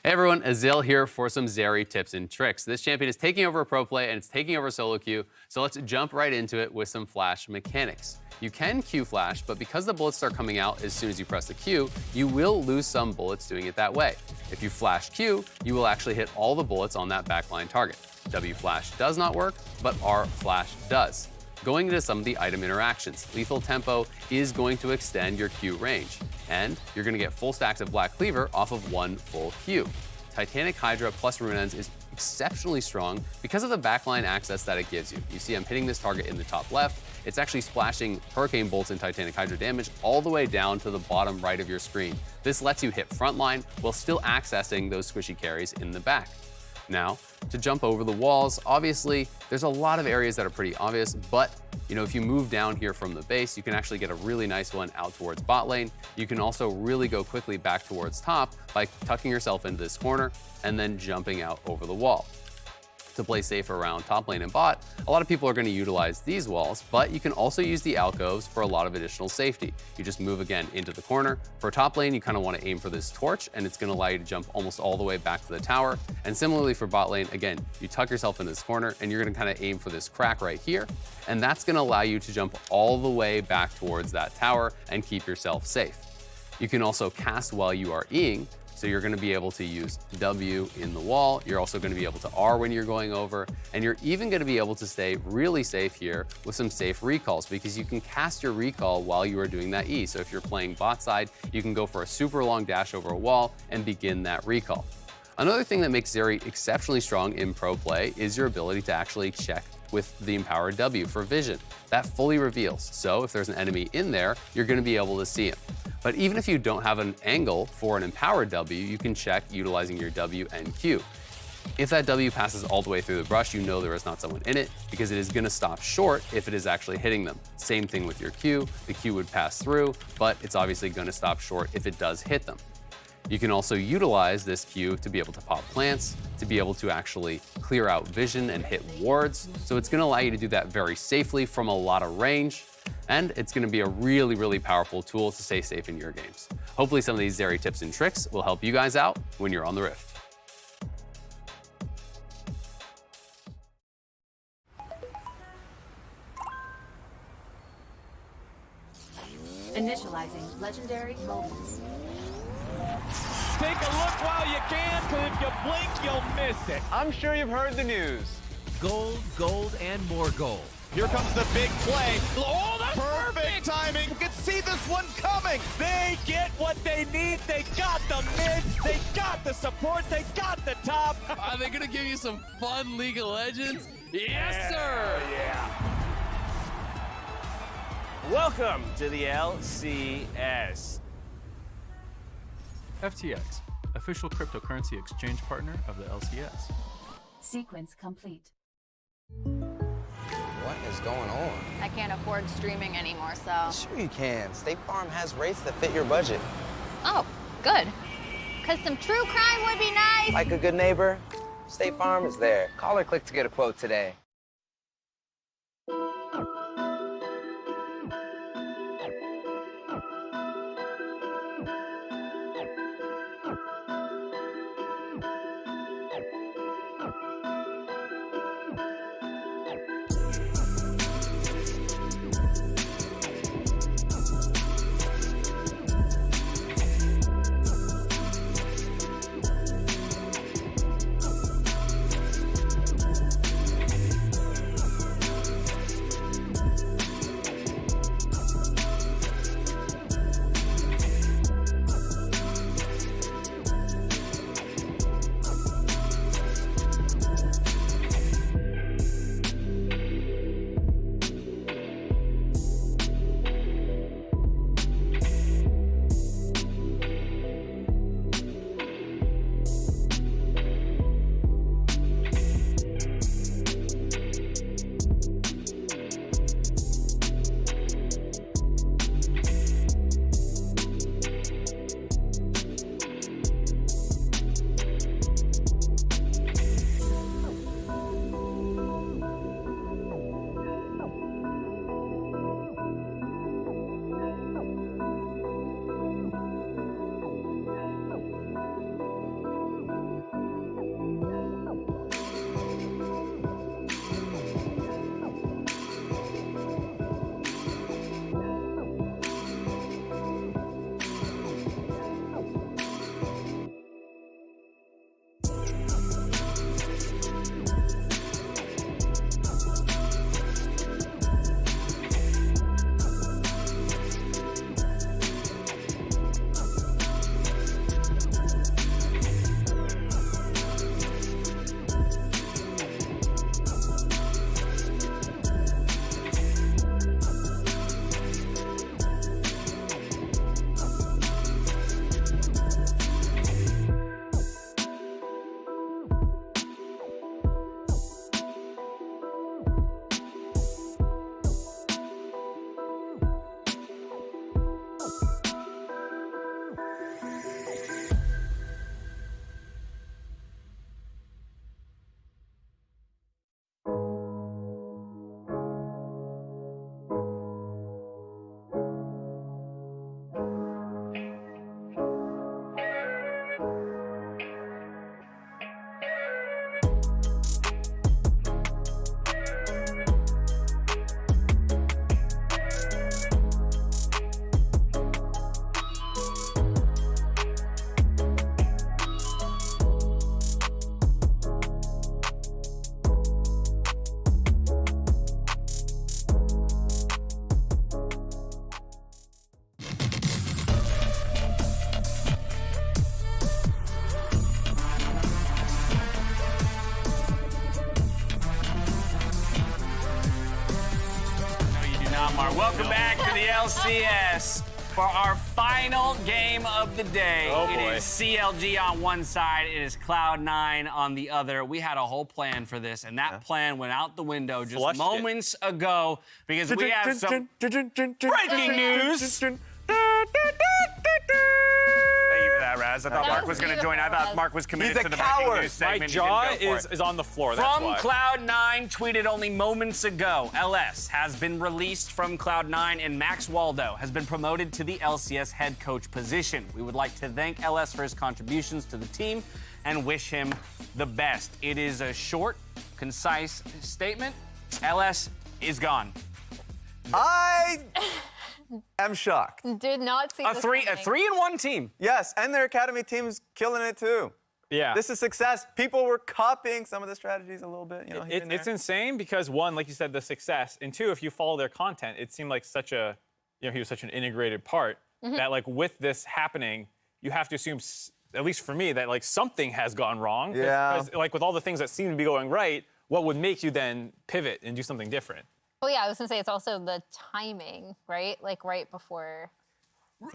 Hey everyone, Azael here for some Zeri tips and tricks. This champion is taking over a pro play and it's taking over solo queue, so let's jump right into it with some flash mechanics. You can Q flash, but because the bullets start coming out as soon as you press the Q, you will lose some bullets doing it that way. If you flash Q, you will actually hit all the bullets on that backline target. W flash does not work, but R flash does. Going into some of the item interactions, Lethal Tempo is going to extend your Q range, and you're going to get full stacks of Black Cleaver off of one full Q. Titanic Hydra plus Runeends is exceptionally strong because of the backline access that it gives you. You see I'm hitting this target in the top left. It's actually splashing Hurricane Bolts and Titanic Hydra damage all the way down to the bottom right of your screen. This lets you hit frontline while still accessing those squishy carries in the back. Now, to jump over the walls, obviously, there's a lot of areas that are pretty obvious, but if you move down here from the base, you can actually get a really nice one out towards bot lane. You can also really go quickly back towards top by tucking yourself into this corner and then jumping out over the wall. To play safe around top lane and bot, a lot of people are going to utilize these walls, but you can also use the alcoves for a lot of additional safety. You just move again into the corner. For top lane, you kind of want to aim for this torch, and it's going to allow you to jump almost all the way back to the tower. And similarly for bot lane, again, you tuck yourself in this corner, and you're going to kind of aim for this crack right here, and that's going to allow you to jump all the way back towards that tower and keep yourself safe. You can also cast while you are Eing, so you're going to be able to use W in the wall. You're also going to be able to R when you're going over, and you're even going to be able to stay really safe here with some safe recalls because you can cast your recall while you are doing that E. So if you're playing bot side, you can go for a super long dash over a wall and begin that recall. Another thing that makes Zeri exceptionally strong in pro play is your ability to actually check with the Empowered W for vision. That fully reveals. So if there's an enemy in there, you're going to be able to see him. But even if you don't have an angle for an Empowered W, you can check utilizing your W and Q. If that W passes all the way through the brush, you know there is not someone in it because it is going to stop short if it is actually hitting them. Same thing with your Q. The Q would pass through, but it's obviously going to stop short if it does hit them. You can also utilize this Q to be able to pop plants, to be able to actually clear out vision and hit wards. So it's going to allow you to do that very safely from a lot of range. And it's going to be a really, really powerful tool to stay safe in your games. Hopefully some of these Zeri tips and tricks will help you guys out when you're on the Rift. Initializing legendary moments. Take a look while you can, because if you blink, you'll miss it. I'm sure you've heard the news. Gold, gold, and more gold. Here comes the big play. Oh, that's Perfect timing. You can see this one coming. They get what they need. They got the mid. They got the support. They got the top. Are they going to give you some fun League of Legends? Yes, sir. Yeah. Welcome to the LCS. FTX, official cryptocurrency exchange partner of the LCS. Sequence complete. What is going on? I can't afford streaming anymore, so. Sure you can. State Farm has rates that fit your budget. Oh, good. Because some true crime would be nice. Like a good neighbor, State Farm is there. Call or click to get a quote today. Mark. Welcome back to the LCS for our final game of the day. Oh, boy. It is CLG on one side, it is Cloud9 on the other. We had a whole plan for this, and that plan went out the window just Flushed moments ago because we have some breaking news. Thank you for that, Raz. I thought Mark was going to join. I thought Mark was committed He's a to the coward. breaking news segment. My He jaw didn't go for it. is on the floor. That's From why. Cloud9 tweeted only moments ago, LS has been released from Cloud9 and Max Waldo has been promoted to the LCS head coach position. We would like to thank LS for his contributions to the team and wish him the best. It is a short, concise statement. LS is gone. I am shocked. Did not see A this 3-1 coming. team. Yes, and their academy team's killing it too. Yeah. This is success. People were copying some of the strategies a little bit. You know, here and It's there. insane because one, like you said, the success, and two, if you follow their content, it seemed like such a, he was such an integrated part that like with this happening, you have to assume, at least for me, that like something has gone wrong. Yeah. Because like with all the things that seem to be going right, what would make you then pivot and do something different? Well, yeah, I was gonna say it's also the timing, right? Like right before.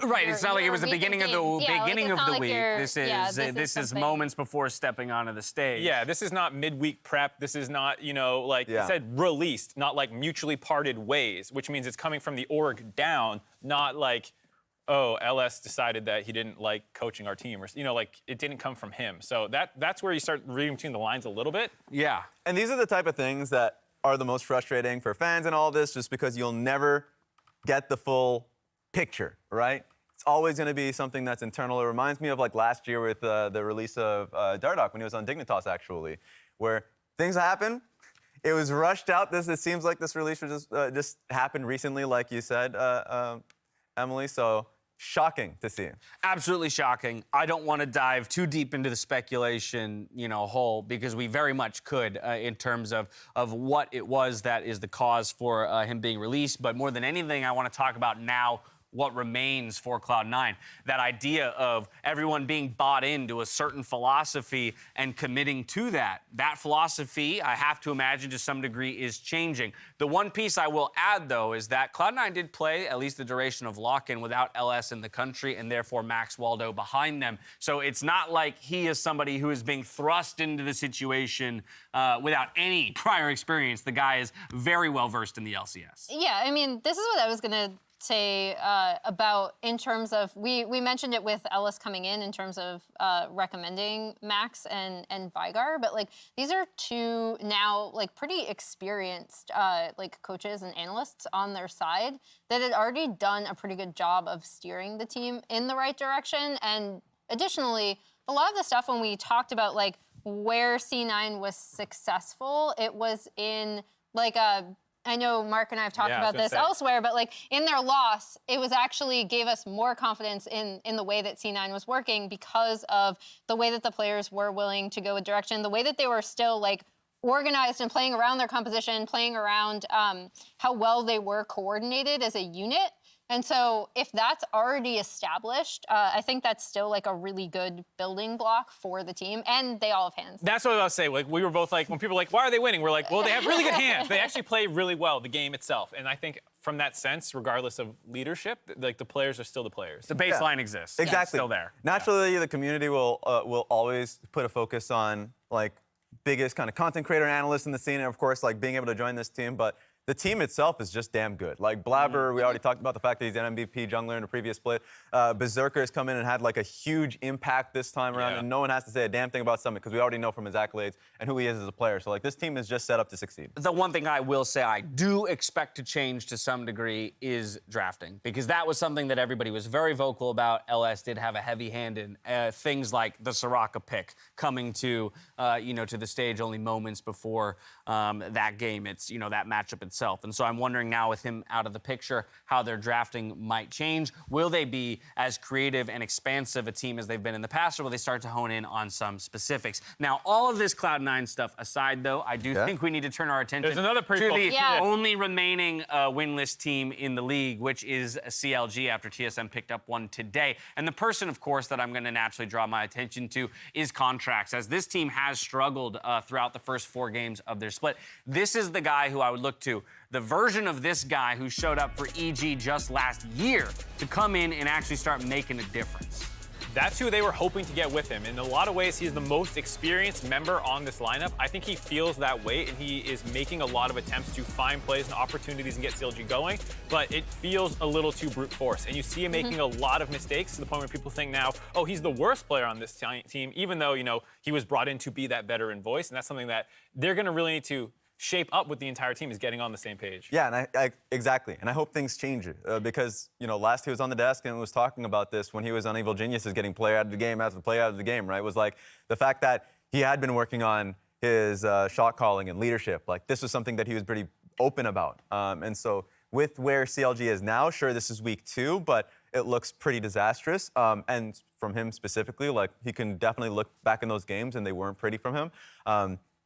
Right, it's not like it was the week beginning of the games. Yeah, like, beginning it's of not the like week. you're- This is yeah, this is something- moments before stepping onto the stage. Yeah, this is not midweek prep. This is not, like Yeah. it said released, not like mutually parted ways, which means it's coming from the org down, not like, oh, LS decided that he didn't like coaching our team, or like it didn't come from him. So that's where you start reading between the lines a little bit. Yeah. And these are the type of things that are the most frustrating for fans and all this, just because you'll never get the full picture, right? It's always going to be something that's internal. It reminds me of like last year with the release of Dardoch when he was on Dignitas, actually, where things happen. It was rushed out. It seems like this release was just happened recently, like you said, Emily. So shocking to see. Absolutely shocking. I don't want to dive too deep into the speculation, hole, because we very much could in terms of what it was that is the cause for him being released. But more than anything, I want to talk about now what remains for Cloud9. That idea of everyone being bought into a certain philosophy and committing to that. That philosophy, I have to imagine to some degree, is changing. The one piece I will add, though, is that Cloud9 did play at least the duration of lock-in without LS in the country and therefore Max Waldo behind them. So it's not like he is somebody who is being thrust into the situation without any prior experience. The guy is very well versed in the LCS. Yeah, I mean, this is what I was gonna say about in terms of we mentioned it with Ellis coming in terms of recommending Max and Vigar, but like these are two now like pretty experienced like coaches and analysts on their side that had already done a pretty good job of steering the team in the right direction. And additionally, a lot of the stuff when we talked about like where C9 was successful, it was in like I know Mark and I have talked about this elsewhere, but like in their loss, it was actually gave us more confidence in the way that C9 was working because of the way that the players were willing to go a direction, the way that they were still like organized and playing around their composition, playing around how well they were coordinated as a unit. And so if that's already established, I think that's still like a really good building block for the team, and they all have hands. That's what I was about to say. Like we were both like, when people are like, why are they winning? We're like, well, they have really good hands. They actually play really well, the game itself. And I think from that sense, regardless of leadership, like the players are still the players. The baseline exists. Exactly. It's still there. Naturally, the community will always put a focus on like biggest kind of content creator and analyst in the scene, and of course, like being able to join this team. But the team itself is just damn good. Like Blabber, we already talked about the fact that he's an MVP jungler in a previous split. Berserker has come in and had like a huge impact this time around, and no one has to say a damn thing about Summit because we already know from his accolades and who he is as a player. So like this team is just set up to succeed. The one thing I will say I do expect to change to some degree is drafting, because that was something that everybody was very vocal about. LS did have a heavy hand in things like the Soraka pick coming to to the stage only moments before that game. It's that matchup itself. And so I'm wondering now, with him out of the picture, how their drafting might change. Will they be as creative and expansive a team as they've been in the past, or will they start to hone in on some specifics? Now, all of this Cloud9 stuff aside, though, I do think we need to turn our attention There's another to the Yeah. only remaining winless team in the league, which is CLG, after TSM picked up one today. And the person, of course, that I'm going to naturally draw my attention to is Contracts, as this team has struggled throughout the first 4 games of their split. This is the guy who I would look to the version of this guy who showed up for EG just last year to come in and actually start making a difference. That's who they were hoping to get with him. In a lot of ways, he's the most experienced member on this lineup. I think he feels that weight, and he is making a lot of attempts to find plays and opportunities and get CLG going, but it feels a little too brute force. And you see him making a lot of mistakes to the point where people think now, oh, he's the worst player on this team, even though, he was brought in to be that veteran voice. And that's something that they're going to really need to shape up with the entire team, is getting on the same page. Yeah, and I exactly. And I hope things change because, last he was on the desk and was talking about this when he was on Evil Geniuses getting player out of the game after player out of the game, right? It was like the fact that he had been working on his shot calling and leadership. Like, this was something that he was pretty open about. And so with where CLG is now, sure, this is week 2, but it looks pretty disastrous. And from him specifically, like, he can definitely look back in those games and they weren't pretty from him.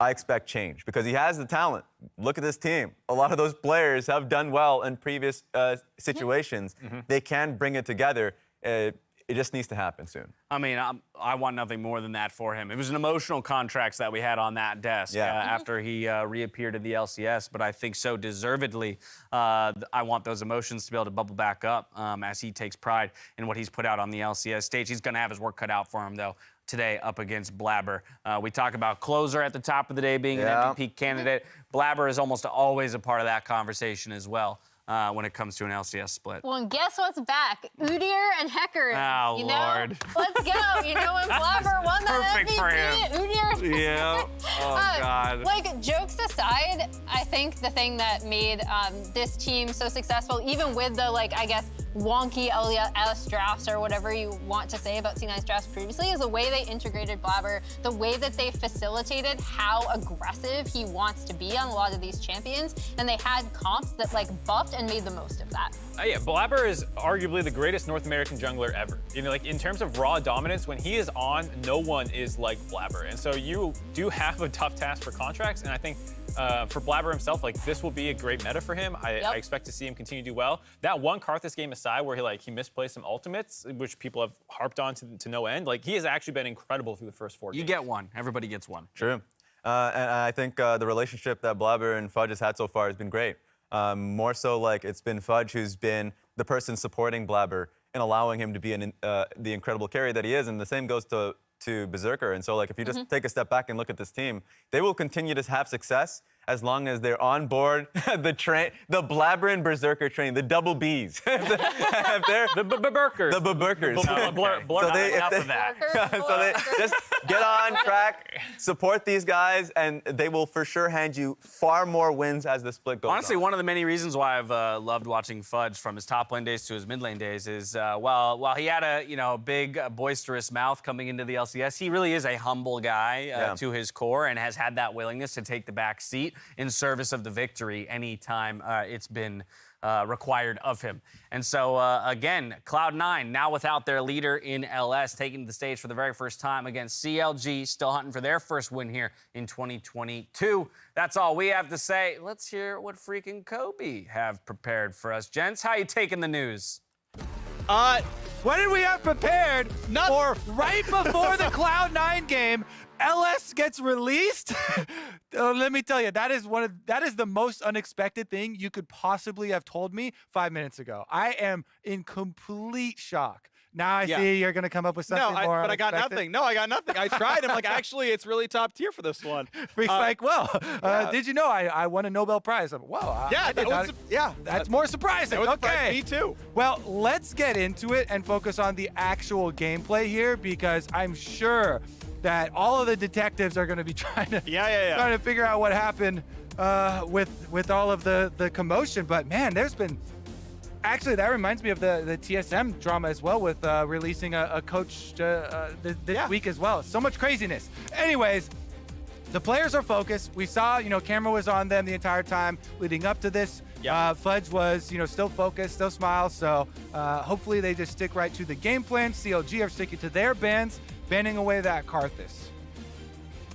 I expect change because he has the talent. Look at this team. A lot of those players have done well in previous situations. They can bring it together. It just needs to happen soon. I mean, I want nothing more than that for him. It was an emotional contract that we had on that desk after he reappeared at the LCS, but I think so deservedly, I want those emotions to be able to bubble back up as he takes pride in what he's put out on the LCS stage. He's going to have his work cut out for him, though, today up against Blabber. We talk about Closer at the top of the day being an MVP candidate. Blabber is almost always a part of that conversation as well when it comes to an LCS split. Well, and guess what's back? Udyr and Hecarim. Oh, Lord. Let's go. When Blabber won that Perfect MVP, for him. Udyr. Yeah. Oh, God. Like, jokes aside, I think the thing that made this team so successful, even with the, I guess, wonky LS drafts or whatever you want to say about C9's drafts previously, is the way they integrated Blabber, the way that they facilitated how aggressive he wants to be on a lot of these champions, and they had comps that buffed and made the most of that. Yeah, Blabber is arguably the greatest North American jungler ever. In terms of raw dominance, when he is on, no one is like Blabber. And so you do have a tough task for contracts, and I think for Blabber himself, this will be a great meta for him. I expect to see him continue to do well. That one Karthus game aside, where he misplaced some ultimates, which people have harped on to no end, he has actually been incredible through the first 4 games. You get one. Everybody gets one. True. And I think the relationship that Blabber and Fudge has had so far has been great. More so, it's been Fudge who's been the person supporting Blabber and allowing him to be the incredible carry that he is. And the same goes to Berserker. And so, if you just take a step back and look at this team, they will continue to have success as long as they're on board the Blabber and Berserker train, the double Bs. The Berserkers. The Berserkers. So they just get on track, support these guys, and they will for sure hand you far more wins as the split goes Honestly, on. one of the many reasons why I've loved watching Fudge from his top lane days to his mid lane days is while he had a big boisterous mouth coming into the LCS, he really is a humble guy to his core and has had that willingness to take the back seat in service of the victory anytime it's been required of him. And so, again, Cloud9, now without their leader in LS, taking the stage for the very first time against CLG, still hunting for their first win here in 2022. That's all we have to say. Let's hear what freaking Kobe have prepared for us. Gents, how you taking the news? What did we have prepared for right before the Cloud9 game? LS gets released. Let me tell you, that is the most unexpected thing you could possibly have told me 5 minutes ago. I am in complete shock. Now I see you're going to come up with something more but unexpected. I got nothing. No, I got nothing. I tried. I'm actually, it's really top tier for this one. Freak's did you know I won a Nobel Prize? I'm, whoa. That's more surprising. Okay. Me too. Well, let's get into it and focus on the actual gameplay here because I'm sure that all of the detectives are going to be trying to figure out what happened with all of the commotion. But man, there's been actually that reminds me of the TSM drama as well with releasing a coach this week as well. So much craziness. Anyways, the players are focused. We saw camera was on them the entire time leading up to this. Fudge was still focused, still smiles. So hopefully they just stick right to the game plan. CLG are sticking to their bans, banning away that Karthus.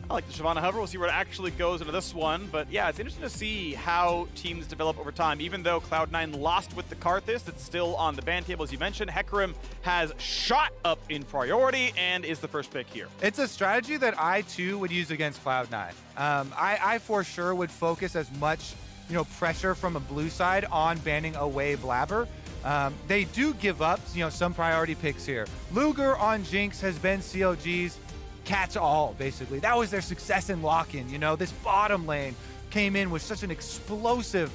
I like the Shyvana Hover. We'll see where it actually goes into this one. But yeah, it's interesting to see how teams develop over time. Even though Cloud9 lost with the Karthus, it's still on the ban table, as you mentioned. Hecarim has shot up in priority and is the first pick here. It's a strategy that I, too, would use against Cloud9. I for sure would focus as much pressure from a blue side on banning away Blabber. They do give up, some priority picks here. Luger on Jinx has been CLG's catch-all, basically. That was their success in lock-in. This bottom lane came in with such an explosive,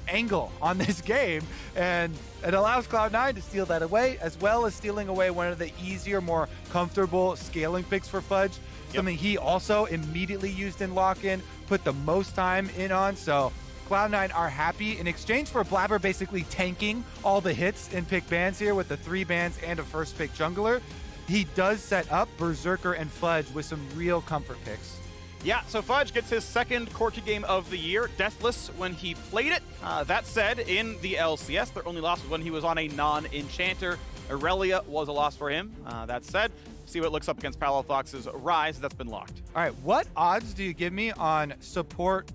angle on this game, and it allows Cloud9 to steal that away, as well as stealing away one of the easier, more comfortable scaling picks for Fudge. Something he also immediately used in lock-in, put the most time in on. So Cloud9 are happy in exchange for Blabber basically tanking all the hits in pick bans here with the 3 bans and a first pick jungler. He does set up Berserker and Fudge with some real comfort picks. Yeah, so Fudge gets his second Corki game of the year, deathless when he played it. That said, in the LCS, their only loss was when he was on a non-enchanter. Aurelia was a loss for him. That said, see what it looks up against Palafox's Rise. That's been locked. All right, what odds do you give me on support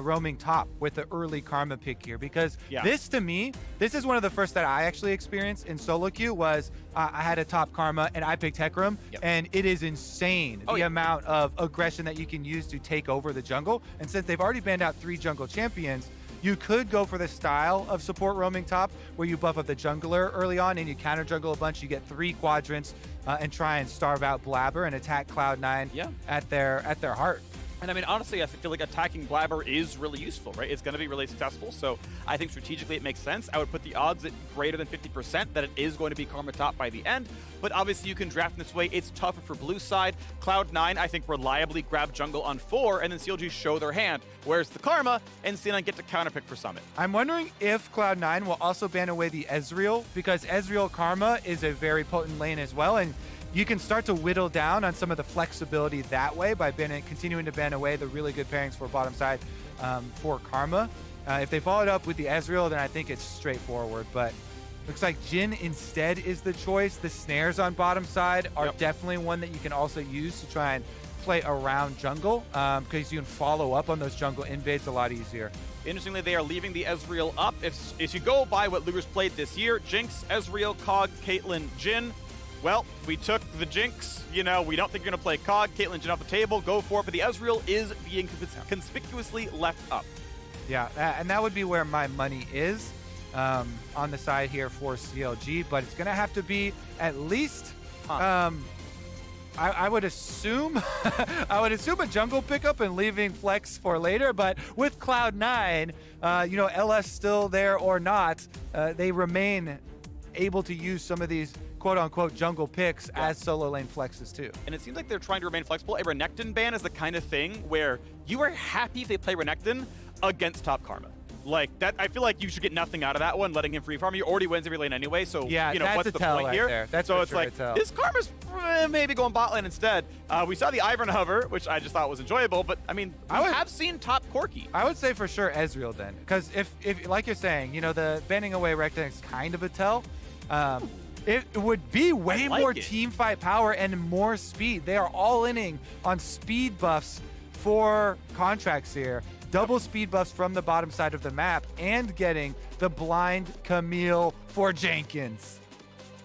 roaming top with the early Karma pick here? Because this, to me, this is one of the first that I actually experienced in solo queue was I had a top Karma and I picked Hecarim, and it is insane the amount of aggression that you can use to take over the jungle. And since they've already banned out 3 jungle champions, you could go for the style of support roaming top where you buff up the jungler early on and you counter jungle a bunch. You get 3 quadrants and try and starve out Blabber and attack Cloud9 at their heart. And I mean, honestly, I feel like attacking Blabber is really useful, right? It's going to be really successful. So I think strategically it makes sense. I would put the odds at greater than 50% that it is going to be Karma top by the end. But obviously you can draft in this way. It's tougher for blue side. Cloud9, I think, reliably grab jungle on 4 and then CLG show their hand. Whereas the Karma and C9 get to counterpick for Summit. I'm wondering if Cloud9 will also ban away the Ezreal, because Ezreal Karma is a very potent lane as well. And you can start to whittle down on some of the flexibility that way by continuing to ban away the really good pairings for bottom side for Karma. If they follow it up with the Ezreal, then I think it's straightforward. But looks like Jhin instead is the choice. The snares on bottom side are definitely one that you can also use to try and play around jungle, because you can follow up on those jungle invades a lot easier. Interestingly, they are leaving the Ezreal up. If you go by what Luger's played this year, Jinx, Ezreal, Kog, Caitlyn, Jhin. Well, we took the Jinx, we don't think you're going to play Kog, Caitlyn, Jhin off the table, go for it, but the Ezreal is being conspicuously left up. Yeah, and that would be where my money is on the side here for CLG, but it's going to have to be at least, I would assume, a jungle pickup and leaving Flex for later, but with Cloud9, LS still there or not, they remain able to use some of these quote-unquote jungle picks as solo lane flexes too. And it seems like they're trying to remain flexible. A Renekton ban is the kind of thing where you are happy if they play Renekton against top Karma. Like that, I feel like you should get nothing out of that one, letting him free farm. He already wins every lane anyway, so that's what's a the tell point right here? there. That's so for it's sure like, a tell. this Karma's maybe going bot lane instead. We saw the Ivern hover, which I just thought was enjoyable, but I mean, we have seen top Corki. I would say for sure Ezreal then, because if like you're saying, the banning away Rectangle is kind of a tell. It would be way more team fight power and more speed. They are all inning on speed buffs for contracts here. Double speed buffs from the bottom side of the map and getting the blind Camille for Jenkins.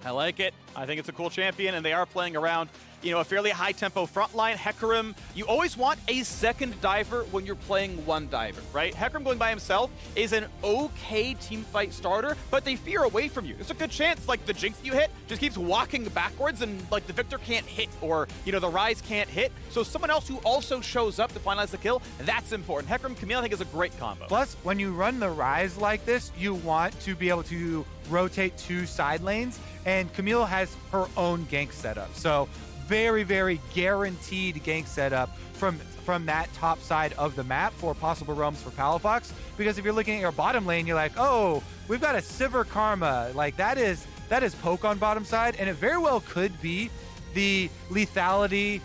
I like it. I think it's a cool champion, and they are playing around a fairly high-tempo front line. Hecarim, you always want a second diver when you're playing one diver, right? Hecarim going by himself is an okay teamfight starter, but they fear away from you. There's a good chance, like, the Jinx you hit just keeps walking backwards, and, like, the Victor can't hit, or, the Rise can't hit. So someone else who also shows up to finalize the kill, that's important. Hecarim, Camille, I think, is a great combo. Plus, when you run the Rise like this, you want to be able to rotate 2 side lanes, and Camille has her own gank setup. So very, very guaranteed gank setup from that top side of the map for possible roams for Palafox. Because if you're looking at your bottom lane, you're like, oh, we've got a Sivir Karma. Like, that is poke on bottom side, and it very well could be the lethality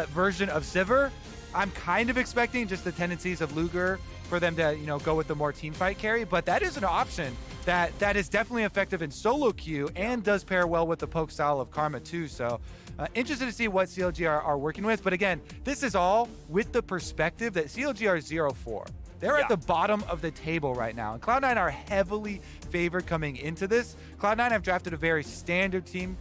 version of Sivir. I'm kind of expecting just the tendencies of Luger for them to, go with the more teamfight carry, but that is an option that is definitely effective in solo queue and does pair well with the poke style of Karma too. So interested to see what CLG are working with. But again, this is all with the perspective that CLG are 0-4. They're at the bottom of the table right now. And Cloud9 are heavily favored coming into this. Cloud9 have drafted a very standard team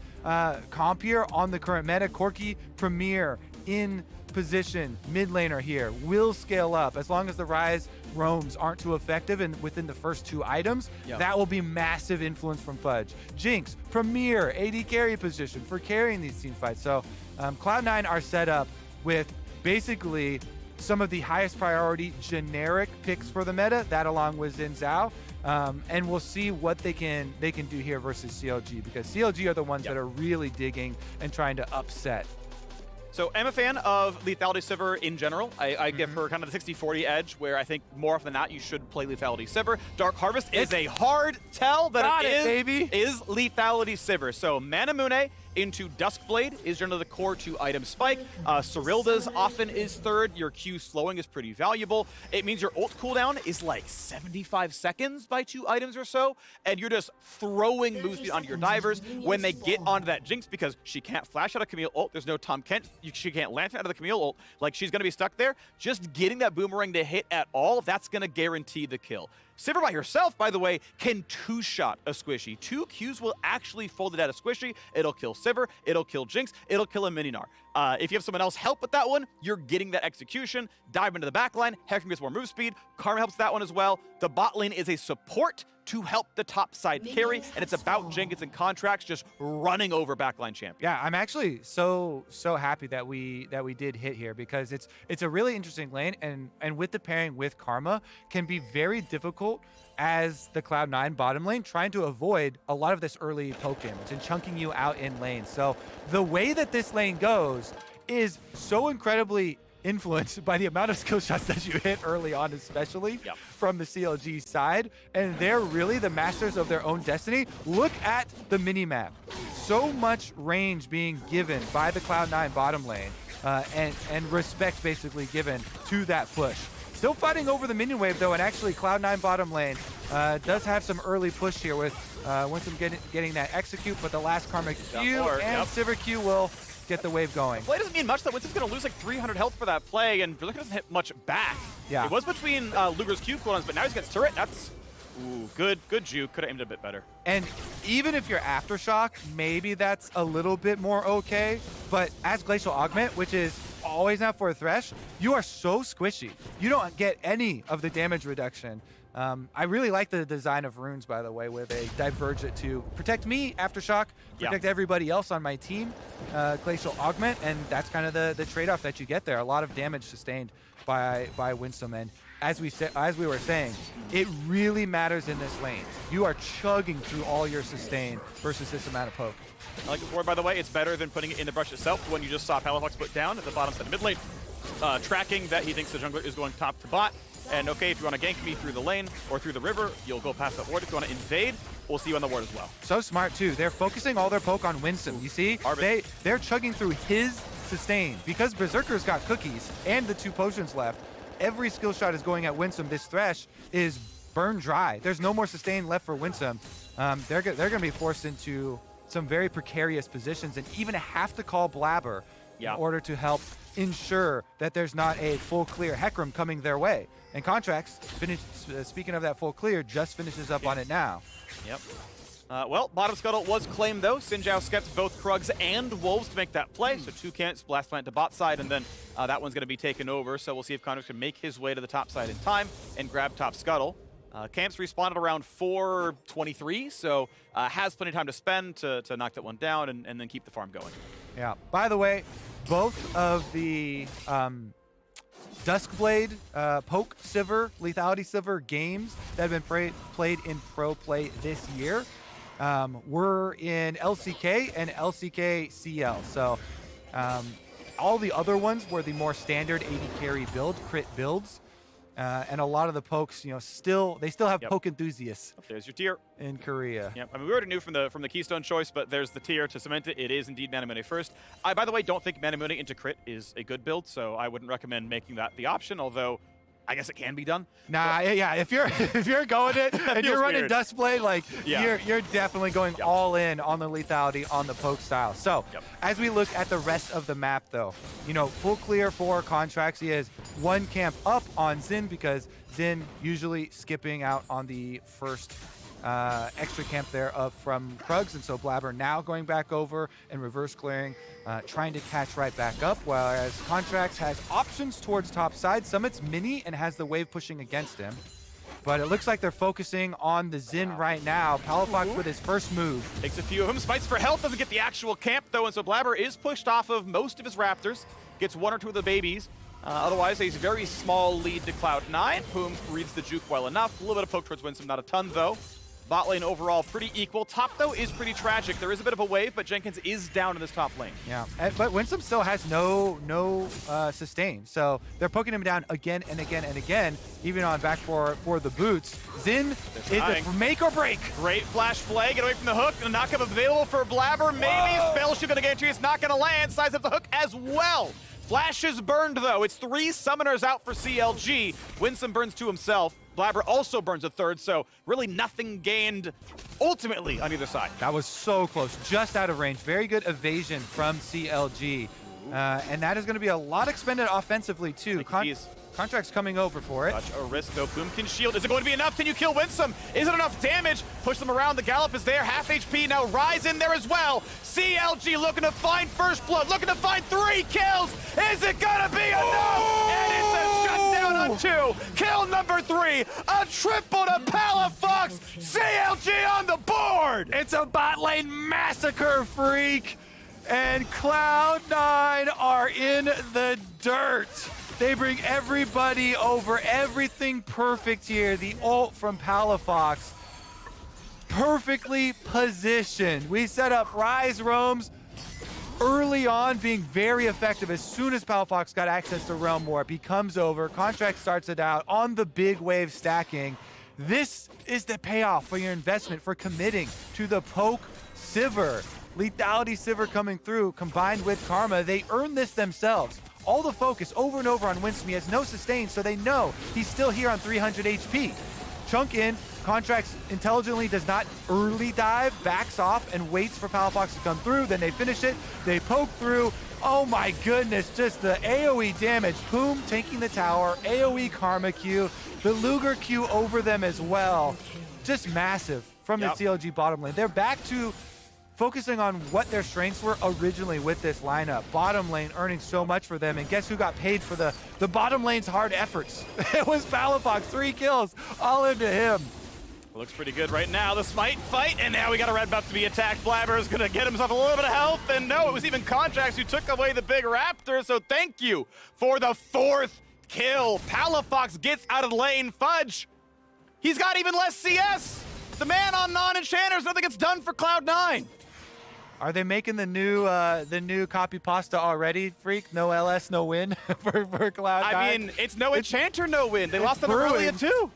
comp here on the current meta. Corki, Premier, in position, mid laner here, will scale up as long as the Rise roams aren't too effective and within the first 2 items, that will be massive influence from Fudge. Jinx, premier AD carry position for carrying these team fights. So Cloud9 are set up with basically some of the highest priority generic picks for the meta, that along with Xin Zhao. And we'll see what they can do here versus CLG, because CLG are the ones that are really digging and trying to upset. So I'm a fan of Lethality Sivir in general. I give her kind of the 60-40 edge, where I think more often than not you should play Lethality Sivir. Dark Harvest is a hard tell that is Lethality Sivir. So Manamune into Duskblade is generally the core 2 item spike. Cyrilda's often is third. Your Q slowing is pretty valuable. It means your ult cooldown is like 75 seconds by 2 items or so, and you're just throwing move speed onto your divers when they get onto that Jinx, because she can't flash out of Camille ult. There's no Tom Kent. She can't lantern out of the Camille ult. Like, she's going to be stuck there. Just getting that boomerang to hit at all, that's going to guarantee the kill. Sivir by herself, by the way, can 2-shot a Squishy. 2 Qs will actually fold it at a Squishy. It'll kill Sivir, it'll kill Jinx, it'll kill a Mininar. If you have someone else help with that one, you're getting that execution. Dive into the backline, Hecarim gets more move speed, Karma helps that one as well. The bot lane is a support to help the top side carry, and it's about Jenkins and Contracts just running over backline champions. Yeah, I'm actually so happy that we did hit here, because it's a really interesting lane, and with the pairing with Karma can be very difficult as the Cloud9 bottom lane, trying to avoid a lot of this early poke damage and chunking you out in lane. So the way that this lane goes is so incredibly influenced by the amount of skill shots that you hit early on, especially from the CLG side. And they're really the masters of their own destiny. Look at the mini-map. So much range being given by the Cloud9 bottom lane, and respect basically given to that push. Still fighting over the minion wave though, and actually Cloud9 bottom lane does have some early push here with Winston getting that execute, but the last Karma Q and Sivir Q will get the wave going. Play doesn't mean much though. Winston's going to lose like 300 health for that play, and Berserker doesn't hit much back. Yeah. It was between Luger's Q cooldowns, but now he's against Turret. That's good juke. Could have aimed a bit better. And even if you're Aftershock, maybe that's a little bit more okay, but as Glacial Augment, which is always not for a Thresh, you are so squishy. You don't get any of the damage reduction. I really like the design of runes, by the way, where they diverge it to protect me, Aftershock, protect everybody else on my team, Glacial Augment, and that's kind of the trade-off that you get there. A lot of damage sustained by Winsome, and as we were saying, it really matters in this lane. You are chugging through all your sustain versus this amount of poke. I like the board, by the way. It's better than putting it in the brush itself. When you just saw Palafox put down at the bottom side of mid lane, tracking that he thinks the jungler is going top to bot. And okay, if you want to gank me through the lane or through the river, you'll go past that ward. If you want to invade, we'll see you on the ward as well. So smart too. They're focusing all their poke on Winsome. You see, they're chugging through his sustain. Because Berserker's got cookies and the 2 potions left, every skill shot is going at Winsome. This Thresh is burned dry. There's no more sustain left for Winsome. They're going to be forced into some very precarious positions and even have to call Blabber in order to help ensure that there's not a full clear Hecarim coming their way. And Contracts, speaking of that full clear, just finishes up on it now. Yep. Well, bottom scuttle was claimed though. Xin Zhao skepped both Krugs and Wolves to make that play. So 2 cannons, blast plant to bot side, and then that one's going to be taken over. So we'll see if Contracts can make his way to the top side in time and grab top scuttle. Camps respawned at around 4:23, so has plenty of time to spend to knock that one down and then keep the farm going. Yeah. By the way, both of the Duskblade, Poke Sivir, Lethality Sivir games that have been played in pro play this year were in LCK and LCK CL. So all the other ones were the more standard AD carry build, crit builds. And a lot of the pokes, they still have poke enthusiasts. There's your tier in Korea. Yep. I mean, we already knew from the Keystone choice, but there's the tier to cement it. It is indeed Manamune first. I, by the way, don't think Manamune into crit is a good build, so I wouldn't recommend making that the option. Although I guess it can be done. Nah, yeah. If you're going it and you're running Duskblade, like you're definitely going all in on the lethality on the poke style. So as we look at the rest of the map, though, full clear for Contracts. He has 1 camp up on Xin because Xin usually skipping out on the first extra camp there from Krugs, and so Blabber now going back over and reverse clearing, trying to catch right back up, whereas Contracts has options towards top side. Summit's mini and has the wave pushing against him. But it looks like they're focusing on the Xin right now. Palafox with his first move. Takes a few of them. Spites for health, doesn't get the actual camp though, and so Blabber is pushed off of most of his Raptors. Gets 1 or 2 of the babies. Otherwise, a very small lead to Cloud9. Poom reads the juke well enough. A little bit of poke towards Winsome, not a ton though. Bot lane overall pretty equal. Top though is pretty tragic. There is a bit of a wave, but Jenkins is down in this top lane. Yeah, but Winsome still has no sustain, so they're poking him down again and again and again, even on back for the boots. Xin is a make or break. Great flash play, get away from the hook. A knockup available for Blabber. Maybe Fellowship gonna get you. It's not gonna land. Size up the hook as well. Flash is burned though. It's 3 summoners out for CLG. Winsome burns 2 himself. Blabber also burns a 3rd, so really nothing gained ultimately on either side. That was so close, just out of range. Very good evasion from CLG. And that is going to be a lot expended offensively too. Contract's coming over for it. Such a risk though. Boom can shield. Is it going to be enough? Can you kill Winsome? Is it enough damage? Push them around. The Gallop is there. Half HP now. Rise in there as well. CLG looking to find first blood. Looking to find 3 kills. Is it going to be enough? And it's a shutdown on 2. Kill number 3. A triple to Palafox. CLG on the board. It's a bot lane massacre, freak. And Cloud9 are in the dirt. They bring everybody over, everything perfect here. The ult from Palafox, perfectly positioned. We set up Rise Roams early on, being very effective. As soon as Palafox got access to Realm Warp, he comes over, Contract starts it out on the big wave stacking. This is the payoff for your investment, for committing to the poke Sivir. Lethality Sivir coming through, combined with Karma. They earn this themselves. All the focus over and over on Winsome. He has no sustain, so they know he's still here on 300 HP. Chunk in, Contracts intelligently does not early dive, backs off and waits for Palafox to come through. Then they finish it, they poke through. Oh my goodness, just the AoE damage. Poom taking the tower, AoE Karma Q, the Luger Q over them as well. Just massive from the CLG bottom lane. They're back to focusing on what their strengths were originally with this lineup. Bottom lane earning so much for them, and guess who got paid for the bottom lane's hard efforts? It was Palafox, 3 kills, all into him. Looks pretty good right now. The smite fight, and now we got a red buff to be attacked. Blabber is gonna get himself a little bit of health, and no, it was even Contracts who took away the big raptor, so thank you for the 4th kill. Palafox gets out of the lane. Fudge, he's got even less CS. The man on non-enchanters, nothing gets done for Cloud9. Are they making the new copy pasta already, Freak? No LS, no win for Cloud9? I mean, it's no enchanter, no win. They lost to Aurelia too.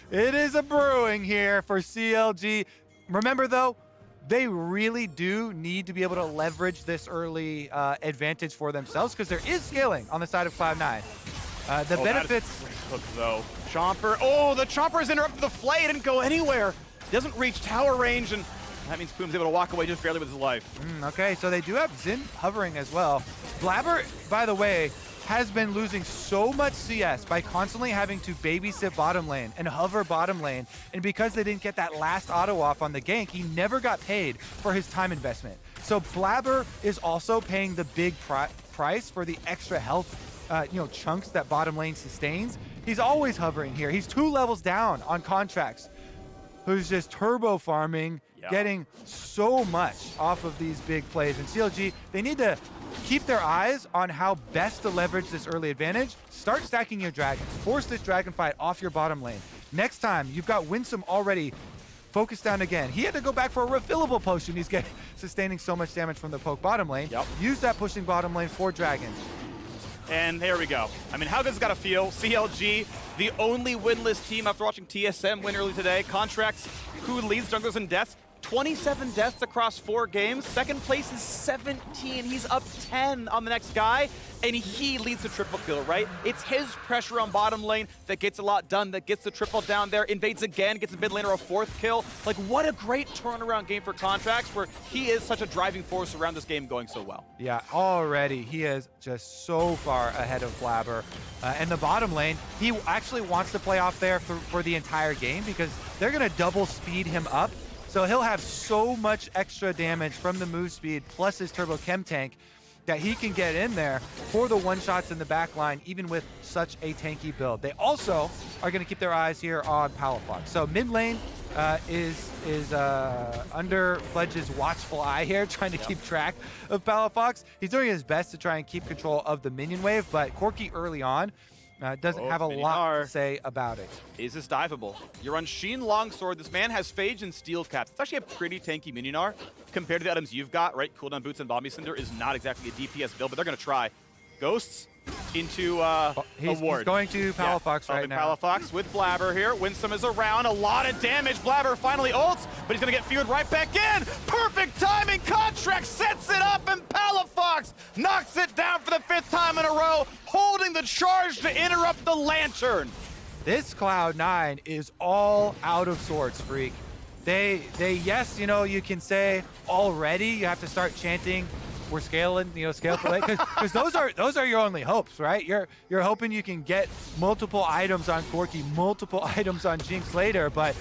It is a brewing here for CLG. Remember though, they really do need to be able to leverage this early advantage for themselves, because there is scaling on the side of Cloud9. The benefits. Hook though. Chomper. Oh, the Chomper has interrupted the flay. It didn't go anywhere. Doesn't reach tower range, and that means Poom's able to walk away just barely with his life. Okay, so they do have Xin hovering as well. Blabber, by the way, has been losing so much CS by constantly having to babysit bottom lane and hover bottom lane. And because they didn't get that last auto off on the gank, he never got paid for his time investment. So Blabber is also paying the big price for the extra health chunks that bottom lane sustains. He's always hovering here. He's 2 levels down on Contracts, who's just turbo farming, getting so much off of these big plays. And CLG, they need to keep their eyes on how best to leverage this early advantage. Start stacking your dragons. Force this dragon fight off your bottom lane. Next time, you've got Winsome already focused down again. He had to go back for a refillable potion. He's sustaining so much damage from the poke bottom lane. Use that pushing bottom lane for dragons. And there we go. I mean, how good's it gotta feel? CLG, the only winless team after watching TSM win early today. Contracts, who leads junglers in deaths, 27 deaths across 4 games. Second place is 17. He's up 10 on the next guy, and he leads the triple kill, right? It's his pressure on bottom lane that gets a lot done, that gets the triple down there, invades again, gets a mid laner a 4th kill. Like, what a great turnaround game for Contracts, where he is such a driving force around this game going so well. Yeah, already he is just so far ahead of Blabber. And the bottom lane, he actually wants to play off there for the entire game because they're going to double speed him up. So he'll have so much extra damage from the move speed plus his turbo chem tank that he can get in there for the one-shots in the back line, even with such a tanky build. They also are going to keep their eyes here on Palafox. So mid lane is under Fledge's watchful eye here, trying to keep track of Palafox. He's doing his best to try and keep control of the minion wave, but Corki early on doesn't have a lot to say about it. Is this diveable? You're on Sheen Longsword. This man has Phage and Steel Caps. It's actually a pretty tanky Minion compared to the items you've got, right? Cooldown Boots and Bombi Cinder is not exactly a DPS build, but they're going to try. Ghosts into he's Ward. Going to Palafox right now. Palafox with Blabber here. Winsome is around. A lot of damage. Blabber finally ults, but he's going to get feared right back in. Perfect timing. Contract sets it up, and Palafox knocks it down for the 5th time in a row, holding the charge to interrupt the Lantern. This Cloud9 is all out of sorts, Freak. They yes, you know, you can say already you have to start chanting we're scaling, you know, scale play, because those are your only hopes, right? You're hoping you can get multiple items on Corki, multiple items on Jinx later, but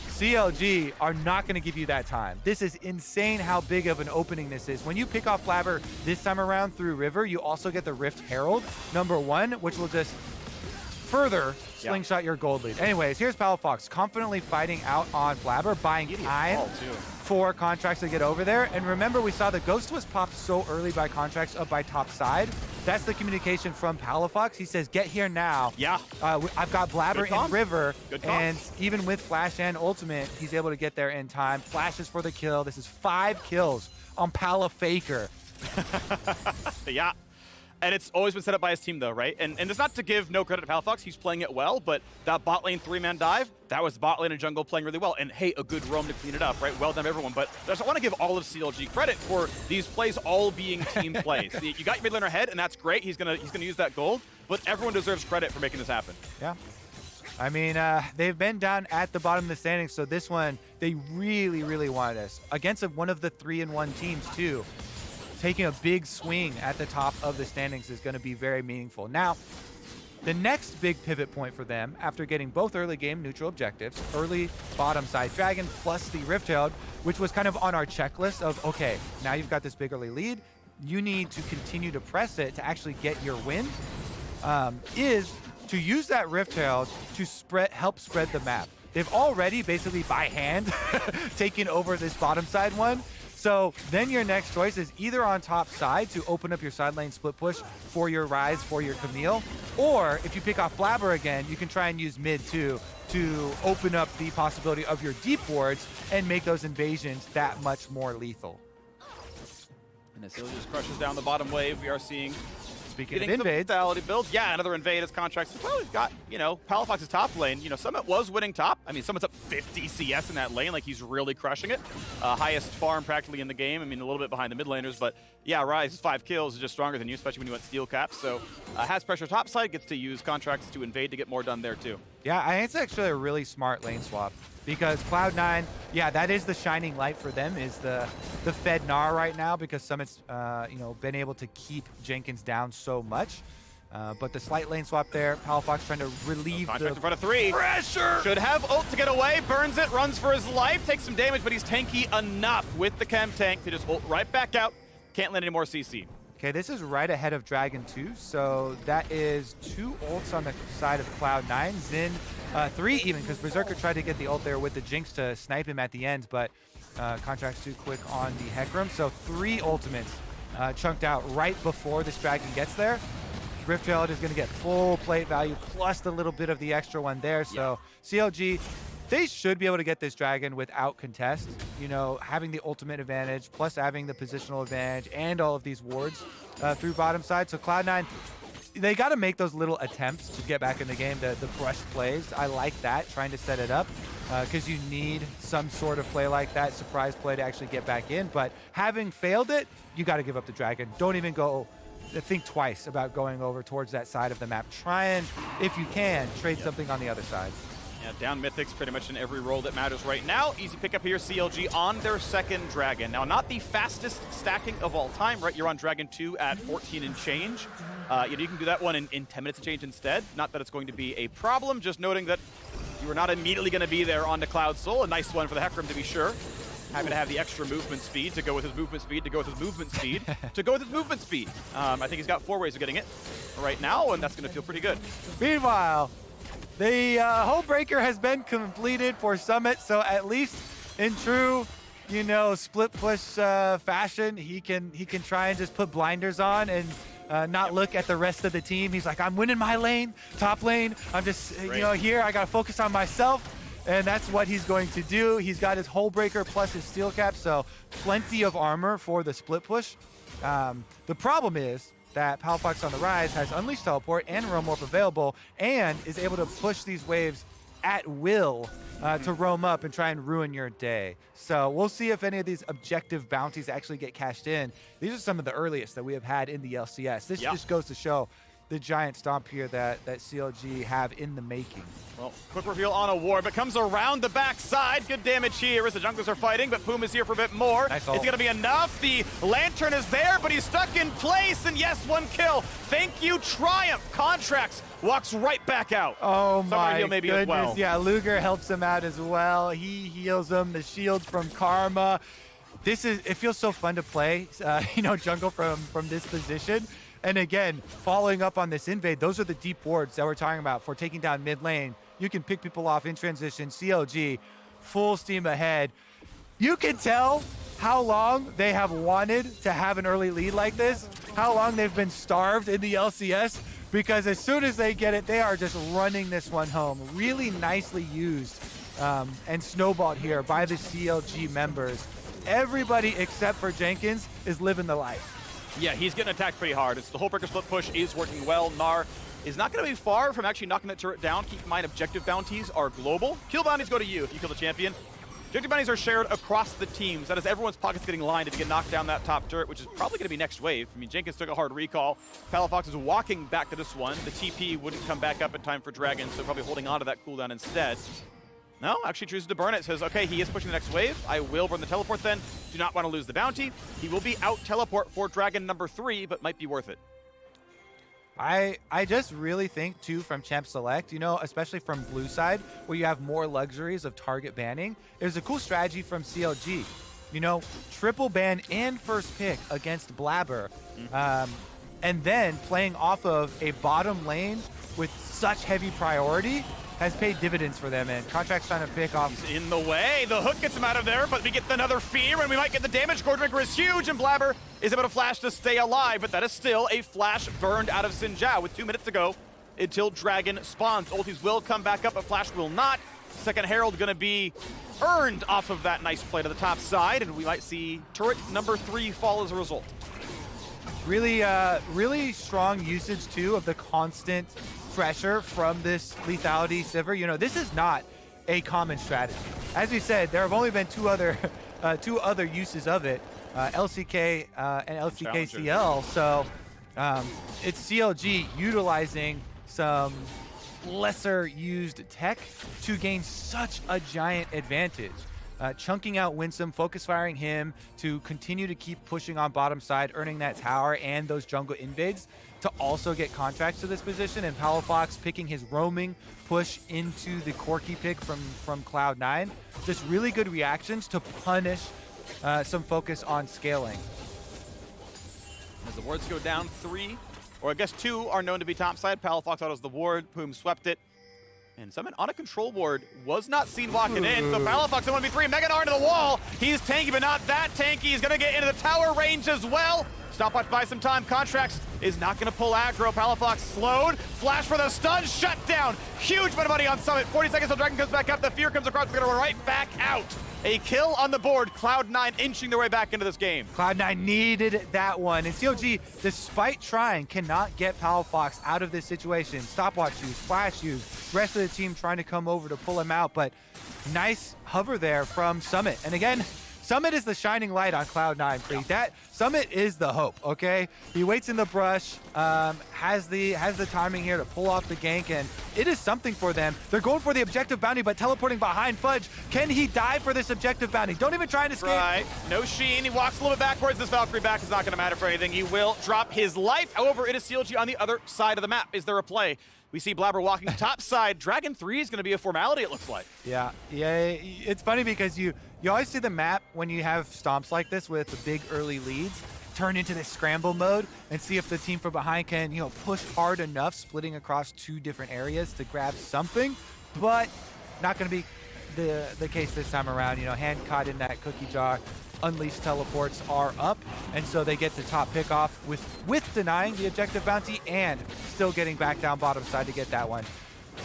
CLG are not going to give you that time. This is insane how big of an opening this is. When you pick off Blabber this time around through River, you also get the Rift Herald, #1, which will just further slingshot your gold lead. Anyways, here's Palafox confidently fighting out on Blabber, buying time for Contracts to get over there. And remember, we saw the Ghost was popped so early by Contracts up by top side. That's the communication from Palafox. He says, get here now. Yeah. I've got Blabber in River, and even with Flash and Ultimate, he's able to get there in time. Flashes for the kill. This is 5 kills on Palafaker. Yeah. And it's always been set up by his team, though, right? And it's not to give no credit to Palafox. He's playing it well, but that bot lane 3-man dive, that was bot lane and jungle playing really well. And hey, a good roam to clean it up, right? Well done, everyone. But I just want to give all of CLG credit for these plays all being team plays. You got your mid laner ahead, and that's great. He's gonna use that gold, but everyone deserves credit for making this happen. Yeah. I mean, they've been down at the bottom of the standings, so this one, they really, really wanted us. Against one of the 3-1 teams, too. Taking a big swing at the top of the standings is going to be very meaningful. Now, the next big pivot point for them, after getting both early game neutral objectives, early bottom side Dragon plus the Rift Herald, which was kind of on our checklist of, okay, now you've got this big early lead, you need to continue to press it to actually get your win, is to use that Rift Herald to help spread the map. They've already basically by hand taken over this bottom side one. So then your next choice is either on top side to open up your side lane split push for your Ryze, for your Camille, or if you pick off Blabber again, you can try and use mid too to open up the possibility of your deep wards and make those invasions that much more lethal. And as just crushes down the bottom wave, we are seeing Speaking of invades, lethality builds. Yeah, another invade as Contracts. Well, we've got, you know, Palafox's top lane. You know, Summit was winning top. I mean, Summit's up 50 CS in that lane. Like, he's really crushing it. Highest farm practically in the game. I mean, a little bit behind the mid laners, but yeah, Ryze's 5 kills is just stronger than you, especially when you went Steel Caps. So has pressure top side, gets to use Contracts to invade to get more done there too. Yeah, I think it's actually a really smart lane swap because Cloud9, yeah, that is the shining light for them, is the Fed Gnar right now, because Summit's you know, been able to keep Jenkins down so much. But the slight lane swap there, Palafox trying to relieve the in front of 3. Pressure! Should have ult to get away, burns it, runs for his life, takes some damage, but he's tanky enough with the chem tank to just ult right back out. Can't land any more CC. Okay, this is right ahead of Dragon 2, so that is 2 ults on the side of Cloud9. Xin, 3 even, because Berserker tried to get the ult there with the Jinx to snipe him at the end, but Contract's too quick on the Hecarim. So 3 ultimates chunked out right before this Dragon gets there. Rift Herald is going to get full plate value, plus the little bit of the extra one there. So CLG, they should be able to get this Dragon without contest. You know, having the ultimate advantage, plus having the positional advantage, and all of these wards through bottom side. So Cloud9, they got to make those little attempts to get back in the game, the brush plays. I like that, trying to set it up, because you need some sort of play like that, surprise play to actually get back in. But having failed it, you got to give up the Dragon. Don't even think twice about going over towards that side of the map. Try and, if you can, trade something on the other side. Yeah, down Mythics pretty much in every role that matters right now. Easy pickup here, CLG on their second Dragon. Now, not the fastest stacking of all time, right? You're on Dragon 2 at 14 and change. You can do that one in 10 minutes of change instead. Not that it's going to be a problem, just noting that you are not immediately going to be there on the Cloud Soul. A nice one for the Hecarim, to be sure. Happy to have the extra movement speed to go with his movement speed, to go with his movement speed, to go with his movement speed. I think he's got 4 ways of getting it right now, and that's going to feel pretty good. Meanwhile, the Hullbreaker has been completed for Summit, so at least in true, split push fashion, he can try and just put blinders on and not look at the rest of the team. He's like, I'm winning my lane, top lane. I'm just, here, I got to focus on myself. And that's what he's going to do. He's got his Hullbreaker plus his Steel Cap, so plenty of armor for the split push. The problem is that Palafox on the Rise has Unleashed Teleport and Roam Warp available and is able to push these waves at will to roam up and try and ruin your day. So we'll see if any of these objective bounties actually get cashed in. These are some of the earliest that we have had in the LCS. This just goes to show the giant stomp here that CLG have in the making. Well, quick reveal on a ward, but comes around the backside. Good damage here as the junglers are fighting, but Puma's here for a bit more. Nice. Is it going to be enough? The Lantern is there, but he's stuck in place, and yes, 1 kill. Thank you, Triumph. Contracts walks right back out. Oh my heal maybe goodness. as well. Yeah, Luger helps him out as well. He heals him. The shield from Karma. It feels so fun to play, jungle from this position. And again, following up on this invade, those are the deep wards that we're talking about for taking down mid lane. You can pick people off in transition. CLG, full steam ahead. You can tell how long they have wanted to have an early lead like this, how long they've been starved in the LCS, because as soon as they get it, they are just running this one home. Really nicely used and snowballed here by the CLG members. Everybody except for Jenkins is living the life. Yeah, he's getting attacked pretty hard. The Hullbreaker split push is working well. Gnar is not going to be far from actually knocking that turret down. Keep in mind, objective bounties are global. Kill bounties go to you if you kill the champion. Objective bounties are shared across the teams. That is everyone's pockets getting lined to get knocked down that top turret, which is probably going to be next wave. I mean, Jenkins took a hard recall. Palafox is walking back to this one. The TP wouldn't come back up in time for Dragon, so probably holding on to that cooldown instead. No, actually chooses to burn it. Says, okay, he is pushing the next wave. I will burn the teleport then. Do not want to lose the bounty. He will be out teleport for Dragon number 3, but might be worth it. I just really think, too, from Champ Select, especially from blue side, where you have more luxuries of target banning, there's a cool strategy from CLG. Triple ban and first pick against Blabber, and then playing off of a bottom lane with such heavy priority has paid dividends for them, and Contract's trying to pick off. He's in the way. The hook gets him out of there, but we get another fear, and we might get the damage. Goredrinker is huge, and Blabber is able to flash to stay alive, but that is still a flash burned out of Xin Zhao with 2 minutes to go until Dragon spawns. Ultis will come back up, but Flash will not. Second Herald going to be earned off of that nice play to the top side, and we might see turret number 3 fall as a result. Really strong usage, too, of the constant pressure from this lethality Sivir. This is not a common strategy. As we said, there have only been two other uses of it, LCK and LCKCL. So it's CLG utilizing some lesser used tech to gain such a giant advantage. Chunking out Winsome, focus firing him to continue to keep pushing on bottom side, earning that tower and those jungle invades to also get contracts to this position, and Palafox picking his roaming push into the Corki pick from Cloud9. Just really good reactions to punish some focus on scaling. As the wards go down, 3, or I guess 2 are known to be topside. Palafox autos the ward, Poom swept it. And Summon on a control ward was not seen walking in. So Palafox in 1v3, Mega Gnar into the wall. He's tanky, but not that tanky. He's gonna get into the tower range as well. Stopwatch buys some time. Contracts is not gonna pull aggro. Palafox slowed. Flash for the stun, shut down. Huge amount of money on Summit. 40 seconds till Dragon comes back up. The fear comes across. We're gonna run right back out. A kill on the board. Cloud9 inching their way back into this game. Cloud9 needed that one. And CLG, despite trying, cannot get Palafox out of this situation. Stopwatch use, flash use, rest of the team trying to come over to pull him out. But nice hover there from Summit. And again, Summit is the shining light on Cloud9, Freak. That Summit is the hope, okay? He waits in the brush, has the timing here to pull off the gank, and it is something for them. They're going for the objective bounty, but teleporting behind Fudge. Can he die for this objective bounty? Don't even try and escape. Right, no Sheen. He walks a little bit backwards. This Valkyrie back is not going to matter for anything. He will drop his life. However, it is CLG on the other side of the map. Is there a play? We see Blabber walking top side. Dragon 3 is going to be a formality, it looks like. Yeah, it's funny because you always see the map when you have stomps like this with the big early leads turn into this scramble mode and see if the team from behind can, push hard enough, splitting across 2 different areas to grab something, but not going to be the case this time around. Hand caught in that cookie jar. Unleashed teleports are up, and so they get the top pick off with denying the objective bounty and still getting back down bottom side to get that one.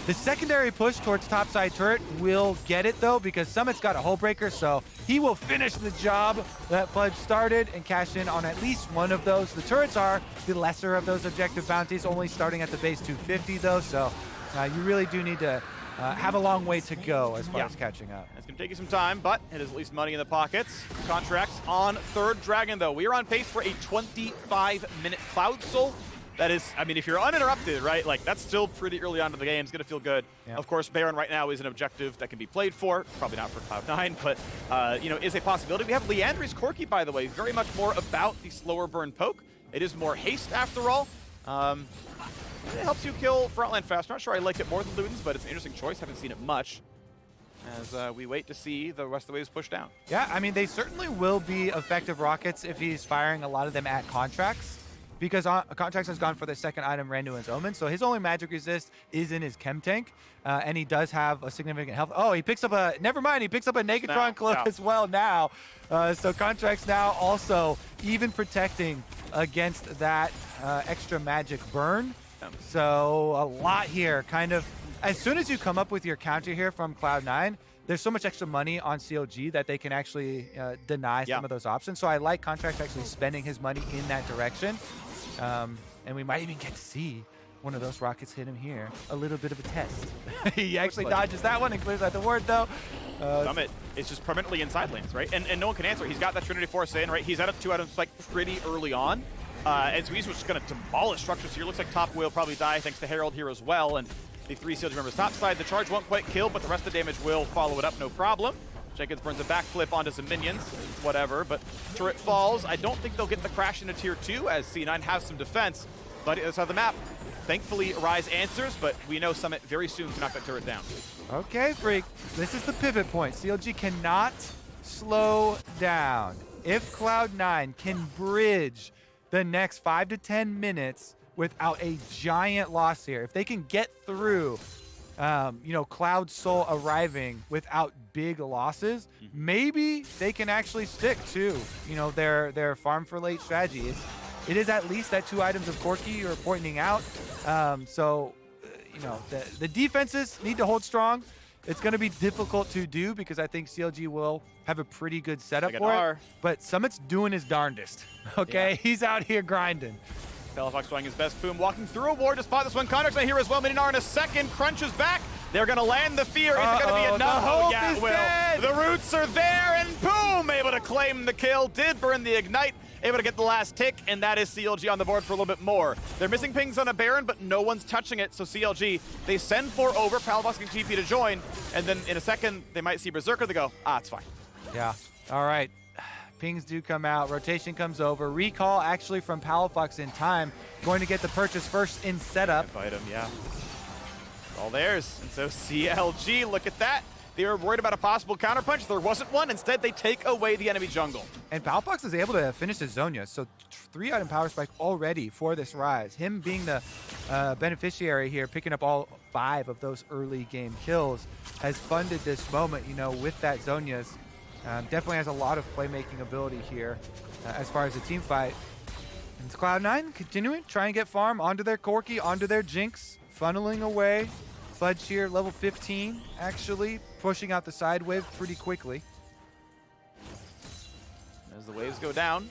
The secondary push towards topside turret will get it though, because Summit's got a hull breaker, so he will finish the job that Fudge started and cash in on at least one of those. The turrets are the lesser of those objective bounties, only starting at the base 250 though, so you really do need to have a long way to go as far as catching up. It's going to take you some time, but it is at least money in the pockets. Contracts on third Dragon, though. We are on pace for a 25-minute Cloud Soul. That is, if you're uninterrupted, right, that's still pretty early on in the game. It's going to feel good. Yeah. Of course, Baron right now is an objective that can be played for. Probably not for Cloud9, but, is a possibility. We have Leandri's Corki, by the way, very much more about the slower burn poke. It is more haste, after all. It helps you kill Frontline faster. Not sure I like it more than Luden's, but it's an interesting choice. Haven't seen it much as we wait to see the rest of the waves pushed down. Yeah, they certainly will be effective rockets if he's firing a lot of them at Contracts, because Contracts has gone for the second item, Randuin's Omen, so his only magic resist is in his chem tank, and he does have a significant health. Oh, he picks up a, never mind, he picks up a Negatron cloak as well now. So Contracts now also even protecting against that extra magic burn. So a lot here, kind of, as soon as you come up with your counter here from Cloud9, there's so much extra money on CLG that they can actually deny some of those options. So I like Contracts actually spending his money in that direction. And we might even get to see one of those rockets hit him here. A little bit of a test. He actually dodges that one and clears out the ward though. Summit is just permanently inside lanes, right? And no one can answer. He's got that Trinity Force in, right? He's out of 2 items pretty early on. And so he's just going to demolish structures here. Looks like top will probably die thanks to Herald here as well. And the 3 CLG members top side. The charge won't quite kill, but the rest of the damage will follow it up, no problem. Jenkins burns a backflip onto some minions, whatever, but turret falls. I don't think they'll get the crash into tier 2 as C9 has some defense, but it's on the map. Thankfully, Rise answers, but we know Summit very soon to knock that turret down. Okay, Freak, this is the pivot point. CLG cannot slow down. If Cloud9 can bridge the next 5 to 10 minutes without a giant loss here, if they can get through Cloud Soul arriving without big losses, maybe they can actually stick to, their farm for late strategy. It is at least that 2 items of Corki you're pointing out. The defenses need to hold strong. It's going to be difficult to do because I think CLG will have a pretty good setup for it. But Summit's doing his darndest, okay? Yeah. He's out here grinding. Palafox trying his best. Boom walking through a ward to spot this one. Contract's not here as well. Mininar in a second. Crunches back. They're going to land the fear. Is it going to be enough? Oh, yeah, it will. Dead. The roots are there, and boom! Able to claim the kill. Did burn the Ignite. Able to get the last tick, and that is CLG on the board for a little bit more. They're missing pings on a Baron, but no one's touching it, so CLG, they send 4 over. Palafox can TP to join, and then in a second, they might see Berserker. They go, it's fine. Yeah. All right. Pings do come out. Rotation comes over. Recall actually from Palafox in time. Going to get the purchase first in setup. Fight him, yeah. All theirs. And so CLG, look at that. They were worried about a possible counterpunch. There wasn't one. Instead, they take away the enemy jungle. And Palafox is able to finish his Zonya. So 3 item power spike already for this Rise. Him being the beneficiary here, picking up all 5 of those early game kills, has funded this moment, with that Zonyas. Definitely has a lot of playmaking ability here as far as the team fight. And Cloud9 continuing, try and get farm onto their Corki, onto their Jinx, funneling away. Fudge here, level 15, actually, pushing out the side wave pretty quickly. the waves go down.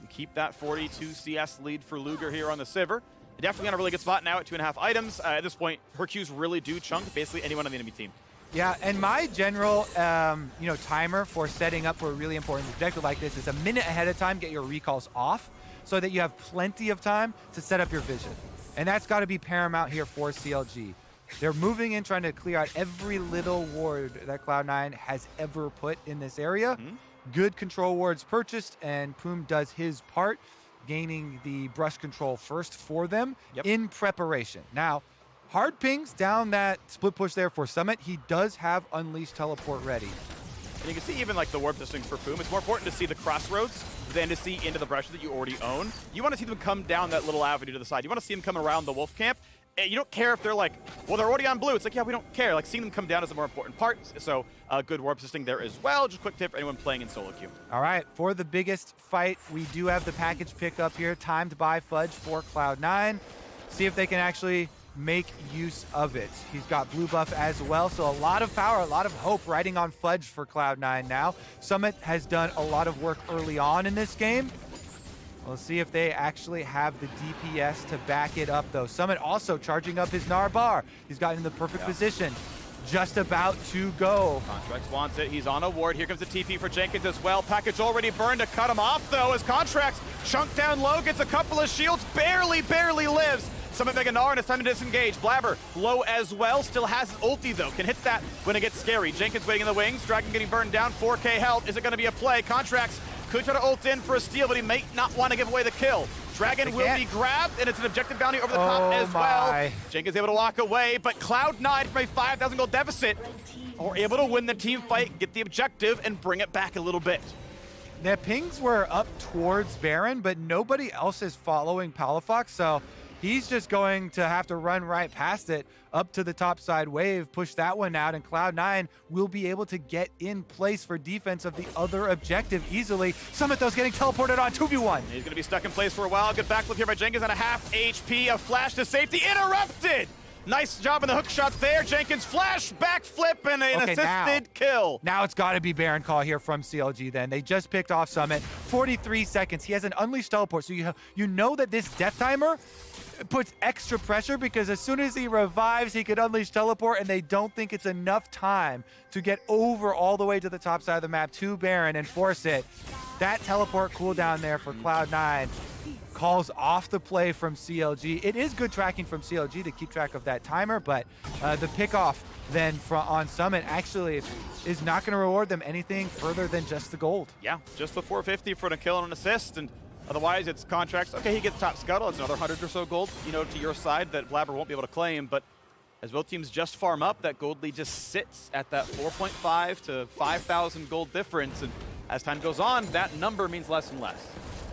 You keep that 42 CS lead for Luger here on the Sivir. Definitely on a really good spot now at 2.5 items. At this point, her Qs really do chunk basically anyone on the enemy team. Yeah, and my general, timer for setting up for a really important objective like this is a minute ahead of time, get your recalls off so that you have plenty of time to set up your vision. And that's got to be paramount here for CLG. They're moving in, trying to clear out every little ward that Cloud9 has ever put in this area. Good control wards purchased, and Poom does his part, gaining the brush control first for them in preparation. Now, hard pings down that split push there for Summit. He does have Unleashed Teleport ready. And you can see even like the warp distance for Poom. It's more important to see the crossroads than to see into the brush that you already own. You want to see them come down that little avenue to the side. You want to see them come around the wolf camp. You don't care if they're like, well, they're already on blue. It's like, yeah, we don't care. Like, seeing them come down is the more important part. So good warp assisting there as well. Just quick tip for anyone playing in solo queue. All right, for the biggest fight, we do have the package pick up here, timed by Fudge for Cloud9. See if they can actually make use of it. He's got blue buff as well, so a lot of power, a lot of hope riding on Fudge for Cloud9 now. Summit has done a lot of work early on in this game. We'll see if they actually have the DPS to back it up, though. Summit also charging up his Narbar. He's got in the perfect position. Just about to go. Contracts wants it. He's on a ward. Here comes the TP for Jenkins as well. Package already burned to cut him off, though, as Contracts chunk down low, gets a couple of shields, barely lives. Summit Mega Gnar, and it's time to disengage. Blabber low as well, still has his ulti though, can hit that when it gets scary. Jenkins waiting in the wings, Dragon getting burned down, 4K health. Is it gonna be a play? Contracts could try to ult in for a steal, but he may not want to give away the kill. Dragon will be grabbed, and it's an objective bounty over the top as well. Jenkins able to walk away, but Cloud9 from a 5,000 gold deficit are able to win the team fight, get the objective, and bring it back a little bit. Their pings were up towards Baron, but nobody else is following Palafox, so he's just going to have to run right past it up to the top side wave, push that one out, and Cloud9 will be able to get in place for defense of the other objective easily. Summit, though, is getting teleported on 2v1. He's going to be stuck in place for a while. Good backflip here by Jenkins on a half HP. A flash to safety. Interrupted! Nice job in the hook shot there. Jenkins flash, backflip, and an assisted kill. Now it's got to be Baron call here from CLG then. They just picked off Summit. 43 seconds. He has an Unleashed Teleport, so you know that this death timer puts extra pressure because as soon as he revives, he could Unleash Teleport, and they don't think it's enough time to get over all the way to the top side of the map to Baron and force it. That teleport cooldown there for Cloud9 calls off the play from CLG. It is good tracking from CLG to keep track of that timer, but the pickoff then on Summit actually is not going to reward them anything further than just the gold. Yeah, just the 450 for the kill and an assist, and otherwise it's Contracts. Okay, he gets top scuttle. It's another 100 or so gold, to your side that Blabber won't be able to claim, but as both teams just farm up, that gold lead just sits at that 4.5 to 5,000 gold difference, and as time goes on, that number means less and less.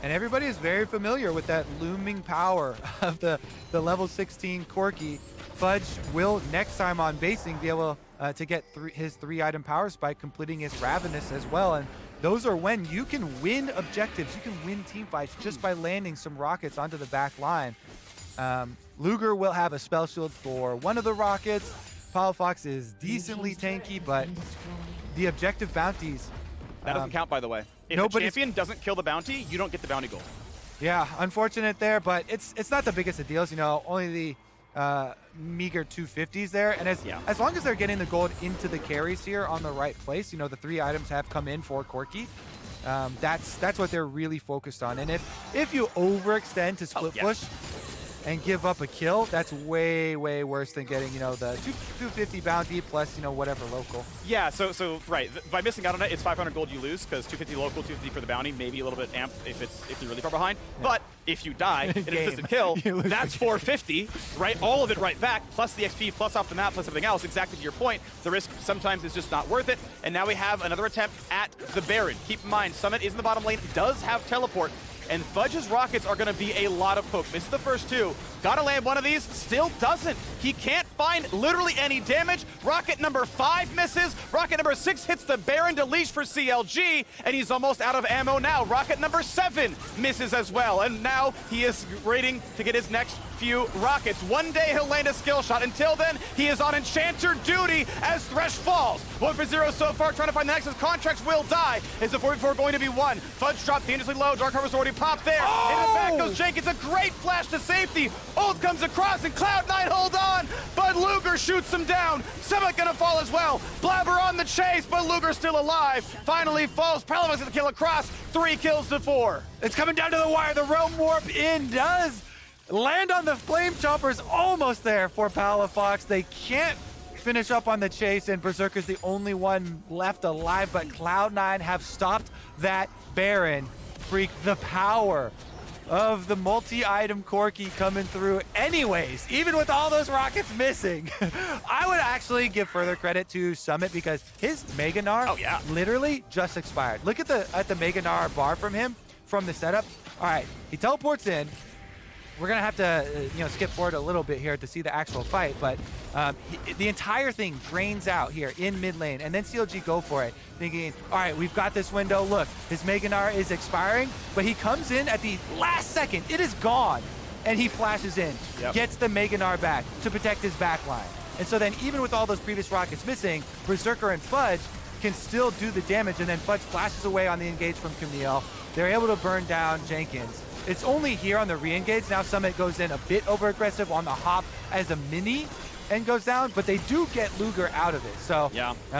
And everybody is very familiar with that looming power of the level 16 Corki. Fudge will next time on basing be able to get his 3-item power spike, completing his Ravenous as well. And those are when you can win objectives, you can win team fights just by landing some rockets onto the back line. Luger will have a spell shield for one of the rockets. Palafox is decently tanky, but the objective bounties. That doesn't count, by the way. If a champion doesn't kill the bounty, you don't get the bounty gold. Yeah, unfortunate there, but it's not the biggest of deals. Only the meager 250s there, and as long as they're getting the gold into the carries here on the right place, the 3 items have come in for Corki. That's what they're really focused on. And if you overextend to split push and give up a kill, that's way worse than getting the 250 bounty plus whatever local. Yeah, so right, by missing out on it, it's 500 gold you lose because 250 local, 250 for the bounty, maybe a little bit amped if you're really far behind. Yeah. But if you die in an assisted kill, that's 450, right? All of it right back, plus the XP, plus off the map, plus everything else. Exactly to your point, the risk sometimes is just not worth it. And now we have another attempt at the Baron. Keep in mind, Summit is in the bottom lane, does have teleport, and Fudge's rockets are going to be a lot of poke. Misses the first 2. Gotta land one of these. Still doesn't. He can't find literally any damage. Rocket number 5 misses. Rocket number 6 hits the Baron to leash for CLG, and he's almost out of ammo now. Rocket number 7 misses as well, and now he is waiting to get his next few rockets. One day he'll land a skill shot. Until then, he is on Enchanter duty as Thresh falls. 1 for 0 so far, trying to find the next. His contracts will die. Is the 4v4 going to be won? Fudge dropped dangerously low. Dark Harvest already popped there. In the back goes Jenkins. A great flash to safety. Ult comes across and Cloud9 hold on, but Luger shoots him down. Summit gonna fall as well. Blabber on the chase, but Luger's still alive. Finally falls. Palafox gonna kill across. 3 kills to 4. It's coming down to the wire. The Realm Warp in does land on the Flame Choppers. Almost there for Palafox. They can't finish up on the chase, and Berserker's the only one left alive, but Cloud9 have stopped that Baron. Freak, the power of the multi-item Corki coming through anyways, even with all those rockets missing. I would actually give further credit to Summit because his Mega Gnar literally just expired. Look at the Mega Gnar bar from him from the setup. All right, he teleports in. We're gonna have to skip forward a little bit here to see the actual fight, but the entire thing drains out here in mid lane, and then CLG go for it, thinking, all right, we've got this window. Look, his Mega Gnar is expiring, but he comes in at the last second. It is gone, and he flashes in, gets the Mega Gnar back to protect his backline. And so then even with all those previous rockets missing, Berserker and Fudge can still do the damage, and then Fudge flashes away on the engage from Camille. They're able to burn down Jenkins. It's only here on the re-engage. Now Summit goes in a bit over-aggressive on the hop as a mini and goes down, but they do get Luger out of it. So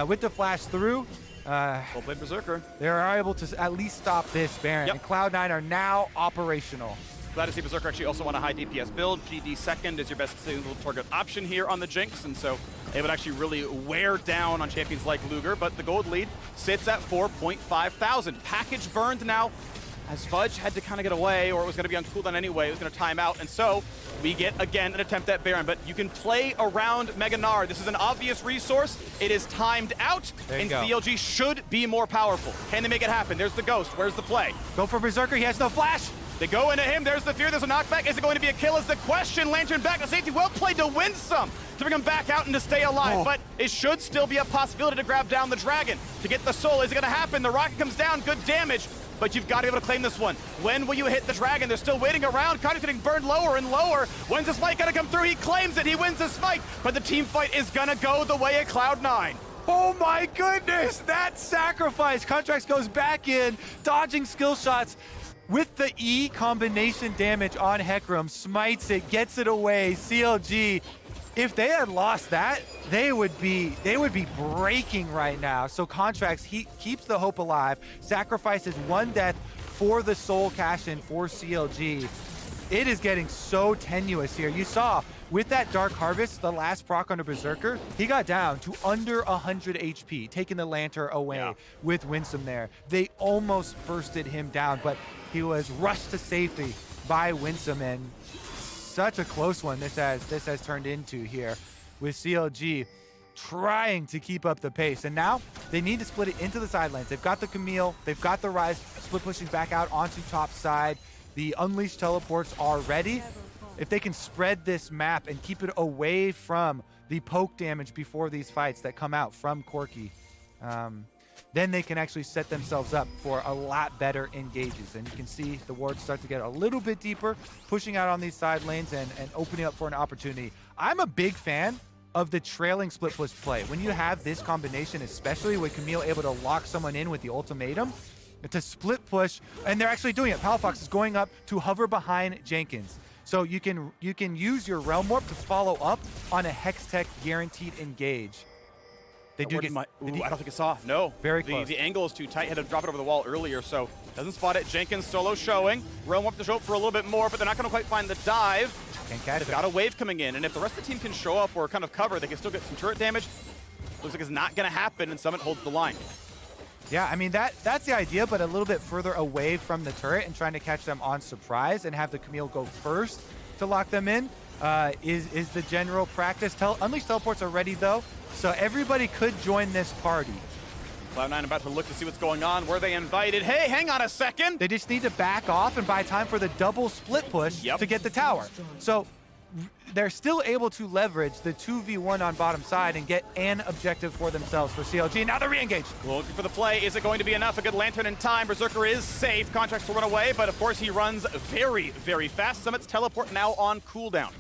with the flash through, well played, Berserker. They are able to at least stop this Baron, and Cloud9 are now operational. Glad to see Berserker actually also on a high DPS build. GD second is your best single target option here on the Jinx, and so it would actually really wear down on champions like Luger, but the gold lead sits at 4,500. Package burned now, as Fudge had to kind of get away, or it was going to be on cooldown anyway. It was going to time out, and so we get, again, an attempt at Baron. But you can play around Mega Gnar. This is an obvious resource. It is timed out, and CLG should be more powerful. Can they make it happen? There's the Ghost. Where's the play? Go for Berserker. He has no flash. They go into him. There's the fear. There's a knockback. Is it going to be a kill is the question. Lantern back to safety. Well played to win some, to bring him back out and to stay alive. But it should still be a possibility to grab down the Dragon, to get the soul. Is it going to happen? The rocket comes down. Good damage. But you've got to be able to claim this one. When will you hit the Dragon? They're still waiting around. Carter's getting burned lower and lower. When's the smite gonna come through? He claims it. He wins the smite. But the team fight is gonna go the way of Cloud9. Oh my goodness, that sacrifice. Contracts goes back in, dodging skill shots. With the E combination damage on Hecarim, smites it, gets it away. CLG, if they had lost that, they would be breaking right now. So Contracts, he keeps the hope alive, sacrifices one death for the soul cash in for CLG. It is getting so tenuous here. You saw with that Dark Harvest, the last proc on a Berserker, he got down to under 100 HP, taking the Lantern away with Winsome there. They almost bursted him down, but he was rushed to safety by Winsome, and such a close one this has turned into here with CLG trying to keep up the pace. And now they need to split it into the side lanes. They've got the Camille, they've got the Rise, split pushing back out onto top side. The Unleashed teleports are ready. If they can spread this map and keep it away from the poke damage before these fights that come out from Corki, then they can actually set themselves up for a lot better engages. And you can see the wards start to get a little bit deeper, pushing out on these side lanes and opening up for an opportunity. I'm a big fan of the trailing split push play. When you have this combination, especially with Camille able to lock someone in with the ultimatum, it's a split push, and they're actually doing it. Palafox is going up to hover behind Jenkins. So you can use your Realm Warp to follow up on a Hextech guaranteed engage. They do get... I don't think it saw. No. Very close. The angle is too tight. Had to drop it over the wall earlier, so doesn't spot it. Jenkins solo showing. Realm Warp to show up for a little bit more, but they're not going to quite find the dive. Can't catch They've got a wave coming in, and if the rest of the team can show up or kind of cover, they can still get some turret damage. Looks like it's not going to happen, and Summit holds the line. Yeah, I mean, that's the idea, but a little bit further away from the turret and trying to catch them on surprise and have the Camille go first to lock them in is the general practice. Unleashed teleports are ready, though, so everybody could join this party. Cloud9 about to look to see what's going on. Were they invited? Hey, hang on a second. They just need to back off and buy time for the double split push to get the tower. So they're still able to leverage the 2v1 on bottom side and get an objective for themselves for CLG. Now they're re-engaged. Looking for the play. Is it going to be enough? A good lantern in time. Berserker is safe. Contracts to run away, but of course he runs very, very fast. Summit's teleport now on cooldown.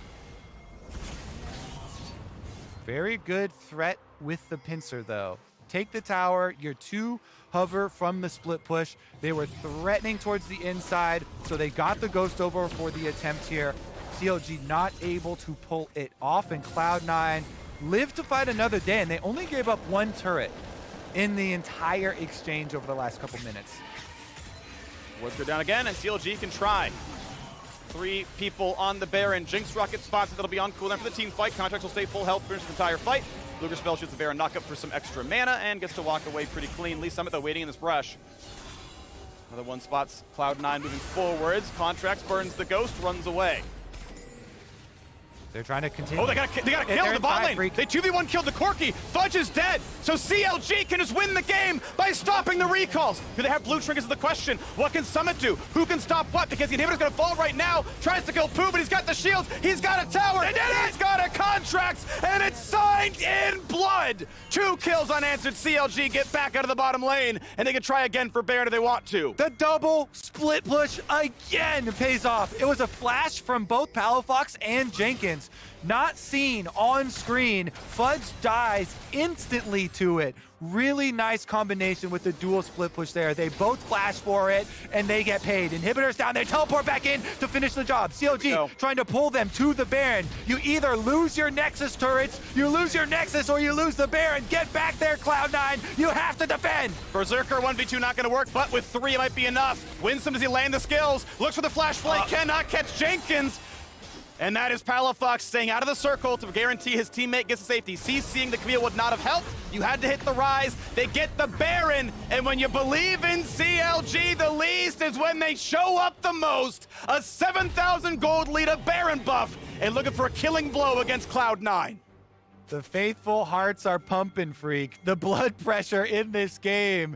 Very good threat with the pincer, though. Take the tower, your 2 hover from the split push. They were threatening towards the inside, so they got the ghost over for the attempt here. CLG not able to pull it off, and Cloud9 lived to fight another day, and they only gave up 1 turret in the entire exchange over the last couple minutes. Wards go down again, and CLG can try. 3 people on the Baron. Jinx Rocket spots it. That'll be on cooldown for the team fight. Contracts will stay full health, finish the entire fight. Luger spell shoots the Baron knock up for some extra mana and gets to walk away pretty cleanly. Summit, though, waiting in this brush. Another one spots Cloud9 moving forwards. Contracts burns the ghost, runs away. They're trying to continue. Oh, they got a kill in the bot lane. They 2v1 killed the Corki. Fudge is dead. So CLG can just win the game by stopping the recalls. Do they have blue triggers is the question. What can Summit do? Who can stop what? Because the inhibitor's going to fall right now. Tries to kill Pooh, but he's got the shields. He's got a tower. They did it! He's got a contract, and it's signed in blood. 2 kills unanswered. CLG get back out of the bottom lane, and they can try again for Baron if they want to. The double split push again pays off. It was a flash from both Palafox and Jenkins. Not seen on screen. Fudge dies instantly to it. Really nice combination with the dual split push there. They both flash for it, and they get paid. Inhibitors down, they teleport back in to finish the job. CLG trying to pull them to the Baron. You either lose your Nexus turrets, you lose your Nexus, or you lose the Baron. Get back there, Cloud9. You have to defend. Berserker 1v2 not going to work, but with 3 it might be enough. Winsome, does he land the skills? Looks for the flash flight, cannot catch Jenkins. And that is Palafox staying out of the circle to guarantee his teammate gets to safety. CCing the Camille would not have helped. You had to hit the rise. They get the Baron. And when you believe in CLG the least is when they show up the most. A 7,000 gold lead, a Baron buff, and looking for a killing blow against Cloud9. The faithful hearts are pumping, Freak. The blood pressure in this game.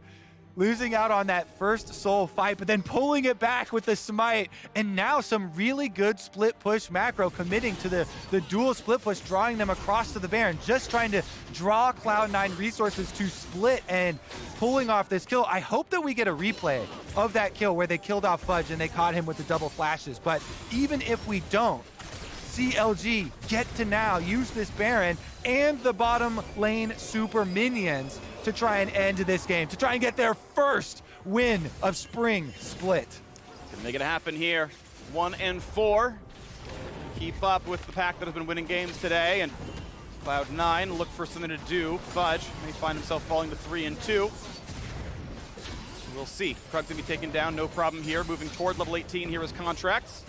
Losing out on that first soul fight, but then pulling it back with the smite. And now some really good split push macro committing to the dual split push, drawing them across to the Baron, just trying to draw Cloud9 resources to split and pulling off this kill. I hope that we get a replay of that kill where they killed off Fudge and they caught him with the double flashes. But even if we don't, CLG get to now use this Baron and the bottom lane super minions to try and end this game, to try and get their first win of Spring Split. Can make it happen here. 1 and 4. Keep up with the pack that has been winning games today, and Cloud9 look for something to do. Fudge may find himself falling to 3 and 2. We'll see. Krug's gonna be taken down, no problem here. Moving toward level 18 here is Contracts.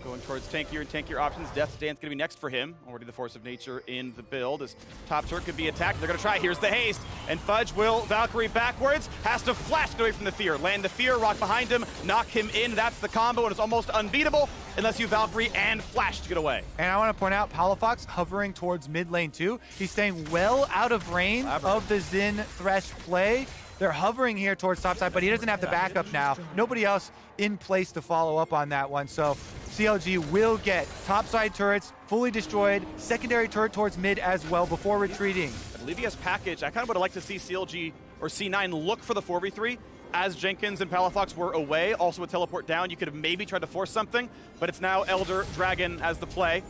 Going towards tankier and tankier options. Death Dance gonna be next for him. Already the force of nature in the build. As top turret could be attacked. They're gonna try. Here's the haste. And Fudge will Valkyrie backwards. Has to flash away from the fear. Land the fear, rock behind him, knock him in. That's the combo, and it's almost unbeatable unless you Valkyrie and flash to get away. And I want to point out Palafox hovering towards mid lane too. He's staying well out of range of the Xin Thresh play. They're hovering here towards topside, but he doesn't have the backup now. Nobody else in place to follow up on that one. So CLG will get topside turrets fully destroyed, secondary turret towards mid as well before retreating. I believe he has package. I kind of would have liked to see CLG or C9 look for the 4v3 as Jenkins and Palafox were away. Also a teleport down. You could have maybe tried to force something, but it's now Elder Dragon as the play.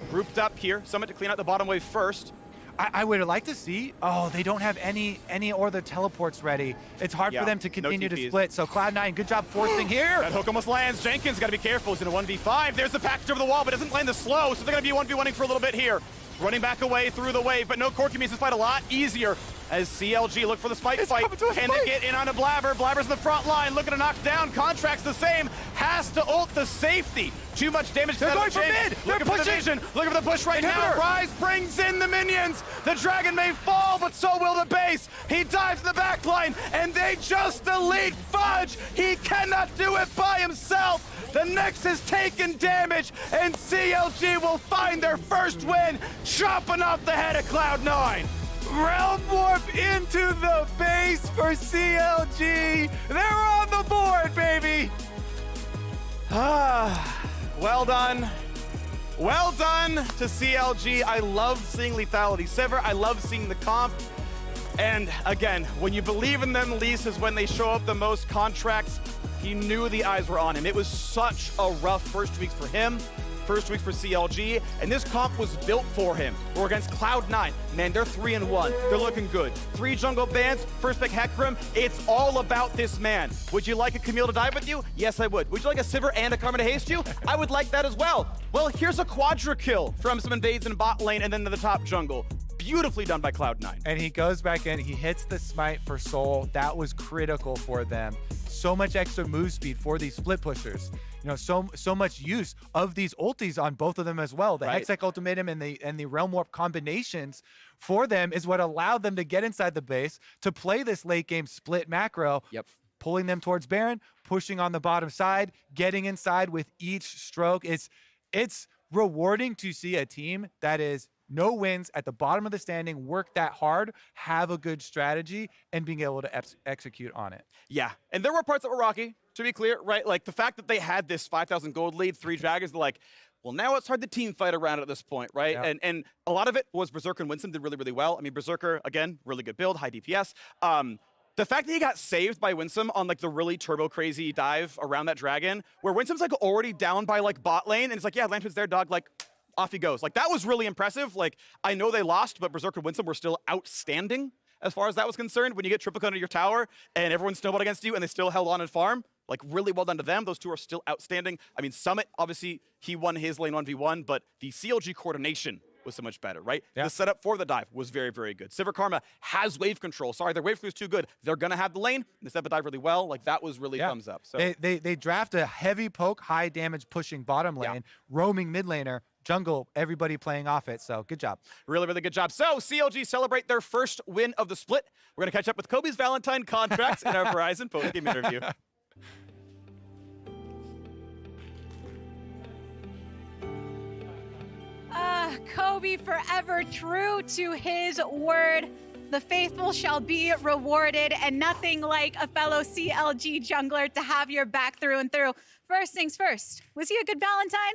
Grouped up here. Summit to clean out the bottom wave first. I would like to see, they don't have any or the teleports ready. It's hard for them to continue to split. So Cloud9, good job forcing here. That hook almost lands. Jenkins got to be careful. He's in a 1v5. There's the package over the wall, but doesn't land the slow. So they're going to be 1v1ing for a little bit here. Running back away through the wave, but no Corki makes this fight a lot easier as CLG look for the spike fight. Can they get in onto Blabber? Blabber's in the front line, looking to knock down. Contracts the same. Has to ult the safety. Too much damage to They're that going for mid. They're looking for the pushing. vision. Looking for the push right now. Rise brings in the minions. The dragon may fall, but so will the base. He dives in the back line, and they just delete Fudge. He cannot do it by himself. The Nexus taking damage, and CLG will find their first win, chopping off the head of Cloud9. Realm Warp into the base for CLG. They're on the board, baby. Well done. Well done to CLG. I love seeing lethality. Sivir, I love seeing the comp. And again, when you believe in them least is when they show up the most. Contracts, he knew the eyes were on him. It was such a rough first weeks for him, first weeks for CLG, and this comp was built for him. We're against Cloud9. Man, they're 3-1. They're looking good. 3 jungle bans, first pick Hecarim. It's all about this man. Would you like a Camille to dive with you? Yes, I would. Would you like a Sivir and a Karma to haste you? I would like that as well. Well, here's a quadra kill from some invades in bot lane and then to the top jungle. Beautifully done by Cloud9. And he goes back in, he hits the smite for Soul. That was critical for them. So much extra move speed for these split pushers. You know, so much use of these ultis on both of them as well. The Hextech ultimatum and the Realm Warp combinations for them is what allowed them to get inside the base to play this late game split macro. Yep. Pulling them towards Baron, pushing on the bottom side, getting inside with each stroke. It's rewarding to see a team that is no wins at the bottom of the standing, work that hard, have a good strategy, and being able to execute on it. Yeah, and there were parts that were rocky, to be clear, right? Like the fact that they had this 5,000 gold lead, 3 dragons, they're like, well, now it's hard to team fight around at this point, right? Yeah. And a lot of it was Berserker and Winston did really, really well. I mean, Berserker, again, really good build, high DPS. The fact that he got saved by Winsome on like the really turbo crazy dive around that dragon, where Winsome's like already down by like bot lane, and it's like, yeah, Lantern's there, dog, like, off he goes. Like, that was really impressive. Like, I know they lost, but Berserker and Winsome were still outstanding as far as that was concerned. When you get triple cut into your tower and everyone snowballed against you and they still held on and farm, like, really well done to them. Those two are still outstanding. I mean, Summit, obviously, he won his lane 1v1, but the CLG coordination was so much better, right? Yeah. The setup for the dive was very, very good. Sivir Karma has wave control. Sorry, their wave control is too good. They're going to have the lane. They set the dive really well. Like, that was really thumbs up. So They draft a heavy poke, high damage pushing bottom lane, roaming mid laner, jungle, everybody playing off it. So good job. Really, really good job. So CLG celebrate their first win of the split. We're going to catch up with Kobe's Valentine contracts in our Verizon post-game interview. Kobe forever true to his word. The faithful shall be rewarded, and nothing like a fellow CLG jungler to have your back through and through. First things first, was he a good Valentine?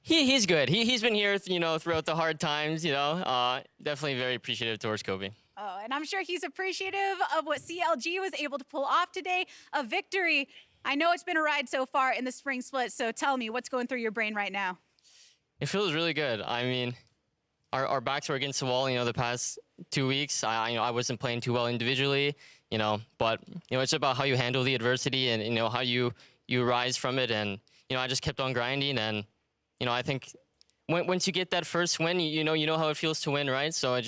He's good. He's been here, you know, throughout the hard times, you know. Definitely very appreciative towards Kobe. Oh, and I'm sure he's appreciative of what CLG was able to pull off today, a victory. I know it's been a ride so far in the spring split, so tell me, what's going through your brain right now? It feels really good. I mean, our backs were against the wall, you know, the past 2 weeks. I wasn't playing too well individually, you know, but, you know, it's about how you handle the adversity and, you know, how you rise from it. And, you know, I just kept on grinding. And, you know, I think once you get that first win, you know how it feels to win, right? So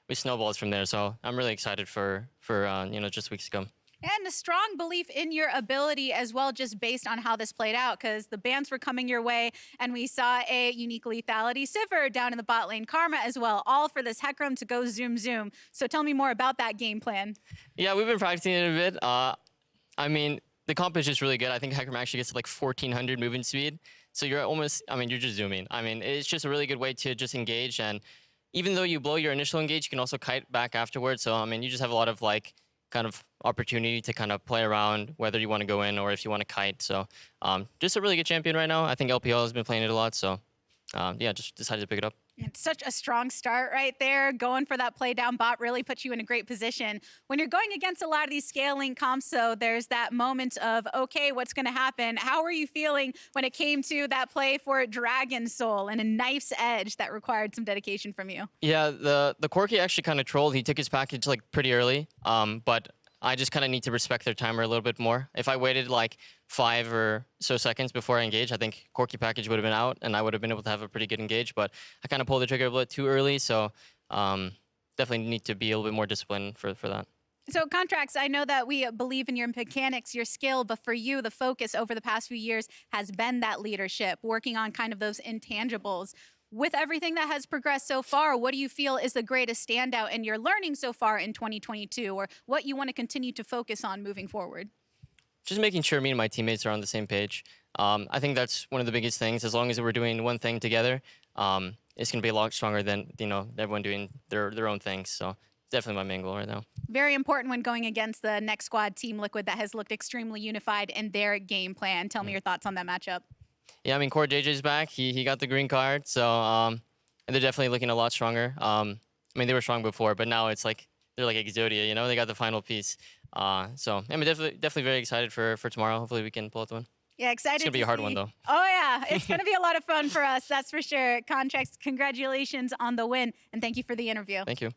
we snowballed from there. So I'm really excited for you know, just weeks to come. And a strong belief in your ability as well, just based on how this played out, because the bans were coming your way, and we saw a unique lethality Sivir down in the bot lane, Karma as well, all for this Hecarim to go zoom zoom. So tell me more about that game plan. Yeah, we've been practicing it a bit. I mean, the comp is just really good. I think Hecarim actually gets to like 1,400 movement speed. So you're almost, I mean, you're just zooming. I mean, it's just a really good way to just engage. And even though you blow your initial engage, you can also kite back afterwards. So, I mean, you just have a lot of like kind of opportunity to kind of play around whether you want to go in or if you want to kite. So just a really good champion right now. I think LPL has been playing it a lot. So yeah, just decided to pick it up. It's such a strong start right there. Going for that play down bot really puts you in a great position. When you're going against a lot of these scaling comps, so there's that moment of, okay, what's going to happen? How were you feeling when it came to that play for Dragon Soul and a knife's edge that required some dedication from you? Yeah, the Corki actually kind of trolled. He took his package like pretty early, but I just kind of need to respect their timer a little bit more. If I waited like 5 or so seconds before I engage, I think Corki package would have been out and I would have been able to have a pretty good engage, but I kind of pulled the trigger a bit too early, so definitely need to be a little bit more disciplined for that. So Contracts, I know that we believe in your mechanics, your skill, but for you, the focus over the past few years has been that leadership, working on kind of those intangibles. With everything that has progressed so far, what do you feel is the greatest standout in your learning so far in 2022, or what you want to continue to focus on moving forward? Just making sure me and my teammates are on the same page. I think that's one of the biggest things. As long as we're doing one thing together, it's going to be a lot stronger than, you know, everyone doing their own things. So definitely my main goal right now. Very important when going against the next squad, Team Liquid, that has looked extremely unified in their game plan. Tell me your thoughts on that matchup. Yeah, I mean, Core JJ's back. He got the green card, so and they're definitely looking a lot stronger. I mean, they were strong before, but now it's like they're like Exodia, you know? They got the final piece. So I mean, definitely very excited for tomorrow. Hopefully, we can pull out the win. Yeah, excited. It's gonna be a hard one, though. Oh yeah, it's gonna be a lot of fun for us. That's for sure. Contracts, congratulations on the win, and thank you for the interview. Thank you.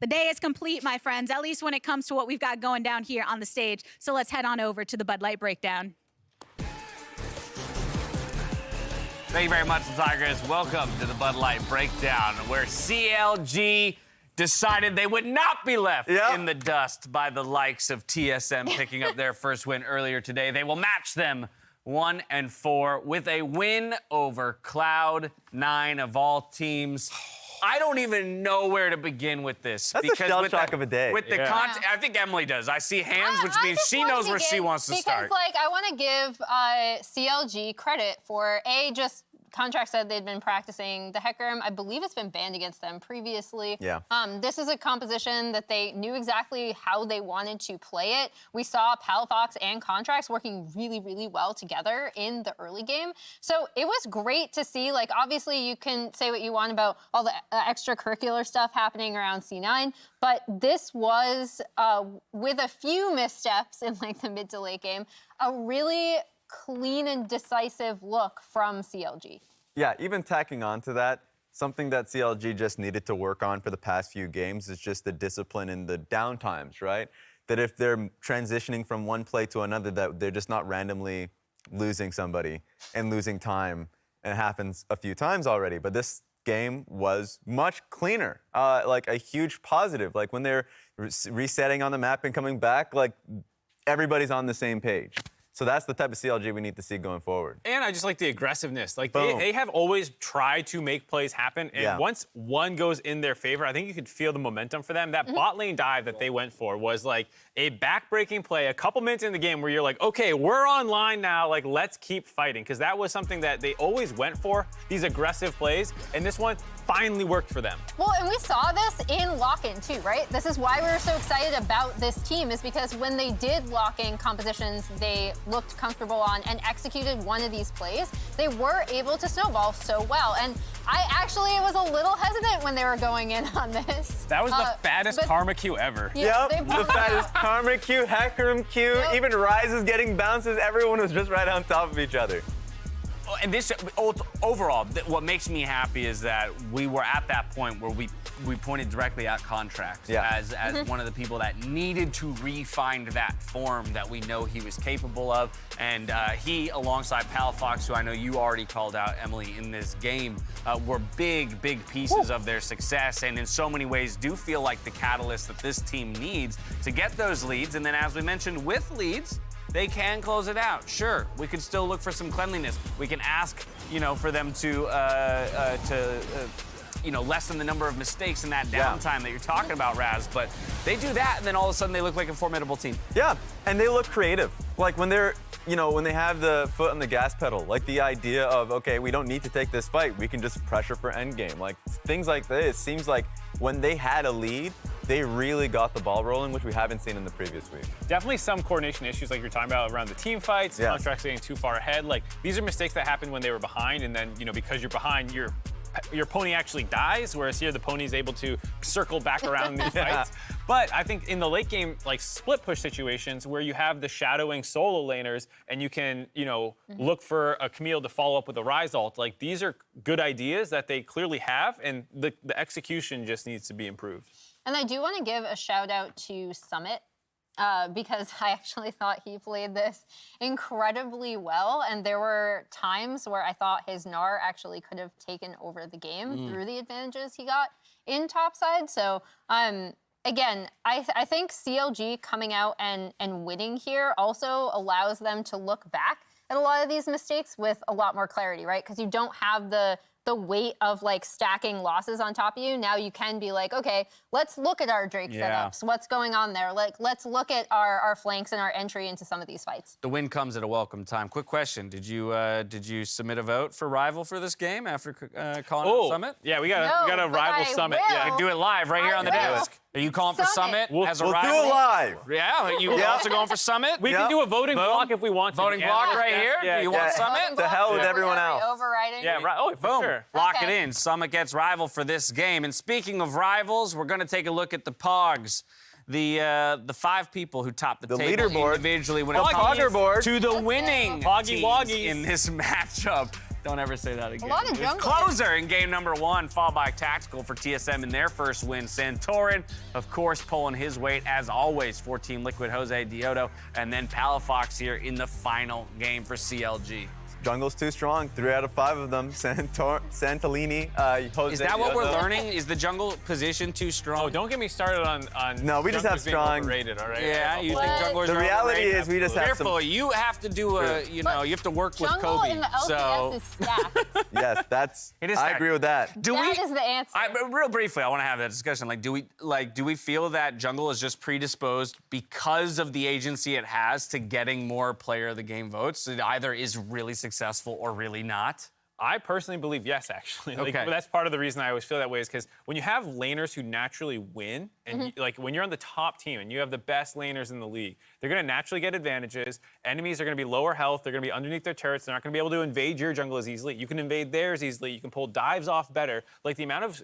The day is complete, my friends, at least when it comes to what we've got going down here on the stage. So let's head on over to the Bud Light breakdown. Thank you very much, Tigers. Welcome to the Bud Light breakdown, where CLG decided they would not be left in the dust by the likes of TSM picking up their first win earlier today. They will match them 1-4 with a win over Cloud9 of all teams. I don't even know where to begin with this. That's a shell shock of a day. With the I think Emily does. I see hands, which means she knows where she wants to start. Because, like, I want to give CLG credit for, just Contract said they'd been practicing the Hecarim. I believe it's been banned against them previously. Yeah. This is a composition that they knew exactly how they wanted to play it. We saw Palafox and Contracts working really, really well together in the early game. So it was great to see. Like, obviously, you can say what you want about all the extracurricular stuff happening around C9, but this was, with a few missteps in like the mid to late game, a really clean and decisive look from CLG. Yeah, even tacking on to that, something that CLG just needed to work on for the past few games is just the discipline in the downtimes, right? That if they're transitioning from one play to another, that they're just not randomly losing somebody and losing time. And it happens a few times already, but this game was much cleaner, like a huge positive. Like when they're resetting on the map and coming back, like everybody's on the same page. So that's the type of CLG we need to see going forward. And I just like the aggressiveness. Like Boom. they have always tried to make plays happen. And once one goes in their favor, I think you could feel the momentum for them. That bot lane dive that they went for was like a back-breaking play a couple minutes in the game where you're like, okay, we're online now. Like, let's keep fighting. Because that was something that they always went for, these aggressive plays. And this one finally worked for them. Well, and we saw this in lock-in too, right? This is why we were so excited about this team, is because when they did lock-in compositions they looked comfortable on and executed one of these plays, they were able to snowball so well. And I actually was a little hesitant when they were going in on this. That was the fattest Karma Q ever. Yep, the fattest Karma Q, Hecarim Q, even Ryze is getting bounces. Everyone was just right on top of each other. And this, overall, what makes me happy is that we were at that point where we pointed directly at Contracts as one of the people that needed to re-find that form that we know he was capable of. And he, alongside Palafox, who I know you already called out, Emily, in this game, were big, big pieces of their success, and in so many ways do feel like the catalyst that this team needs to get those leads. And then, as we mentioned, with leads, they can close it out. Sure, we could still look for some cleanliness. We can ask, for them to lessen the number of mistakes in that downtime that you're talking about, Raz. But they do that, and then all of a sudden they look like a formidable team. Yeah, and they look creative. Like when they're, when they have the foot on the gas pedal, like the idea of, okay, we don't need to take this fight. We can just pressure for endgame. Like things like this. It seems like when they had a lead, they really got the ball rolling, which we haven't seen in the previous week. Definitely some coordination issues like you're talking about around the team fights, Contracts getting too far ahead. Like these are mistakes that happened when they were behind, and then, because you're behind, your pony actually dies, whereas here the pony is able to circle back around these fights. But I think in the late game, like split push situations where you have the shadowing solo laners and you can, look for a Camille to follow up with a Ryze ult, like these are good ideas that they clearly have, and the execution just needs to be improved. And I do want to give a shout out to Summit, because I actually thought he played this incredibly well. And there were times where I thought his Gnar actually could have taken over the game through the advantages he got in topside. So, again, I think CLG coming out and winning here also allows them to look back at a lot of these mistakes with a lot more clarity, right? Because you don't have the weight of like stacking losses on top of you. Now you can be like, okay, let's look at our Drake setups. What's going on there? Like, let's look at our flanks and our entry into some of these fights. The win comes at a welcome time. Quick question: Did you submit a vote for Rival for this game after calling out Summit? Yeah, we got a Rival Summit. Yeah, do it live right here on the desk. Are you calling for Summit as a We'll do rival? it live. Yeah, you also going for Summit? We can do a voting block if we want to. Voting block right here? Yeah, You want Summit? To hell with everyone Are we else. overriding? Yeah, right. Oh, for Boom. sure. Lock Okay. it in. Summit gets rival for this game. And speaking of rivals, we're going to take a look at the Pogs. The 5 people who top the table leaderboard. individually when The it comes Poggerboard. to the winning Poggy teams Woggies. in this matchup. Don't ever say that again. A lot of It was junglers. Closer in game number 1, followed by Tactical for TSM in their first win. Santorin, of course, pulling his weight, as always, for Team Liquid, Jose Diodo, and then Palafox here in the final game for CLG. Jungle's too strong. 3 out of 5 of them. Santolini, Jose Is that what we're Diodo. learning? Is the jungle position too strong? Oh, don't get me started on No, we just have junglers being strong- overrated, all right? Yeah, you think junglers The are reality overrated? is we just have Careful, some... you have to do you have to work with Jungle Kobe. in the LCS so is stacked. Yes, that's... It is I stacked. agree with that. That is the answer. But real briefly, I want to have that discussion. Do we feel that jungle is just predisposed because of the agency it has to getting more player of the game votes? It either is really successful or really not. I personally believe yes, actually. Like, Okay. that's part of the reason I always feel that way is because when you have laners who naturally win, and like when you're on the top team and you have the best laners in the league, they're going to naturally get advantages. Enemies are going to be lower health. They're going to be underneath their turrets. They're not going to be able to invade your jungle as easily. You can invade theirs easily. You can pull dives off better. Like the amount of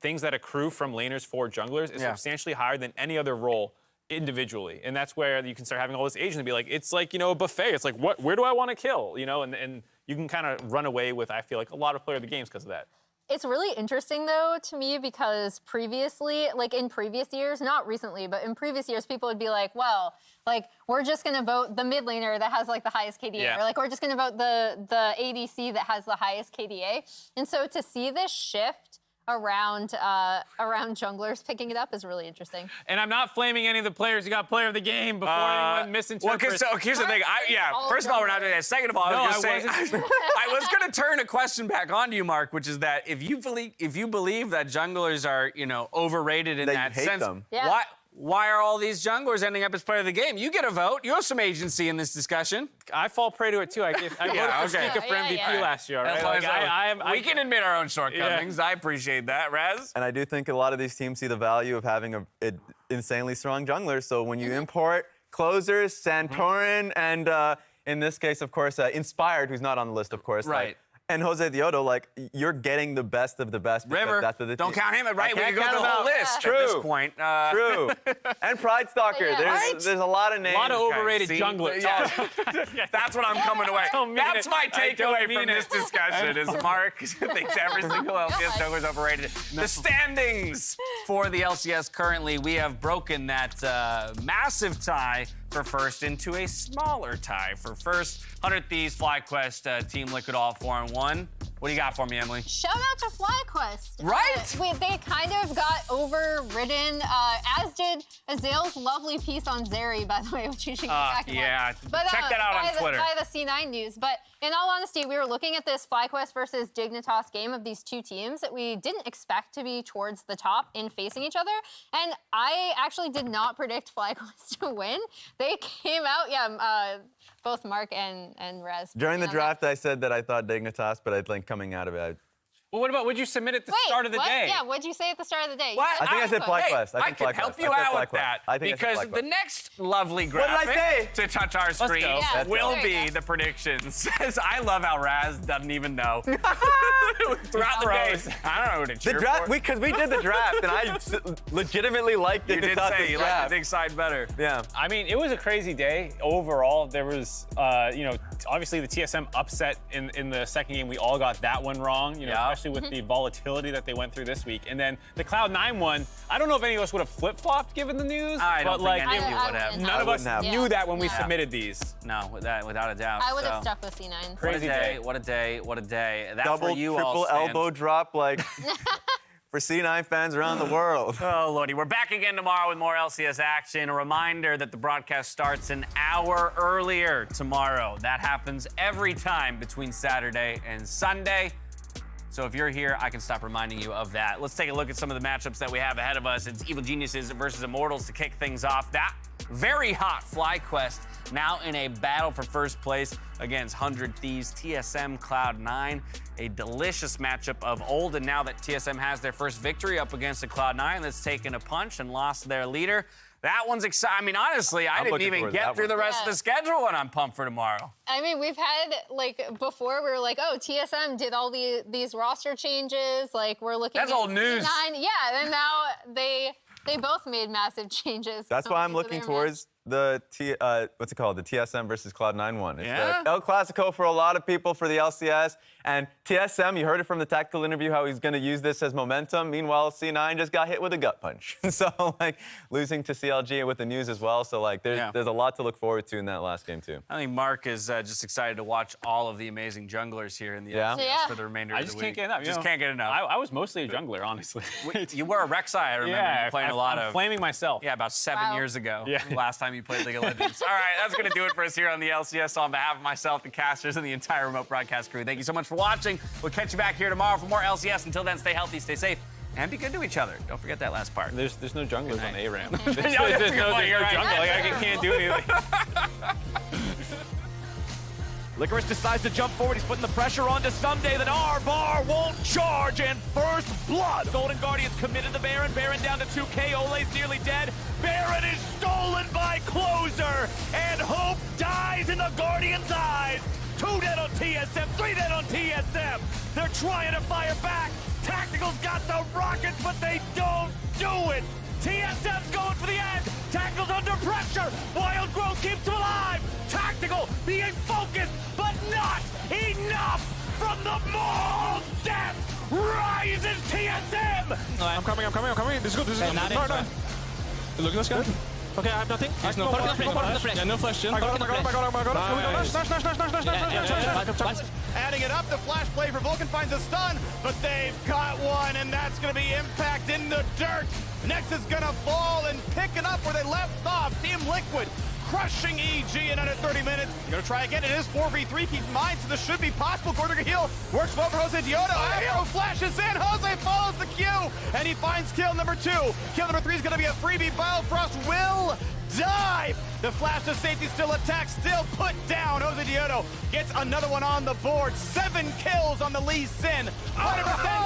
things that accrue from laners for junglers is substantially higher than any other role individually. And that's where you can start having all this agent to be like, it's like, a buffet. It's like, where do I want to kill? And you can kind of run away with, I feel like, a lot of player of the games because of that. It's really interesting, though, to me, because previously, like in previous years, not recently, but in previous years, people would be like, well, like, we're just going to vote the mid laner that has, like, the highest KDA. Yeah. Or, like, we're just going to vote the ADC that has the highest KDA. And so to see this shift around junglers picking it up is really interesting. And I'm not flaming any of the players who got player of the game before anyone misinterprets. Well, here's the thing. First of all, we're not doing that. Second of all, I was going to say, I was going to turn a question back on to you, Mark, which is that if you believe that junglers are, overrated in that hate sense, them. Yeah. why are all these junglers ending up as player of the game? You get a vote. You have some agency in this discussion. I fall prey to it too. I voted for Sneaker for MVP last year. Right? Like, we can admit our own shortcomings. I appreciate that, Raz. And I do think a lot of these teams see the value of having an insanely strong jungler. So when you import closers, Santorin, and in this case, of course, Inspired, who's not on the list, of course. Right. And Jose Diodo, like, you're getting the best of the best. River, that's what the don't count him, right? We can't can go count through the him whole out. list True. at this point. True. And Pride Stalker. There's a lot of names. A lot of overrated See? junglers. Yeah. That's what I'm coming away. That's my takeaway from this discussion is Mark thinks every single LCS jungler is overrated. The standings for the LCS currently, we have broken that massive tie for first into a smaller tie for first. 100 Thieves, FlyQuest, Team Liquid all 4-1. What do you got for me, Emily? Shout out to FlyQuest. Right? They kind of got overridden, as did Azale's lovely piece on Zeri, by the way, which you should get back and yeah. watch. Check that out on Twitter. By the C9 news. But in all honesty, we were looking at this FlyQuest versus Dignitas game of these two teams that we didn't expect to be towards the top in facing each other. And I actually did not predict FlyQuest to win. They came out, both Mark and Rez. During the draft, I said that I thought Dignitas, but I think coming out of it, Well, what about, would you submit at the start of the day? Yeah, what'd you say at the start of the day? What? I think I said FlyQuest. I can help you out with that because the next lovely graphic to touch our screen will be the predictions. I love how Raz doesn't even know. Throughout the day, I don't know who to cheer for. Because we did the draft, and I legitimately liked You did Dignitas' say you draft. like the big side better. Yeah. I mean, it was a crazy day. Overall, there was, obviously the TSM upset in the second game. We all got that one wrong, especially with the volatility that they went through this week. And then the Cloud9 one, I don't know if any of us would have flip-flopped given the news. I don't but think any of you would have. None of us knew that when we submitted these. No, without a doubt. I would have stuck with C9. Crazy day. What a day. What a day. That's Double, where you all triple stand. elbow drop, like, for C9 fans around the world. Oh, Lordy. We're back again tomorrow with more LCS action. A reminder that the broadcast starts an hour earlier tomorrow. That happens every time between Saturday and Sunday. So if you're here, I can stop reminding you of that. Let's take a look at some of the matchups that we have ahead of us. It's Evil Geniuses versus Immortals to kick things off. That very hot FlyQuest now in a battle for first place against 100 Thieves, TSM, Cloud9. A delicious matchup of old, and now that TSM has their first victory up against a Cloud9 that's taken a punch and lost their leader. That one's exciting. I mean, honestly, I didn't even get through the rest of the schedule, and I'm pumped for tomorrow. I mean, we've had, like, before, we were like, oh, TSM did all these roster changes. Like, we're looking That's old news. C9. Yeah, and now they both made massive changes. That's why I'm looking towards the what's it called? The TSM versus Cloud9 one. It's Yeah? the El Clasico for a lot of people for the LCS. And TSM, you heard it from the tactical interview how he's going to use this as momentum. Meanwhile, C9 just got hit with a gut punch. So, like, losing to CLG with the news as well. So, like, there's a lot to look forward to in that last game, too. I think Mark is just excited to watch all of the amazing junglers here in the LCS for the remainder of the week. I just can't get enough. Just can't get enough. I was mostly a jungler, honestly. You were a Rek'Sai, I remember you playing a lot I'm of. flaming myself. Yeah, about 7 years ago. Yeah. Last time you played League of Legends. All right, that's going to do it for us here on the LCS. So on behalf of myself, the casters, and the entire remote broadcast crew, thank you so much for watching. We'll catch you back here tomorrow for more LCS. Until then, stay healthy, stay safe, and be good to each other. Don't forget that last part. There's no junglers on A ramp. There's no jungle. Like, I can't do anything. Licorice decides to jump forward. He's putting the pressure on to Someday that R-Bar won't charge. And first blood. Golden Guardians committed to Baron. Baron down to 2K. Ole's nearly dead. Baron is stolen by Closer. And hope dies in the Guardians' eyes. 2 dead on TSM, 3 dead on TSM. They're trying to fire back. Tactical's got the rockets, but they don't do it. TSM's going for the end. Tactical's under pressure. Wild Growth keeps him alive. Tactical being focused, but not enough. From the maw of death rises TSM. I'm coming. This is good. No. Look at this guy. Okay, I have nothing. There's no flash. Yeah, no flash. I got him. Nice. Adding it up, the flash play for Vulcan finds a stun, but they've got one, and that's going to be Impact in the dirt. Next is going to fall and pick it up where they left off. Team Liquid crushing EG in under 30 minutes. You're going to try again. It is 4v3. Keep in mind, so this should be possible. Gordon heal works well for Jose Diodo. Arrow flashes in. Jose follows the cue, and he finds kill number 2. Kill number 3 is going to be a freebie. Biofrost will dive. The flash to safety still attack, still put down. Jose Diodo gets another one on the board. 7 kills on the Lee Sin. 100%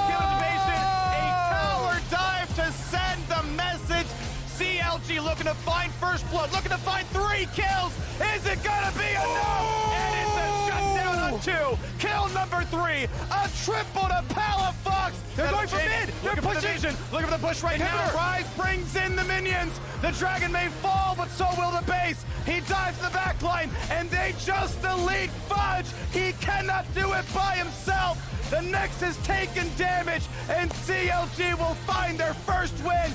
kill activation. A tower dive to send the message. CLG looking to find first blood, looking to find 3 kills. Is it gonna be enough? And it's a shutdown on 2. Kill number 3. A triple to Palafox. They're going for mid. They're pushing. Looking for the push right now. Rise brings in the minions. The dragon may fall, but so will the base. He dives to the back line, and they just elite Fudge. He cannot do it by himself. The Nexus taken damage, and CLG will find their first win.